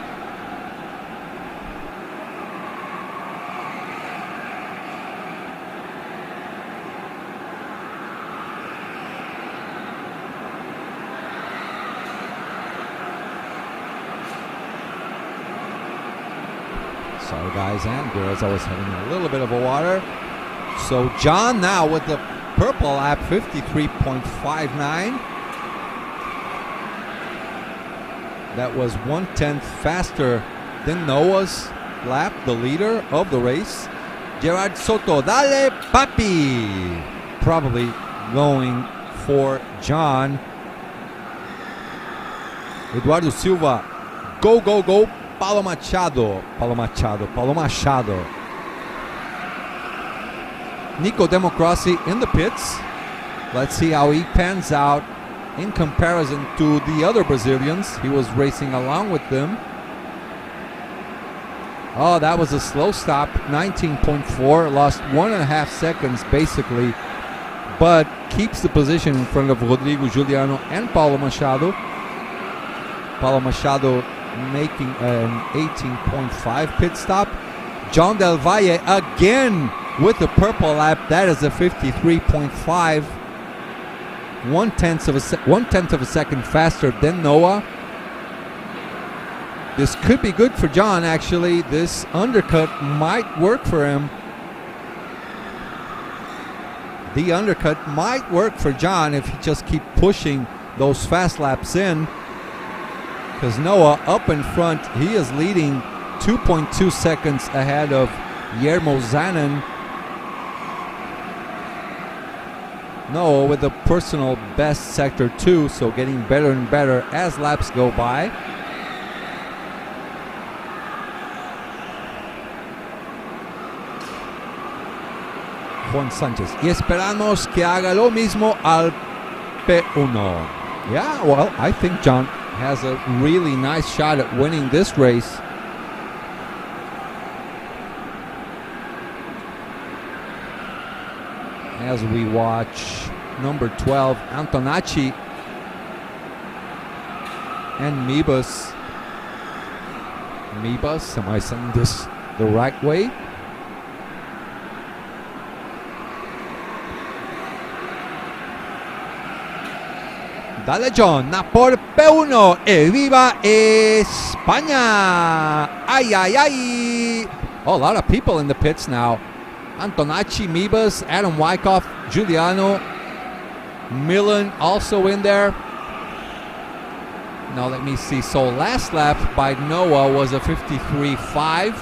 Sorry guys and girls, I was having a little bit of a water. So John now with the purple lap, 53.59. That was 1/10 faster than Noah's lap, the leader of the race. Gerard Soto, dale papi! Probably going for John. Eduardo Silva, go, go, go. Paulo Machado. Nico Democrasi in the pits. Let's see how he pans out in comparison to the other Brazilians. He was racing along with them. Oh, that was a slow stop, 19.4, lost 1.5 seconds basically, but keeps the position in front of Rodrigo Giuliano and Paulo Machado. Paulo Machado making an 18.5 pit stop. John Del Valle again with the purple lap. That is a 53.5, 1/10 of a second faster than Noah. This could be good for John, actually. This undercut might work for him. The undercut might work for John if he just keep pushing those fast laps in. Because Noah up in front, he is leading 2.2 seconds ahead of Yermo Zanin. Noah with a personal best sector 2, so getting better and better as laps go by. Juan Sánchez. Y esperamos que haga lo mismo al P1. Yeah, well, I think John has a really nice shot at winning this race. As we watch number 12, Antonacci and Mibus. Mibus, am I saying this the right way? Dale John, a por P1 y viva España! Ay, ay, ay! Oh, a lot of people in the pits now. Antonacci, Mibus, Adam Wyckoff, Giuliano, Millen also in there. Now let me see. So last lap by Noah was a 53.5.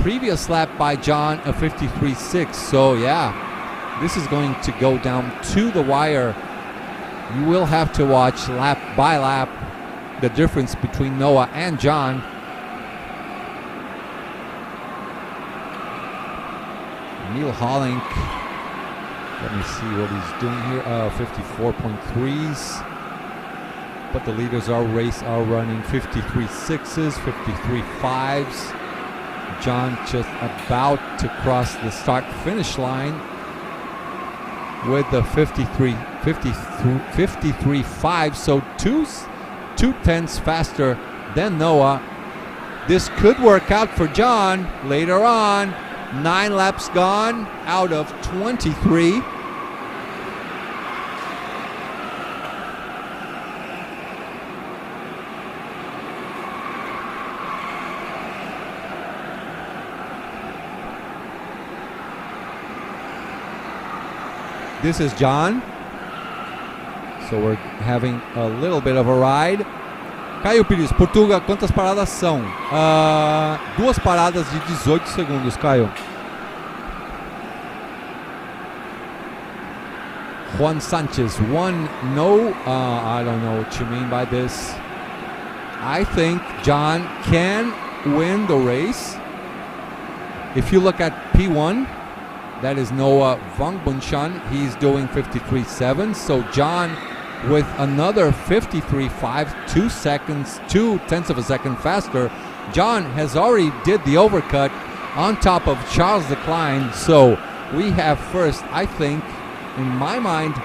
Previous lap by John a 53.6. So yeah, this is going to go down to the wire. You will have to watch lap by lap the difference between Noah and John. Neil Hollink, let me see what he's doing here. 54.3s, but the leaders are running 53.6s, 53.5s. John just about to cross the start finish line with the 53.5, so two tenths faster than Noah. This could work out for John later on. 9 laps gone out of 23. This is John. So we're having a little bit of a ride. Caio Pires, Portugal, quantas paradas são? 2 paradas de 18 segundos, Caio. Juan Sanchez, 1 no. I don't know what you mean by this. I think John can win the race. If you look at P1, that is Noah Vangbunshan. He's doing 53.7. So John with another 53.5, 2 seconds, 2/10 of a second faster. John has already did the overcut on top of Charles Leclerc. So we have first, I think, in my mind,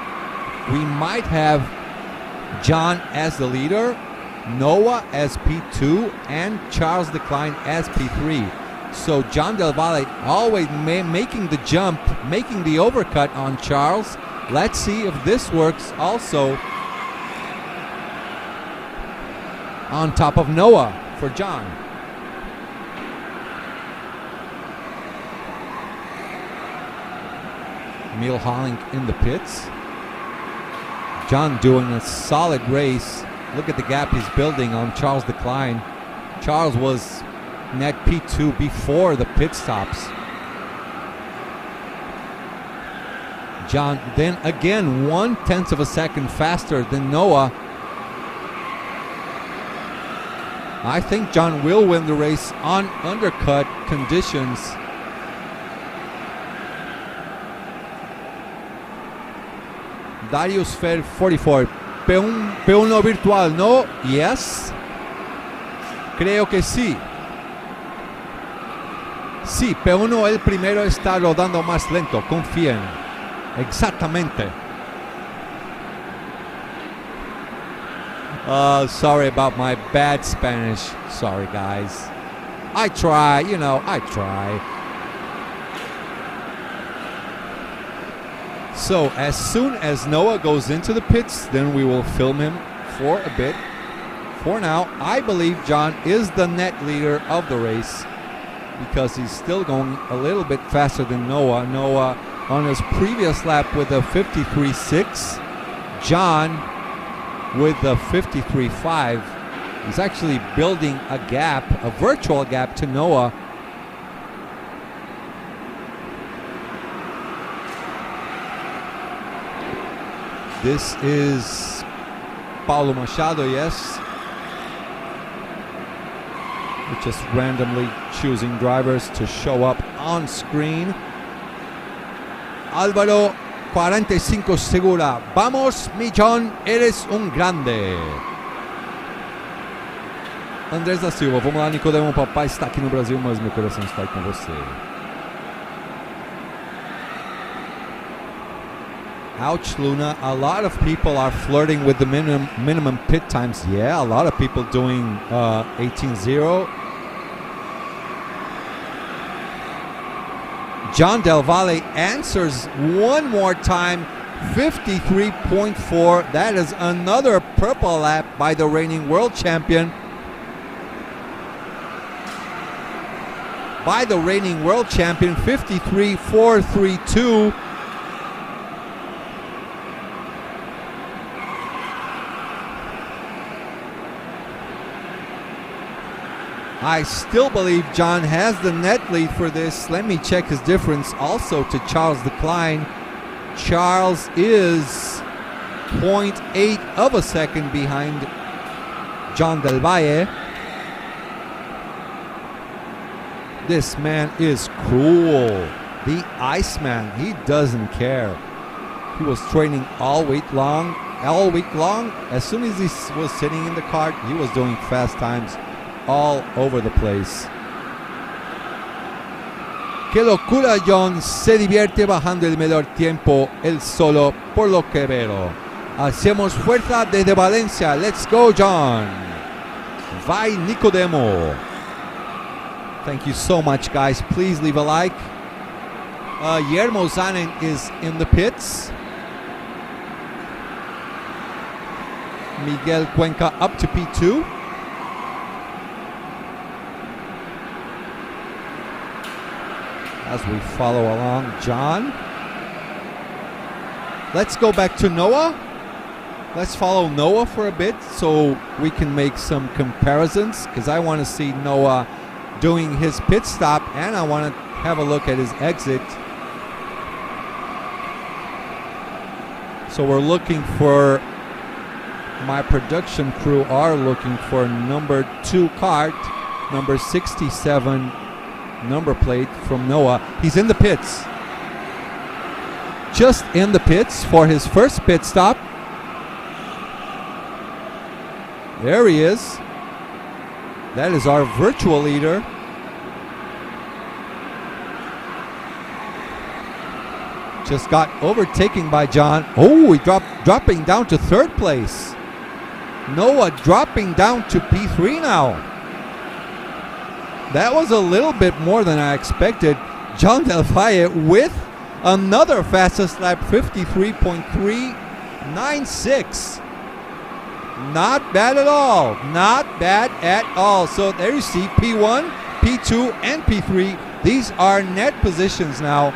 we might have John as the leader, Noah as P2, and Charles Leclerc as P3. So John Del Valle always making the jump, making the overcut on Charles. Let's see if this works also on top of Noah for John. Emil Holling in the pits. John doing a solid race. Look at the gap he's building on Charles Leclerc. Charles was net P2 before the pit stops. John then again 1/10 of a second faster than Noah. I think John will win the race on undercut conditions. Darius Fair 44. P1 virtual, ¿no? Yes. Creo que sí. Sí, P1 el primero está rodando más lento, confíen. Exactamente. Sorry about my bad Spanish. Sorry, guys. I try, I try. So, as soon as Noah goes into the pits, then we will film him for a bit. For now, I believe John is the net leader of the race because he's still going a little bit faster than Noah. Noah on his previous lap with a 53.6. John with the 53.5. He's actually building a gap, a virtual gap to Noah. This is Paulo Machado, yes. We're just randomly choosing drivers to show up on screen. Álvaro 45 Segura. Vamos, Millón, eres un grande. Andrés da Silva, vamos lá, Nicodemo. Papai está aqui no Brasil, mas meu coração está aí com você. Ouch, Luna. A lot of people are flirting with the minimum pit times. Yeah, a lot of people doing 18.0. John Del Valle answers one more time, 53.4. That is another purple lap by the reigning world champion. By the reigning world champion, 53.432. I still believe John has the net lead for this. Let me check his difference also to Charles Decline. Charles is 0.8 of a second behind John Del Valle. This man is cruel. The Iceman, he doesn't care. He was training all week long. As soon as he was sitting in the cart, he was doing fast times all over the place. Qué locura, John. Se divierte bajando el mejor tiempo él solo, por lo que veo. Hacemos fuerza desde Valencia. Let's go, John. Vai, Nicodemo. Thank you so much, guys. Please leave a like. Guillermo Zanin is in the pits. Miguel Cuenca up to P2. As we follow along, John. Let's go back to Noah. Let's follow Noah for a bit so we can make some comparisons, because I want to see Noah doing his pit stop and I want to have a look at his exit. So we're looking for, my production crew are looking for number 2 Kart, number 67 number plate from Noah. He's in the pits. Just in the pits for his first pit stop. There he is. That is our virtual leader. Just got overtaken by John. Oh, he dropping down to 3rd place. Noah dropping down to P3 now. That was a little bit more than I expected. John Del Valle with another fastest lap, 53.396. Not bad at all. Not bad at all. So there you see P1, P2, and P3. These are net positions now.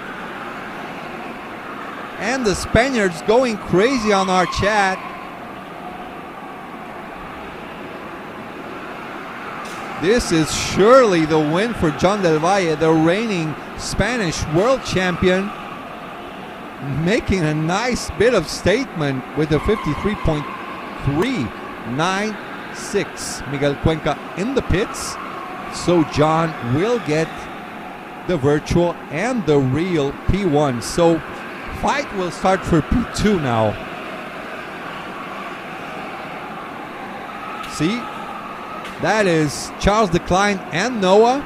And the Spaniards going crazy on our chat. This is surely the win for John Del Valle, the reigning Spanish world champion, making a nice bit of statement with a 53.396. Miguel Cuenca in the pits, so John will get the virtual and the real P1. So fight will start for P2 now. See? That is Charles Decline and Noah.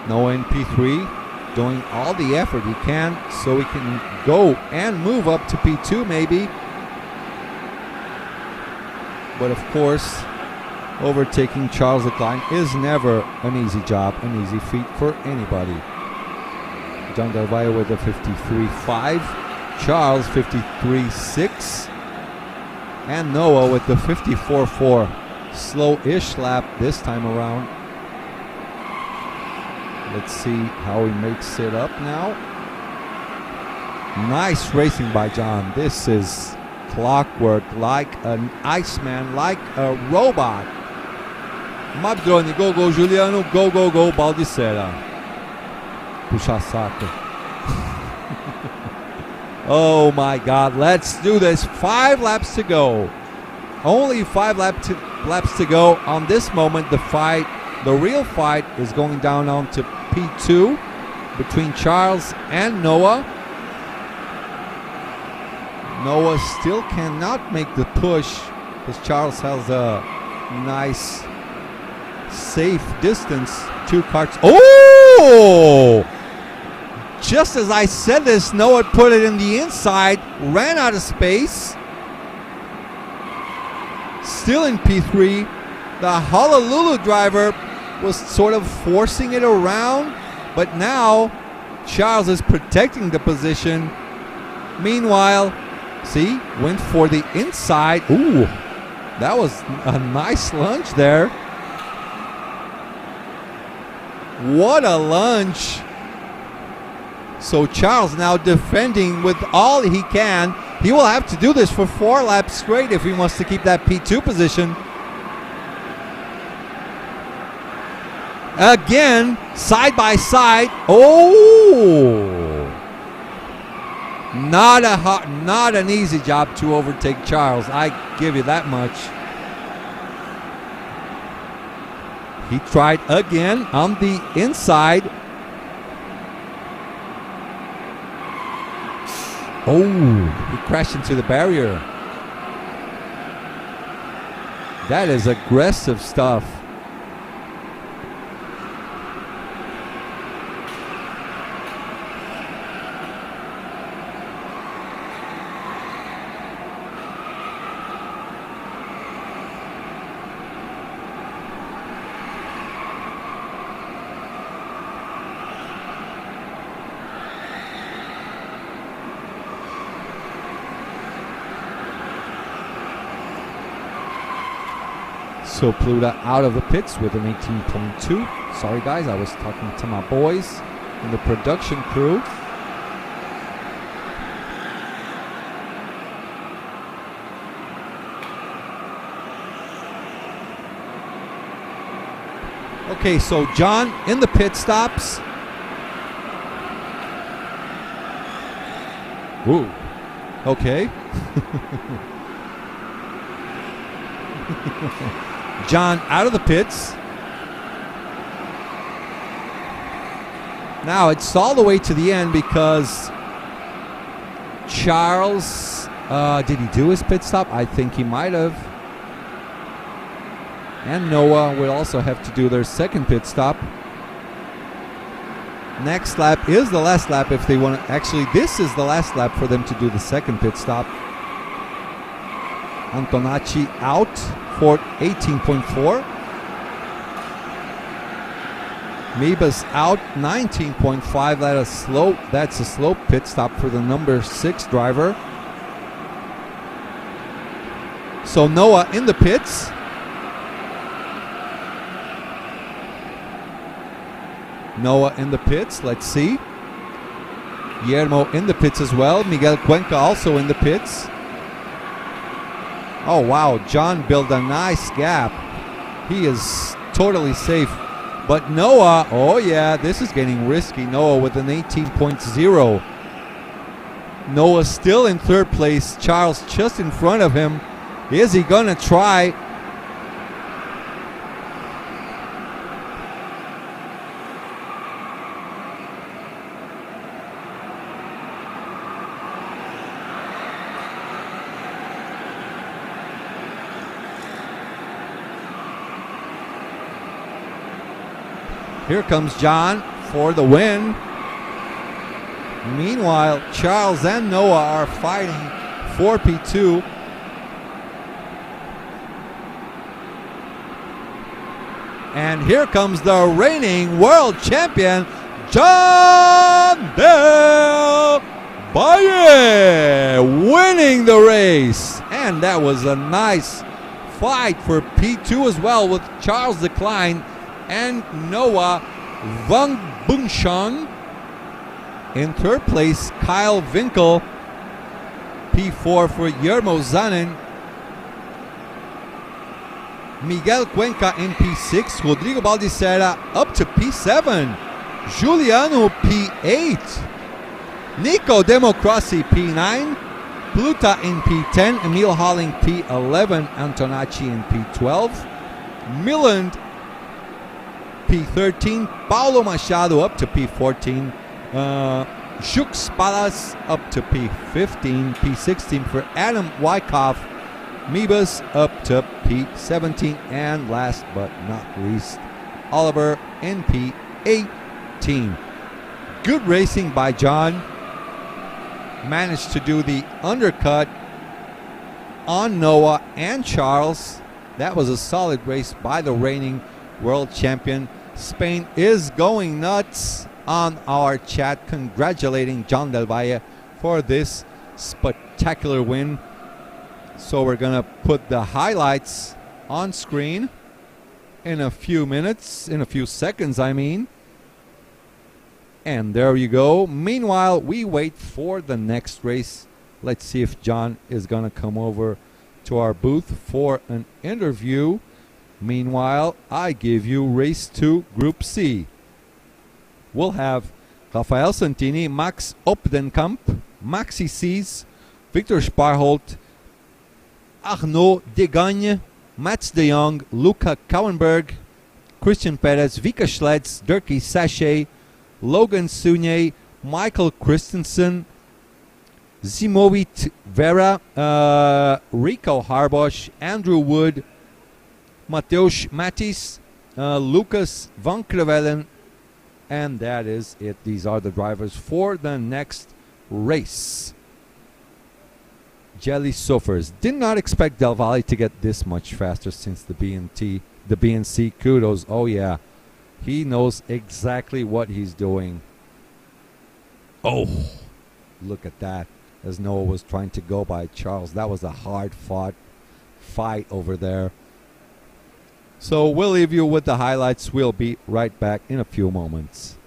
Noah in P3 doing all the effort he can so he can go and move up to P2 maybe. But of course, overtaking Charles Decline is never an easy job, an easy feat for anybody. John Garvayo with a 53.5, Charles 53.6, and Noah with the 54.4. Slow-ish lap this time around. Let's see how he makes it up now. Nice racing by John. This is clockwork, like an Iceman, like a robot. Mabdroni, go, go, Juliano, go, go, go, Baldissera. Puxa saco. Oh my God, let's do this. 5 laps to go. Only 5 laps to go. On this moment, the real fight is going down onto P2 between Charles and Noah. Noah still cannot make the push because Charles has a nice, safe distance. 2 karts. Oh! Just as I said this, Noah put it in the inside, ran out of space. Still in P3. The Honolulu driver was sort of forcing it around, but now Charles is protecting the position. Meanwhile, see, went for the inside. Ooh, that was a nice lunge there. What a lunge. So Charles now defending with all he can. He will have to do this for 4 laps straight if he wants to keep that P2 position. Again, side by side. Oh! Not an easy job to overtake Charles. I give you that much. He tried again on the inside. Oh, he crashed into the barrier. That is aggressive stuff. So Pluta out of the pits with an 18.2. Sorry guys, I was talking to my boys in the production crew. Okay, so John in the pit stops. Ooh. Okay. John out of the pits. Now it's all the way to the end because Charles, did he do his pit stop? I think he might have. And Noah will also have to do their second pit stop. Next lap is the last lap if they want to. Actually, this is the last lap for them to do the second pit stop. Antonacci out for 18.4. Mibas out 19.5. That's a slow pit stop for the number 6 driver. So Noah in the pits. Noah in the pits. Let's see. Guillermo in the pits as well. Miguel Cuenca also in the pits. Oh, wow. John built a nice gap. He is totally safe. But Noah, oh, yeah, this is getting risky. Noah with an 18.0. Noah still in third place. Charles just in front of him. Is he going to try? Here comes John for the win. Meanwhile, Charles and Noah are fighting for P2. And here comes the reigning world champion, John Del Valle, winning the race. And that was a nice fight for P2 as well, with Charles Decline and Noah Van Bunchang. In third place, Kyle Winkel. P4 for Yermo Zanin. Miguel Cuenca in P6. Rodrigo Baldicera up to P7. Juliano P8. Nico Democracy P9. Pluta in P10. Emil Halling P11. Antonacci in P12. Milland P13. Paulo Machado up to P14. Jux Palas up to P15. P16 for Adam Wyckoff. Mebus up to P17. And last but not least, Oliver in P18. Good racing by John. Managed to do the undercut on Noah and Charles. That was a solid race by the reigning world champion. Spain is going nuts on our chat, congratulating John Del Valle for this spectacular win. So we're gonna put the highlights on screen in a few minutes, in a few seconds I mean. And there you go. Meanwhile, we wait for the next race. Let's see if John is gonna come over to our booth for an interview. Meanwhile, I give you race 2, Group C. We'll have Rafael Santini, Max Opdenkamp, Maxi Sees, Victor Sparholt, Arnaud Degagne, Mats de Jong, Luca Kauenberg, Christian Perez, Vika Schletz, Dirkie Sachet, Logan Sunye, Michael Christensen, Zimovit Vera, Rico Harbosch, Andrew Wood, Mateusz Matis, Lucas Van Crevelen, and that is it. These are the drivers for the next race. Jelly Suffers. Did not expect Del Valle to get this much faster since the BNC. Kudos. Oh yeah. He knows exactly what he's doing. Oh, look at that. As Noah was trying to go by Charles. That was a hard fought fight over there. So we'll leave you with the highlights. We'll be right back in a few moments.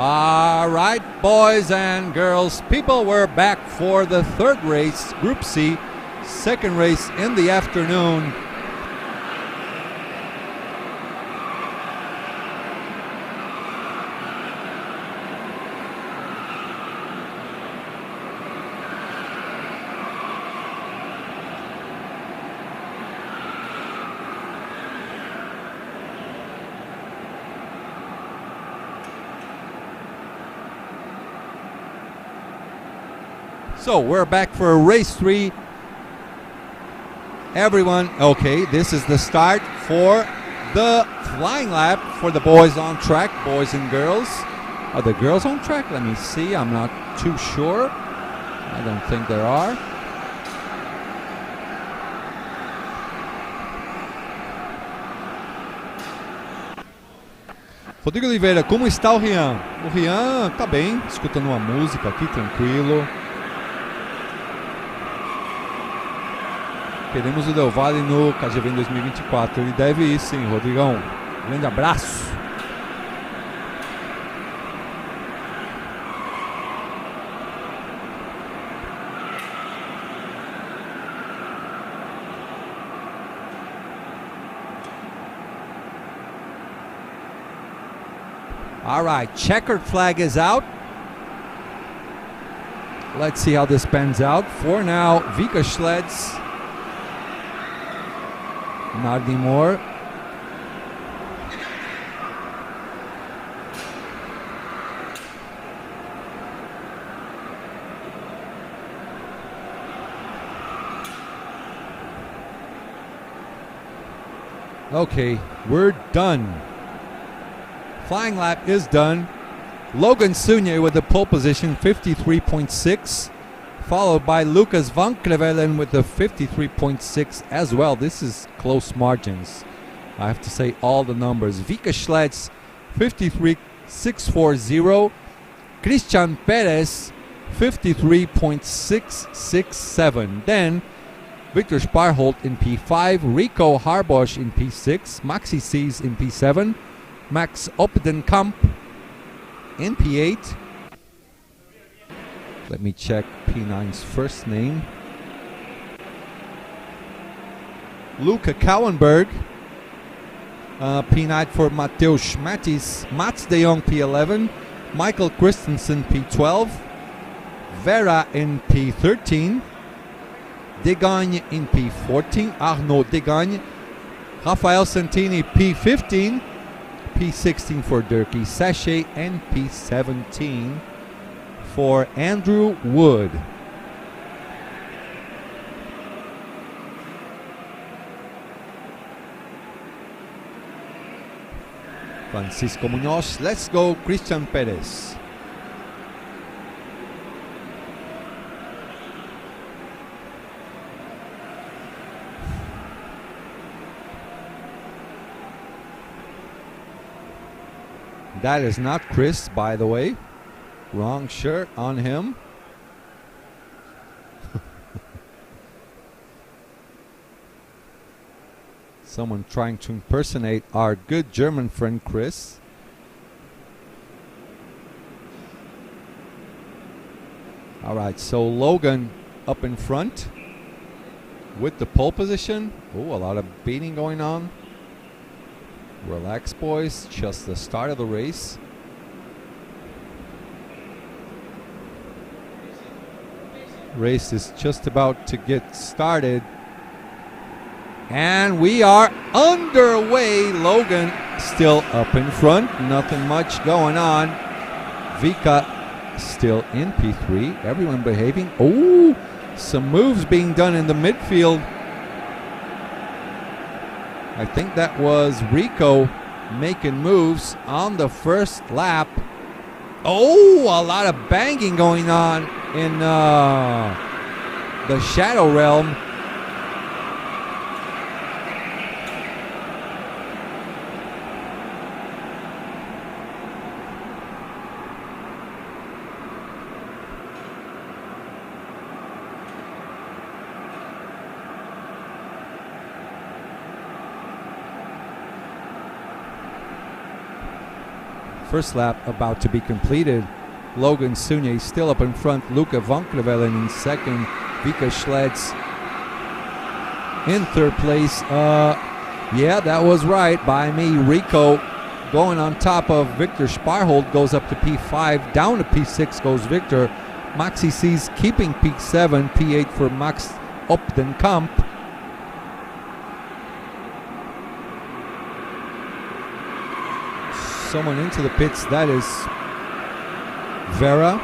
All right, boys and girls, people, we're back for the third race, Group C, second race in the afternoon. So we're back for race 3. Everyone, okay, this is the start for the flying lap for the boys on track, boys and girls. Are the girls on track? Let me see. I'm not too sure. I don't think there are. Rodrigo Oliveira, como está o Rian? O Rian tá bem, escutando uma música aqui, tranquilo. Queremos o Del Valle no KGV em 2024. Ele deve ir sim, Rodrigão. Grande abraço. All right, checkered flag is out. Let's see how this pans out. For now, Vika Schleds. Not anymore. Okay, we're done. Flying lap is done. Logan Sunye with the pole position, 53.6. Followed by Lucas Van Krevelen with the 53.6 as well. This is close margins. I have to say all the numbers. Vika Schleds, 53.640. Christian Perez, 53.667. Then Victor Sparholt in P5. Rico Harbosch in P6. Maxi Sees in P7. Max Opdenkamp in P8. Let me check P9's first name. Luca Kauenberg. P9 for Mateusz Matis. Mats de Jong P11. Michael Christensen P12. Vera in P13. Degagne in P14. Arnaud Degagne. Rafael Santini P15. P16 for Dirkie Sachet. And P17 for Andrew Wood. Francisco Munoz. Let's go Christian Perez. That is not Chris, by the way. Wrong shirt on him. Someone trying to impersonate our good German friend Chris. All right, so Logan up in front with the pole position. Oh, a lot of beating going on. Relax, boys. Just the start of the race. Race is just about to get started. And we are underway. Logan still up in front. Nothing much going on. Vika still in P3. Everyone behaving. Oh, some moves being done in the midfield. I think that was Rico making moves on the first lap. Oh, a lot of banging going on in the Shadow Realm. First lap about to be completed. Logan Sunye still up in front. Luca Van Krevelen in second. Vika Schleds in third place. Yeah, that was right by me. Rico going on top of Victor Sparhold goes up to P5. Down to P6 goes Victor. Maxi C's keeping P7. P8 for Max Opdenkamp. Someone into the pits, that is Vera.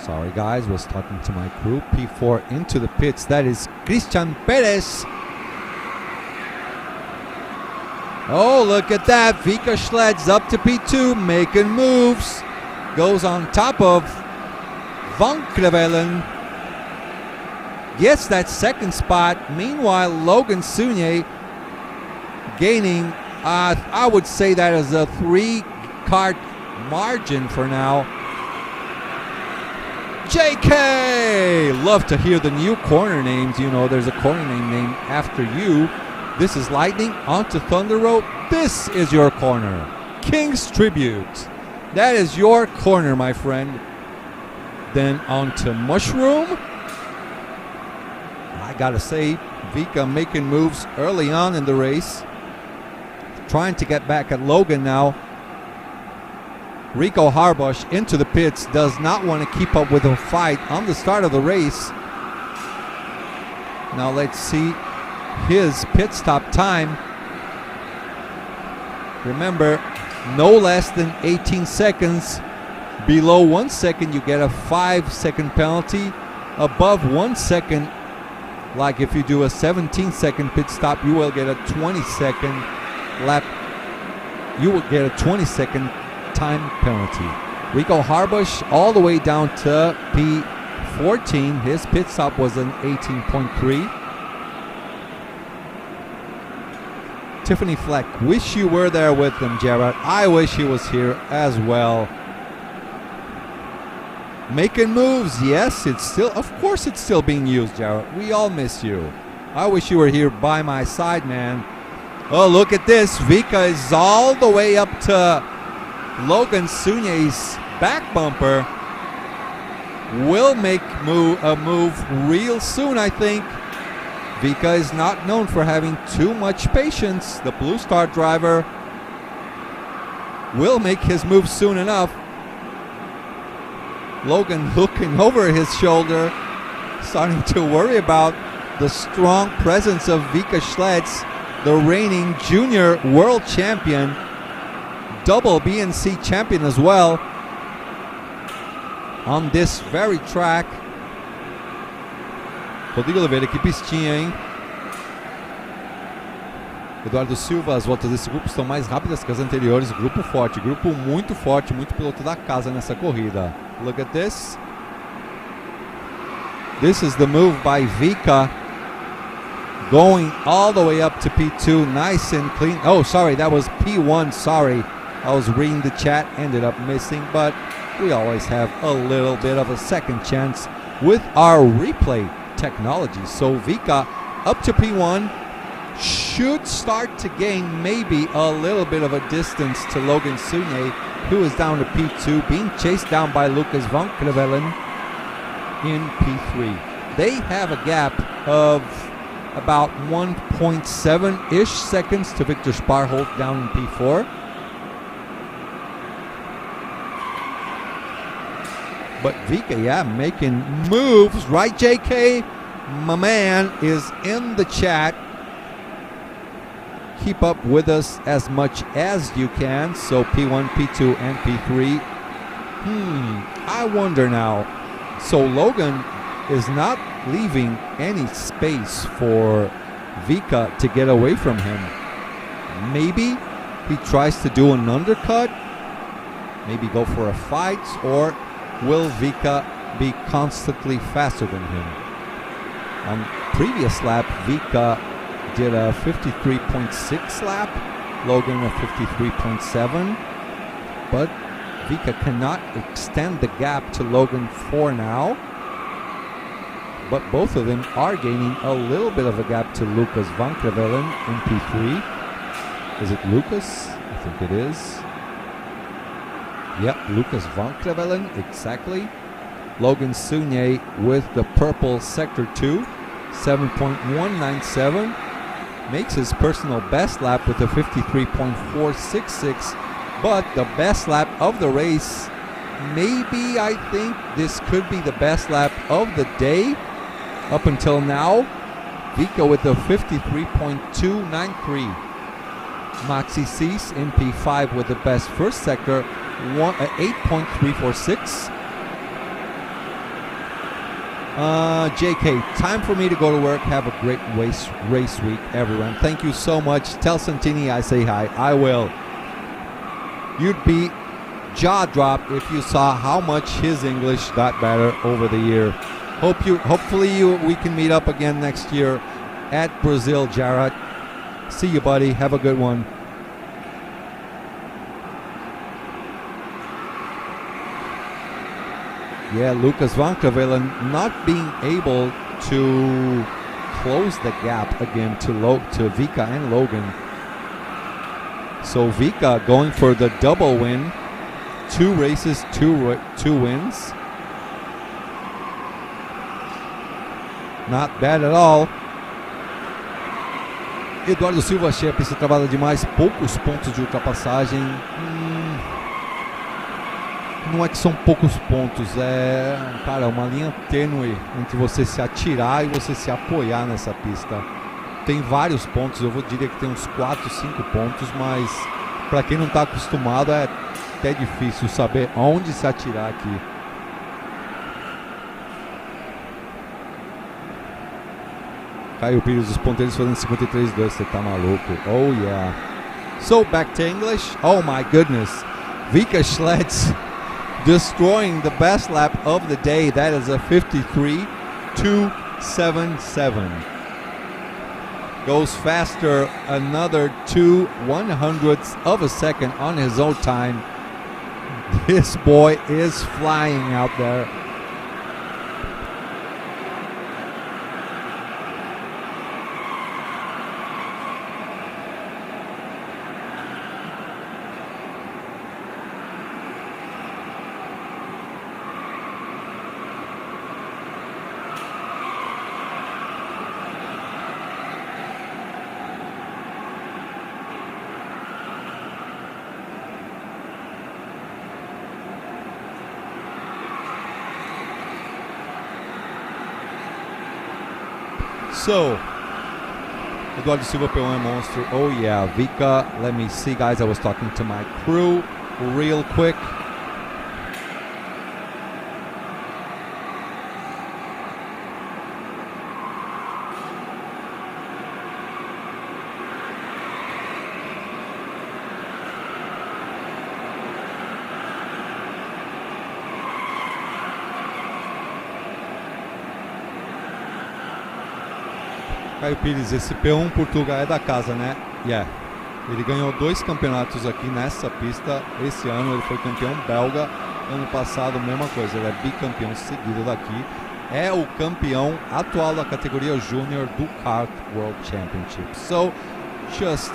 Sorry guys, was talking to my crew. P4 into the pits, that is Christian Perez. Oh, look at that. Vika Schleds up to P2, making moves. Goes on top of Van Krevelen. Gets that second spot. Meanwhile, Logan Sunye gaining, I would say that is a 3-kart margin for now. JK! Love to hear the new corner names. You know, there's a corner name named after you. This is Lightning onto Thunder Road. This is your corner. King's Tribute. That is your corner, my friend. Then onto Mushroom. I gotta say, Vika making moves early on in the race. Trying to get back at Logan now. Rico Harbosh into the pits. Does not want to keep up with the fight on the start of the race. Now let's see his pit stop time. Remember, no less than 18 seconds. Below 1 second, you get a 5-second penalty. Above 1 second, like if you do a 17-second pit stop, you will get a 20-second lap. You will get a 20-second time penalty. Rico Harbush all the way down to P14. His pit stop was an 18.3. Tiffany Fleck, wish you were there with them, Jared. I wish he was here as well. Making moves, yes, it's still, of course it's still being used, Jared. We all miss you. I wish you were here by my side, man. Oh, look at this. Vika is all the way up to Logan Sunye's back bumper. Will make a move real soon, I think. Vika is not known for having too much patience. The Blue Star driver will make his move soon enough. Logan looking over his shoulder, starting to worry about the strong presence of Vika Schleds, the reigning junior world champion, double BNC champion as well, on this very track. Rodrigo Oliveira, que pistinha, hein? Eduardo Silva, as voltas desse grupo estão mais rápidas que as anteriores. Grupo forte, grupo muito forte, muito piloto da casa nessa corrida. Look at this. This is the move by Vika, going all the way up to P2, nice and clean. Oh, sorry, that was P1, sorry. I was reading the chat, ended up missing, but we always have a little bit of a second chance with our replay technology. So Vika up to P1, should start to gain maybe a little bit of a distance to Logan Sune, who is down to P2, being chased down by Lucas van Krevelen in P3. They have a gap of about 1.7-ish seconds to Victor Sparholt down in P4. But Vika, yeah, making moves, right, JK? My man is in the chat. Keep up with us as much as you can. So P1, P2, and P3. I wonder now. So Logan is not leaving any space for Vika to get away from him. Maybe he tries to do an undercut, maybe go for a fight, or will Vika be constantly faster than him? On previous lap, Vika did a 53.6 lap, Logan a 53.7, but Vika cannot extend the gap to Logan for now. But both of them are gaining a little bit of a gap to Lucas van Krevelen in P3. Is it Lucas? I think it is. Yep, Lucas van Krevelen, exactly. Logan Sune with the purple Sector 2, 7.197. Makes his personal best lap with a 53.466. But the best lap of the race, maybe I think this could be the best lap of the day. Up until now, Vika with the 53.293. Maxi Cease in P5 with the best first sector, 8.346. JK, time for me to go to work. Have a great race week, everyone. Thank you so much. Tell Santini I say hi. I will. You'd be jaw-dropped if you saw how much his English got better over the year. Hopefully we can meet up again next year at Brazil, Jarrett. See you, buddy. Have a good one. Yeah, Lucas van Krevelen not being able to close the gap again to Vika and Logan. So Vika going for the double win. 2 races, 2 wins. Not bad at all. Eduardo Silva, achei a pista travada demais, poucos pontos de ultrapassagem. Não é que são poucos pontos, é, cara, uma linha tênue entre você se atirar e você se apoiar nessa pista. Tem vários pontos, eu diria que tem uns 4, 5 pontos, mas para quem não está acostumado é até difícil saber onde se atirar aqui. Caio Pires, os ponteiros fazendo 53.2, você tá maluco. Oh yeah. So back to English. Oh my goodness. Vika Schlitz destroying the best lap of the day. That is a 53.277. Goes faster another 2/100ths of a second on his own time. This boy is flying out there. So, Eduardo Silva P1 Monster. Oh yeah, Vika. Let me see, guys. I was talking to my crew real quick. Caio Pires, esse P1 Portugal é da casa, né? Yeah. Ele ganhou 2 campeonatos aqui nessa pista. Esse ano ele foi campeão belga. Ano passado, mesma coisa. Ele é bicampeão seguido daqui. É o campeão atual da categoria Júnior do Kart World Championship. So, just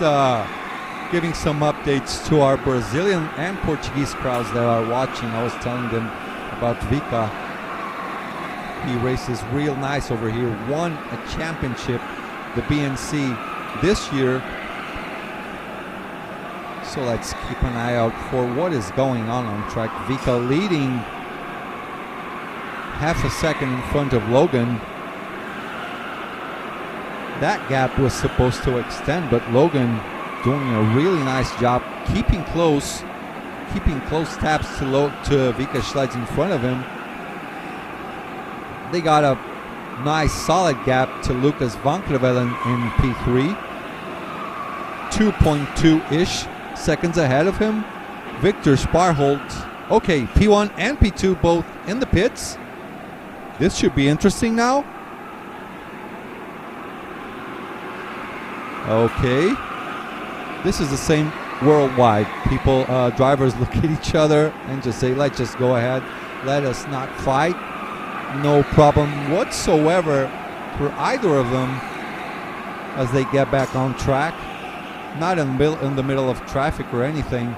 giving some updates to our Brazilian and Portuguese crowds that are watching. I was telling them about Vika. He races real nice over here. Won a championship, the BNC, this year. So let's keep an eye out for what is going on track. Vika leading half a second in front of Logan. That gap was supposed to extend, but Logan doing a really nice job keeping close tabs to Vika Schleds in front of him. They got a nice solid gap to Lucas Van Krevelen in P3. 2.2-ish seconds ahead of him. Victor Sparholt, okay, P1 and P2 both in the pits. This should be interesting now. Okay. This is the same worldwide. People, drivers look at each other and just say, let's just go ahead. Let us not fight. No problem whatsoever for either of them as they get back on track. Not in the middle of traffic or anything.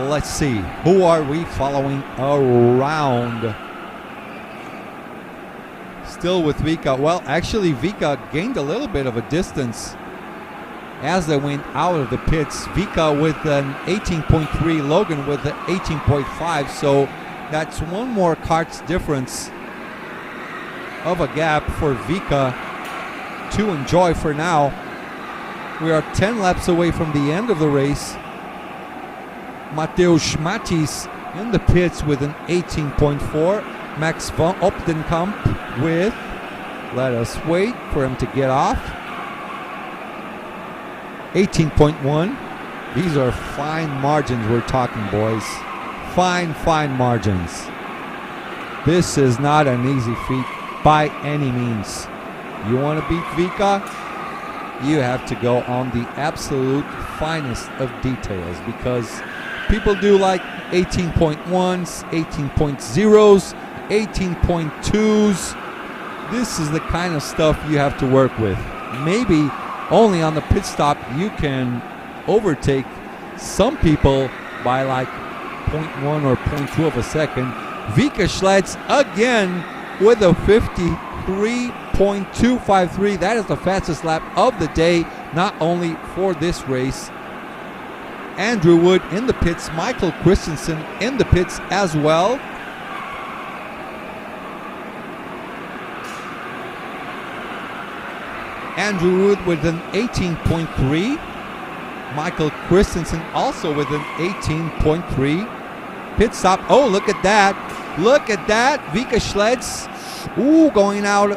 Let's see, who are we following around? Still with Vika. Well, actually, Vika gained a little bit of a distance as they went out of the pits. Vika with an 18.3, Logan with an 18.5. So that's one more kart's difference of a gap for Vika to enjoy for now. We are 10 laps away from the end of the race. Mateusz Matis in the pits with an 18.4. Max van Opdenkamp with, let us wait for him to get off, 18.1. These are fine margins we're talking, boys. Fine margins. This is not an easy feat by any means. You want to beat Vika? You have to go on the absolute finest of details, because people do like 18.1s, 18.0s, 18.2s. This is the kind of stuff you have to work with. Maybe only on the pit stop you can overtake some people by like 0.1 or 0.2 of a second. Vika Schleds again with a 53.253. That is the fastest lap of the day, not only for this race. Andrew Wood in the pits, Michael Christensen in the pits as well. Andrew Wood with an 18.3. Michael Christensen also with an 18.3. Pit stop. Oh, look at that. Look at that. Vika Schleds. Ooh, going out.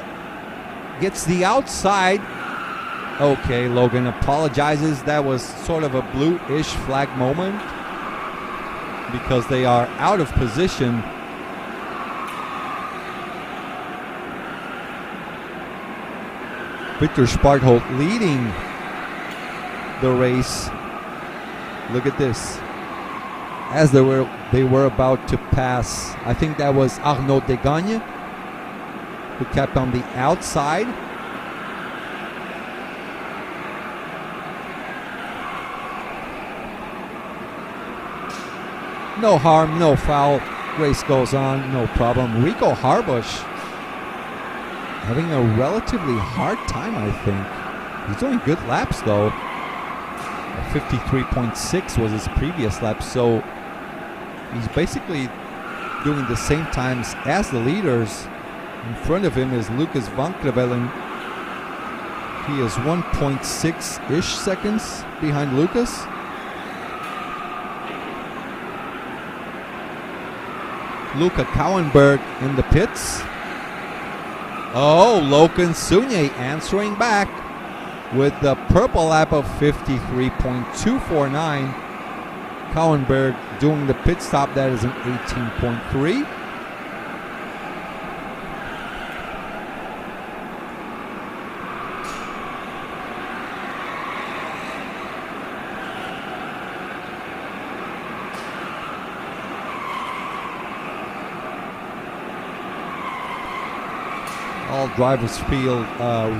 Gets the outside. Okay, Logan apologizes. That was sort of a blue-ish flag moment because they are out of position. Victor Spartholt leading the race. Look at this. As they were about to pass, I think that was Arnaud Degagne, who kept on the outside. No harm, no foul. Race goes on, no problem. Rico Harbush having a relatively hard time, I think. He's doing good laps, though. 53.6 was his previous lap, so he's basically doing the same times as the leaders. In front of him is Lucas Van Krevelen. He is 1.6-ish seconds behind Lucas. Luca Kauenberg in the pits. Oh, Logan Sunye answering back with the purple lap of 53.249. Kauenberg doing the pit stop. That is an 18.3. All drivers feel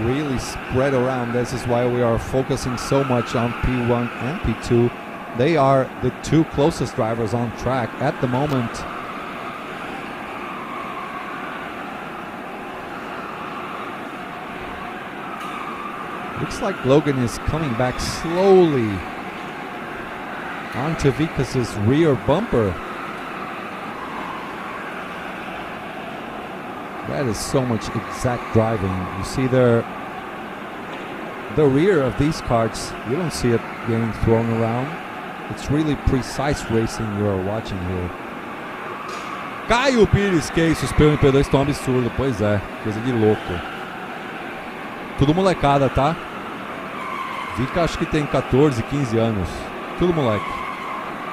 really spread around. This is why we are focusing so much on P1 and P2. They are the two closest drivers on track at the moment. Looks like Logan is coming back slowly onto Vikas' rear bumper. That is so much exact driving. You see the rear of these karts, you don't see it getting thrown around. It's really precise racing you are watching here. Caio Pires, que isso, os P1 estão absurdo. Pois é, coisa de louco. Tudo molecada, tá? Vika acho que tem 14, 15 anos. Tudo moleque.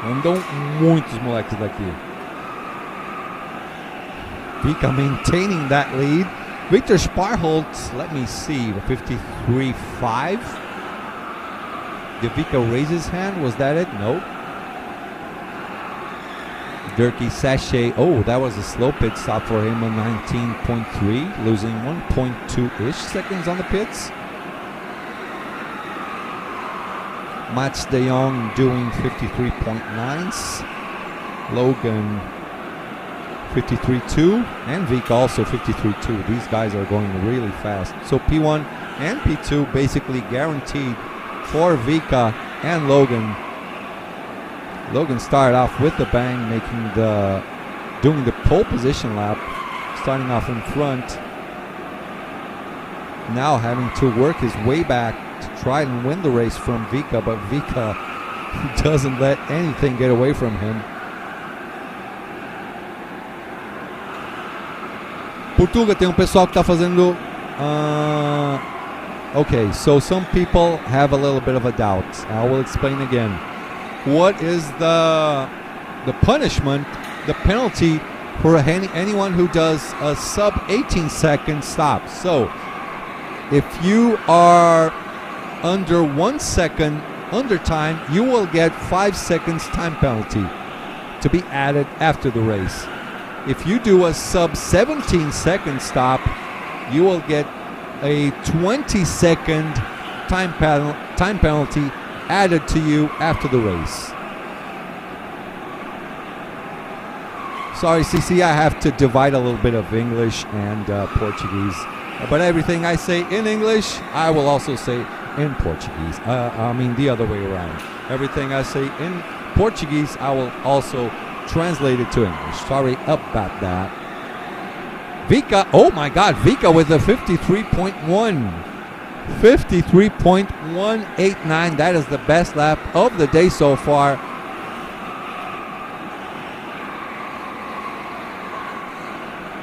Andam muitos moleques daqui. Vika maintaining that lead. Victor Sparholtz, let me see, 53.5. Did Vika raise his hand? Was that it? No. Dirkie Sachet, oh, that was a slow pit stop for him, a 19.3, losing 1.2-ish seconds on the pits. Mats de Jong doing 53.9s. Logan 53.2 and Vika also 53.2. These guys are going really fast. So P1 and P2 basically guaranteed for Vika and Logan. Logan started off with the bang, doing the pole position lap, starting off in front. Now having to work his way back to try and win the race from Vika, but Vika doesn't let anything get away from him. Portuga, tem pessoal que está fazendo. Okay, so some people have a little bit of a doubt. I will explain again. What is the punishment, the penalty for anyone who does a sub 18 second stop? So, if you are under 1 second under time, you will get 5 seconds time penalty to be added after the race. If you do a sub 17 second stop, you will get a 20 second time penalty added to you after the race. Sorry, CC, I have to divide a little bit of English and Portuguese. But everything I say in English, I will also say in Portuguese. I mean the other way around. Everything I say in Portuguese, I will also translate it to English. Sorry about that. Vika, oh my God, Vika with a 53.1. 53.189. That is the best lap of the day so far.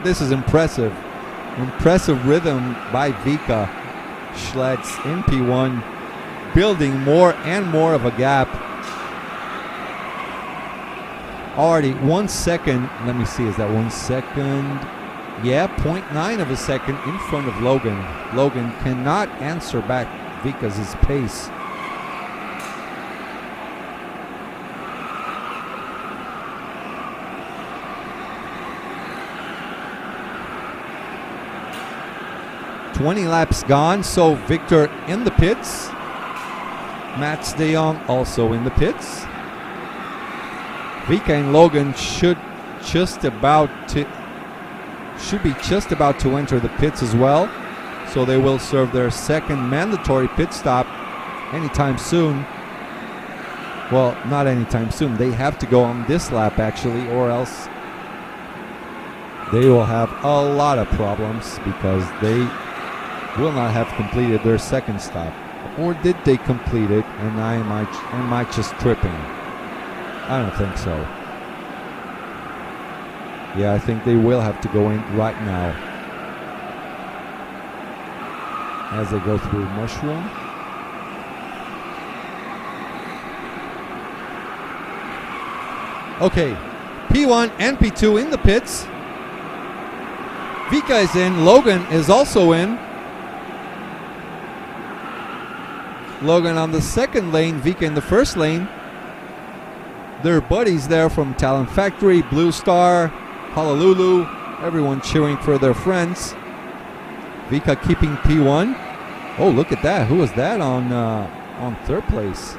This is impressive. Impressive rhythm by Vika. Schlitz in P1, building more and more of a gap. Already 1 second. Let me see, is that 1 second? Yeah, 0.9 of a second in front of Logan. Logan cannot answer back Vika's pace. "20 laps gone," so Victor in the pits. Mats de Jong also in the pits. Vika and Logan should be just about to enter the pits as well. So they will serve their second mandatory pit stop anytime soon. Well, not anytime soon. They have to go on this lap actually, or else they will have a lot of problems because they will not have completed their second stop. Or did they complete it and am I just tripping? I don't think so. Yeah, I think they will have to go in right now as they go through Mushroom. Okay, P1 and P2 in the pits. Vika is in. Logan is also in. Logan on the second lane, Vika in the first lane. Their buddies there from Talent Factory, Blue Star, Honolulu, everyone cheering for their friends. Vika keeping P1. Oh, look at that. Who was that on third place?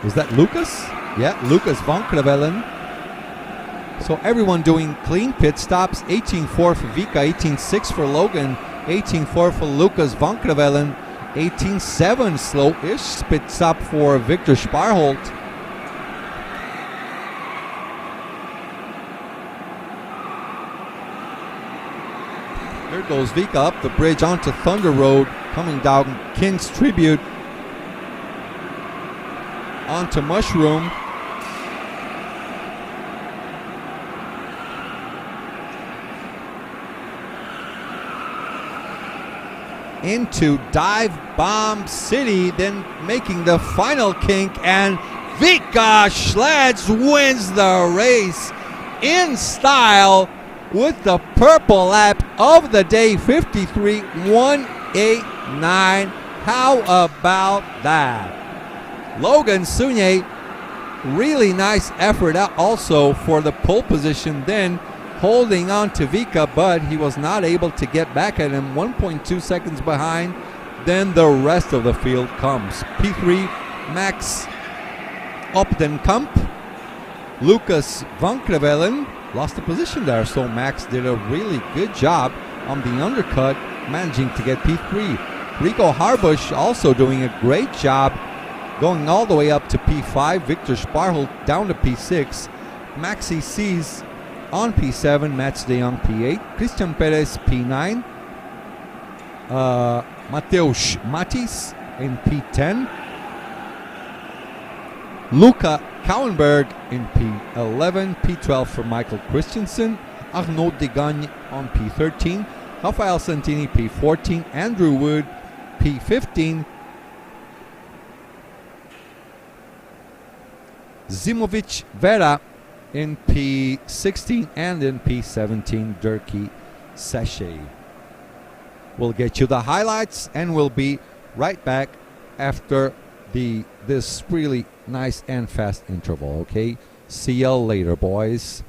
Was that Lucas? Yeah, Lucas van Krevelen. So everyone doing clean pit stops. 18.4 for Vika, 18.6 for Logan, 18.4 for Lucas van Krevelen, 18.7 slow-ish pit stop for Victor Sparholt. There goes Vika up the bridge onto Thunder Road, coming down King's Tribute onto Mushroom. Into Dive Bomb City, then making the final kink, and Vika Schleds wins the race in style with the purple lap of the day, 53.189. How about that? Logan Sunye, really nice effort out also for the pole position, then holding on to Vika, but he was not able to get back at him. 1.2 seconds behind. Then the rest of the field comes. P3, Max Opdenkamp. Lucas van Krevelen lost the position there, so Max did a really good job on the undercut, managing to get P3. Rico Harbush also doing a great job, going all the way up to P5. Victor Sparholt down to P6. Maxi C's on P7, Mats de Jong P8, Christian Perez P9, Mateusz Matis in P10, Luca Kauenberg in P11, P12 for Michael Christensen, Arnaud Degagne on P13, Rafael Santini P14, Andrew Wood P15, Zimovic Vera in P16, and in P17, Durkee Sachet. We'll get you the highlights, and we'll be right back after this really nice and fast interval, okay? See you later, boys.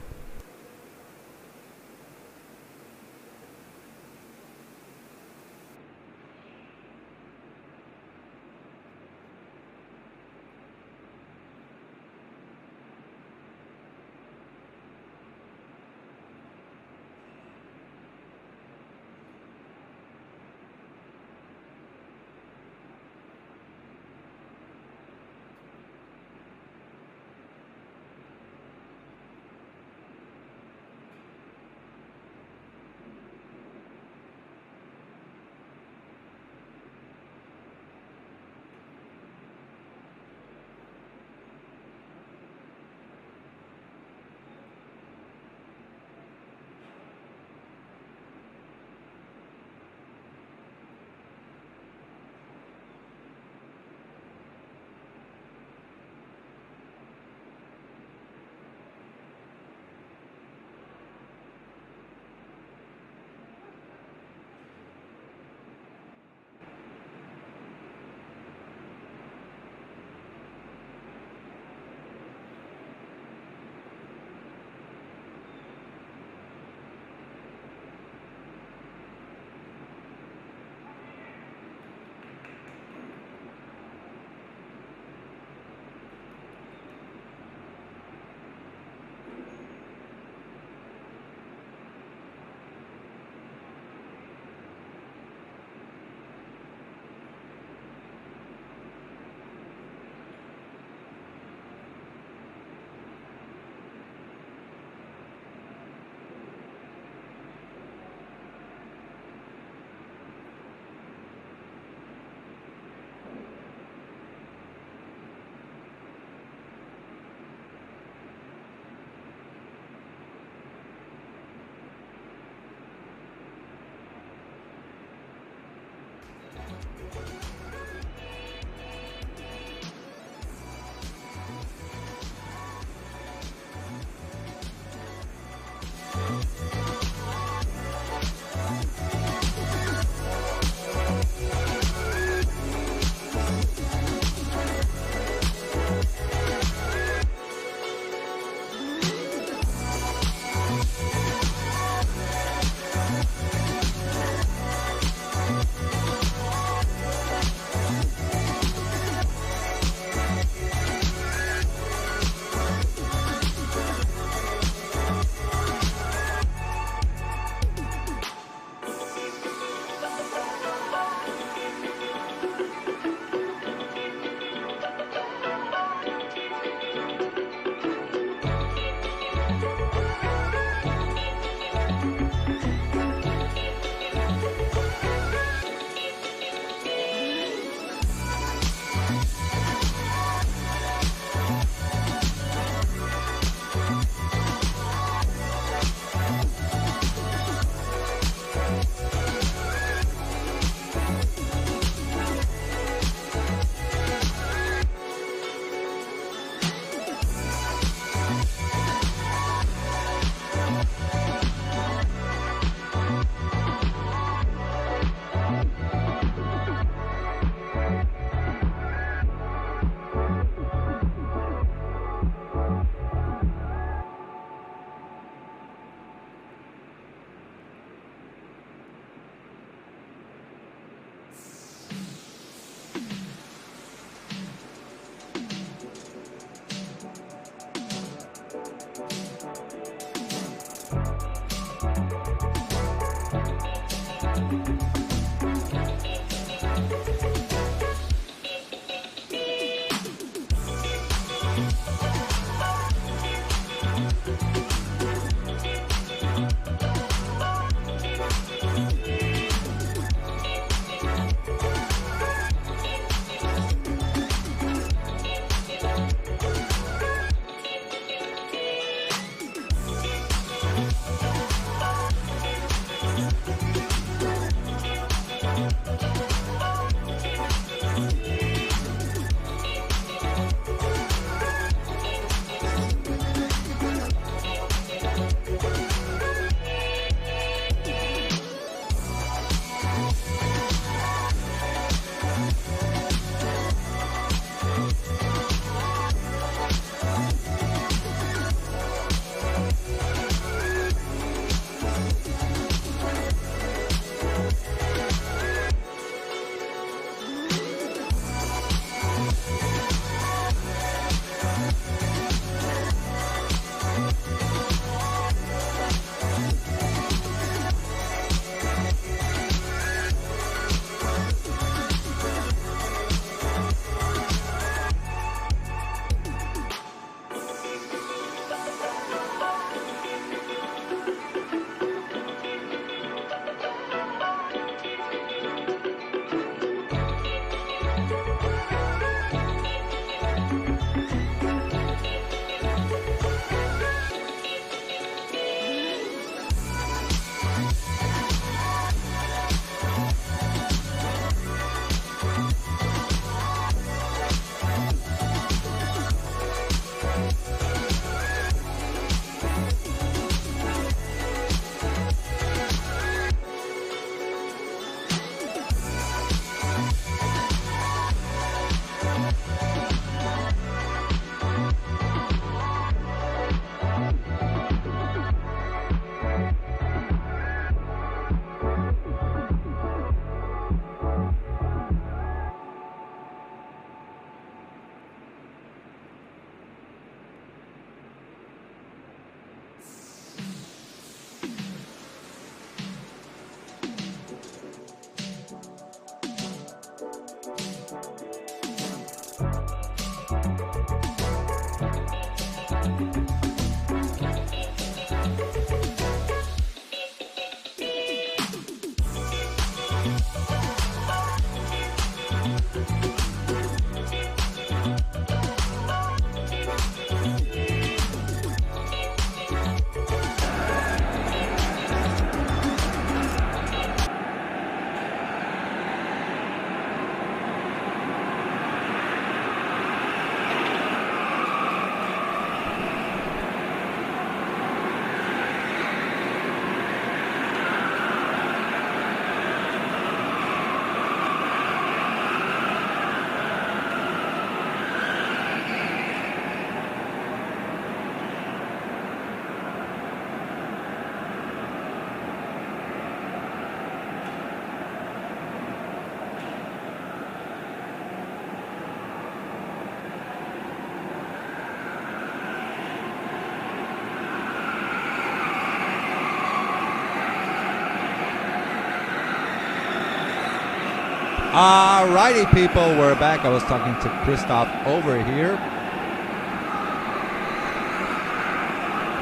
Alrighty, people, we're back. I was talking to Christoph over here.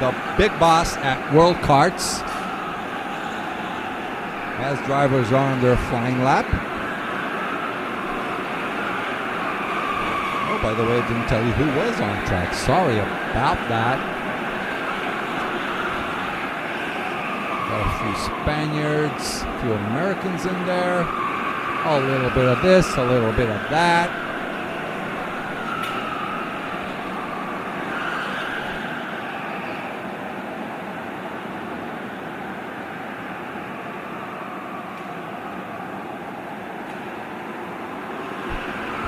The big boss at World Karts. As drivers are on their flying lap. Oh, by the way, I didn't tell you who was on track. Sorry about that. Got a few Spaniards, a few Americans in there. A little bit of this, a little bit of that.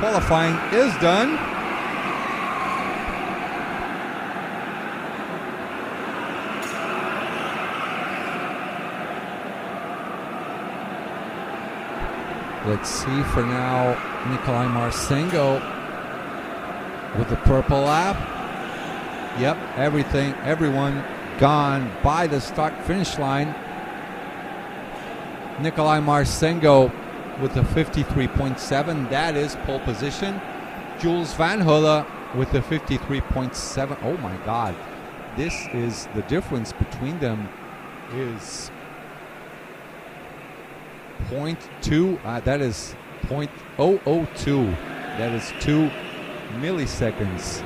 Qualifying is done. Let's see for now, Nikolai Marcinko with the purple lap. Yep, everyone gone by the start finish line. Nikolai Marcinko with a 53.7, that is pole position. Jules Van Hulle with a 53.7. Oh my God, this is the difference between them is 0.2, that is 0.002, that is 2 milliseconds.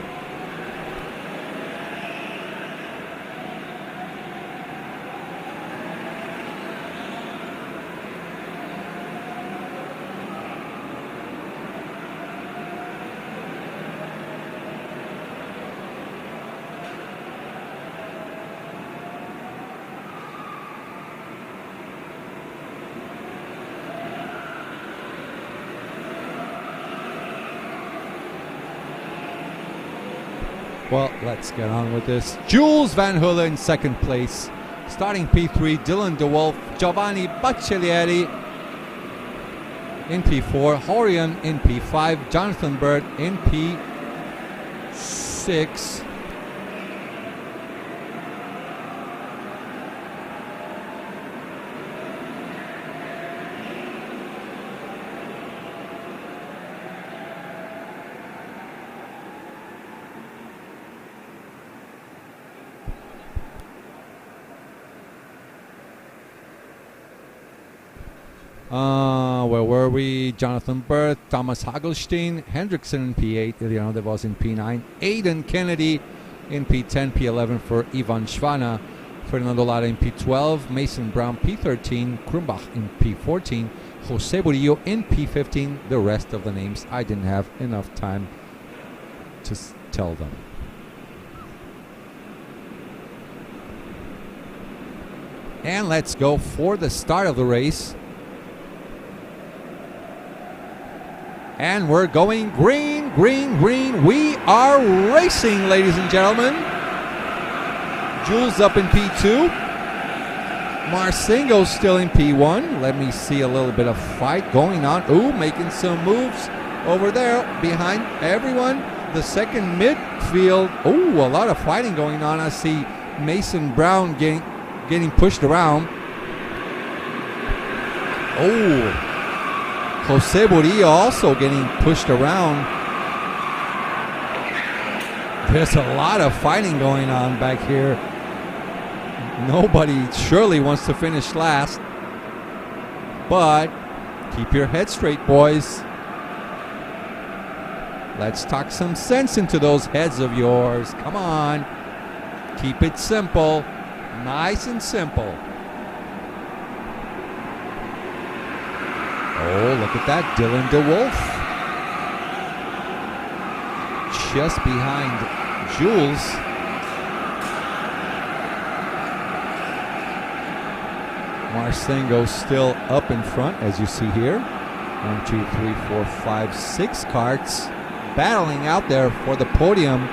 Well, let's get on with this. Jules Van Hulle in second place. Starting P3, Dylan DeWolf, Giovanni Baccellieri in P4, Horion in P5, Jonathan Bird in P6. Where were we? Jonathan Bird, Thomas Hagelstein, Hendrickson in P8, Iliano De Vos in P9, Aiden Kennedy in P10, P11 for Ivan Schwana, Fernando Lara in P12, Mason Brown P13, Krumbach in P14, Jose Burillo in P15. The rest of the names I didn't have enough time to tell them. And let's go for the start of the race. And we're going green, green, green. We are racing, ladies and gentlemen. Jules up in P2. Marcinko's still in P1. Let me see a little bit of fight going on. Ooh, making some moves over there behind everyone. The second midfield. Ooh, a lot of fighting going on. I see Mason Brown getting pushed around. Oh, Jose Burillo also getting pushed around. There's a lot of fighting going on back here. Nobody surely wants to finish last. But keep your head straight, boys. Let's talk some sense into those heads of yours. Come on. Keep it simple. Nice and simple. Oh, look at that, Dylan DeWolf. Just behind Jules. Marcinko still up in front, as you see here. 1, 2, 3, 4, 5, 6 karts battling out there for the podium.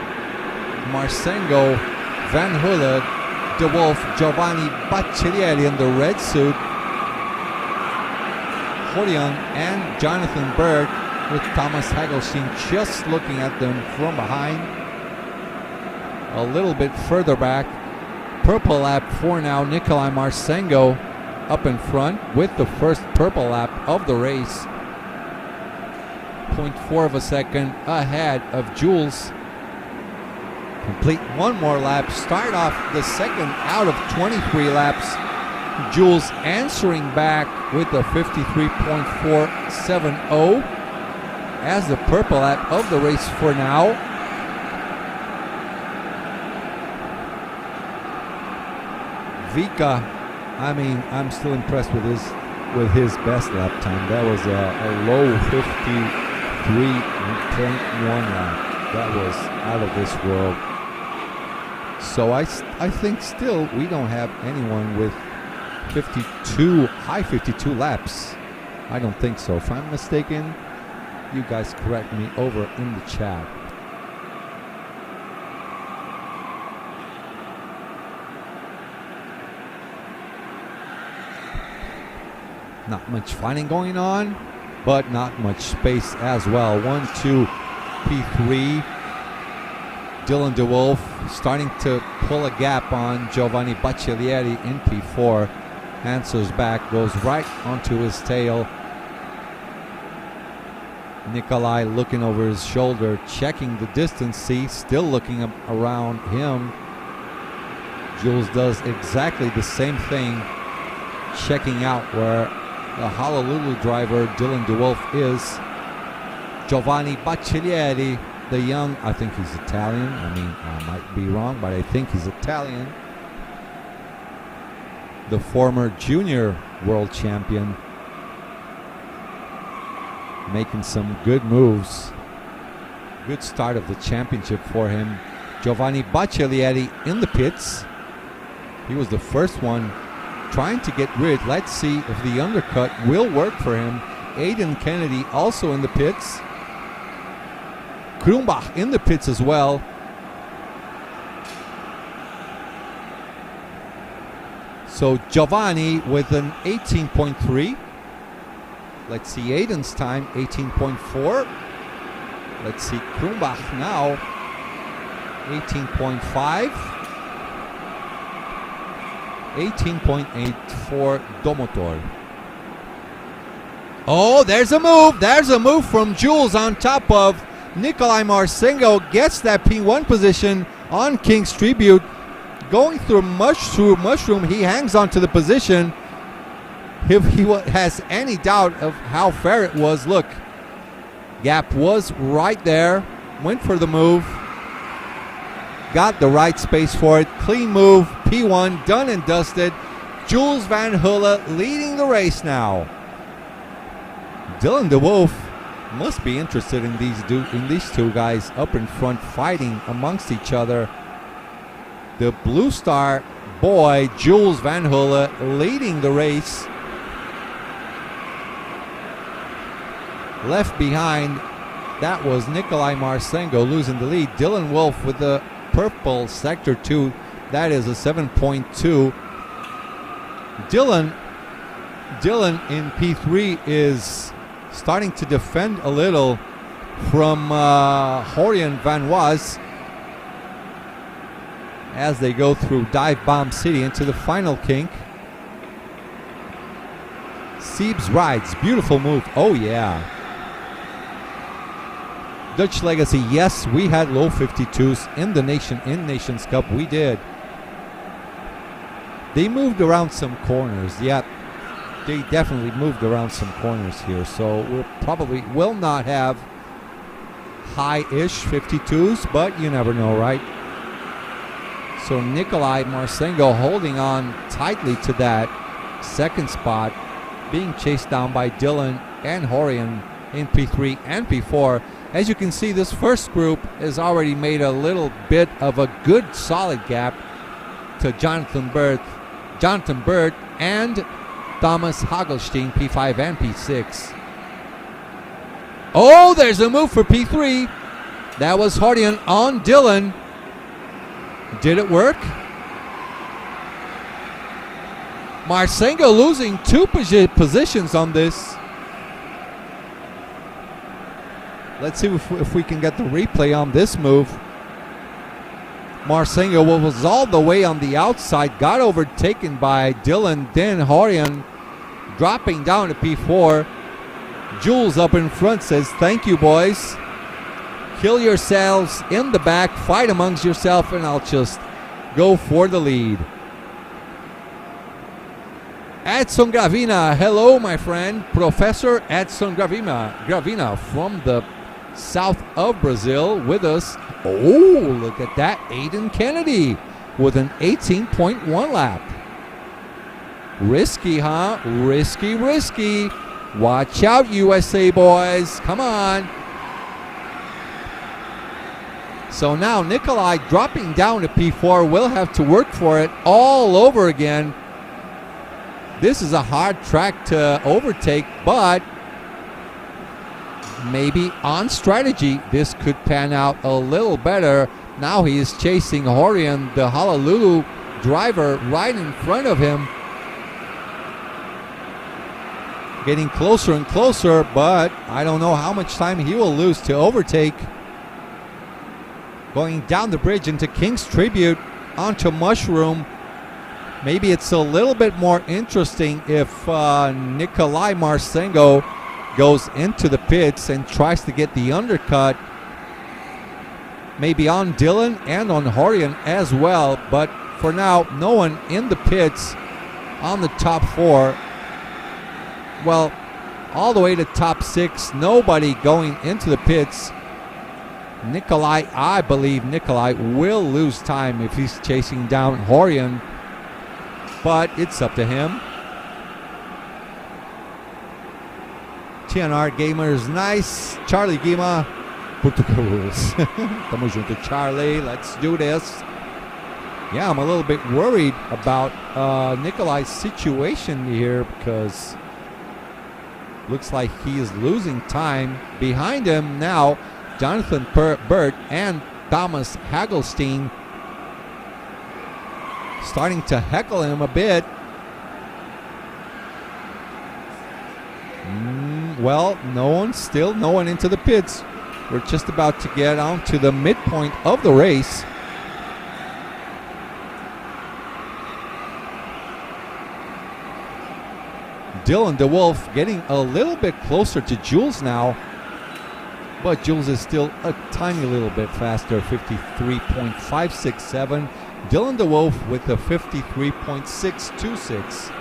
Marcinko, Van Hulle, DeWolf, Giovanni Baccellieri in the red suit. Horion and Jonathan Berg with Thomas Hagelstein just looking at them from behind. A little bit further back. Purple lap for now. Nikolai Marcinko up in front with the first purple lap of the race. 0.4 of a second ahead of Jules. Complete one more lap. Start off the second out of 23 laps. Jules answering back with a 53.470 as the purple lap of the race for now. Vika, I mean, I'm still impressed with his best lap time. That was a low 53.1 lap. That was out of this world. So I think still we don't have anyone with high 52 laps. I don't think so. If I'm mistaken, you guys correct me over in the chat. Not much fighting going on, but not much space as well. 1-2 P3. Dylan DeWolf starting to pull a gap on Giovanni Baccellieri in P4. Answers back, goes right onto his tail. Nikolai looking over his shoulder, checking the distance. See, still looking around him. Jules does exactly the same thing, checking out where the Honolulu driver Dylan DeWolf is. Giovanni Baccellieri, the young, I think he's Italian. I mean, I might be wrong, but I think he's Italian. The former junior world champion, making some good moves. Good start of the championship for him. Giovanni Baccellieri in the pits. He was the first one trying to get rid. Let's see if the undercut will work for him. Aiden Kennedy also in the pits. Krumbach in the pits as well. So Giovanni with an 18.3. Let's see Aiden's time, 18.4. Let's see Krumbach now, 18.5. 18.8 for Domotor. Oh, there's a move. There's a move from Jules on top of Nikolai Marcinko. Gets that P1 position on King's Tribute. Going through Mushroom, he hangs on to the position. If he has any doubt of how fair it was, look. Gap was right there. Went for the move. Got the right space for it. Clean move. P1 done and dusted. Jules Van Hulle leading the race now. Dylan DeWolf must be interested in these two guys up in front fighting amongst each other. The Blue Star boy, Jules Van Hulle, leading the race. Left behind, that was Nikolai Marcinko losing the lead. Dylan Wolf with the purple sector 2. That is a 7.2. Dylan in P3 is starting to defend a little from Horian Van Was as they go through Dive Bomb City into the final kink. Siebes rides, beautiful move. Oh yeah. Dutch Legacy, yes, we had low 52s in Nations Cup. We did. They moved around some corners. Yeah, they definitely moved around some corners here. So we probably will not have high-ish 52s, but you never know, right? So Nikolai Marcinko holding on tightly to that second spot, being chased down by Dylan and Horian in P3 and P4. As you can see, this first group has already made a little bit of a good solid gap to Jonathan Bird and Thomas Hagelstein, P5 and P6. Oh, there's a move for P3. That was Horian on Dylan. Did it work? Marcinko losing 2 positions on this. Let's see if we can get the replay on this move. Marcinko was all the way on the outside, got overtaken by Dylan, then Horian dropping down to P4. Jules up in front says, thank you, boys. Kill yourselves in the back, fight amongst yourself, and I'll just go for the lead. Edson Gravina, hello, my friend. Professor Edson Gravina from the south of Brazil with us. Oh, look at that. Aiden Kennedy with an 18.1 lap. Risky, huh? Risky, risky. Watch out, USA boys. Come on. So now Nikolai dropping down to P4 will have to work for it all over again. This is a hard track to overtake, but maybe on strategy this could pan out a little better. Now he is chasing Horian, the Honolulu driver, right in front of him. Getting closer and closer, but I don't know how much time he will lose to overtake. Going down the bridge into King's Tribute onto Mushroom. Maybe it's a little bit more interesting if Nikolai Marcengo goes into the pits and tries to get the undercut. Maybe on Dylan and on Horian as well. But for now, no one in the pits on the top four. Well, all the way to top six, nobody going into the pits. Nikolai, I believe Nikolai will lose time if he's chasing down Horian. But it's up to him. TNR Gamers, nice. Charlie Guima, Portugal rules. Tamo junto, Charlie. Let's do this. Yeah, I'm a little bit worried about Nikolai's situation here because looks like he is losing time. Behind him now, Jonathan Burt and Thomas Hagelstein starting to heckle him a bit. Well, no one into the pits. We're just about to get on to the midpoint of the race. Dylan DeWolf getting a little bit closer to Jules now, but Jules is still a tiny little bit faster, 53.567. Dylan DeWolf with the 53.626.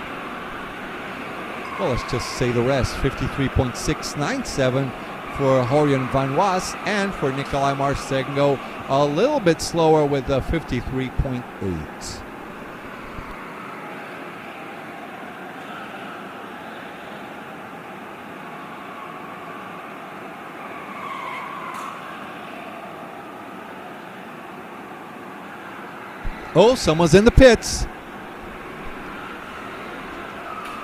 Well, let's just say the rest. 53.697 for Horian Van Was, and for Nikolai Marcengo a little bit slower with the 53.8. Oh, someone's in the pits.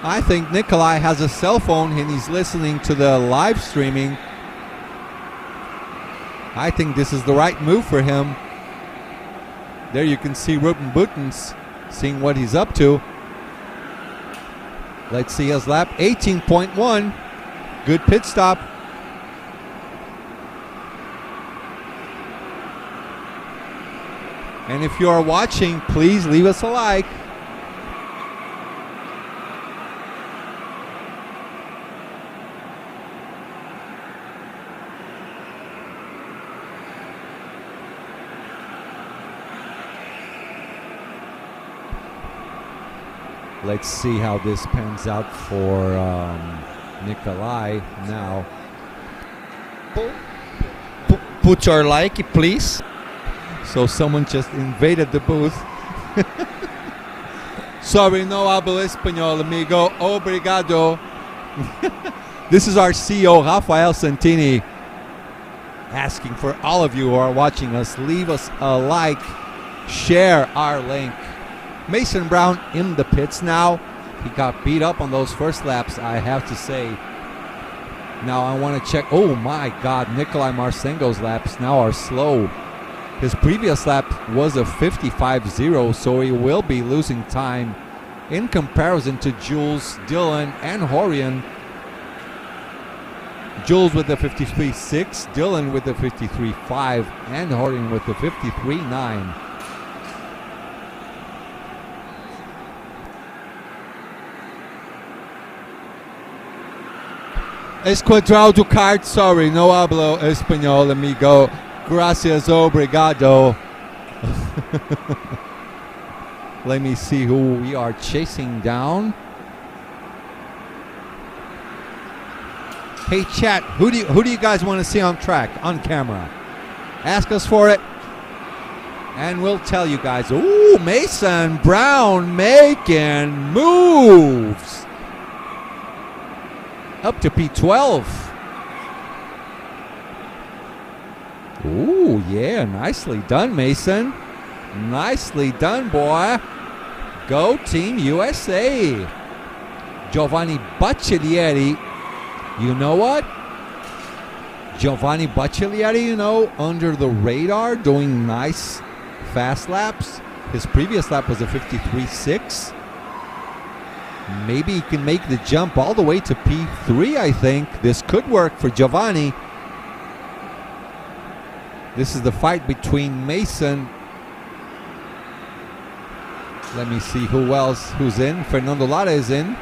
I think Nikolai has a cell phone and he's listening to the live streaming. I think this is the right move for him. There you can see Ruben Buttons seeing what he's up to. Let's see his lap. 18.1. Good pit stop. And if you are watching, please leave us a like. Let's see how this pans out for Nikolai now. Put your like, please. So someone just invaded the booth. Sorry, no hablo español, amigo. Obrigado. This is our CEO, Rafael Santini, asking for all of you who are watching us, leave us a like, share our link. Mason Brown in the pits now. He got beat up on those first laps, I have to say. Now I want to check. Oh my God, Nikolai Marcengo's laps now are slow. His previous lap was a 55.0, so he will be losing time in comparison to Jules, Dylan, and Horian. Jules with the 53.6, Dylan with the 53.5, and Horian with the 53.9. Esquadrado Kart, sorry, no hablo español, amigo. Gracias, obrigado. Let me see who we are chasing down. Hey, chat, who do you guys want to see on track, on camera? Ask us for it, and we'll tell you guys. Ooh, Mason Brown making moves. Up to P12. Ooh, yeah, nicely done, Mason. Nicely done, boy. Go Team USA. Giovanni Baccellieri. You know what? Giovanni Baccellieri, you know, under the radar, doing nice fast laps. His previous lap was a 53.6. Maybe he can make the jump all the way to P3, I think. This could work for Giovanni. This is the fight between Mason. Let me see who's in. Fernando Lara is in.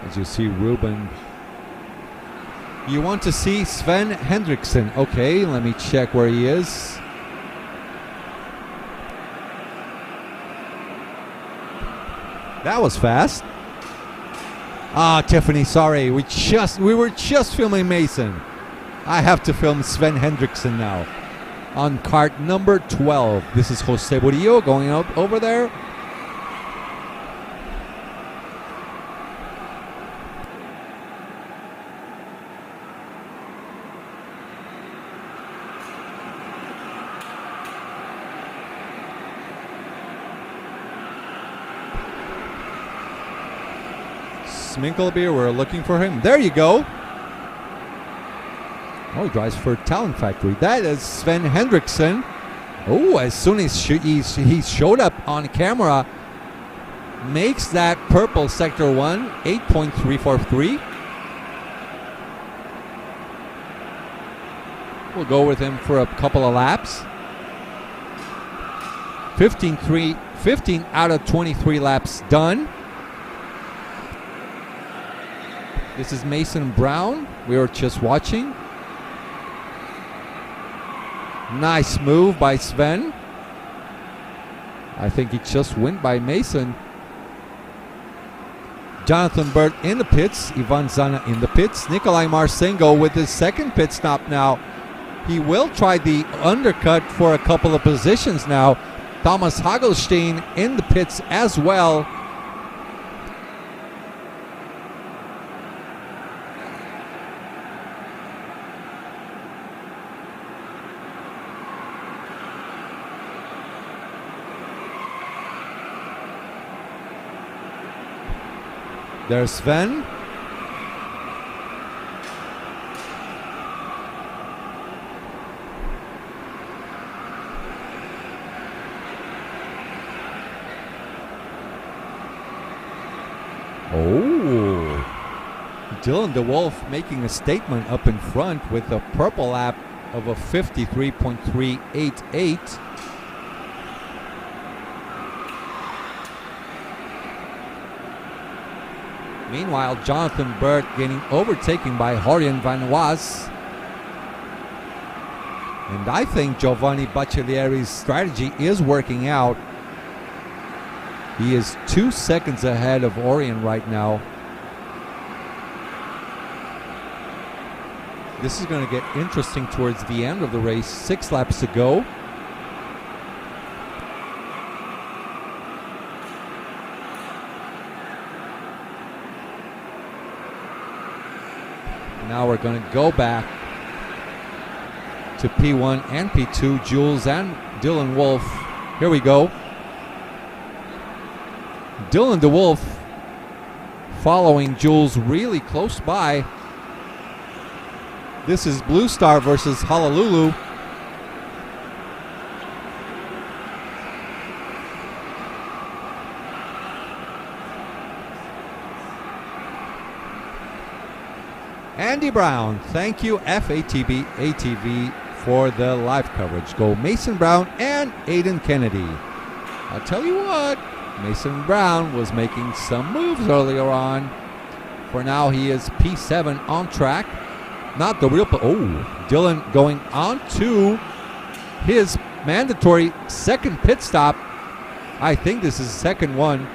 As you see, Ruben. You want to see Sven Hendrickson. Okay, let me check where he is. That was fast. Ah, Tiffany, sorry. We were just filming Mason. I have to film Sven Hendrickson now. On cart number 12. This is Jose Murillo going out over there. Sminkelby, we're looking for him. There you go. Oh, he drives for Talent Factory. That is Sven Hendrickson. Oh, as soon as he showed up on camera, makes that purple Sector 1, 8.343. We'll go with him for a couple of laps. 15 out of 23 laps done. This is Mason Brown. We were just watching. Nice move by Sven. I think he just went by Mason. Jonathan Burt in the pits. Ivan Zana in the pits. Nikolai Marcinko with his second pit stop now. He will try the undercut for a couple of positions now. Thomas Hagelstein in the pits as well. There's Sven. Oh, Dylan DeWolf making a statement up in front with a purple lap of a 53.388. Meanwhile, Jonathan Burt getting overtaken by Horian Van Was. And I think Giovanni Baccellieri's strategy is working out. He is 2 seconds ahead of Orion right now. This is going to get interesting towards the end of the race. 6 laps to go. Now we're going to go back to P1 and P2, Jules and Dylan Wolf. Here we go. Dylan DeWolf following Jules really close by. This is Blue Star versus Honolulu. Andy Brown. Thank you, FATV ATV, for the live coverage. Go Mason Brown and Aiden Kennedy. I'll tell you what, Mason Brown was making some moves earlier on. For now, he is P7 on track. Not the real... Dylan going on to his mandatory second pit stop. I think this is the second one.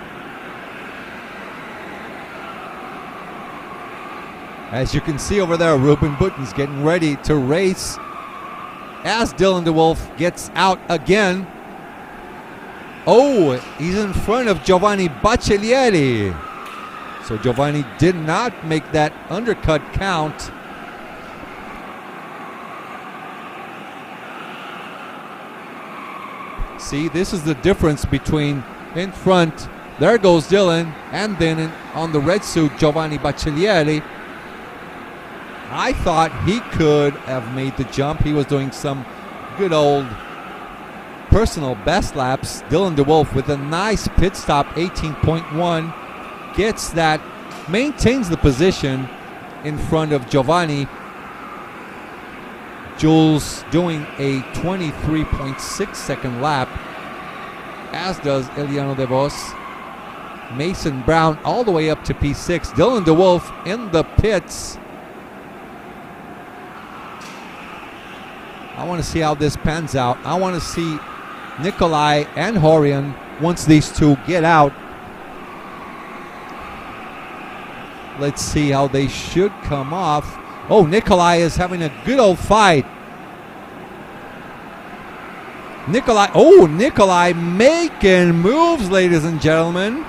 As you can see over there, Ruben Button's getting ready to race as Dylan DeWolf gets out again. Oh, he's in front of Giovanni Baccellieri. So Giovanni did not make that undercut count. See, this is the difference between in front, there goes Dylan, and then on the red suit, Giovanni Baccellieri. I thought he could have made the jump. He was doing some good old personal best laps. Dylan DeWolf with a nice pit stop, 18.1. Gets that, maintains the position in front of Giovanni. Jules doing a 23.6 second lap, as does Eliano De Vos. Mason Brown all the way up to P6. Dylan DeWolf in the pits. I want to see how this pans out. I want to see Nikolai and Horian once these two get out. Let's see how they should come off. Oh, Nikolai is having a good old fight. Nikolai making moves, ladies and gentlemen.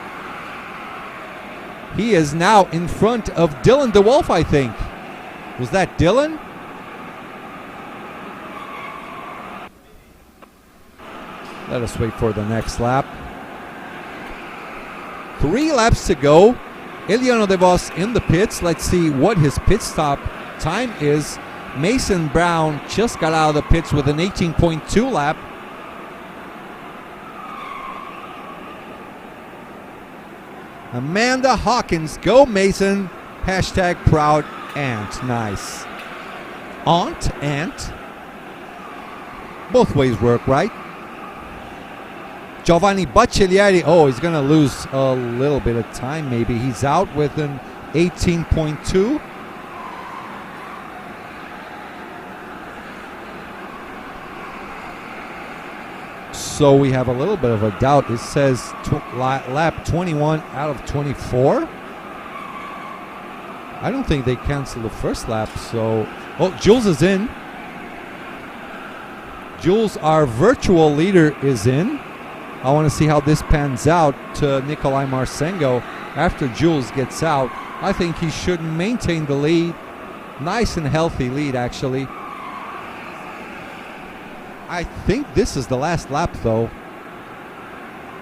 He is now in front of Dylan DeWolf, I think. Was that Dylan? Let us wait for the next lap. 3 laps to go. Eliano De Vos in the pits. Let's see what his pit stop time is. Mason Brown just got out of the pits with an 18.2 lap. Amanda Hawkins, go Mason. Hashtag proud aunt. Nice. Aunt. Both ways work, right? Giovanni Baccellieri, he's going to lose a little bit of time maybe. He's out with an 18.2. So we have a little bit of a doubt. It says lap 21 out of 24. I don't think they canceled the first lap. So, Jules is in. Jules, our virtual leader, is in. I want to see how this pans out to Nikolai Marsengo after Jules gets out. I think he should maintain the lead. Nice and healthy lead, actually. I think this is the last lap, though.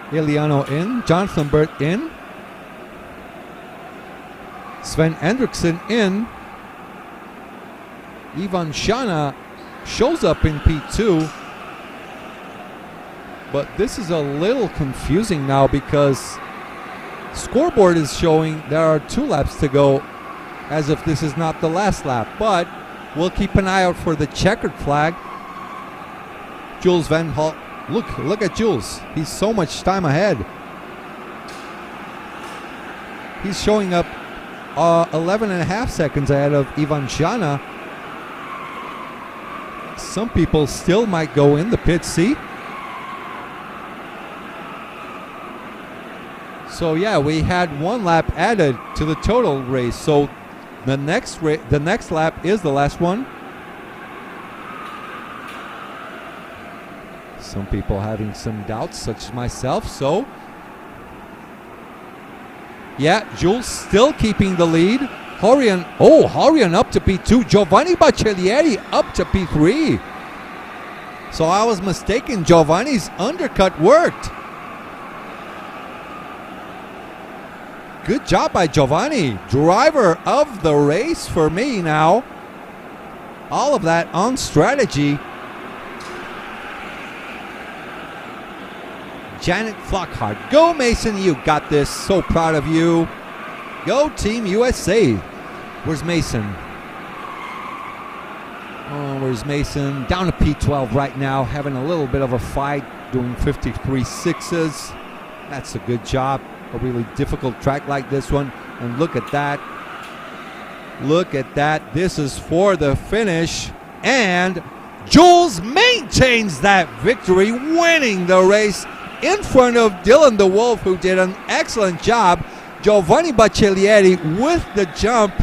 Eliano in. Jonathan Burt in. Sven Hendrickson in. Ivan Shana shows up in P2. But this is a little confusing now because scoreboard is showing there are 2 laps to go as if this is not the last lap. But we'll keep an eye out for the checkered flag. Jules Van Hal. Look at Jules. He's so much time ahead. He's showing up 11 and a half seconds ahead of Ivan Shana. Some people still might go in the pit, see? So yeah, we had 1 lap added to the total race. So the next lap is the last one. Some people having some doubts, such as myself. So yeah, Jules still keeping the lead. Horian up to P2. Giovanni Baccellieri up to P3. So I was mistaken. Giovanni's undercut worked. Good job by Giovanni. Driver of the race for me now. All of that on strategy. Janet Flockhart. Go Mason, you got this. So proud of you. Go Team USA. Where's Mason? Oh, where's Mason? Down to P12 right now, having a little bit of a fight, doing 53.6s. That's a good job. A really difficult track like this one. And look at that. Look at that. This is for the finish. And Jules maintains that victory, winning the race in front of Dylan the Wolf, who did an excellent job. Giovanni Baccellieri with the jump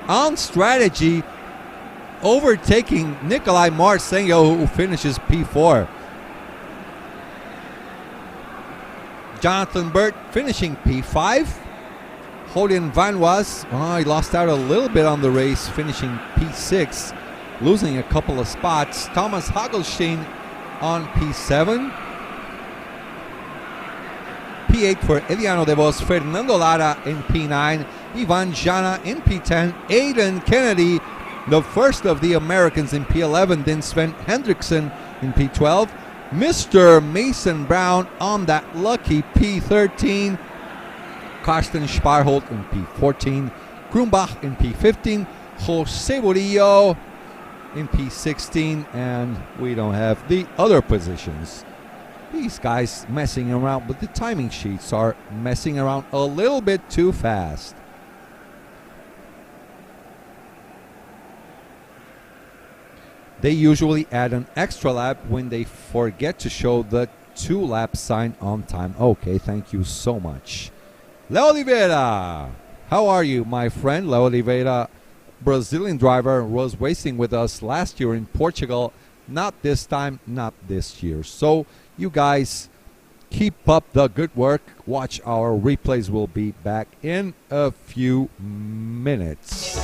on strategy, overtaking Nikolai Marsengo, who finishes P4. Jonathan Burt finishing P5. Hodian Van Was, he lost out a little bit on the race, finishing P6, losing a couple of spots. Thomas Hagelstein on P7. P8 for Eliano de Vos, Fernando Lara in P9, Ivan Jana in P10, Aiden Kennedy, the first of the Americans, in P11, then Sven Hendrickson in P12, Mr. Mason Brown on that lucky P13, Karsten Sparholt in P14, Krumbach in P15, Jose Murillo in P16, and we don't have the other positions. These guys messing around, but the timing sheets are messing around a little bit too fast. They usually add an extra lap when they forget to show the 2-lap sign on time. Okay, thank you so much. Leo Oliveira, how are you, my friend? Leo Oliveira, Brazilian driver, was racing with us last year in Portugal. Not this time, not this year. So you guys keep up the good work. Watch, our replays will be back in a few minutes.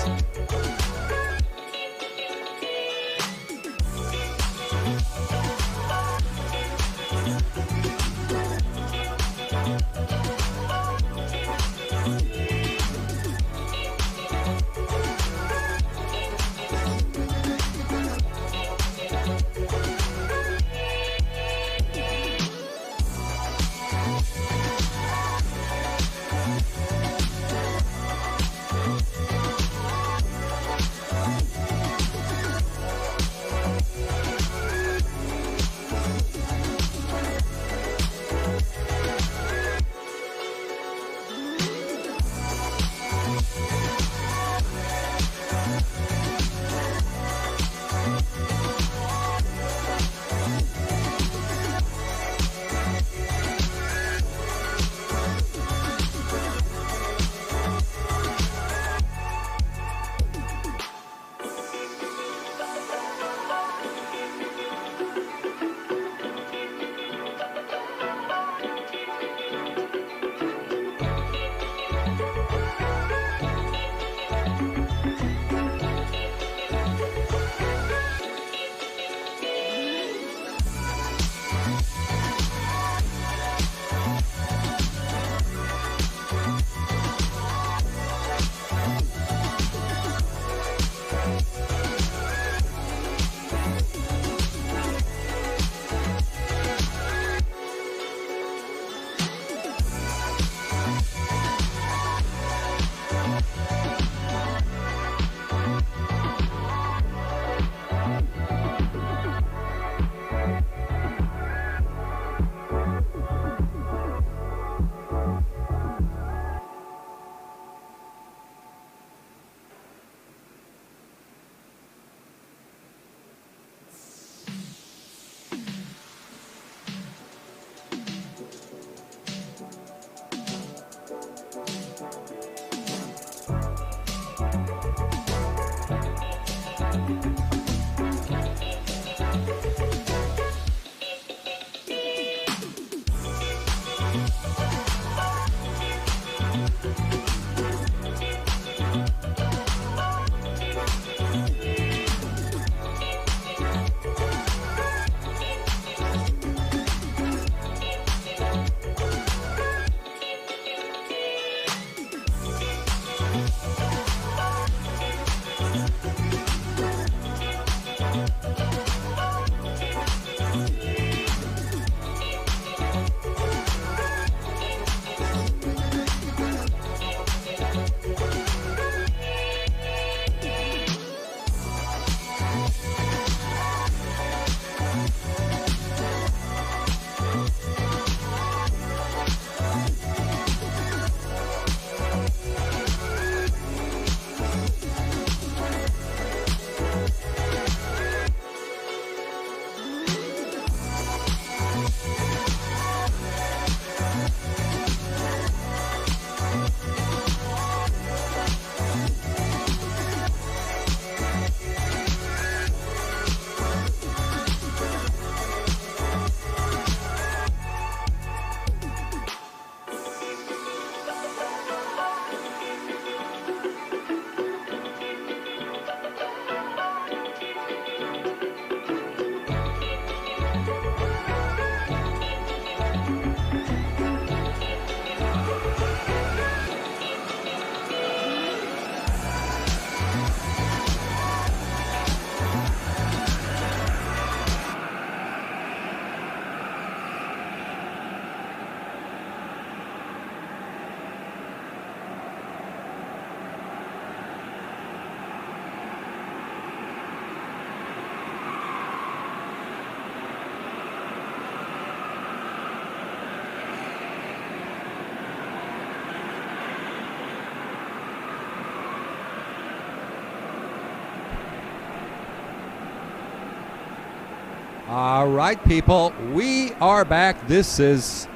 All right, people, we are back. This is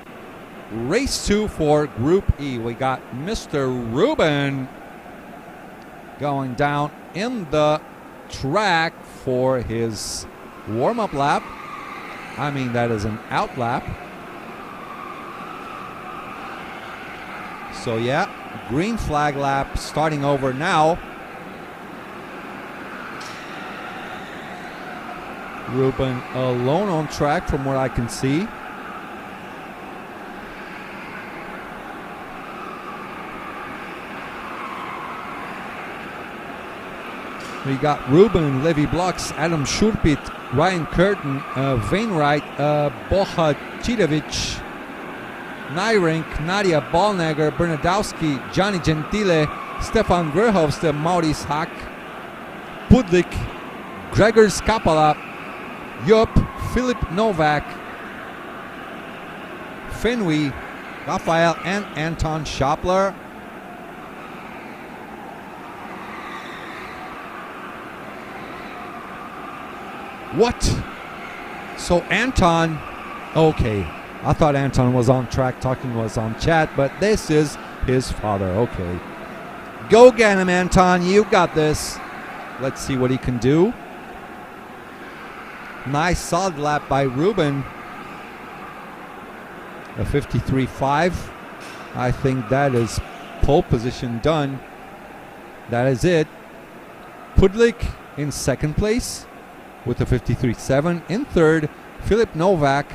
race 2 for Group E. We got Mr. Ruben going down in the track for his warm-up lap. I mean, that is an out lap. So yeah, green flag lap starting over now. Ruben alone on track from what I can see. We got Ruben, Levi Blocks, Adam Schurpit, Ryan Curtin, Wainwright, Bohatirovic, Nyrink, Nadia Ballnegger, Bernadowski, Johnny Gentile, Stefan Verhofstadt, Maurice Hack, Pudlik, Gregor Skapala, Jupp, Philip Novak, Fenway, Raphael, and Anton Schopler. What? So Anton, okay. I thought Anton was on track, talking was on chat, but this is his father. Okay. Go get him, Anton. You got this. Let's see what he can do. Nice solid lap by Ruben. A 53.5. I think that is pole position done. That is it. Pudlik in second place with a 53.7. In third, Philip Novak.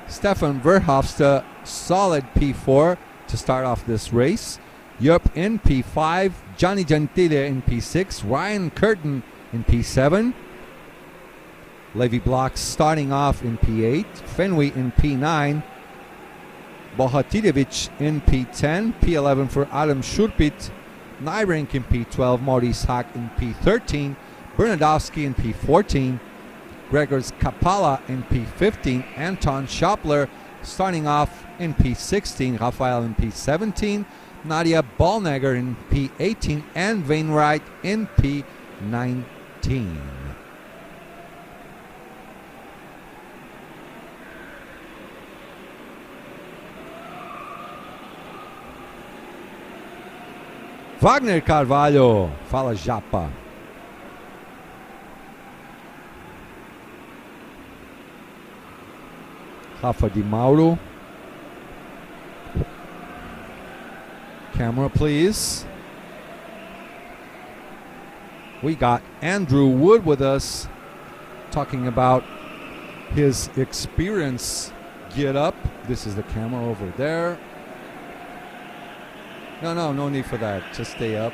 Stefan Verhofstadt, solid P4 to start off this race. Yup in P5. Johnny Gentile in P6. Ryan Curtin in P7. Levi Blocks starting off in P8. Fenway in P9. Bohatirovic in P10. P11 for Adam Schurpit. Nyrink in P12. Maurice Hack in P13. Bernadowski in P14. Gregor Kapala in P15. Anton Schopler starting off in P16. Raphael in P17. Nadia Ballnegger in P18. And Wainwright in P19. Wagner Carvalho, fala Japa. Rafa Di Mauro. Camera, please. We got Andrew Wood with us talking about his experience. Get up. This is the camera over there. No need for that. Just stay up.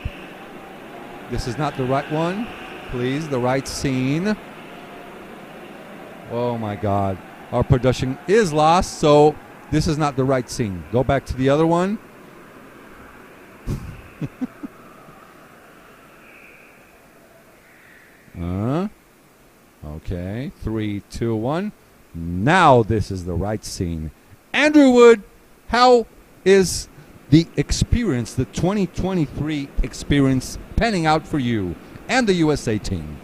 This is not the right one. Please, the right scene. Oh my God. Our production is lost, so this is not the right scene. Go back to the other one. Okay. 3, 2, 1. Now this is the right scene. Andrew Wood, how is the experience, the 2023 experience, panning out for you and the USA team?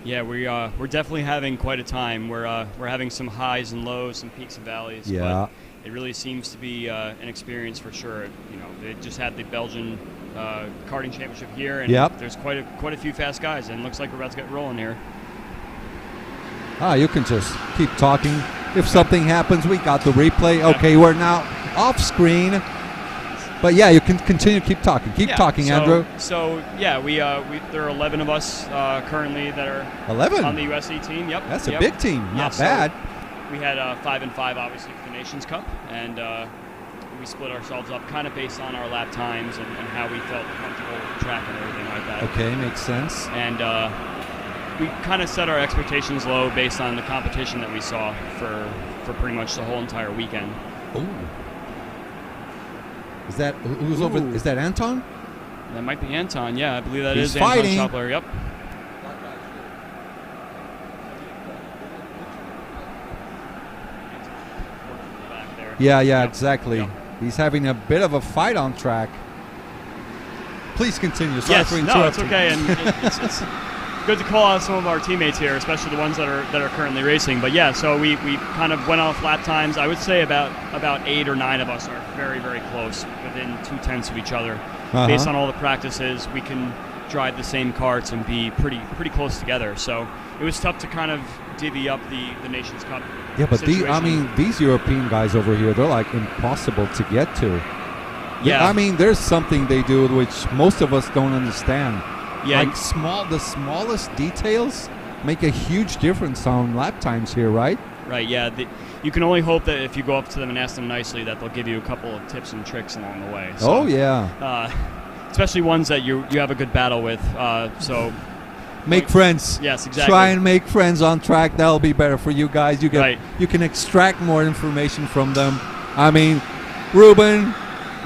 Yeah, we're definitely having quite a time. We're having some highs and lows, some peaks and valleys. Yeah. But it really seems to be an experience for sure. You know, they just had the Belgian karting championship here, and there's quite a few fast guys, and it looks like we're about to get rolling here. You can just keep talking. If something happens, we got the replay. Okay, we're now off screen. But yeah, you can continue to keep talking. Keep talking, Andrew. So yeah, there are 11 of us currently that are 11 on the USA team. Yep, that's a big team. Not bad. We had 5 and 5, obviously, for the Nations Cup, and we split ourselves up kind of based on our lap times and how we felt comfortable with the track and everything like that. Okay, makes sense. And we kind of set our expectations low based on the competition that we saw for pretty much the whole entire weekend. Ooh. Is that who's over? Is that Anton? That might be Anton. Yeah, I believe that He's is fighting. Anton Schopler. Yep. Yeah, exactly. Yep. He's having a bit of a fight on track. Please continue. Sorry for interrupting. No, it's okay. And good to call out some of our teammates here, especially the ones that are currently racing. But yeah, so we kind of went off lap times. I would say about 8 or 9 of us are very, very close, within 2/10 of each other. Based on all the practices, we can drive the same karts and be pretty close together. So it was tough to kind of divvy up the Nations Cup. Yeah, but situation. these European guys over here, they're like impossible to get to. Yeah. I mean, there's something they do which most of us don't understand. Yeah. Like the smallest details make a huge difference on lap times here, right? Right, yeah. You can only hope that if you go up to them and ask them nicely that they'll give you a couple of tips and tricks along the way. So, Oh, yeah. especially ones that you have a good battle with. So Make friends. Yes, exactly. Try and make friends on track. That'll be better for you guys. You Right. You can extract more information from them. I mean, Ruben,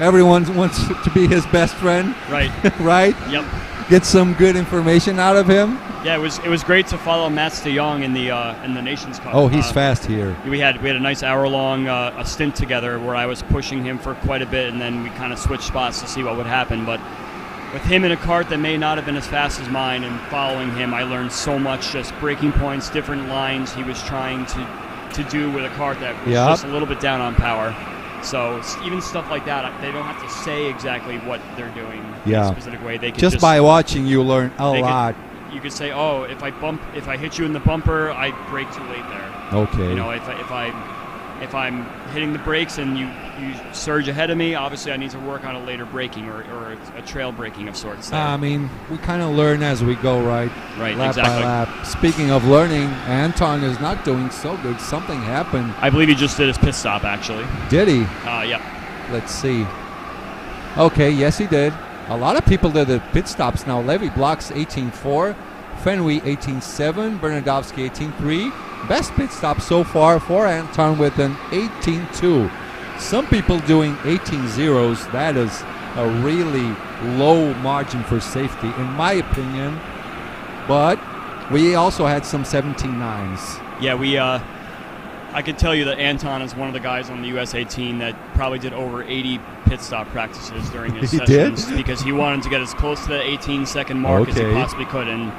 everyone wants to be his best friend. Right. Right? Yep. Get some good information out of him. Yeah, it was great to follow Mats de Jong in the Nations Cup. Oh, he's fast here. We had a nice hour-long a stint together where I was pushing him for quite a bit, and then we kind of switched spots to see what would happen. But with him in a kart that may not have been as fast as mine, and following him, I learned so much, just breaking points, different lines he was trying to do with a kart that was just a little bit down on power. So even stuff like that, they don't have to say exactly what they're doing in a specific way. They can just by watching, you learn a lot. You could say, oh, if I hit you in the bumper, I brake too late there. Okay. You know, if I'm hitting the brakes and you surge ahead of me, obviously I need to work on a later braking or a trail braking of sorts. There. I mean, we kind of learn as we go, right? Right, lap exactly. by lap. Speaking of learning, Anton is not doing so good. Something happened. I believe he just did his pit stop, actually. Did he? Yep. Let's see. Okay, yes, he did. A lot of people did the pit stops now. Levy Blocks 18.4, Fenway 18.7, Bernardovsky 18.3. Best pit stop so far for Anton with an 18.2. Some people doing 18.0s. That is a really low margin for safety, in my opinion. But we also had some 17.9s. Yeah, I can tell you that Anton is one of the guys on the USA team that probably did over 80 pit stop practices during his sessions because he wanted to get as close to the 18-second mark as he possibly could. And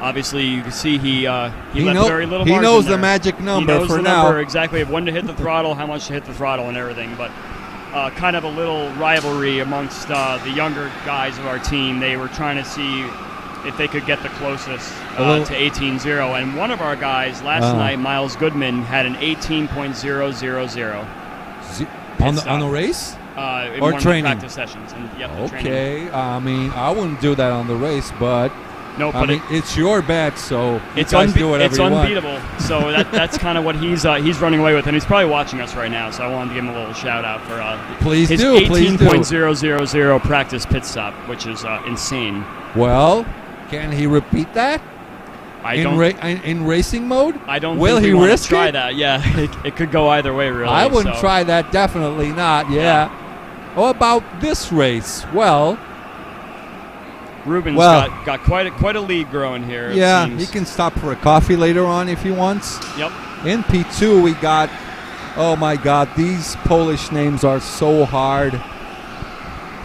obviously, you can see he left very little margin. He knows there. the magic number he knows for the now. Number exactly of when to hit the throttle, how much to hit the throttle, and everything. But kind of a little rivalry amongst the younger guys of our team. They were trying to see if they could get the closest to 18.0. And one of our guys last night, Miles Goodman, had an 18.000. On the race? In or one training? Of the practice sessions. And, the training. Okay, I mean, I wouldn't do that on the race, but no, I mean, it's your bet, so it's you guys do whatever you want. unbeatable. So that's kind of what he's running away with, and he's probably watching us right now. So I wanted to give him a little shout out for his 18.000 practice pit stop, which is insane. Well, can he repeat that? In racing mode? I don't. Will think he we risk try it? that? Yeah, it could go either way, really. I wouldn't try that. Definitely not. Yeah. How about this race? Well, Ruben's got quite a lead growing here. Yeah, it seems. he can stop for a coffee later on if he wants. Yep. In P2, we got. Oh my God, these Polish names are so hard.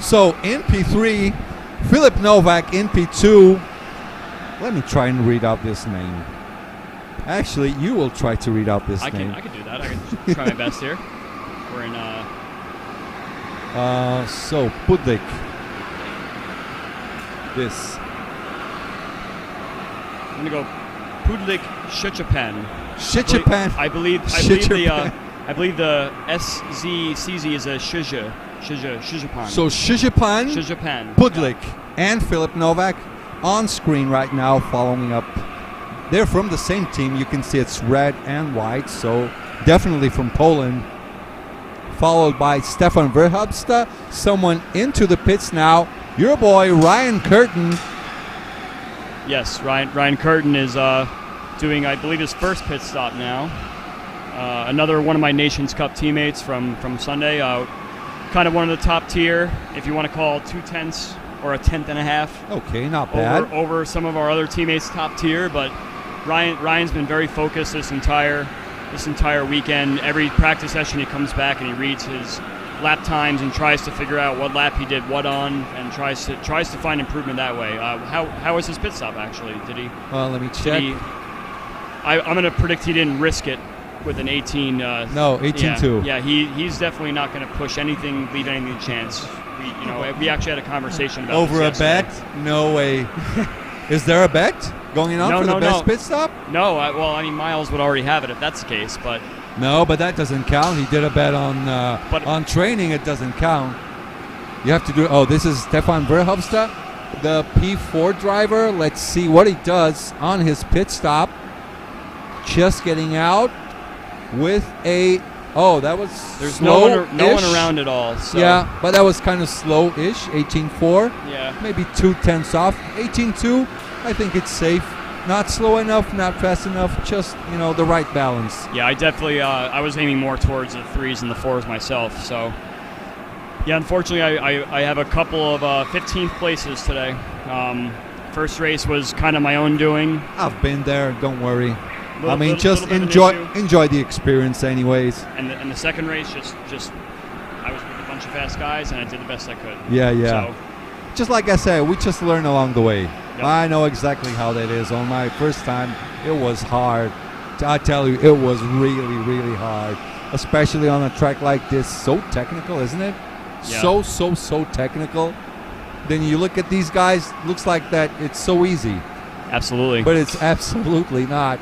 So in P3, Filip Novak. In P2. Let me try and read out this name. Actually, you will try to read out this name. I can do that. I can try my best here. We're in. So Pudlik. This. I'm gonna go Pudlik Szczepan. Szczepan. I believe the SZCZ is a Szczepan. So Szczepan, Pudlik, and Filip Novak on screen right now, following up. They're from the same team. You can see it's red and white, so definitely from Poland. Followed by Stefan Verhubsta, someone into the pits now. Your boy Ryan Curtin. Yes, Ryan Curtin is doing, I believe, his first pit stop now. Another one of my Nations Cup teammates from Sunday. Kind of one of the top tier, if you want to call 2/10 or a 10th and a half. Okay, not bad. Over some of our other teammates' top tier, but Ryan's been very focused this entire weekend. Every practice session he comes back and he reads lap times and tries to figure out what lap he did what on, and tries to find improvement that way. How was his pit stop actually? Did he? Let me check. I'm going to predict he didn't risk it with an 18. No, 18.2. Yeah, he's definitely not going to push anything, leave anything to chance. We actually had a conversation about over this a yesterday. bet. No way. Is there a bet going on for the best pit stop? No, Miles would already have it if that's the case, but. No, but that doesn't count. He did a bet on training. It doesn't count. You have to do. Oh, this is Stefan Verhofstadt, the P4 driver. Let's see what he does on his pit stop. Just getting out with a. Oh, that was there's slow. No one around at all. So. Yeah, but that was kind of slow-ish. 18.4. Yeah. Maybe 2/10 off. 18.2. I think it's safe. Not slow enough, not fast enough. Just the right balance. Yeah, I definitely. I was aiming more towards the 3s and the 4s myself. So. Yeah, unfortunately, I have a couple of 15th places today. First race was kind of my own doing. I've been there. Don't worry. Just enjoy the experience, anyways. And the second race, just I was with a bunch of fast guys, and I did the best I could. Yeah. So, just like I said, we just learn along the way. Yep. I know exactly how that is. On my first time, it was hard. I tell you, it was really, really hard, especially on a track like this. So technical, isn't it? Yeah. So technical. Then you look at these guys. Looks like that it's so easy. Absolutely. But it's absolutely not.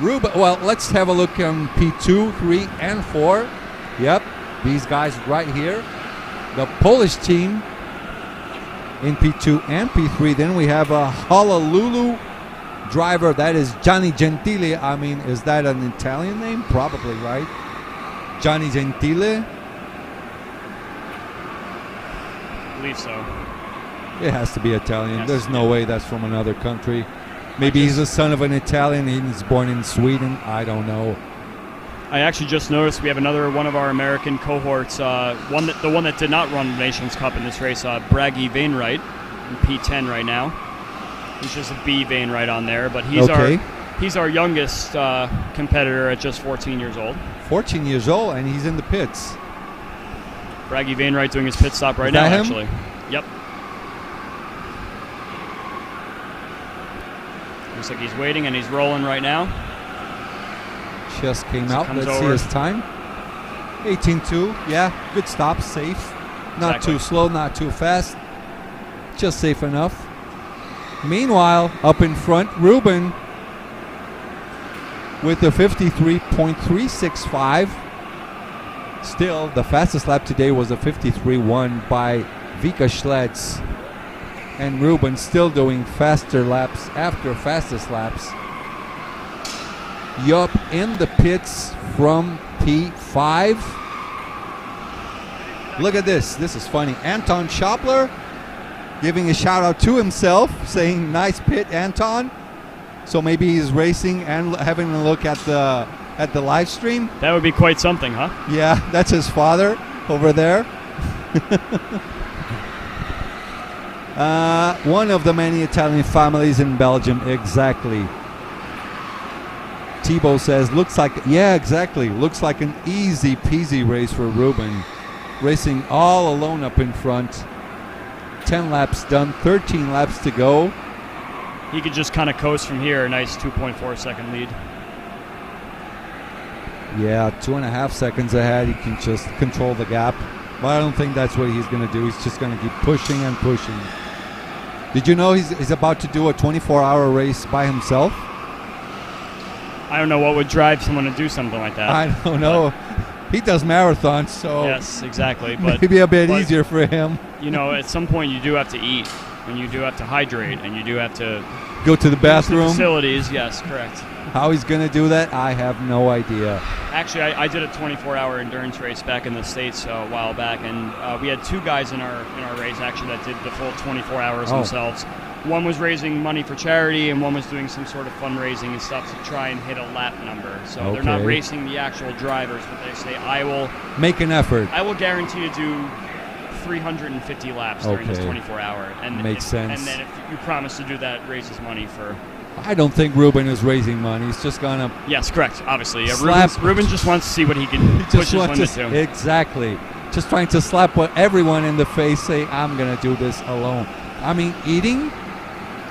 Well, let's have a look on P2, 3, and 4. Yep, these guys right here. The Polish team in P2 and P3. Then we have a Honolulu driver. That is Gianni Gentile. Is that an Italian name? Probably, right? Gianni Gentile. I believe so. It has to be Italian. There's no way that's from another country. Maybe he's the son of an Italian and he's born in Sweden. I don't know. I actually just noticed we have another one of our American cohorts, the one that did not run Nations Cup in this race, Bragi Wainwright, in P10 right now. He's just a B Wainwright on there, but he's our youngest competitor at just 14 years old. 14 years old, and he's in the pits. Bragi Wainwright doing his pit stop right now, actually. Yep. Looks like he's waiting and he's rolling right now. Just came out. Let's see his time. 18.2. Yeah, good stop. Safe. Not too slow, not too fast. Just safe enough. Meanwhile, up in front, Ruben with the 53.365. Still, the fastest lap today was a 53.1 by Vika Schletz. And Ruben still doing faster laps after fastest laps. Yup, in the pits from P5. Look at this. This is funny. Anton Schopler giving a shout out to himself, saying nice pit, Anton. So maybe he's racing and having a look at the live stream. That would be quite something, huh? Yeah, that's his father over there. One of the many Italian families in Belgium, exactly. Thibaut says, looks like an easy peasy race for Ruben. Racing all alone up in front. 10 laps done, 13 laps to go. He could just kind of coast from here, a nice 2.4 second lead. Yeah, 2.5 seconds ahead. He can just control the gap. But I don't think that's what he's going to do. He's just going to keep pushing and pushing. Did you know he's about to do a 24-hour race by himself? I don't know what would drive someone to do something like that. I don't know. He does marathons, so yes, exactly. But maybe a bit easier for him. At some point you do have to eat, and you do have to hydrate, and you do have to go to the bathroom. Facilities, yes, correct. How he's going to do that, I have no idea. Actually, I did a 24-hour endurance race back in the States a while back, and we had two guys in our race actually that did the full 24 hours themselves. One was raising money for charity, and one was doing some sort of fundraising and stuff to try and hit a lap number. So they're not racing the actual drivers, but they say, I will make an effort. I will guarantee to do 350 laps during this 24-hour. And makes sense. And then if you promise to do that, raises money for... I don't think Ruben is raising money. He's just going to... Yes, correct, obviously. Yeah, Ruben just wants to see what he can push his limit to. Exactly. just trying to slap everyone in the face, say, I'm going to do this alone. I mean, eating?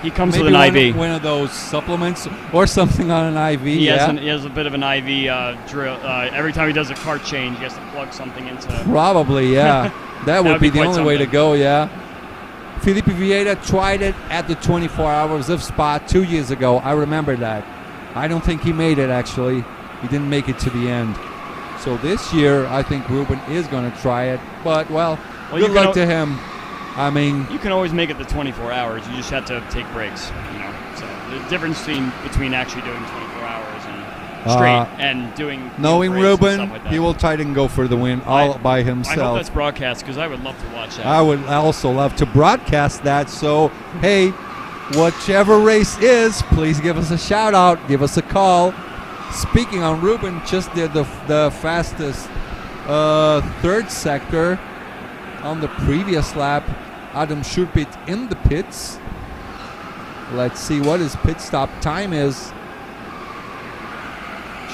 He comes maybe with an IV. One of those supplements or something on an IV, he has a bit of an IV drill. Every time he does a cart change, he has to plug something into... Probably, yeah. That would be the only way to something. go, yeah. Felipe Vieira tried it at the 24 Hours of Spa 2 years ago. I remember that. I don't think he made it, actually. He didn't make it to the end. So this year, I think Ruben is going to try it. But, well good luck to him. I mean... You can always make it the 24 hours. You just have to take breaks, you know. So the difference between actually doing 24 hours and straight and doing... Knowing breaks and Ruben, stuff like that. he will try and go for the win all by himself. I hope that's broadcast because I would love to watch that. I would also love to broadcast that. So, hey, whichever race is, please give us a shout out. Give us a call. Speaking on Ruben, just did the fastest third sector on the previous lap. Adam Schurpit in the pits. Let's see what his pit stop time is.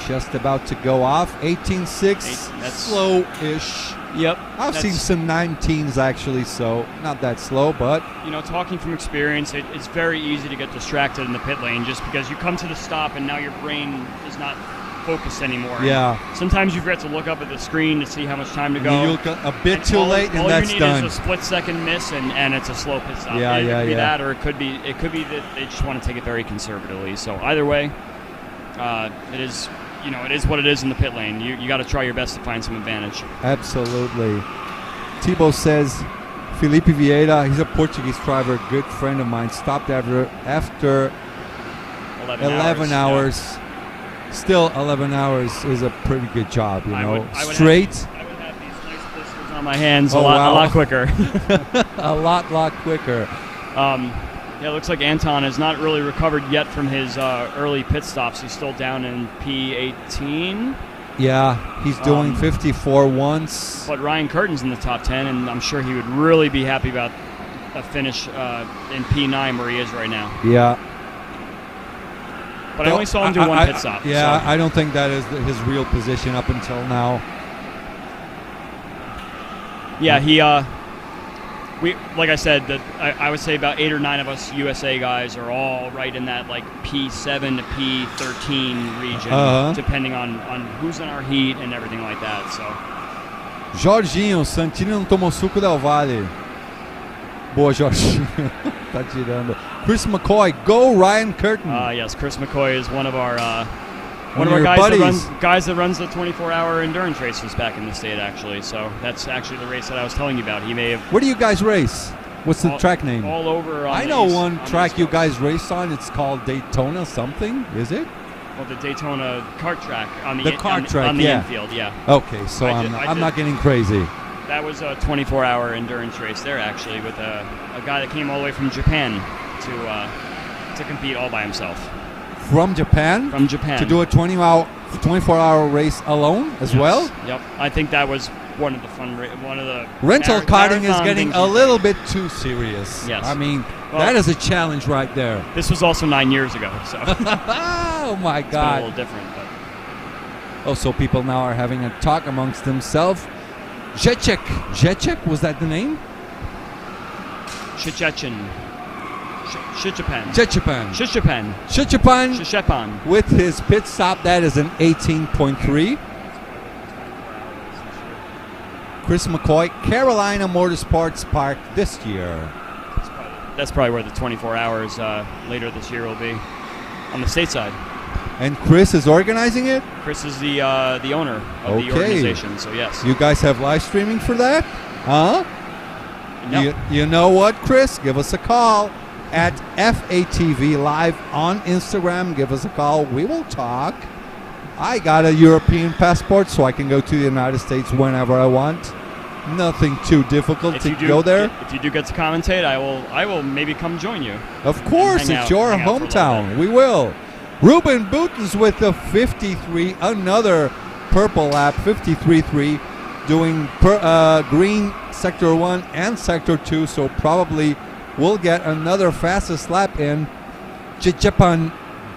Just about to go off. 18.6. That's slow-ish. Yep. I've seen some 19s actually, so not that slow, but... You know, talking from experience, it's very easy to get distracted in the pit lane just because you come to the stop and now your brain is not focused anymore. Yeah. And sometimes you forget to look up at the screen to see how much time to go. You look a bit too late and that's done. All you need is a split-second miss and it's a slow pit stop. Yeah, it could be yeah. that, or it could be that they just want to take it very conservatively. So either way, it is... You know, it is what it is in the pit lane. You got to try your best to find some advantage. Absolutely. Thibaut says, Felipe Vieira, he's a Portuguese driver, good friend of mine, stopped after 11 hours. Yeah. Still 11 hours is a pretty good job, you know. I would Straight. I would have these nice blisters on my hands a lot quicker. A lot quicker. Yeah, it looks like Anton has not really recovered yet from his early pit stops. He's still down in P18. Yeah, he's doing 54 once. But Ryan Curtin's in the top 10, and I'm sure he would really be happy about a finish in P9 where he is right now. Yeah. But I only saw him do one pit stop. Yeah, so. I don't think that is his real position up until now. Yeah, he... like I said, I would say about 8 or 9 of us USA guys are all right in that like P7 to P13 region, depending on who's in our heat and everything like that. So. Jorginho, Santini não tomou suco del Valle. Boa, Jorginho. Tá tirando. Chris McCoy, go Ryan Curtin. Yes, Chris McCoy is one of our guys that runs the 24-hour endurance races back in the state, actually. So that's actually the race that I was telling you about. He may have... Where do you guys race? What's the track name? All over. I know one track you guys race on. It's called Daytona something, is it? Well, the Daytona kart track on the infield, yeah. Okay, so I'm not getting crazy. That was a 24-hour endurance race there, actually, with a guy that came all the way from Japan to compete all by himself. From Japan? From Japan. To do a 24-hour race alone as well? Yep. I think that was one of the rental karting is getting a little bit too serious. Yes. I mean, that is a challenge right there. This was also 9 years ago, so. Oh my God. It's been a little different. But. Oh, so people now are having a talk amongst themselves. Jecek, was that the name? Shichepan. With his pit stop, that is an 18.3. Chris McCoy, Carolina Motorsports Park this year. That's probably where the 24 hours later this year will be, on the state side. And Chris is organizing it? Chris is the owner of the organization, so yes. You guys have live streaming for that? Huh? Yep. You know what, Chris? Give us a call at FATV Live on Instagram. Give us a call. We will talk. I got a European passport, so I can go to the United States whenever I want. Nothing too difficult to go there. If you do get to commentate, I will maybe come join you. Of course, it's your hometown. We will. Ruben Boutens with the 53, another purple lap, 53.3, doing green Sector 1 and Sector 2, so probably we'll get another fastest lap in. Jepan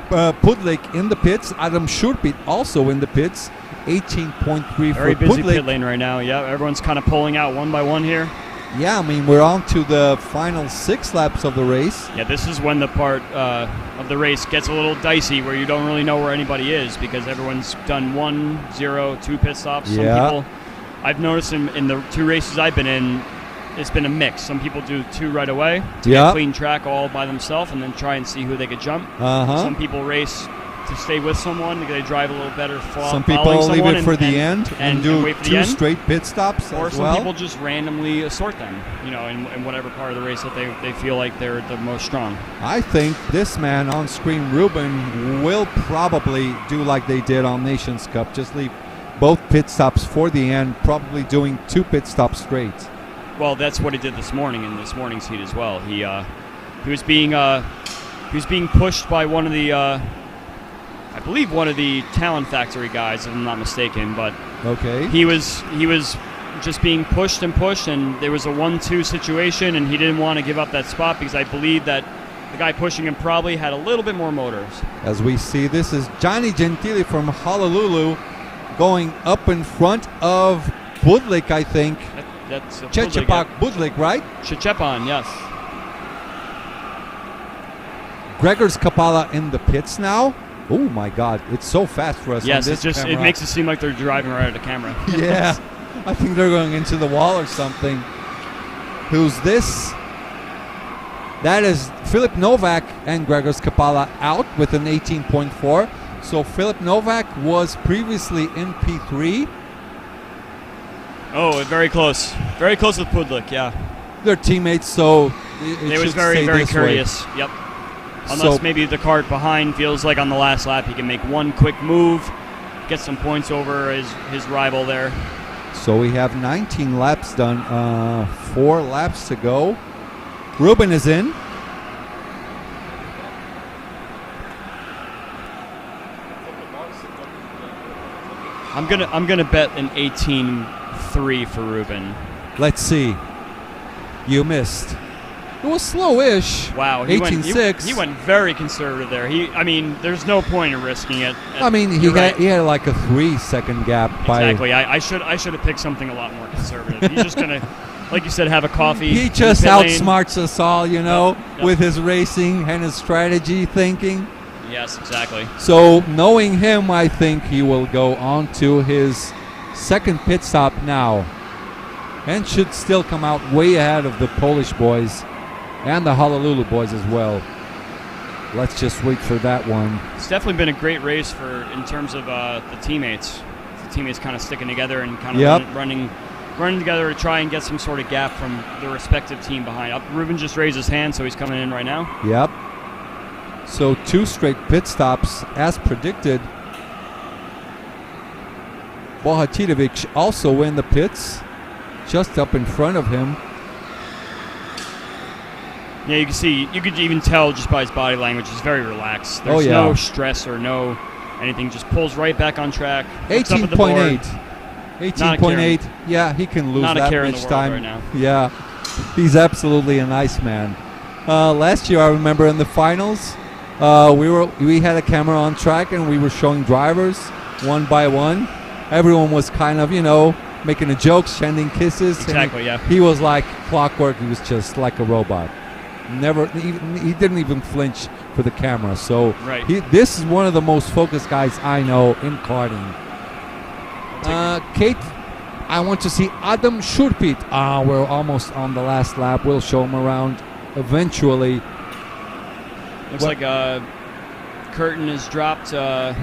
Pudlik in the pits, Adam Schurpit also in the pits, 18.3 Very for busy Pudlik. pit lane right now. Yeah, everyone's kind of pulling out one by one here. Yeah, I mean, we're on to the final 6 laps of the race. Yeah, this is when the part of the race gets a little dicey, where you don't really know where anybody is because everyone's done 1, 0, 2 pit stops. Some Yeah. people, I've noticed in the 2 races I've been in, it's been a mix. Some people do 2 right away to Yeah. get clean track all by themselves and then try and see who they could jump. Uh-huh. Some people race to stay with someone. They drive a little better. Some people leave it for the end and do wait for the 2 end. straight pit stops Or as some well. people just randomly assort them, you know, in whatever part of the race that they feel like they're the most strong. I think this man on screen, Ruben, will probably do like they did on Nations Cup. Just leave both pit stops for the end, probably doing 2 pit stops straight. Well, that's what he did this morning in this morning's heat as well. He was being pushed by one of the I believe one of the Talent Factory guys, if I'm not mistaken. But okay, he was just being pushed, and there was a 1-2 situation, and he didn't want to give up that spot because I believe that the guy pushing him probably had a little bit more motors. As we see, this is Johnny Gentili from Honolulu going up in front of Budlik, I think. That's Chechepak Budlik, right? Chechepan, yes. Gregor's Kapala in the pits now. Oh my God, it's so fast for us. Yes, on this camera. it makes it seem like they're driving right at the camera. Yeah, I think they're going into the wall or something. Who's this? That is Filip Novak and Gregor's Kapala out with an 18.4. So Filip Novak was previously in P3. Oh, very close. Very close with Pudlik, yeah. They're teammates, so it was should very, stay very this curious. way. Yep. Unless So- maybe the cart behind feels like on the last lap he can make one quick move, get some points over his rival there. So we have 19 laps done, 4 laps to go. Ruben is in. I'm gonna bet an 18.3 for Ruben. Let's see. You missed. It was slow-ish. Wow, 18.6. he went very conservative there. I mean, there's no point in risking it. I mean, he You're right. had like a 3-second gap. Exactly. I should have picked something a lot more conservative. He's just gonna, like you said, have a coffee. He in the just pit lane. outsmarts us all, you know, Yep. with his racing and his strategy thinking. Yes, exactly. So, knowing him, I think he will go on to his second pit stop now. And should still come out way ahead of the Polish boys and the Honolulu boys as well. Let's just wait for that one. It's definitely been a great race in terms of the teammates. The teammates kind of sticking together and kind of Yep. running together to try and get some sort of gap from the respective team behind. Ruben just raised his hand, so he's coming in right now. Yep. So 2 straight pit stops as predicted. Bohatirovic also in the pits, just up in front of him. Yeah, you could even tell just by his body language, he's very relaxed. There's yeah. no stress or no anything, just pulls right back on track. looks up at the board. 18.8. Not a care. 18.8. Yeah, he can lose Not a that care in much the world time. right now. Yeah, he's absolutely a nice man. Last year, I remember in the finals, we had a camera on track and we were showing drivers one by one. Everyone was kind of, making a joke, sending kisses. Exactly, yeah. He was like clockwork. He was just like a robot. He didn't even flinch for the camera. So Right. this is one of the most focused guys I know in karting. Kate, I want to see Adam Shurpit. We're almost on the last lap. We'll show him around eventually. Looks like Curtin is dropped, or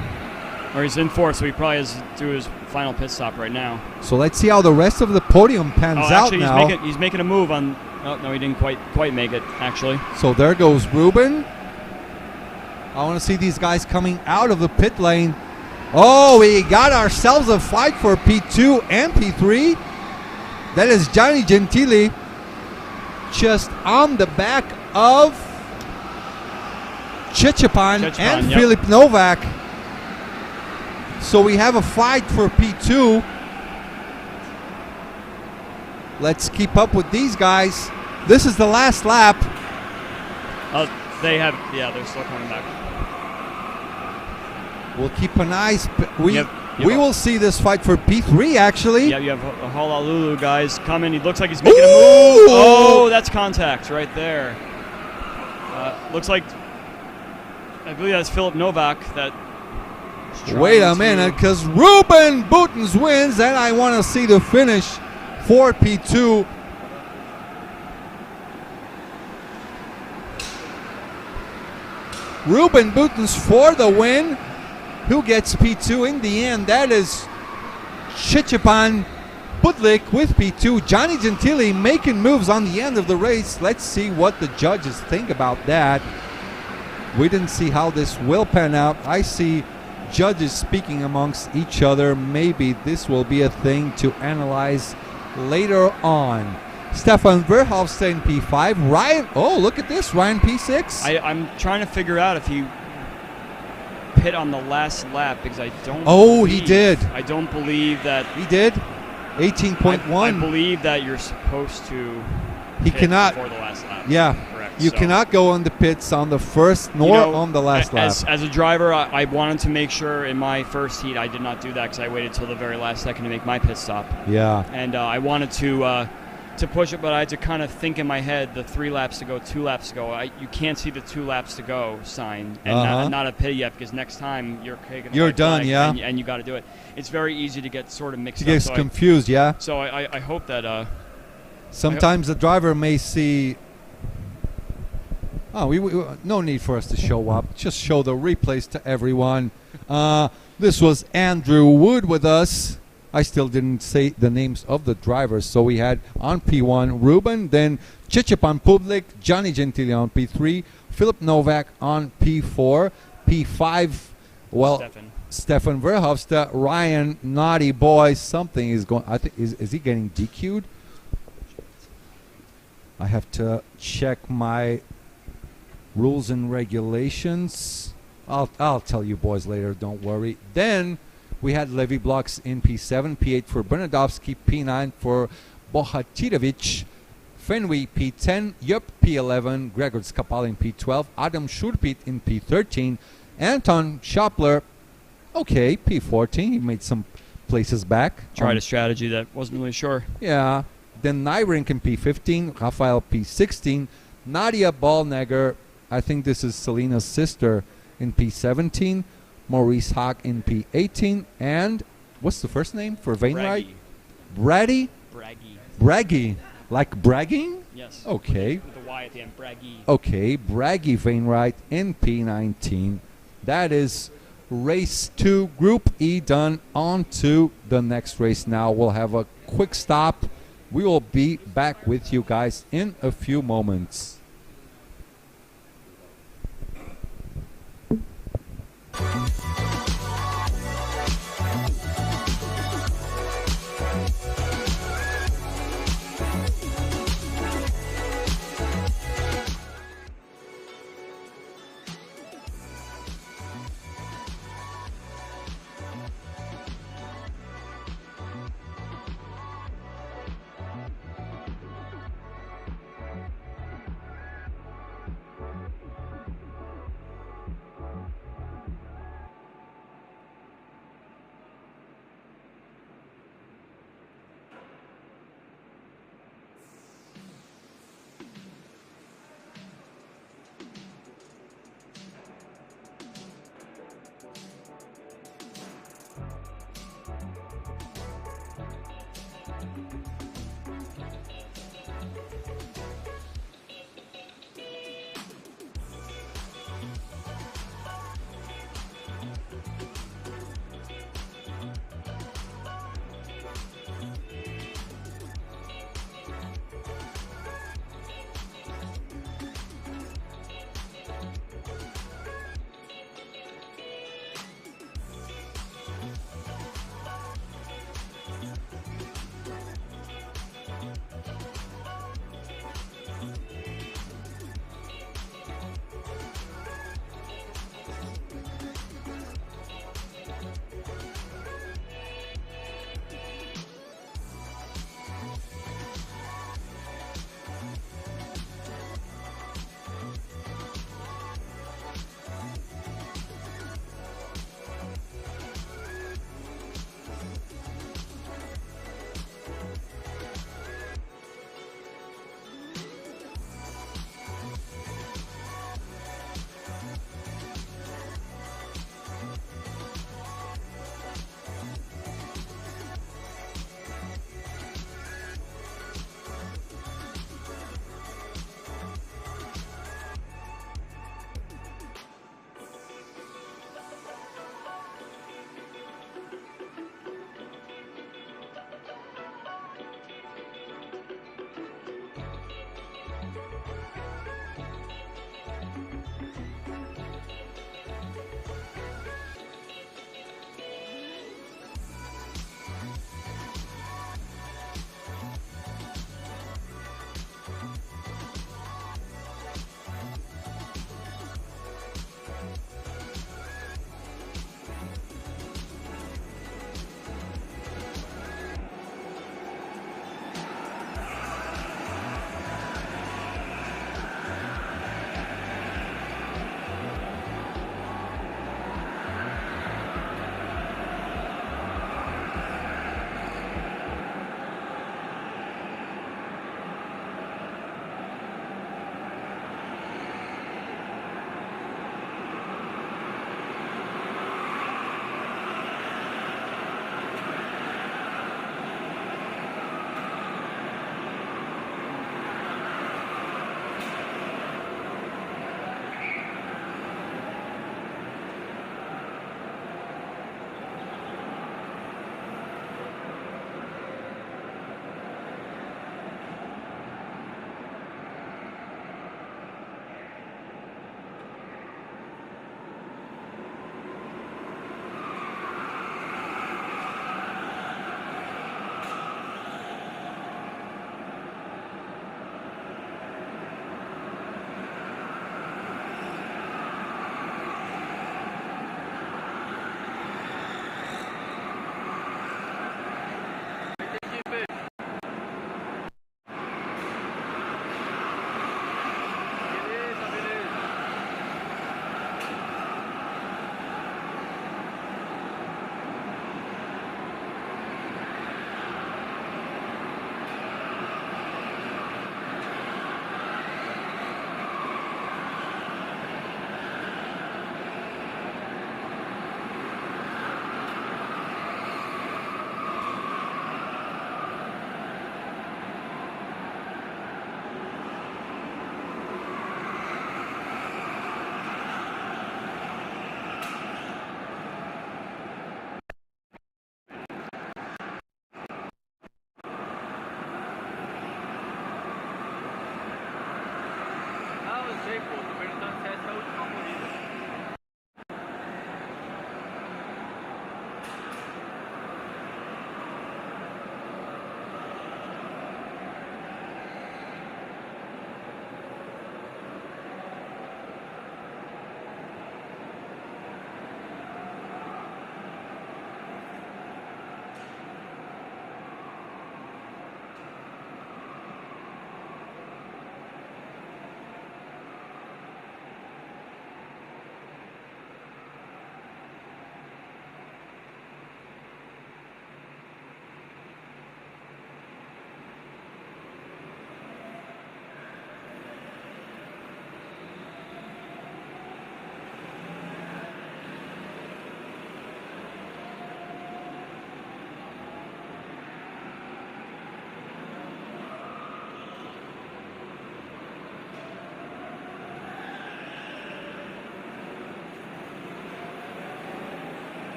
he's in fourth, so he probably has to do his final pit stop right now. So let's see how the rest of the podium pans out actually, now. he's making a move on. Oh, no, he didn't quite make it, actually. So there goes Ruben. I want to see these guys coming out of the pit lane. Oh, we got ourselves a fight for P2 and P3. That is Johnny Gentili just on the back of Chechepan and yep. Filip Novak. So we have a fight for P2. Let's keep up with these guys. This is the last lap. They're still coming back. We'll keep an eye. We will see this fight for P3 actually. Yeah, you have Honolulu guys coming. He looks like he's making a move. Oh, that's contact right there. Looks like, I believe that's Philip Novak that. Wait a minute, because Ruben Boutens wins, and I want to see the finish for P2. Ruben Boutens for the win. Who gets P2 in the end? That is Chichipan Budlik with P2. Johnny Gentili making moves on the end of the race. Let's see what the judges think about that. We didn't see how this will pan out. I see judges speaking amongst each other. Maybe this will be a thing to analyze later on. Stefan Verhofstadt in P5. Ryan, oh, look at this. Ryan P6. I'm trying to figure out if he pit on the last lap because I don't. Oh, he did. I don't believe that he did. 18.1. I believe that you're supposed to. He cannot. Before the last lap. Yeah. Correct. You cannot go on the pits on the first nor on the last lap. As a driver, I wanted to make sure in my first heat I did not do that because I waited till the very last second to make my pit stop. Yeah. And I wanted to push it, but I had to kind of think in my head the 3 laps to go, 2 laps to go. You can't see the 2 laps to go sign and not a pit yet because next time you're taking You're done, yeah. and you got to do it. It's very easy to get sort of mixed up. Gets confused, yeah. So I hope that. Sometimes the driver may see. Oh, we no need for us to show up. Just show the replays to everyone. This was Andrew Wood with us. I still didn't say the names of the drivers. So we had on P1 Ruben, then Chichipan Public, Johnny Gentili on P3, Philip Novak on P4, P5. Well, Stefan Verhofstadt, Ryan, naughty boy. Something is going. I think is he getting DQ'd? I have to check my rules and regulations. I'll tell you boys later, don't worry. Then we had Levy Blocks in P7, P8 for Bernadovsky, P9 for Bohatirovic, Fenway P10, Yup P11, Gregor Skapal in P12, Adam Shurpit in P13, Anton Schopler, okay, P14. He made some places back. Tried a strategy that wasn't really sure. Yeah. Then Nyrink in P15, Rafael P16, Nadia Ballnegger, I think this is Selena's sister, in P17, Maurice Hack in P18, and what's the first name for Wainwright? Braggy. Braggy. Like bragging? Yes. Okay. With the Y at the end, Braggy. Okay, Braggy Wainwright in P19. That is race 2, Group E done. On to the next race now. We'll have a quick stop. We will be back with you guys in a few moments.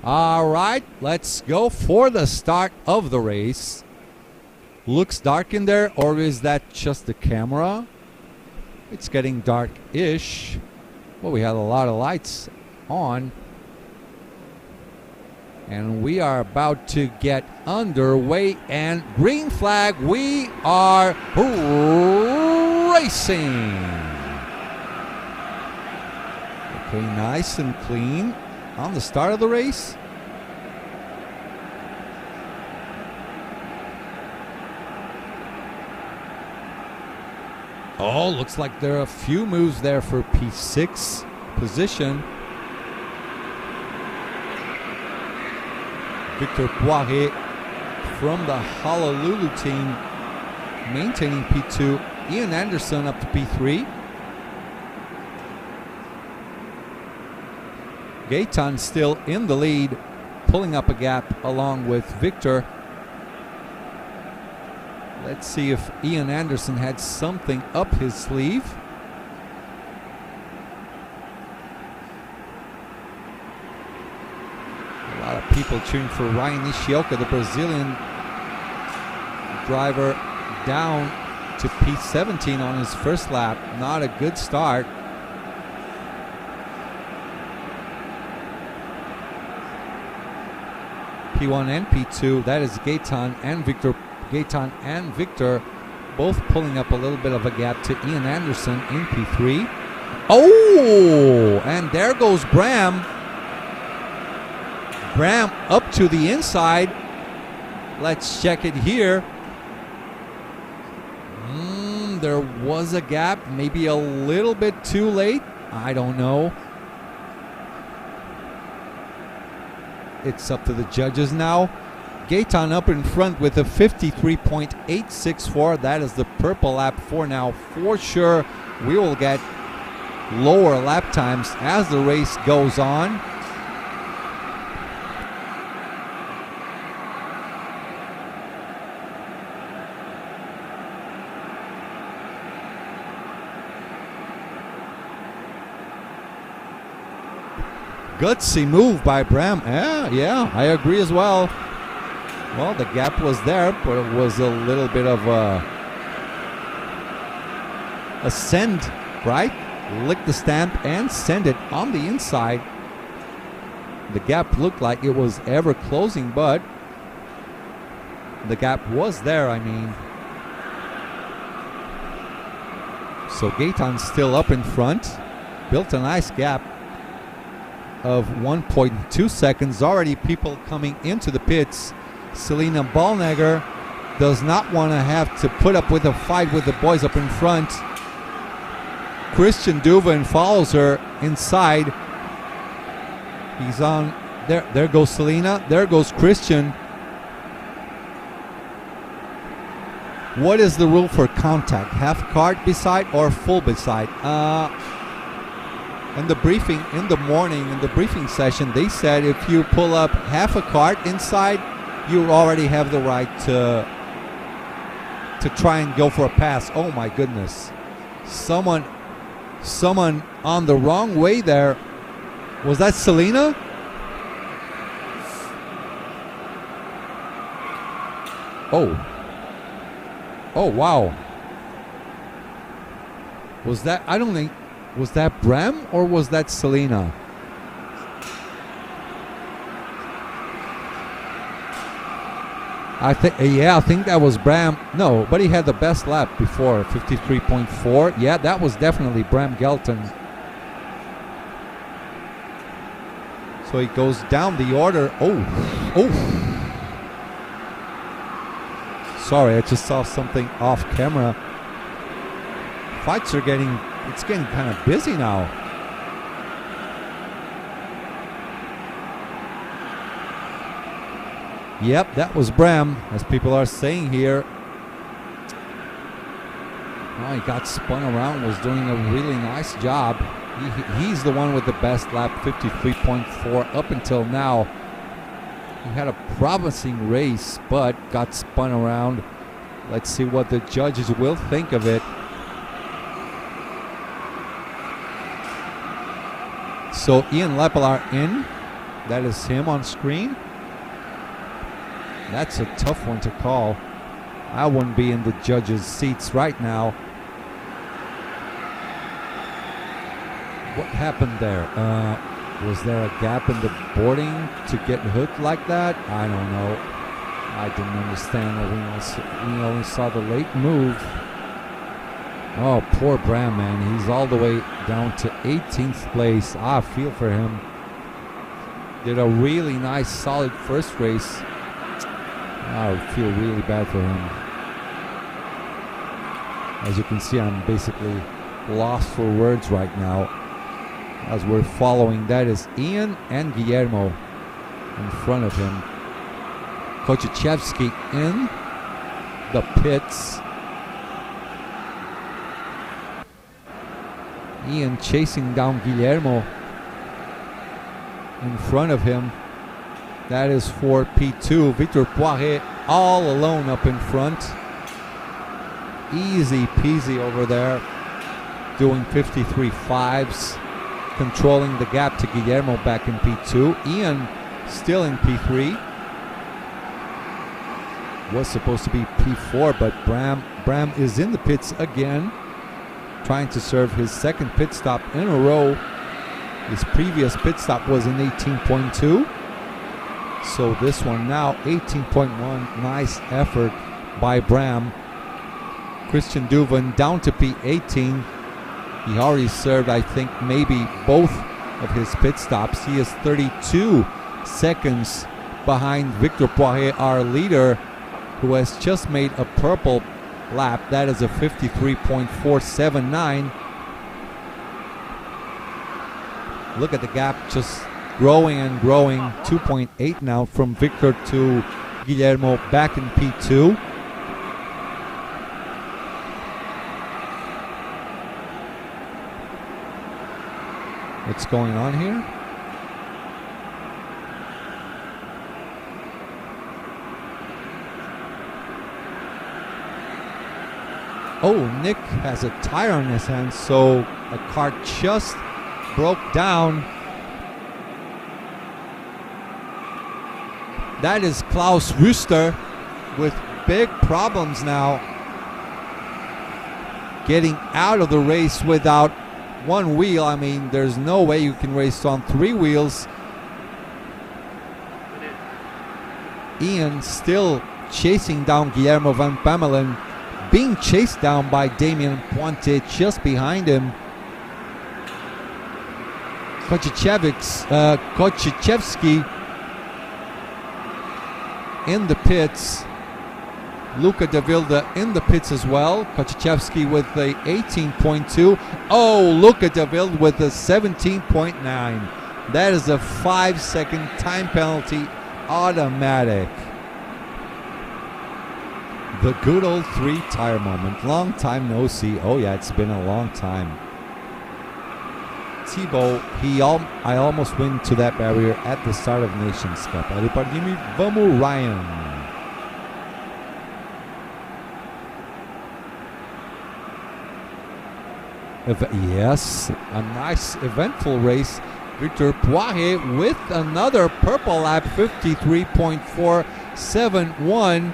All right, let's go for the start of the race. Looks dark in there, or is that just the camera? It's getting dark-ish. Well, we had a lot of lights on. And we are about to get underway. And green flag, we are racing. Okay, nice and clean on the start of the race. Oh, looks like there are a few moves there for P6 position. Victor Poirier from the Honolulu team maintaining P2. Ian Anderson up to P3. Gaetan still in the lead, pulling up a gap along with Victor. Let's see if Ian Anderson had something up his sleeve. A lot of people cheering for Ryan Nishioka, the Brazilian driver, down to P17 on his first lap. Not a good start. P1 and P2, that is Gaetan and Victor. Gaetan and Victor both pulling up a little bit of a gap to Ian Anderson in P3. Oh, and there goes Bram. Bram up to the inside. Let's check it here. There was a gap, maybe a little bit too late. I don't know. It's up to the judges now. Gaetan up in front with a 53.864. That is the purple lap for now. For sure, we will get lower lap times as the race goes on. Gutsy move by Bram. Yeah, I agree as well. Well, the gap was there, but it was a little bit of a send, right? Lick the stamp and send it on the inside. The gap looked like it was ever closing, but the gap was there, I mean. So Gaetan's still up in front. Built a nice gap of 1.2 seconds. Already people coming into the pits. Selena Ballnegger does not want to have to put up with a fight with the boys up in front. Christian Duvin follows her inside. He's on. There goes Selena. There goes Christian. What is the rule for contact? Half cart beside or full beside? In the briefing in the morning, in the briefing session, they said if you pull up half a cart inside, you already have the right to try and go for a pass. Oh my goodness. Someone on the wrong way there. Was that Selena? Oh wow. Was that, I don't think, was that Bram or was that Selena? I think that was Bram. No, but he had the best lap before, 53.4. Yeah, that was definitely Bram Gelton. So he goes down the order. Oh. Sorry, I just saw something off camera. Fights are getting kind of busy now. Yep, that was Bram, as people are saying here. Oh, he got spun around, was doing a really nice job. He's the one with the best lap, 53.4 up until now. He had a promising race, but got spun around. Let's see what the judges will think of it. So Ian Lepelaar in That is him on screen. That's a tough one to call. I wouldn't be in the judges' seats right now. What happened there? Was there a gap in the boarding to get hooked like that? I don't know. I didn't understand. We only saw the late move. Oh, poor Bram, man. He's all the way down to 18th place. I feel for him. Did a really nice, solid first race. I feel really bad for him. As you can see, I'm basically lost for words right now. As we're following, that is Ian and Guillermo in front of him. Kochachevsky in the pits. Ian chasing down Guillermo in front of him. That is for P2. Victor Poiré all alone up in front. Easy peasy over there. Doing 53.5s. Controlling the gap to Guillermo back in P2. Ian still in P3. Was supposed to be P4, but Bram is in the pits again. Trying to serve his second pit stop in a row. His previous pit stop was in 18.2. So this one now 18.1. Nice effort by Bram. Christian Duvan down to P18. He already served, I think, maybe both of his pit stops. He is 32 seconds behind Victor Poiré, our leader, who has just made a purple lap. That is a 53.479. Look at the gap just growing and growing. 2.8 now from Victor to Guillermo back in P2. What's going on here? Oh, Nick has a tire on his hand, so a car just broke down. That is Klaus Rüster with big problems now. Getting out of the race without one wheel. I mean, there's no way you can race on three wheels. Ian still chasing down Guillermo van Pamelen, being chased down by Damien Pointe just behind him. Kochachevsky in the pits. Luca De Wilde in the pits as well. Kochachevsky with a 18.2. Oh, Luca De Wilde with a 17.9. That is a 5-second time penalty automatic. The good old 3 tire moment. Long time no see. Oh yeah, it's been a long time. Thibaut, I almost went to that barrier at the start of Nations Cup. Ali Pardimi, vamos Ryan. Yes, a nice eventful race. Victor Poiré with another purple lap, 53.471.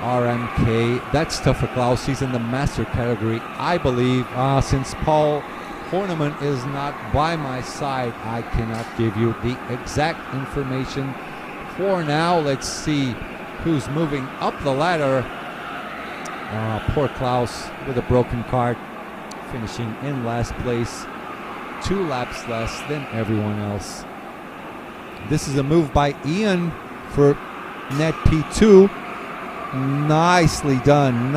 RMK, that's tough for Klaus. He's in the master category, I believe. Since Paul Horneman is not by my side, I cannot give you the exact information for now. Let's see who's moving up the ladder. Poor Klaus with a broken kart, finishing in last place, 2 laps less than everyone else. This is a move by Ian for net P2. Nicely done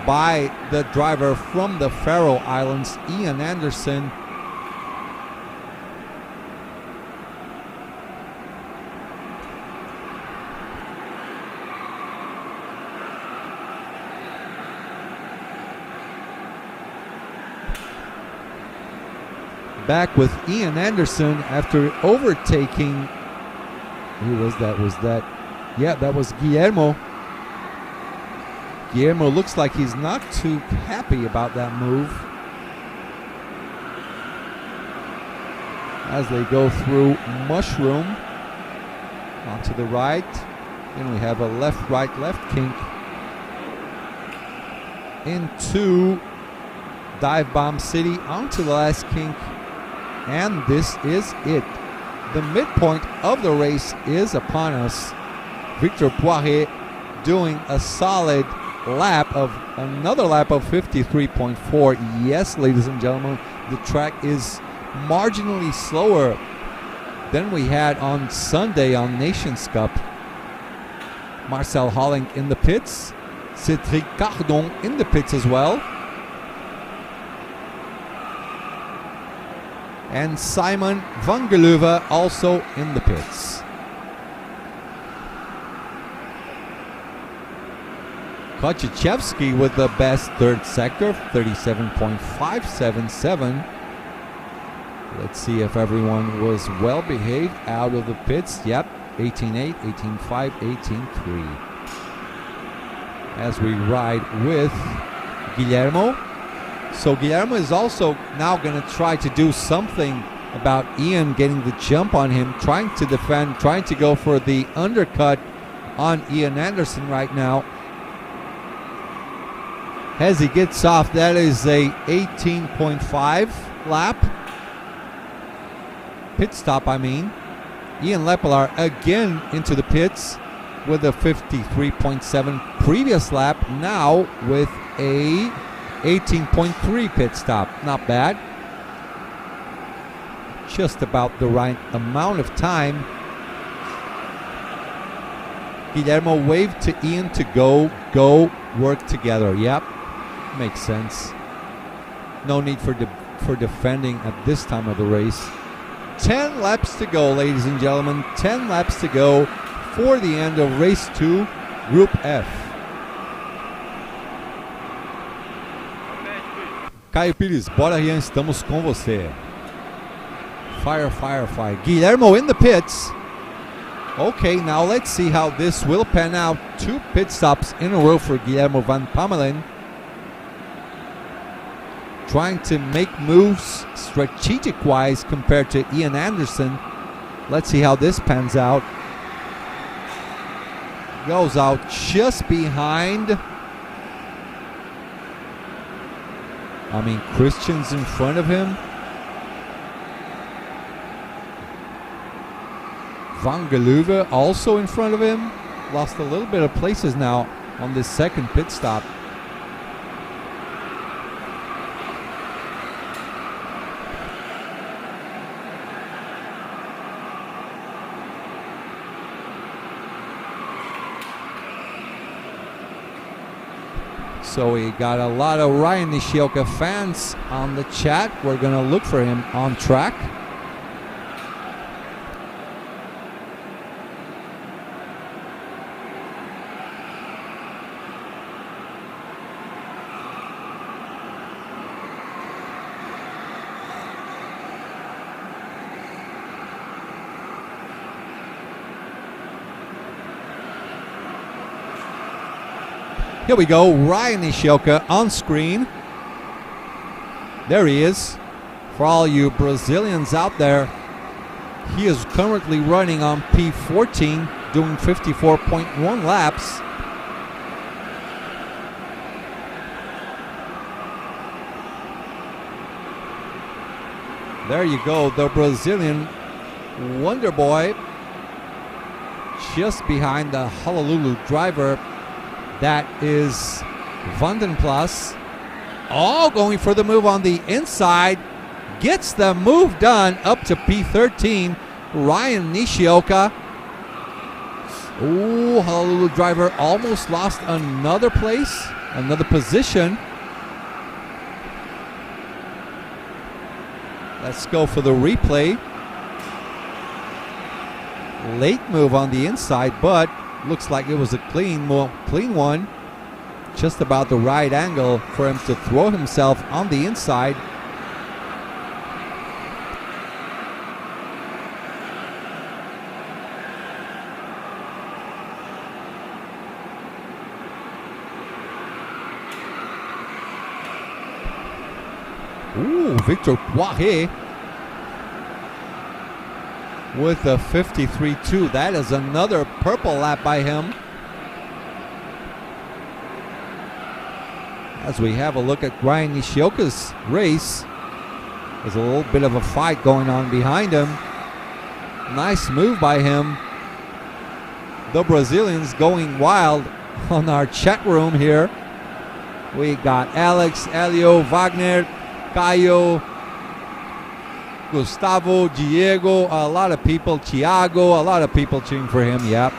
by the driver from the Faroe Islands, Ian Anderson. Back with Ian Anderson after overtaking. Who was that? Yeah, that was Guillermo. Guillermo looks like he's not too happy about that move. as they go through Mushroom onto the right. Then we have a left, right, left kink into Dive Bomb City onto the last kink. And this is it. The midpoint of the race is upon us. Victor Poirier doing a solid another lap of 53.4. Yes, ladies and gentlemen, the track is marginally slower than we had on Sunday on Nations Cup. Marcel Halling in the pits. Cedric Cardon in the pits as well. And Simon van Geleuven also in the pits. Koczyszewski with the best third sector, 37.577. Let's see if everyone was well behaved out of the pits. Yep, 18.8, 18.5, 18.3. As we ride with Guillermo. So Guillermo is also now going to try to do something about Ian getting the jump on him, trying to defend, trying to go for the undercut on Ian Anderson right now. As he gets off, that is a 18.5 lap. Pit stop, I mean. Ian Lepelaar again into the pits with a 53.7 previous lap, now with a 18.3 pit stop. Not bad. Just about the right amount of time. Guillermo waved to Ian to go work together. Yep, makes sense. No need for defending at this time of the race. 10 laps to go, ladies and gentlemen. 10 laps to go for the end of race 2, Group F. Caio Pires, bora Rian, estamos com você. Fire, fire, fire. Guillermo in the pits. Okay, now let's see how this will pan out. 2 pit stops in a row for Guillermo van Pamelen. Trying to make moves strategic-wise compared to Ian Anderson. Let's see how this pans out. Goes out just behind. I mean, Christian's in front of him. Van Geleuven also in front of him. Lost a little bit of places now on this second pit stop. So we got a lot of Ryan Nishioka fans on the chat. We're going to look for him on track. Here we go, Ryan Nishioka on screen. There he is. For all you Brazilians out there, he is currently running on P14, doing 54.1 laps. There you go, the Brazilian Wonder Boy, just behind the Honolulu driver. That is Vandenplas. Oh, going for the move on the inside. Gets the move done up to P13. Ryan Nishioka. Oh, Honolulu driver almost lost another place, another position. Let's go for the replay. Late move on the inside, but looks like it was a clean one. Just about the right angle for him to throw himself on the inside. Ooh, Victor Poirier with a 53.2. That is another purple lap by him. As we have a look at Ryan Nishioka's race, there's a little bit of a fight going on behind him. Nice move by him. The Brazilians going wild on our chat room here. We got Alex, Elio, Wagner, Caio, Gustavo, Diego, a lot of people, Thiago, a lot of people cheering for him, yep.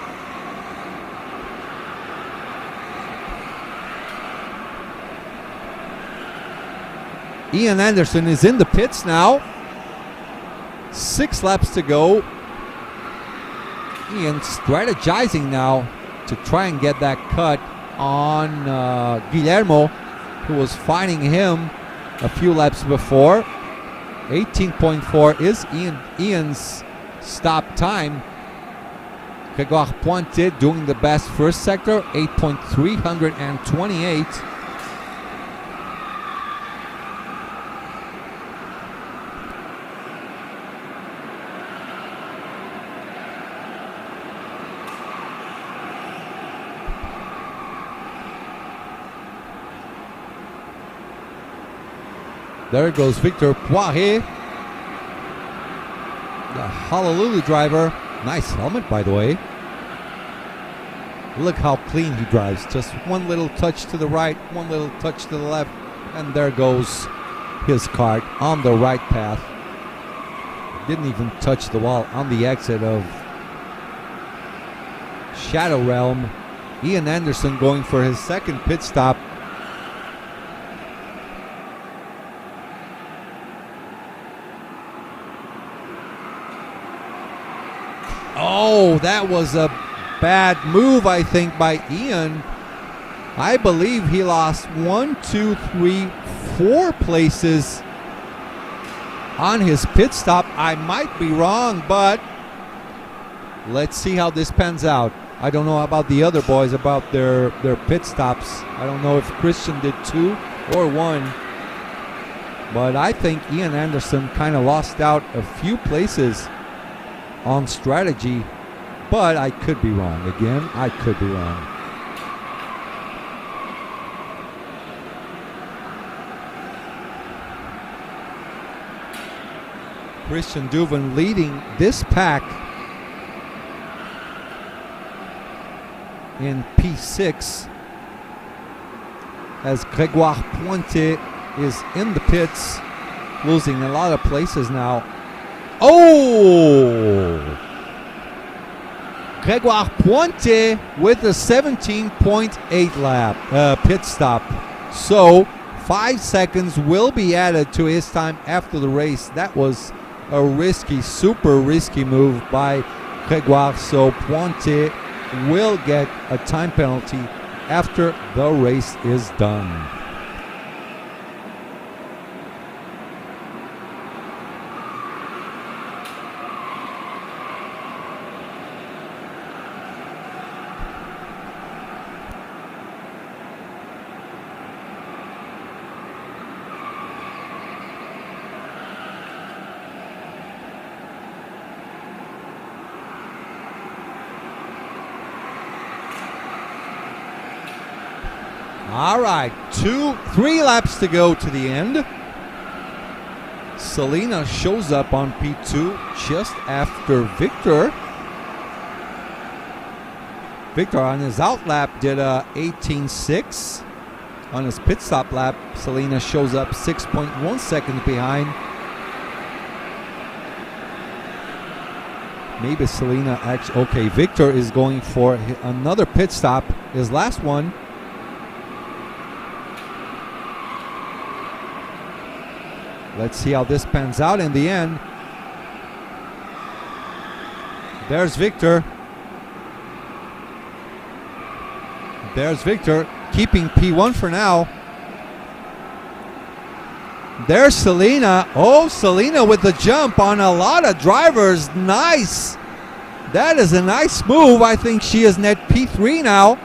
Ian Anderson is in the pits now. 6 laps to go. Ian strategizing now to try and get that cut on Guillermo, who was fighting him a few laps before. 18.4 is Ian's stop time. Grégoire Pointet doing the best first sector, 8.328. There goes Victor Poiré, the Honolulu driver. Nice helmet, by the way. Look how clean he drives. Just one little touch to the right, one little touch to the left, and there goes his kart on the right path. Didn't even touch the wall on the exit of Shadow Realm. Ian Anderson going for his second pit stop. Oh, that was a bad move, I think, by Ian. I believe he lost 1, 2, 3, 4 places on his pit stop. I might be wrong, but let's see how this pans out. I don't know about the other boys, about their pit stops. I don't know if Christian did 2 or 1. But I think Ian Anderson kind of lost out a few places on strategy, but I could be wrong. Again, I could be wrong. Christian Duvin leading this pack in P6 as Grégoire Pointet is in the pits, losing a lot of places now. Oh! Grégoire Pointet with a 17.8 lap pit stop. So 5 seconds will be added to his time after the race. That was a risky, super risky move by Grégoire. So Pointet will get a time penalty after the race is done. All right, 3 laps to go to the end. Selena shows up on P2 just after Victor. Victor on his out lap did a 18.6. On his pit stop lap, Selena shows up 6.1 seconds behind. Maybe Selena actually... Okay, Victor is going for another pit stop, his last one. Let's see how this pans out in the end. There's Victor. There's Victor, keeping P1 for now. There's Selena. Oh, Selena with the jump on a lot of drivers. Nice. That is a nice move. I think she is net P3 now.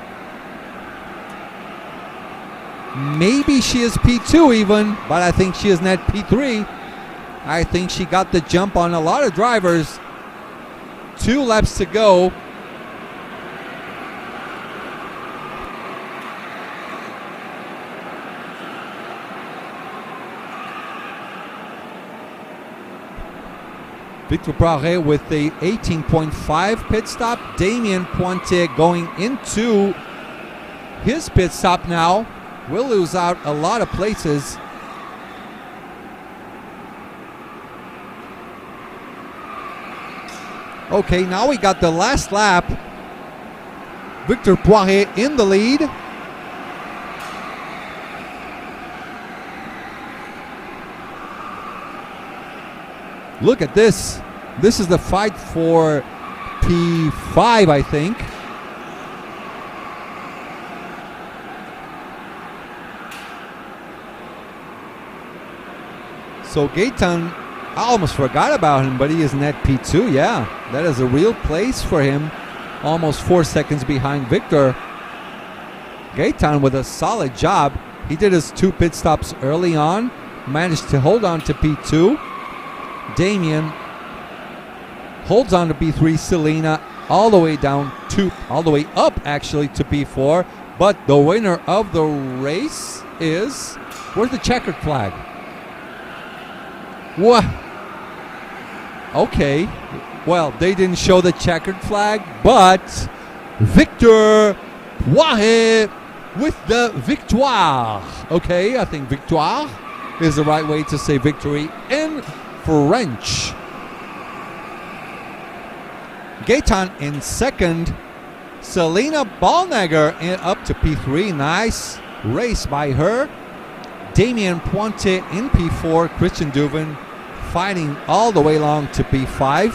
Maybe she is P2 even, but I think she is net P3. I think she got the jump on a lot of drivers. 2 laps to go. Victor Poirier with a 18.5 pit stop. Damien Pointet going into his pit stop now. Will lose out a lot of places. Okay, now we got the last lap. Victor Poirier in the lead. Look at this. This is the fight for P5, I think. So Gaetan, I almost forgot about him, but he is net P2. Yeah, that is a real place for him. Almost 4 seconds behind Victor. Gaetan with a solid job. He did his 2 pit stops early on. Managed to hold on to P2. Damien holds on to P3. Selena all the way up actually to P4. But the winner of the race is, where's the checkered flag? What? Okay. Well, they didn't show the checkered flag, but Victor Poirier with the victoire. Okay, I think victoire is the right way to say victory in French. Gaetan in second. Selena Ballnegger up to P3. Nice race by her. Damien Pointet in P4. Christian Duvin fighting all the way along to P5.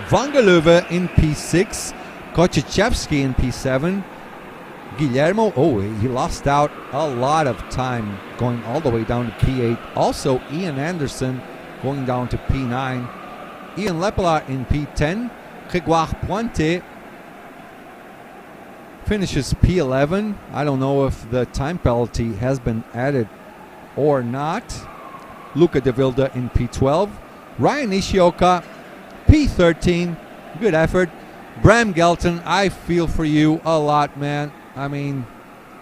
Vangeleuve in P6. Kochichevsky in P7. Guillermo, he lost out a lot of time going all the way down to P8. Also, Ian Anderson going down to P9. Ian Lepela in P10. Grégoire Pointet finishes P11. I don't know if the time penalty has been added or not. Luca De Vilda in P12. Ryan Ishioka, P13. Good effort. Bram Gelton, I feel for you a lot, man. I mean,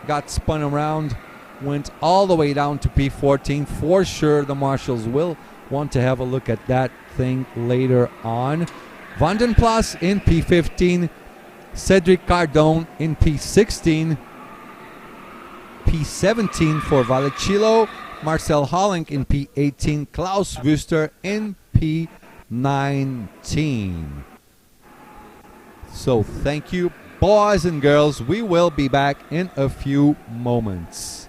got spun around, went all the way down to P14. For sure, the marshals will want to have a look at that thing later on. Vandenplas in P15. Cedric Cardone in P16. P17 for Vallecillo. Marcel Hollink in P18. Klaus Wüster in P19. So thank you, boys and girls. We will be back in a few moments.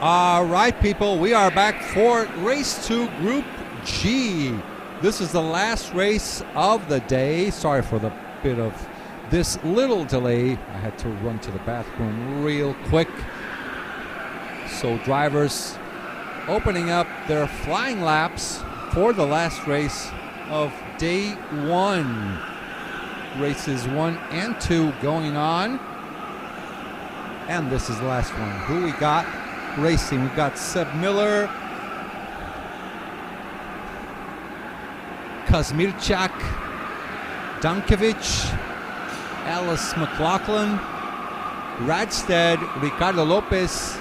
All right, people, we are back for race 2, Group G. This is the last race of the day. Sorry for the bit of this little delay. I had to run to the bathroom real quick. So drivers opening up their flying laps for the last race of day 1. Races 1 and 2 going on. And this is the last one. Who we got racing? We've got Seb Miller, Kazmirchak, Dankovic, Alice McLaughlin, Radstead, Ricardo Lopez,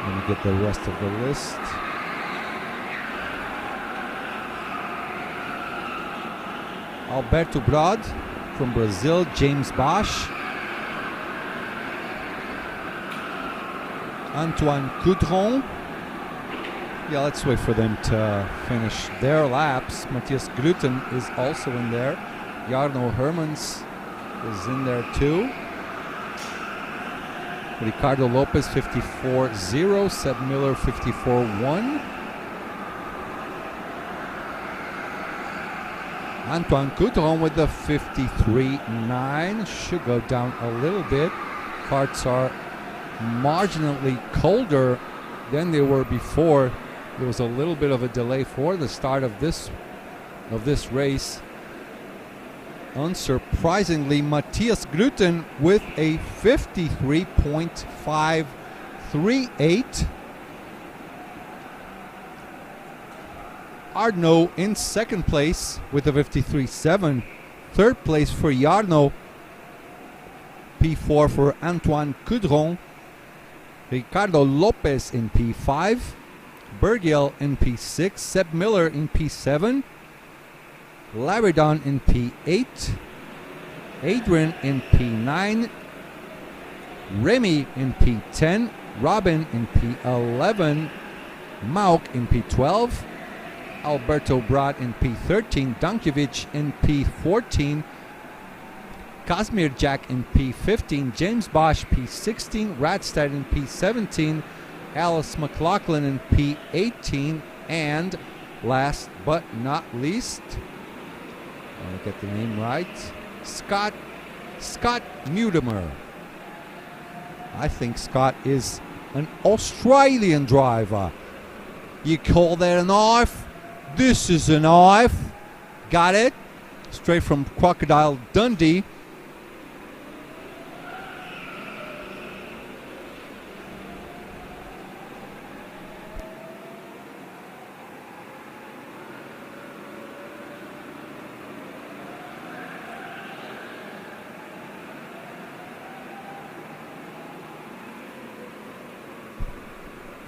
let me get the rest of the list. Alberto Brod from Brazil, James Bosch, Antoine Coudron. Yeah, let's wait for them to finish their laps. Matthias Gruten is also in there. Jarno Hermans is in there too. Ricardo Lopez 54.0, Seb Miller 54.1. Antoine Coudron with the 53.9. Should go down a little bit. Karts are marginally colder than they were before. There was a little bit of a delay for the start of this race. Unsurprisingly, Matthias Gruten with a 53.538. Arno in second place with a 53.7. Third place for Jarno. P4 for Antoine Coudron. Ricardo Lopez in P5. Bergiel in P6. Seb Miller in P7. Laridon in P8. Adrian in P9. Remy in P10. Robin in P11. Mauk in P12. Alberto Brod in P13. Dankovic in P14. Kazmirchak in P15. James Bosch P16. Radstead in P17. Alice McLaughlin in P18. And last but not least, I'll get the name right, Scott Mutimer. I think Scott is an Australian driver. You call that a knife? This is a knife. got it. Straight from Crocodile Dundee.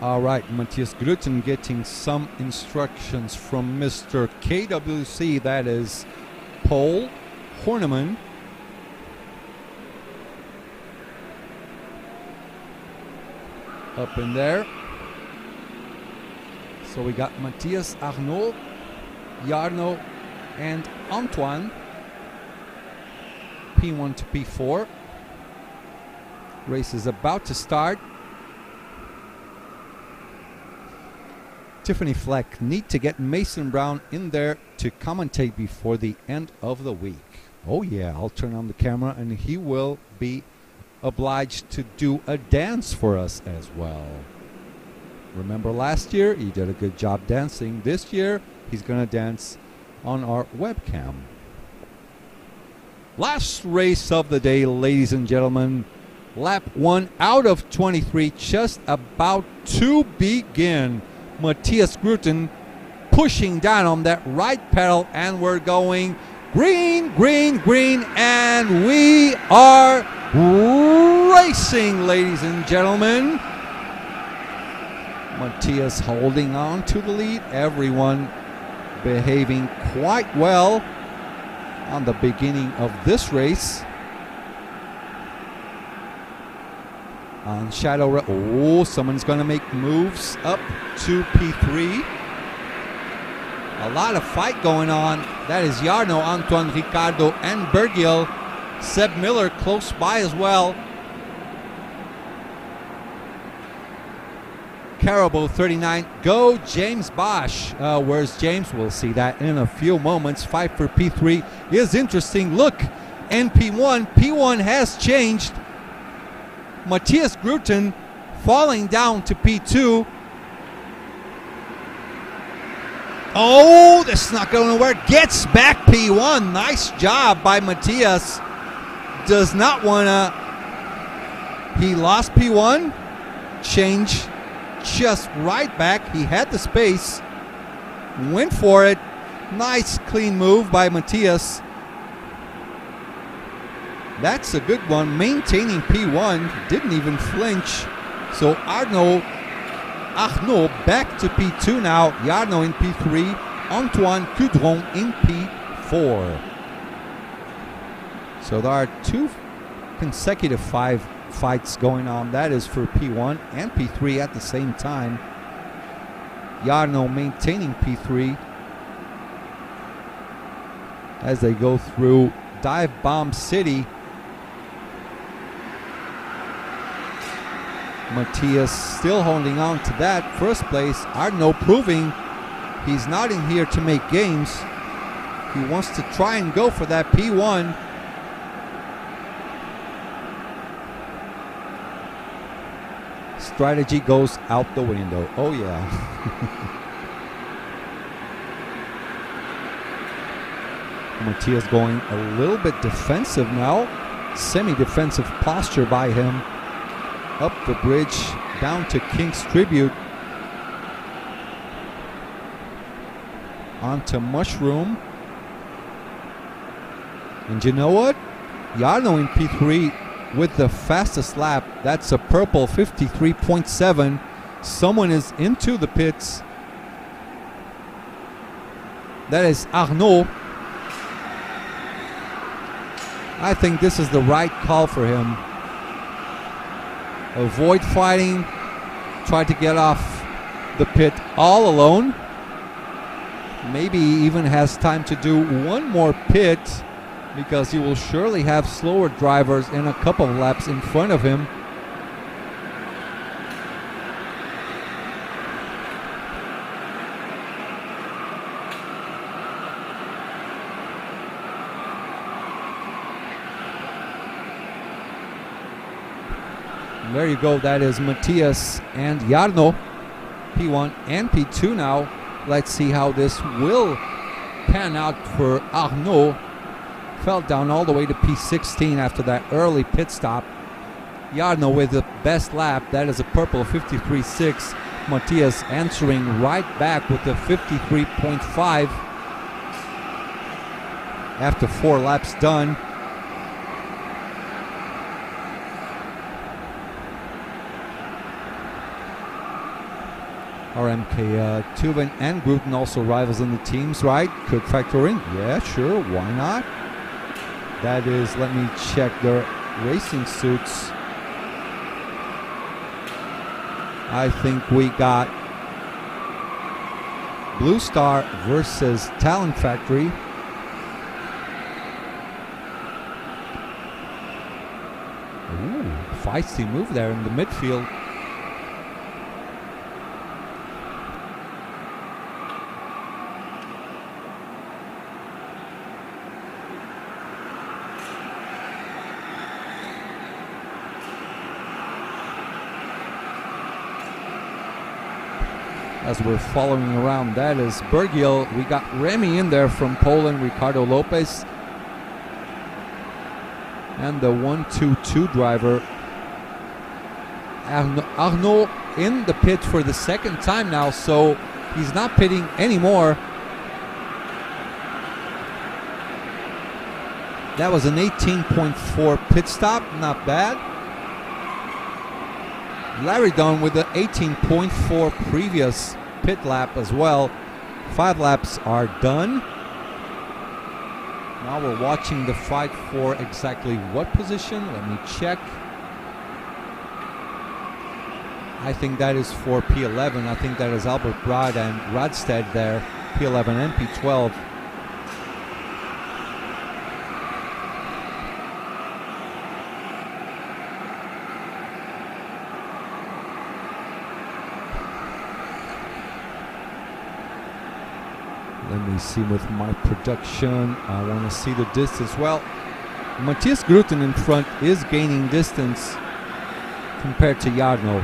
All right, Matthias Grütten getting some instructions from Mr. KWC, that is Paul Horneman. Up in there. So we got Matthias, Arnaud, Jarno, and Antoine. P1 to P4. Race is about to start. Tiffany Fleck need to get Mason Brown in there to commentate before the end of the week. Oh yeah, I'll turn on the camera and he will be obliged to do a dance for us as well. Remember last year, he did a good job dancing. This year, he's gonna dance on our webcam. Last race of the day, ladies and gentlemen. Lap 1 out of 23, just about to begin. Matthias Grütten pushing down on that right pedal, and we're going green, green, green, and we are racing, ladies and gentlemen. Matthias holding on to the lead. Everyone behaving quite well on the beginning of this race. On Shadow, oh, someone's going to make moves up to P3. A lot of fight going on. That is Jarno, Antoine, Ricardo, and Bergiel. Seb Miller close by as well. Carabo 39. Go James Bosch. Where's James? We'll see that in a few moments. Fight for P3 is interesting. Look, and P1. P1 has changed. Matthias Grütten falling down to P2. Oh, this is not going nowhere. Gets back P1. Nice job by Matthias. Does not want to. He lost P1. Change just right back. He had the space. Went for it. Nice clean move by Matthias. That's a good one. Maintaining P1. Didn't even flinch. So Arnaud back to P2 now. Jarno in P3. Antoine Coudron in P4. So there are two consecutive fights going on. That is for P1 and P3 at the same time. Jarno maintaining P3 as they go through Dive Bomb City. Matthias still holding on to that first place. Arnaud proving he's not in here to make games. He wants to try and go for that P1. Strategy goes out the window. Oh yeah. Matthias going a little bit defensive now. Semi-defensive posture by him. Up the bridge, down to King's Tribute. Onto Mushroom. And you know what? Jarno in P3 with the fastest lap. That's a purple 53.7. Someone is into the pits. That is Arnaud. I think this is the right call for him. Avoid fighting. Try to get off the pit all alone. Maybe he even has time to do one more pit, because he will surely have slower drivers in a couple of laps in front of him. There you go. That is Matthias and Jarno. P1 and P2 now. Let's see how this will pan out for Arnaud. Fell down all the way to P16 after that early pit stop. Jarno with the best lap. That is a purple 53.6. Matthias answering right back with the 53.5 after 4 laps done. RMK Tubin and Gruten also rivals in the teams, right? Could factor in? Yeah, sure, why not? That is, let me check their racing suits. I think we got Blue Star versus Talent Factory. Ooh, feisty move there in the midfield. As we're following around, that is Bergiel. We got Remy in there from Poland, Ricardo Lopez. And the 1-2-2 driver, Arnaud in the pit for the second time now, so he's not pitting anymore. That was an 18.4 pit stop, not bad. Larry Dunn with the 18.4 previous pit lap as well. 5 laps are done. Now we're watching the fight for exactly what position. Let me check. I think that is for P11. I think that is Albert Brad and Radstedt there. P11 and P12. Let me see with my production. I want to see the distance. Well, Matthias Gruten in front is gaining distance compared to Jarno.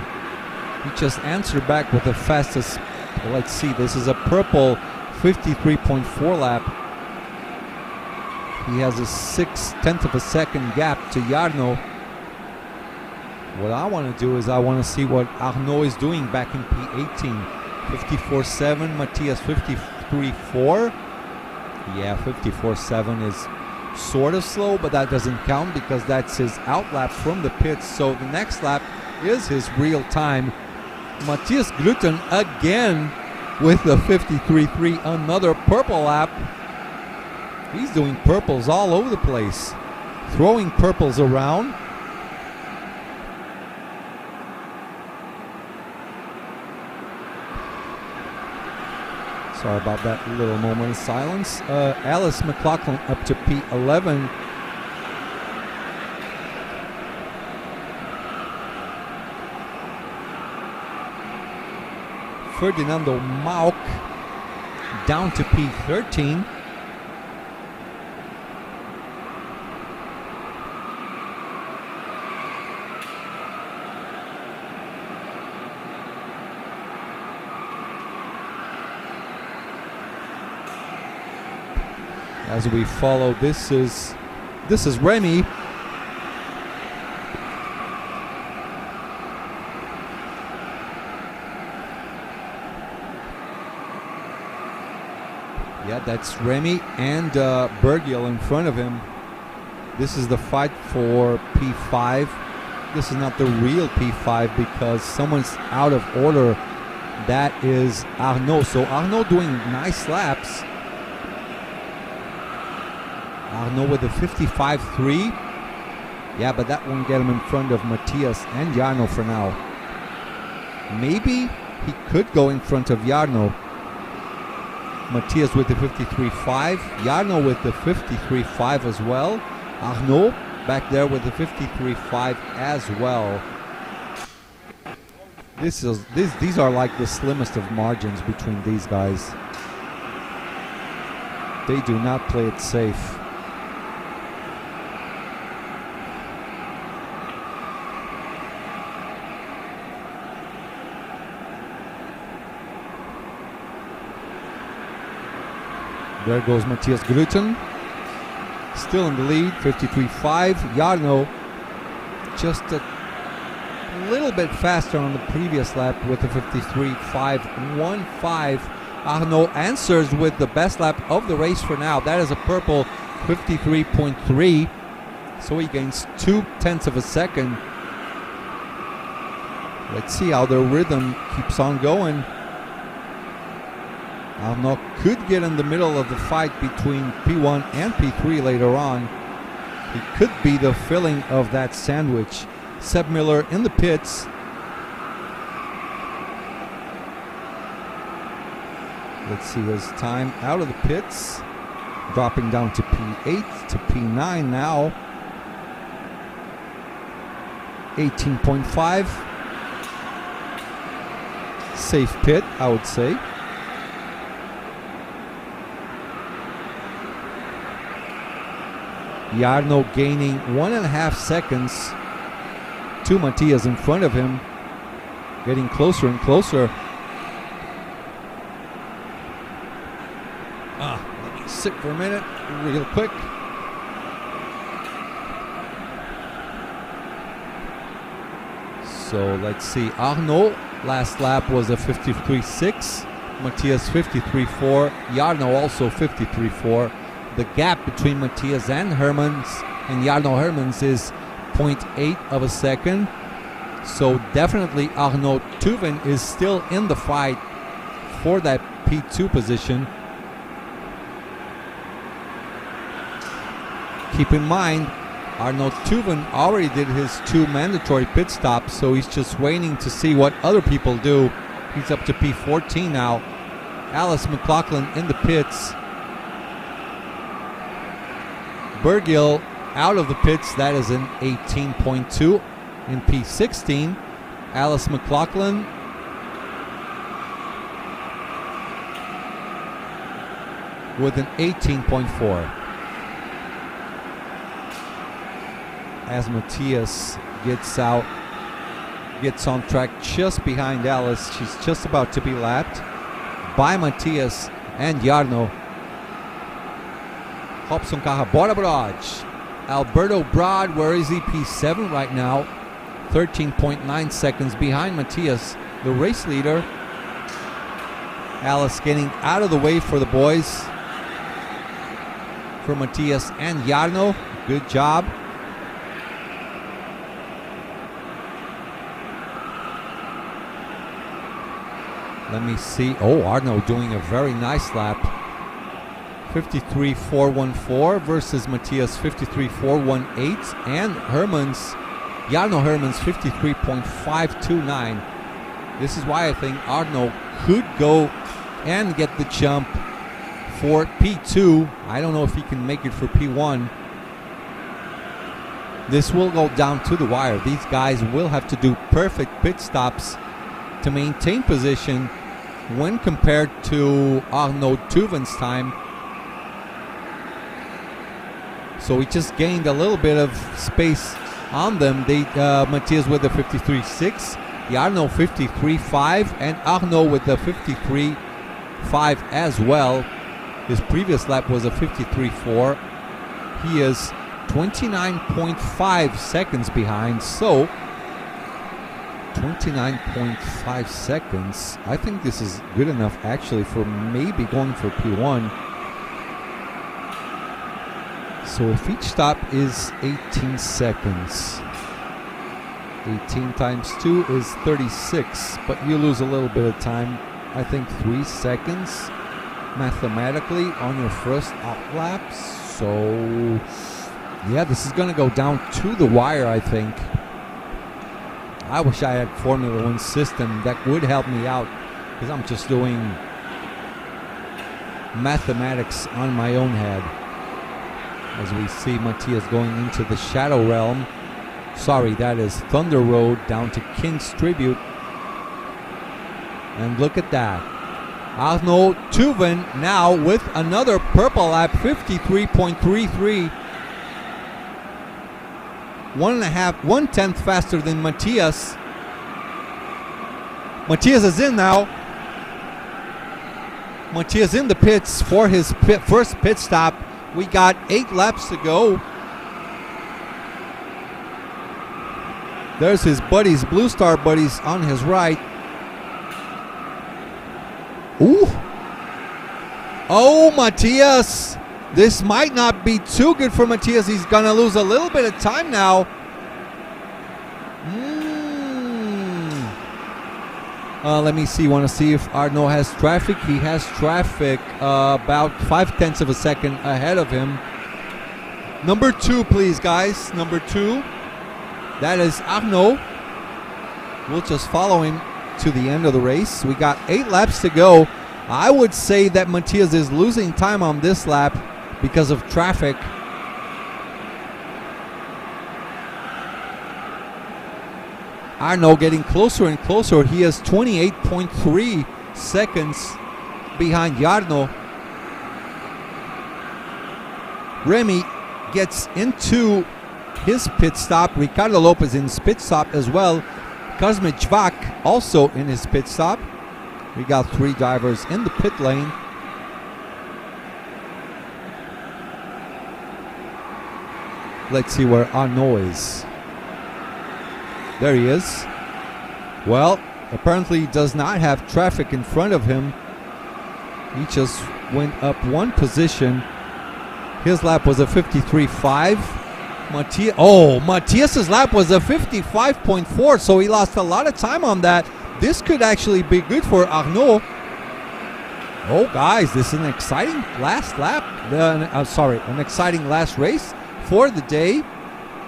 He just answered back with the fastest. Let's see, this is a purple 53.4 lap. He has a 6/10 of a second gap to Jarno. What I want to do is I want to see what Arnaud is doing back in P18. 54.7, Matthias 53.4. Yeah, 54.7 is sort of slow, but that doesn't count because that's his out lap from the pits. So the next lap is his real time. Matthias Gruten again with the 53.3, another purple lap. He's doing purples all over the place, throwing purples around. Sorry about that little moment of silence. Alice McLaughlin up to P11. Ferdinando Mauk down to P13. As we follow, this is Remy. Yeah, that's Remy and Bergiel in front of him. This is the fight for P5. This is not the real P5 because someone's out of order. That is Arnaud. So Arnaud doing nice laps. Arnaud with the 55.3. Yeah, but that won't get him in front of Matthias and Jarno for now. Maybe he could go in front of Jarno. Matthias with the 53.5. Jarno with the 53.5 as well. Arnaud back there with the 53.5 as well. These are like the slimmest of margins between these guys. They do not play it safe. There goes Matthias Grüten. Still in the lead, 53.5. Jarno just a little bit faster on the previous lap with a 53.515. Arnaud answers with the best lap of the race for now. That is a purple 53.3. So he gains 0.2 of a second. Let's see how the rhythm keeps on going. Arnaud could get in the middle of the fight between P1 and P3 later on. He could be the filling of that sandwich. Seb Miller in the pits. Let's see his time out of the pits. Dropping down to P8 to P9 now. 18.5. Safe pit, I would say. Jarno gaining 1.5 seconds to Matthias in front of him. Getting closer and closer. Let me sit for a minute, real quick. So let's see. Arnaud, last lap was a 53.6. Matthias 53.4. Jarno also 53.4. The gap between Matthias and Hermans and Jarno Hermans is 0.8 of a second. So definitely Arnaud Tuven is still in the fight for that P2 position. Keep in mind, Arnaud Tuven already did his 2 mandatory pit stops, so he's just waiting to see what other people do. He's up to P14 now. Alice McLaughlin in the pits. Bergill out of the pits, that is an 18.2 in P16. Alice McLaughlin with an 18.4. As Matthias gets out, gets on track just behind Alice. She's just about to be lapped by Matthias and Jarno. Hobson Carra, Bora Brod. Alberto Brod, where is he? P7 right now. 13.9 seconds behind Matthias, the race leader. Alice getting out of the way for the boys. For Matthias and Jarno. Good job. Let me see. Oh, Arno doing a very nice lap. 53.414 versus Matthias 53.418, and Jarno Hermans 53.529. This is why I think Arno could go and get the jump for P2. I don't know if he can make it for P1. This will go down to the wire. These guys will have to do perfect pit stops to maintain position when compared to Arnaud Tuven's time. So he just gained a little bit of space on them. Matthias with the 53.6, Jarno 53.5, and Arnaud with the 53.5 as well. His previous lap was a 53.4. He is 29.5 seconds behind. So 29.5 seconds. I think this is good enough actually for maybe going for P1. So if each stop is 18 seconds, 18 times 2 is 36, but you lose a little bit of time. I think 3 seconds mathematically on your first lap. So yeah, this is going to go down to the wire, I think. I wish I had Formula One system that would help me out, because I'm just doing mathematics on my own head. As we see Matthias going into the Shadow Realm. Sorry, that is Thunder Road down to King's Tribute. And look at that. Arnaud Tuven now with another purple lap, 53.33. 1/10 faster than Matthias. Matthias is in now. Matias in the pits for his first pit stop. We got 8 laps to go. There's his buddies, Blue Star buddies on his right. Ooh. Oh, Matias. This might not be too good for Matias. He's going to lose a little bit of time now. Let me see. Want to see if Arnaud has traffic. He has traffic about 0.5 of a second ahead of him. Number 2, please, guys. Number 2. That is Arnaud. We'll just follow him to the end of the race. We got 8 laps to go. I would say that Matias is losing time on this lap because of traffic. Arnaud getting closer and closer. He is 28.3 seconds behind Jarno. Remy gets into his pit stop. Ricardo Lopez in his pit stop as well. Kazimierz Vak also in his pit stop. We got 3 drivers in the pit lane. Let's see where Arnaud is. There he is. Well, apparently he does not have traffic in front of him. He just went up 1 position. His lap was a 53.5. Matias's lap was a 55.4, so he lost a lot of time on that. This could actually be good for Arnaud. Oh, guys, this is an exciting last lap. An exciting last race for the day.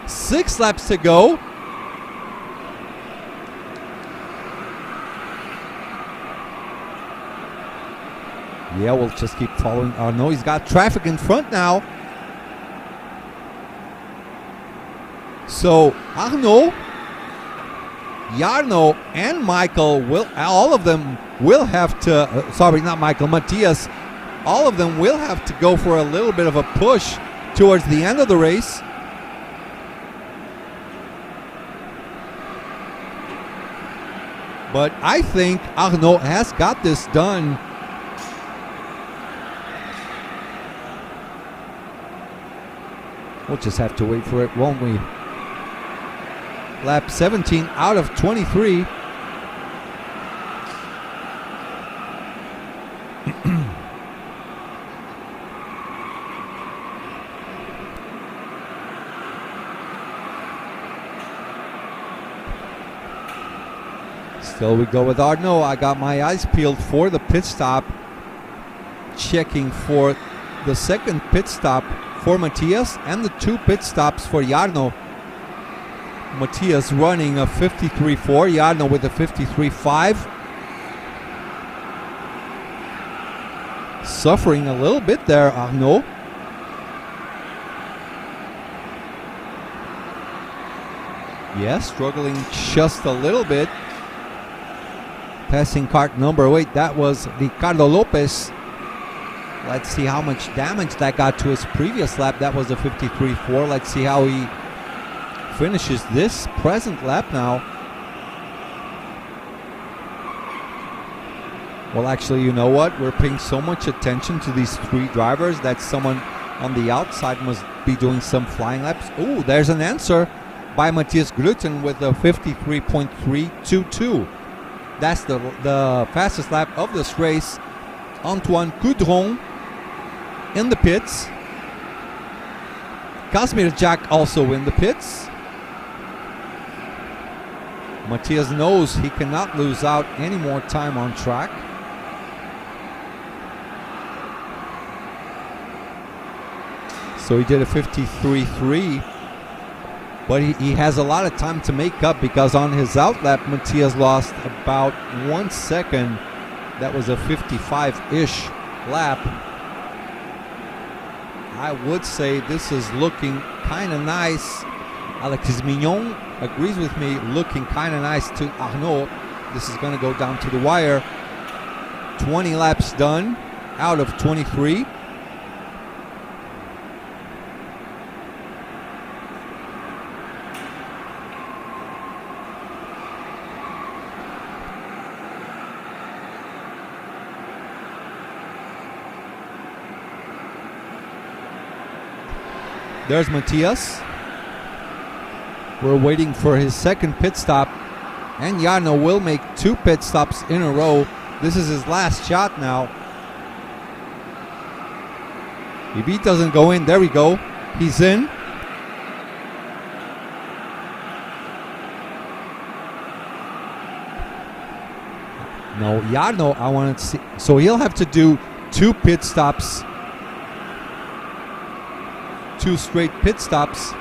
6 laps to go. Yeah, we'll just keep following Arnaud. He's got traffic in front now. So Arnaud, Jarno, and Michael all of them will have to, Matias, all of them will have to go for a little bit of a push towards the end of the race. But I think Arnaud has got this done. We'll just have to wait for it, won't we? Lap 17 out of 23. Still we go with Arnaud. I got my eyes peeled for the pit stop. Checking for the second pit stop for Matias and the 2 pit stops for Jarno. Matias running a 53.4, Jarno with a 53.5. Suffering a little bit there, Arnaud. Yes, struggling just a little bit. Passing kart number 8, that was Ricardo Lopez. Let's see how much damage that got to his previous lap. That was a 53.4. Let's see how he finishes this present lap now. Well, actually, you know what? We're paying so much attention to these 3 drivers that someone on the outside must be doing some flying laps. Oh, there's an answer by Matthias Grütten with a 53.322. That's the fastest lap of this race. Antoine Coudron in the pits. Kazimierz Jack also in the pits. Matias knows he cannot lose out any more time on track. So he did a 53.3, but he has a lot of time to make up because on his outlap, Matias lost about 1 second. That was a 55-ish lap. I would say this is looking kind of nice. Alexis Mignon agrees with me, looking kind of nice to Arnaud. This is going to go down to the wire. 20 laps done out of 23. There's Matthias. We're waiting for his second pit stop. And Jarno will make 2 pit stops in a row. This is his last shot now. If he doesn't go in, there we go. He's in. No, Jarno, I want to see. So he'll have to do 2 pit stops. 2 straight pit stops.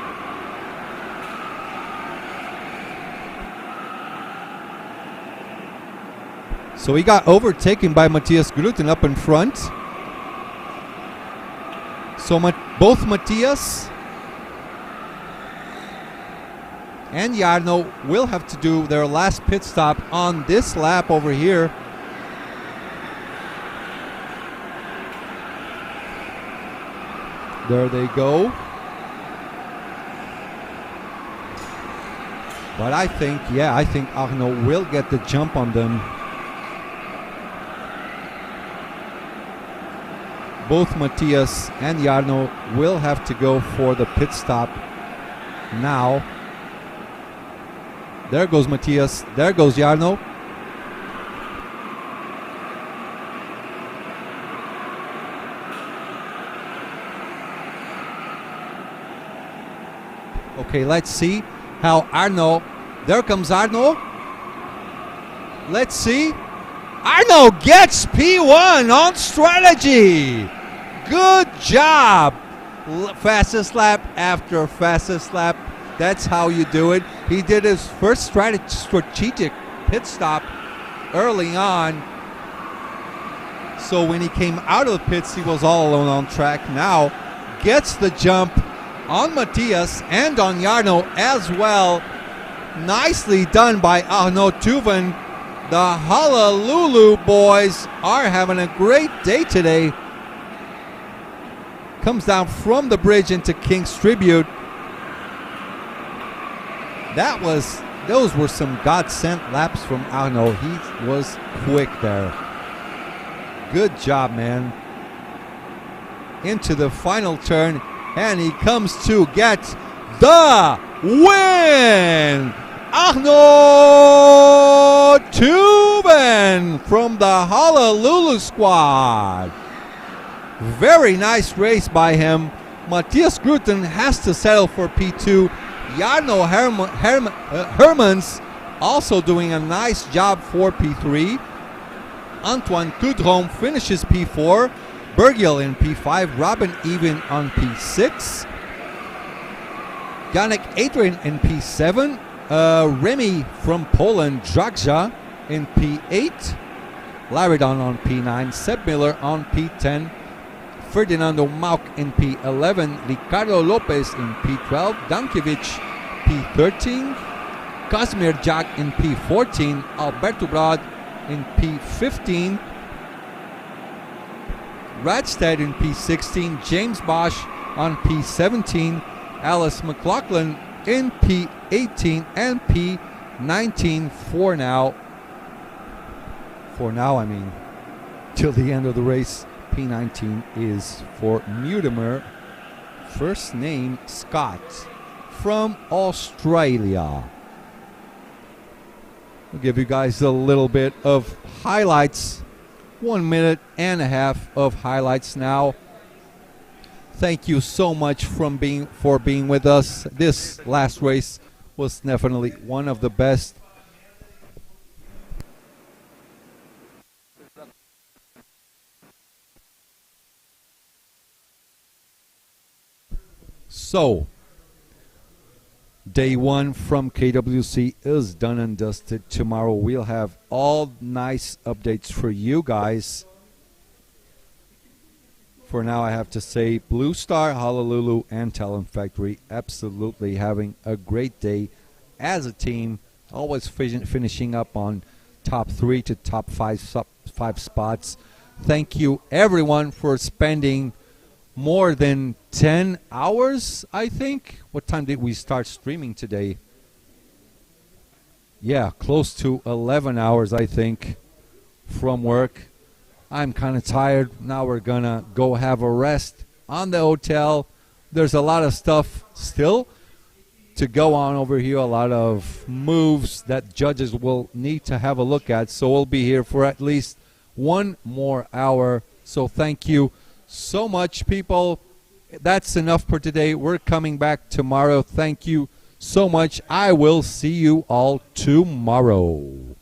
So he got overtaken by Matthias Gruten up in front. So both Matthias and Jarno will have to do their last pit stop on this lap over here. There they go. But I think Arno will get the jump on them. Both Matthias and Jarno will have to go for the pit stop now. There goes Matthias. There goes Jarno. Okay, let's see how Arno. There comes Arno. Let's see. Arno gets P1 on strategy. Good job. Fastest lap after fastest lap. That's how you do it. He did his first strategic pit stop early on. So when he came out of the pits, he was all alone on track. Now gets the jump on Matthias and on Jarno as well. Nicely done by Arno Tuven. The Honolulu boys are having a great day today. Comes down from the bridge into King's Tribute. Those were some God-sent laps from Arno. He was quick there. Good job, man. Into the final turn, and he comes to get the win. Arno Tuven from the Honolulu squad. Very nice race by him. Matthias Gruten has to settle for P2. Jarno Hermans also doing a nice job for P3. Antoine Coudron finishes P4. Bergiel in P5. Robin Even on P6. Janek Adrian in P7. Remy from Poland, Dragja in P8. Laridon on P9. Seb Miller on P10. Ferdinando Mauk in P11, Ricardo Lopez in P12, Dankiewicz P13, Casimir Jack in P14, Alberto Brad in P15, Radstead in P16, James Bosch on P17, Alice McLaughlin in P18 and P19 for now. For now, I mean, till the end of the race. P19 is for Mutimer, first name Scott, from Australia. I'll give you guys a little bit of highlights. 1 minute and a half of highlights now. Thank you so much for being with us. This last race was definitely one of the best. So, day 1 from KWC is done and dusted. Tomorrow we'll have all nice updates for you guys. For now, I have to say, Blue Star, Honolulu, and Talent Factory absolutely having a great day as a team. Always finishing up on top 3 to top 5 spots. Thank you, everyone, for spending more than 10 hours, I think. What time did we start streaming today? Yeah, close to 11 hours, I think, from work. I'm kind of tired. Now we're going to go have a rest on the hotel. there's a lot of stuff still to go on over here, a lot of moves that judges will need to have a look at. So we'll be here for at least 1 more hour. So thank you so much, people. That's enough for today. We're coming back tomorrow. Thank you so much. I will see you all tomorrow.